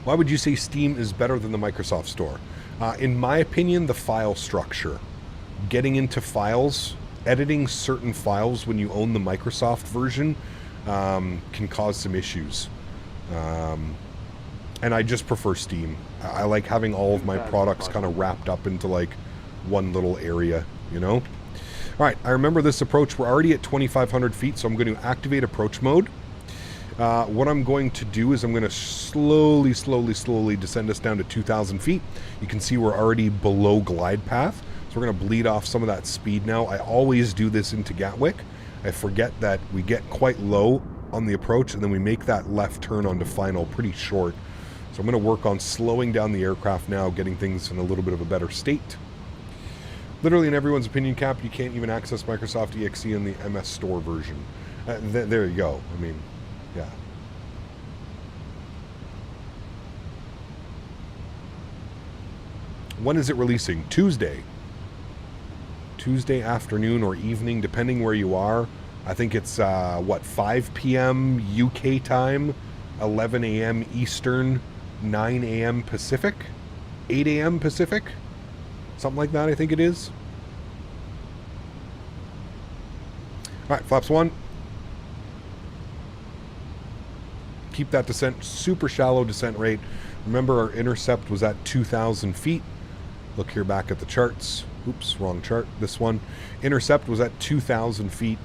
Speaker 2: Why would you say Steam is better than the Microsoft Store? In my opinion, the file structure. Getting into files, editing certain files when you own the Microsoft version can cause some issues. And I just prefer Steam. I like having all of my products kind of wrapped up into like one little area, you know? All right, I remember this approach. We're already at 2,500 feet, so I'm going to activate approach mode. What I'm going to do is I'm going to slowly descend us down to 2,000 feet. You can see we're already below glide path, so we're going to bleed off some of that speed now. I always do this into Gatwick. I forget that we get quite low on the approach, and then we make that left turn onto final pretty short. So I'm going to work on slowing down the aircraft now, getting things in a little bit of a better state. Literally, in everyone's opinion, Cap, you can't even access Microsoft EXE in the MS Store version. There you go. I mean, yeah. When is it releasing? Tuesday. Tuesday afternoon or evening, depending where you are. I think it's, 5 p.m. UK time, 11 a.m. Eastern, 9 a.m. Pacific, 8 a.m. Pacific. Something like that, I think it is. All right, flaps 1. Keep that descent, super shallow descent rate. Remember, our intercept was at 2,000 feet. Look here back at the charts. Oops, wrong chart. This one. Intercept was at 2,000 feet.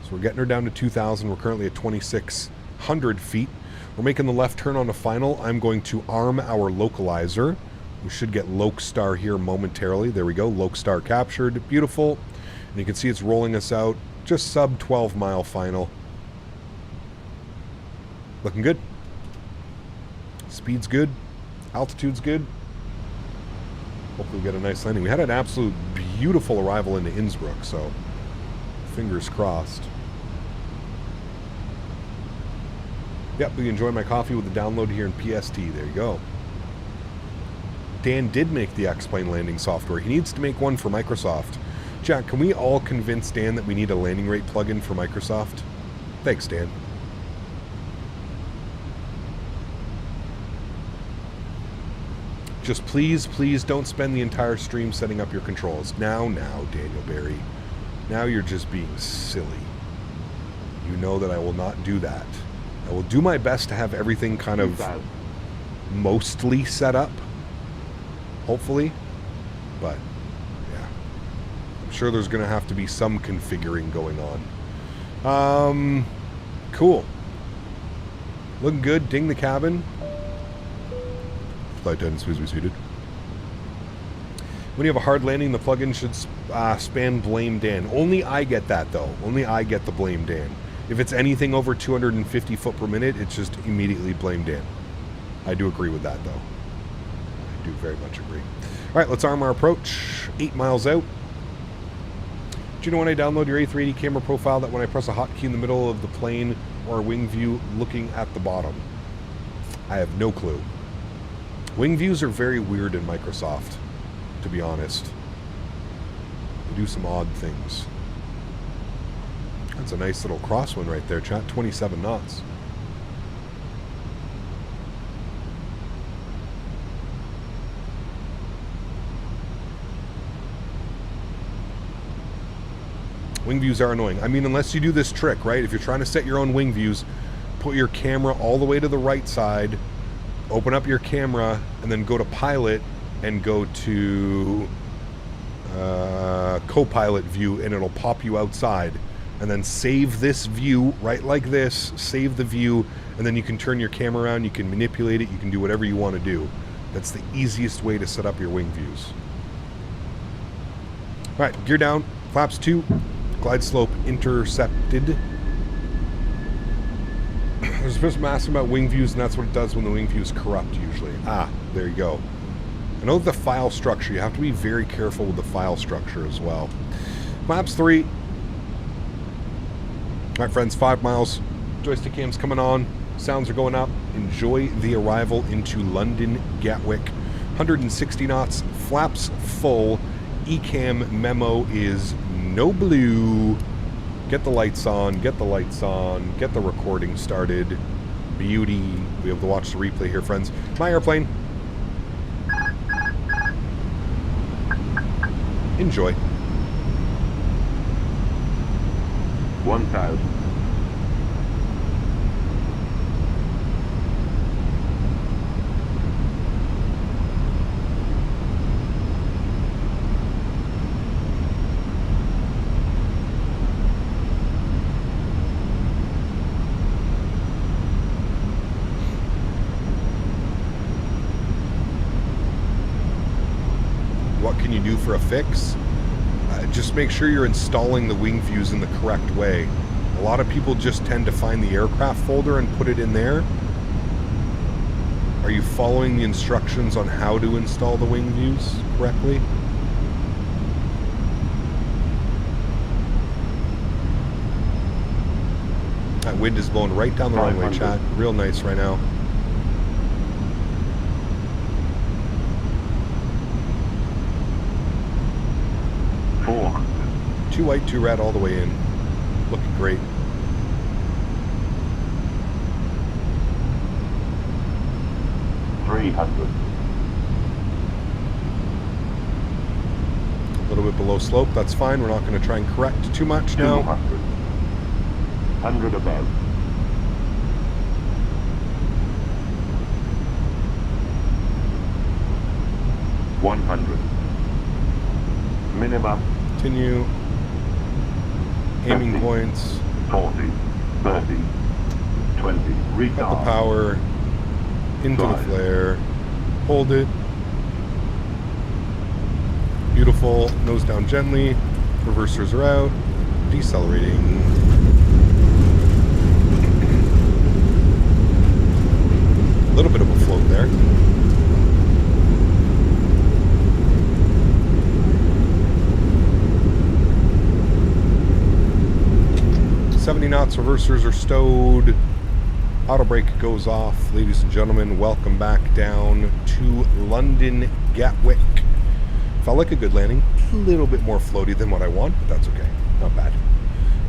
Speaker 2: So we're getting her down to 2,000. We're currently at 2,600 feet. We're making the left turn on the final. I'm going to arm our localizer. We should get Lokestar here momentarily. There we go. Lokestar captured. Beautiful. And you can see it's rolling us out. Just sub 12 mile final. Looking good. Speed's good. Altitude's good. Hopefully we get a nice landing. We had an absolute beautiful arrival into Innsbruck, so fingers crossed. Yep, we enjoy my coffee with the download here in PST. There you go. Dan did make the X-Plane landing software. He needs to make one for Microsoft. Jack, can we all convince Dan that we need a landing rate plugin for Microsoft? Thanks, Dan. Just please, please don't spend the entire stream setting up your controls. Now, Daniel Barry. Now you're just being silly. You know that I will not do that. I will do my best to have everything kind of mostly set up. Hopefully. But, yeah. I'm sure there's going to have to be some configuring going on. Cool. Looking good. Ding the cabin. Flight attendants, please be seated. When you have a hard landing, the plugin should span blame Dan. Only I get that, though. Only I get the blame Dan. If it's anything over 250 foot per minute, it's just immediately blame Dan. I do agree with that, though. I do very much agree. All right, let's arm our approach. 8 miles out. Do you know when I download your A380 camera profile that when I press a hotkey in the middle of the plane or wing view looking at the bottom? I have no clue. Wing views are very weird in Microsoft, to be honest. They do some odd things. That's a nice little crosswind right there, chat. 27 knots. Wing views are annoying. I mean, unless you do this trick, right? If you're trying to set your own wing views, put your camera all the way to the right side, open up your camera, and then go to pilot and go to co-pilot view, and it'll pop you outside. And then save this view right like this, save the view, and then you can turn your camera around, you can manipulate it, you can do whatever you want to do. That's the easiest way to set up your wing views. All right, gear down, flaps 2, glide slope intercepted. There's supposed to be asking about wing views, and that's what it does when the wing views corrupt usually. Ah, there you go. I know the file structure, you have to be very careful with the file structure as well. Flaps 3. All right, friends, 5 miles. Joystick cam's coming on. Sounds are going up. Enjoy the arrival into London Gatwick. 160 knots, flaps full. Ecam memo is no blue. Get the lights on, get the lights on, get the recording started. Beauty. We have to watch the replay here, friends. My airplane. Enjoy.
Speaker 5: 1,000.
Speaker 2: What can you do for a fix? Just make sure you're installing the wing views in the correct way. A lot of people just tend to find the aircraft folder and put it in there. Are you following the instructions on how to install the wing views correctly? That wind is blowing right down the runway, chat. Real nice right now. Two white, two red all the way in. Looking great. A little bit below slope, that's fine. We're not going to try and correct too much now.
Speaker 5: 100 above. $100. Minimum.
Speaker 2: Continue. Aiming
Speaker 5: 50,
Speaker 2: points.
Speaker 5: 40, 30, 20. Retard.
Speaker 2: Cut the power. Into the flare. Hold it. Beautiful. Nose down gently. Reversers are out. Decelerating. A little bit of a float there. .70 knots, reversers are stowed. Auto brake goes off. Ladies and gentlemen, welcome back down to London Gatwick. Felt like a good landing. A little bit more floaty than what I want, but that's okay. Not bad.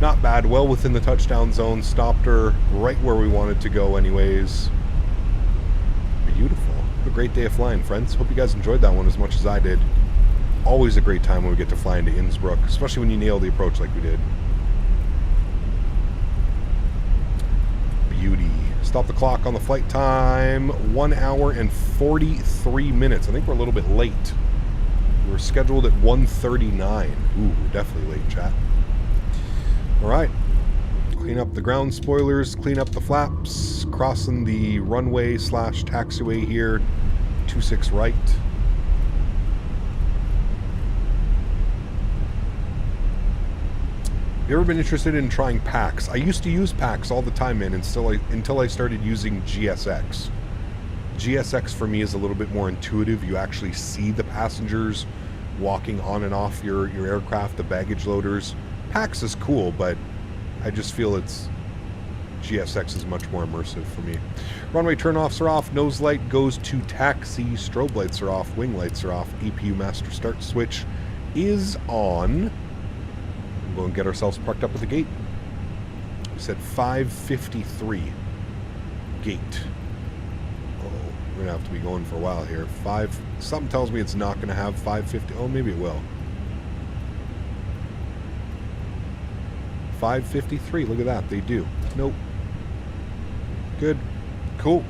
Speaker 2: Not bad. Well within the touchdown zone. Stopped her right where we wanted to go anyways. Beautiful. What a great day of flying, friends. Hope you guys enjoyed that one as much as I did. Always a great time when we get to fly into Innsbruck, especially when you nail the approach like we did. Beauty. Stop the clock on the flight time. 1 hour and 43 minutes. I think we're a little bit late. We were scheduled at 1:39. Ooh, we're definitely late, chat. Alright. Clean up the ground spoilers, clean up the flaps, crossing the runway / taxiway here. 26 right. Have you ever been interested in trying PAX? I used to use PAX all the time, man, until I started using GSX. GSX for me is a little bit more intuitive. You actually see the passengers walking on and off your aircraft, the baggage loaders. PAX is cool, but I just feel GSX is much more immersive for me. Runway turnoffs are off, nose light goes to taxi, strobe lights are off, wing lights are off, APU master start switch is on. We'll go and get ourselves parked up at the gate. We said 5:53 gate. We're gonna have to be going for a while here. Something tells me it's not gonna have 5:50. Oh, maybe it will. 5:53. Look at that. They do. Nope. Good. Cool.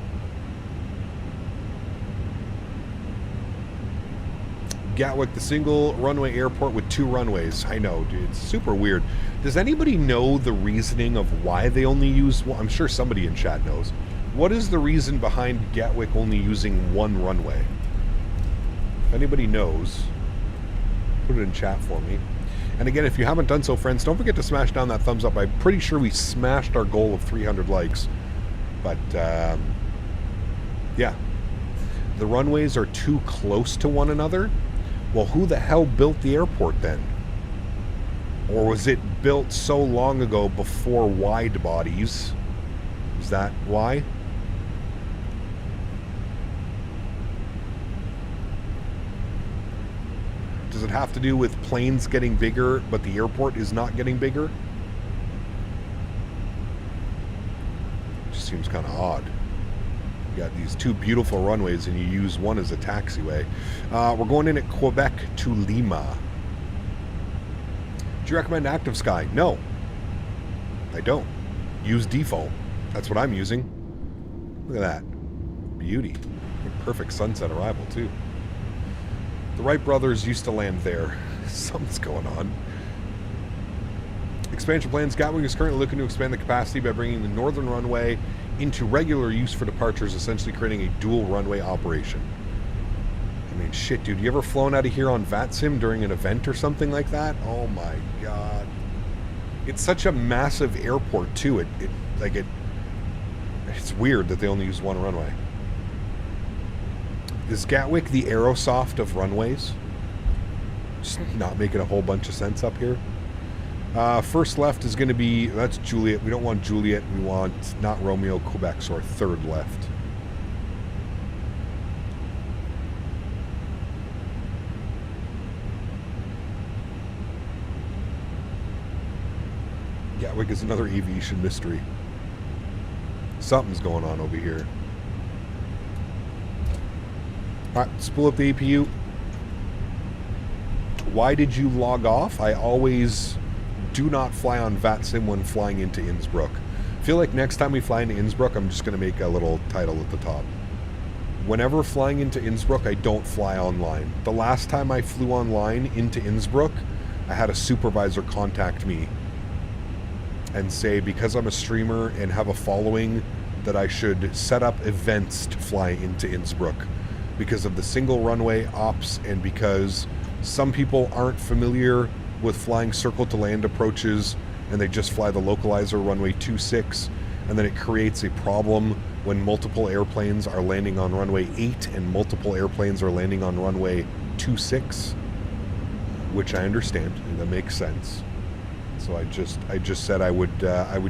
Speaker 2: Gatwick, the single runway airport with 2 runways. I know, dude. It's super weird. Does anybody know the reasoning of why they only use one? I'm sure somebody in chat knows. What is the reason behind Gatwick only using 1 runway? If anybody knows, put it in chat for me. And again, if you haven't done so, friends, don't forget to smash down that thumbs up. I'm pretty sure we smashed our goal of 300 likes. But, yeah. The runways are too close to one another. Well, who the hell built the airport then? Or was it built so long ago before wide bodies? Is that why? Does it have to do with planes getting bigger, but the airport is not getting bigger? Just seems kind of odd. You got these 2 beautiful runways and you use one as a taxiway. We're going in at Quebec to Lima. Do you recommend Active Sky? No, I don't. Use default. That's what I'm using. Look at that. Beauty. Perfect sunset arrival, too. The Wright brothers used to land there. Something's going on. Expansion plans. Gatwick is currently looking to expand the capacity by bringing the northern runway into regular use for departures, essentially creating a dual runway operation. I mean, shit, dude. You ever flown out of here on VATSIM during an event or something like that? Oh my god. It's such a massive airport, too. It's weird that they only use 1 runway. Is Gatwick the Aerosoft of runways? Just not making a whole bunch of sense up here. First left is going to be, that's Juliet. We don't want Juliet. We want, not Romeo, Quebec, so our 3rd left. Gatwick is another aviation mystery. Something's going on over here. Alright, let's pull up the APU. Why did you log off? I always do not fly on VATSIM when flying into Innsbruck. I feel like next time we fly into Innsbruck, I'm just going to make a little title at the top. Whenever flying into Innsbruck, I don't fly online. The last time I flew online into Innsbruck, I had a supervisor contact me and say, because I'm a streamer and have a following, that I should set up events to fly into Innsbruck because of the single runway ops and because some people aren't familiar with flying circle to land approaches and they just fly the localizer runway 26, and then it creates a problem when multiple airplanes are landing on runway 8 and multiple airplanes are landing on runway 26, which I understand, and that makes sense. So I just said I would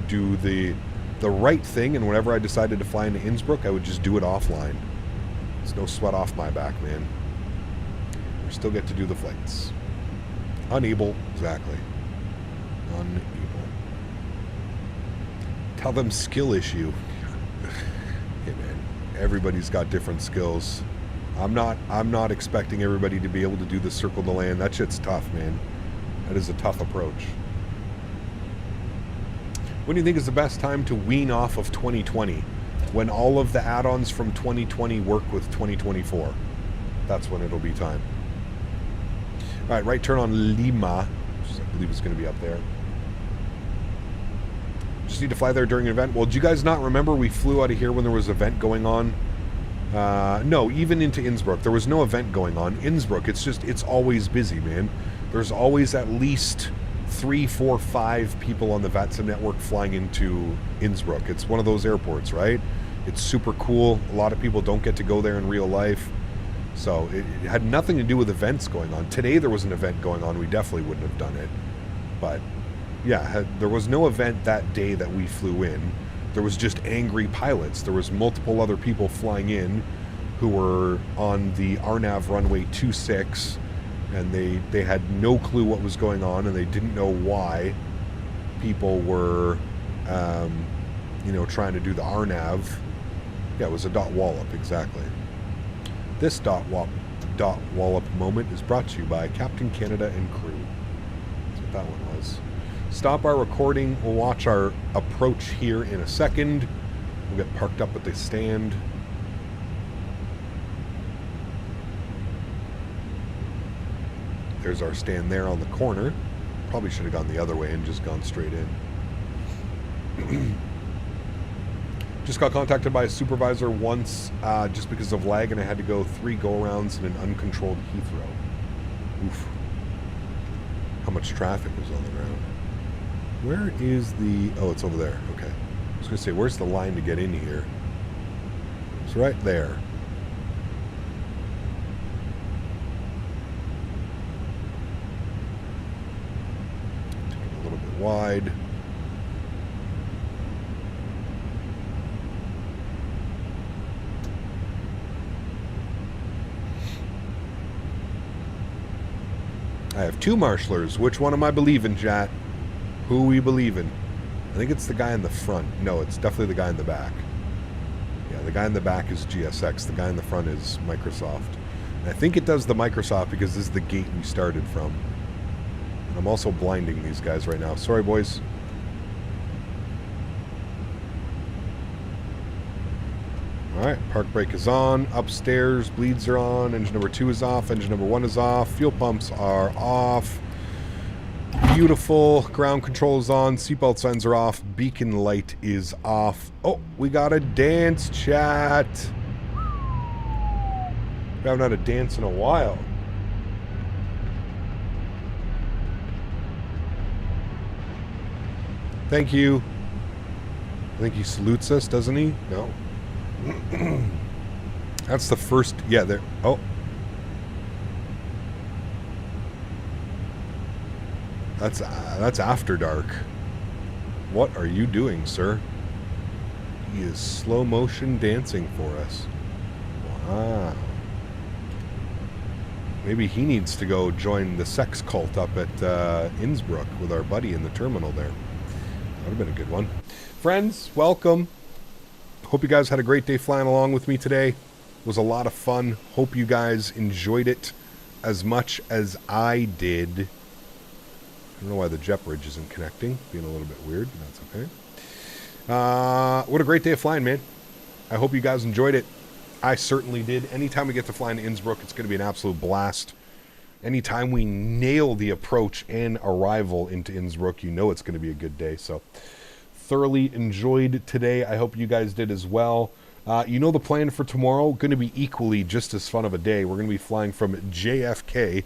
Speaker 2: do the right thing, and whenever I decided to fly into Innsbruck, I would just do it offline. It's no sweat off my back, man. Still get to do the flights. Unable, exactly. Unable. Tell them skill issue. Hey man, everybody's got different skills. I'm not expecting everybody to be able to do the circle to land. That shit's tough, man. That is a tough approach. When do you think is the best time to wean off of 2020? When all of the add-ons from 2020 work with 2024. That's when it'll be time. All right, right turn on Lima, which I believe is going to be up there. Just need to fly there during an event. Well, do you guys not remember we flew out of here when there was an event going on? No, even into Innsbruck. There was no event going on. Innsbruck, it's always busy, man. There's always at least 3, 4, 5 people on the VATSIM network flying into Innsbruck. It's one of those airports, right? It's super cool. A lot of people don't get to go there in real life. So it had nothing to do with events going on. Today there was an event going on. We definitely wouldn't have done it. But yeah, there was no event that day that we flew in. There was just angry pilots. There was multiple other people flying in who were on the RNAV runway 26, and they had no clue what was going on, and they didn't know why people were, trying to do the RNAV. Yeah, it was a dot wallop, exactly. This dot wallop moment is brought to you by Captain Canada and crew. That's what that one was. Stop our recording. We'll watch our approach here in a second. We'll get parked up at the stand. There's our stand there on the corner. Probably should have gone the other way and just gone straight in. Just got contacted by a supervisor once just because of lag, and I had to go 3 go-arounds in an uncontrolled Heathrow. Oof. How much traffic was on the ground. Where is the... Oh, it's over there. Okay. I was going to say, where's the line to get in here? It's right there. Take it a little bit wide. I have 2 marshalers. Which one am I believing, chat? Who we believe in? I think it's the guy in the front. No, it's definitely the guy in the back. Yeah, the guy in the back is GSX. The guy in the front is Microsoft. And I think it does the Microsoft because this is the gate we started from. And I'm also blinding these guys right now. Sorry, boys. Alright, park brake is on. Upstairs, bleeds are on. Engine number 2 is off. Engine number 1 is off. Fuel pumps are off. Beautiful. Ground control is on. Seatbelt signs are off. Beacon light is off. Oh, we got a dance, chat. We haven't had a dance in a while. Thank you. I think he salutes us, doesn't he? No. That's the first... Yeah, there... Oh. That's after dark. What are you doing, sir? He is slow motion dancing for us. Wow. Maybe he needs to go join the sex cult up at Innsbruck with our buddy in the terminal there. That would have been a good one. Friends, welcome. Hope you guys had a great day flying along with me today. It was a lot of fun. Hope you guys enjoyed it as much as I did. I don't know why the jet bridge isn't connecting. Being a little bit weird, but that's okay. What a great day of flying, man. I hope you guys enjoyed it. I certainly did. Anytime we get to fly into Innsbruck, it's going to be an absolute blast. Anytime we nail the approach and arrival into Innsbruck, you know it's going to be a good day. So thoroughly enjoyed today. I hope you guys did as well. You know the plan for tomorrow, going to be equally just as fun of a day. We're going to be flying from JFK,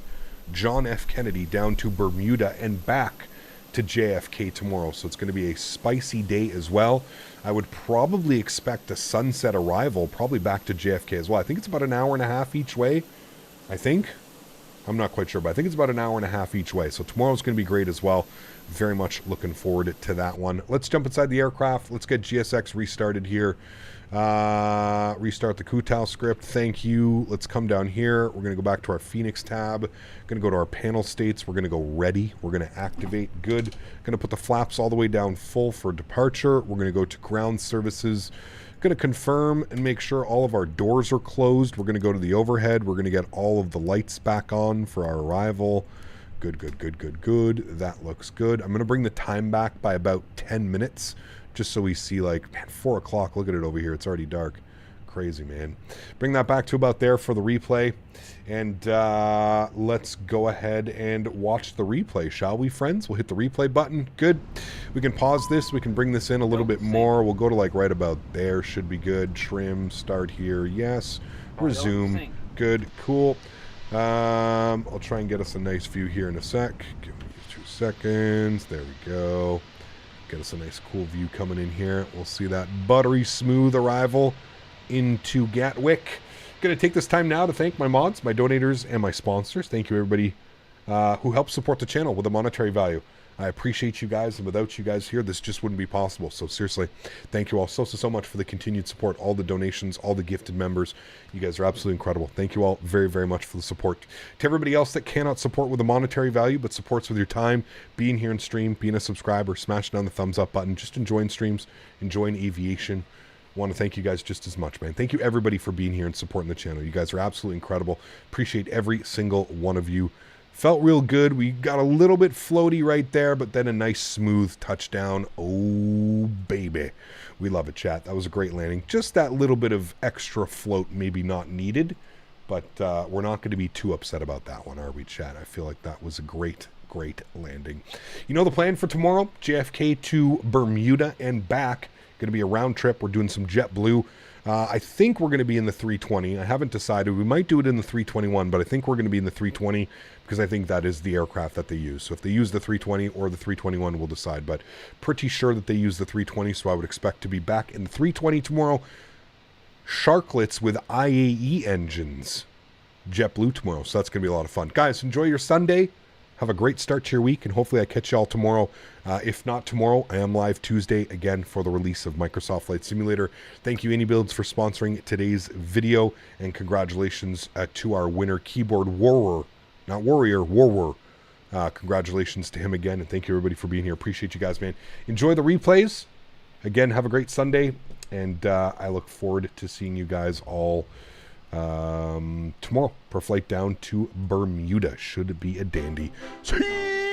Speaker 2: John F. Kennedy, down to Bermuda and back to JFK tomorrow. So it's going to be a spicy day as well. I would probably expect a sunset arrival, probably back to JFK as well. I think it's about an hour and a half each way, I think. I'm not quite sure, but I think it's about an hour and a half each way. So tomorrow's going to be great as well. Very much looking forward to that one. Let's jump inside the aircraft. Let's get GSX restarted here. Restart the Kutal script. Thank you. Let's come down here. We're going to go back to our Fenix tab. Going to go to our panel states. We're going to go ready. We're going to activate. Good. Going to put the flaps all the way down full for departure. We're going to go to ground services. Going to confirm and make sure all of our doors are closed. We're going to go to the overhead. We're going to get all of the lights back on for our arrival. Good, good, good, good, good. That looks good. I'm going to bring the time back by about 10 minutes just so we see, like, man, 4 o'clock. Look at it over here. It's already dark. Crazy, man. Bring that back to about there for the replay. And let's go ahead and watch the replay, shall we, friends? We'll hit the replay button. Good. We can pause this. We can bring this in a little bit more. We'll go to, like, right about there. Should be good. Trim. Start here. Yes. Resume. Good. Cool. I'll try and get us a nice view here in a sec. Give me 2 seconds. There we go. Get us a nice cool view coming in here. We'll see that buttery smooth arrival into Gatwick. Going to take this time now to thank my mods, my donators, and my sponsors. Thank you, everybody who helps support the channel with a monetary value. I appreciate you guys, and without you guys here, this just wouldn't be possible. So seriously, thank you all so much for the continued support, all the donations, all the gifted members. You guys are absolutely incredible. Thank you all very, very much for the support. To everybody else that cannot support with a monetary value, but supports with your time, being here in stream, being a subscriber, smashing down the thumbs up button, just enjoying streams, enjoying aviation. Want to thank you guys just as much, man. Thank you, everybody, for being here and supporting the channel. You guys are absolutely incredible. Appreciate every single one of you. Felt real good. We got a little bit floaty right there, but then a nice smooth touchdown. Oh, baby. We love it, chat. That was a great landing. Just that little bit of extra float maybe not needed, but we're not going to be too upset about that one, are we, chat? I feel like that was a great landing. You know the plan for tomorrow? JFK to Bermuda and back. Going to be a round trip. We're doing some JetBlue. I think we're going to be in the 320. I haven't decided. We might do it in the 321, but I think we're going to be in the 320 because I think that is the aircraft that they use. So if they use the 320 or the 321, we'll decide. But pretty sure that they use the 320, so I would expect to be back in the 320 tomorrow. SHARKLETS with IAE engines. JetBlue tomorrow, so that's going to be a lot of fun. Guys, enjoy your Sunday. Have a great start to your week, and hopefully I catch you all tomorrow. If not tomorrow, I am live Tuesday again for the release of Microsoft Flight Simulator. Thank you, iniBuilds, for sponsoring today's video, and congratulations to our winner, Keyboard Warrior, not Warrior, Warrior. Congratulations to him again, and thank you, everybody, for being here. Appreciate you guys, man. Enjoy the replays. Again, have a great Sunday, and I look forward to seeing you guys all tomorrow for flight down to Bermuda. Should be a dandy. See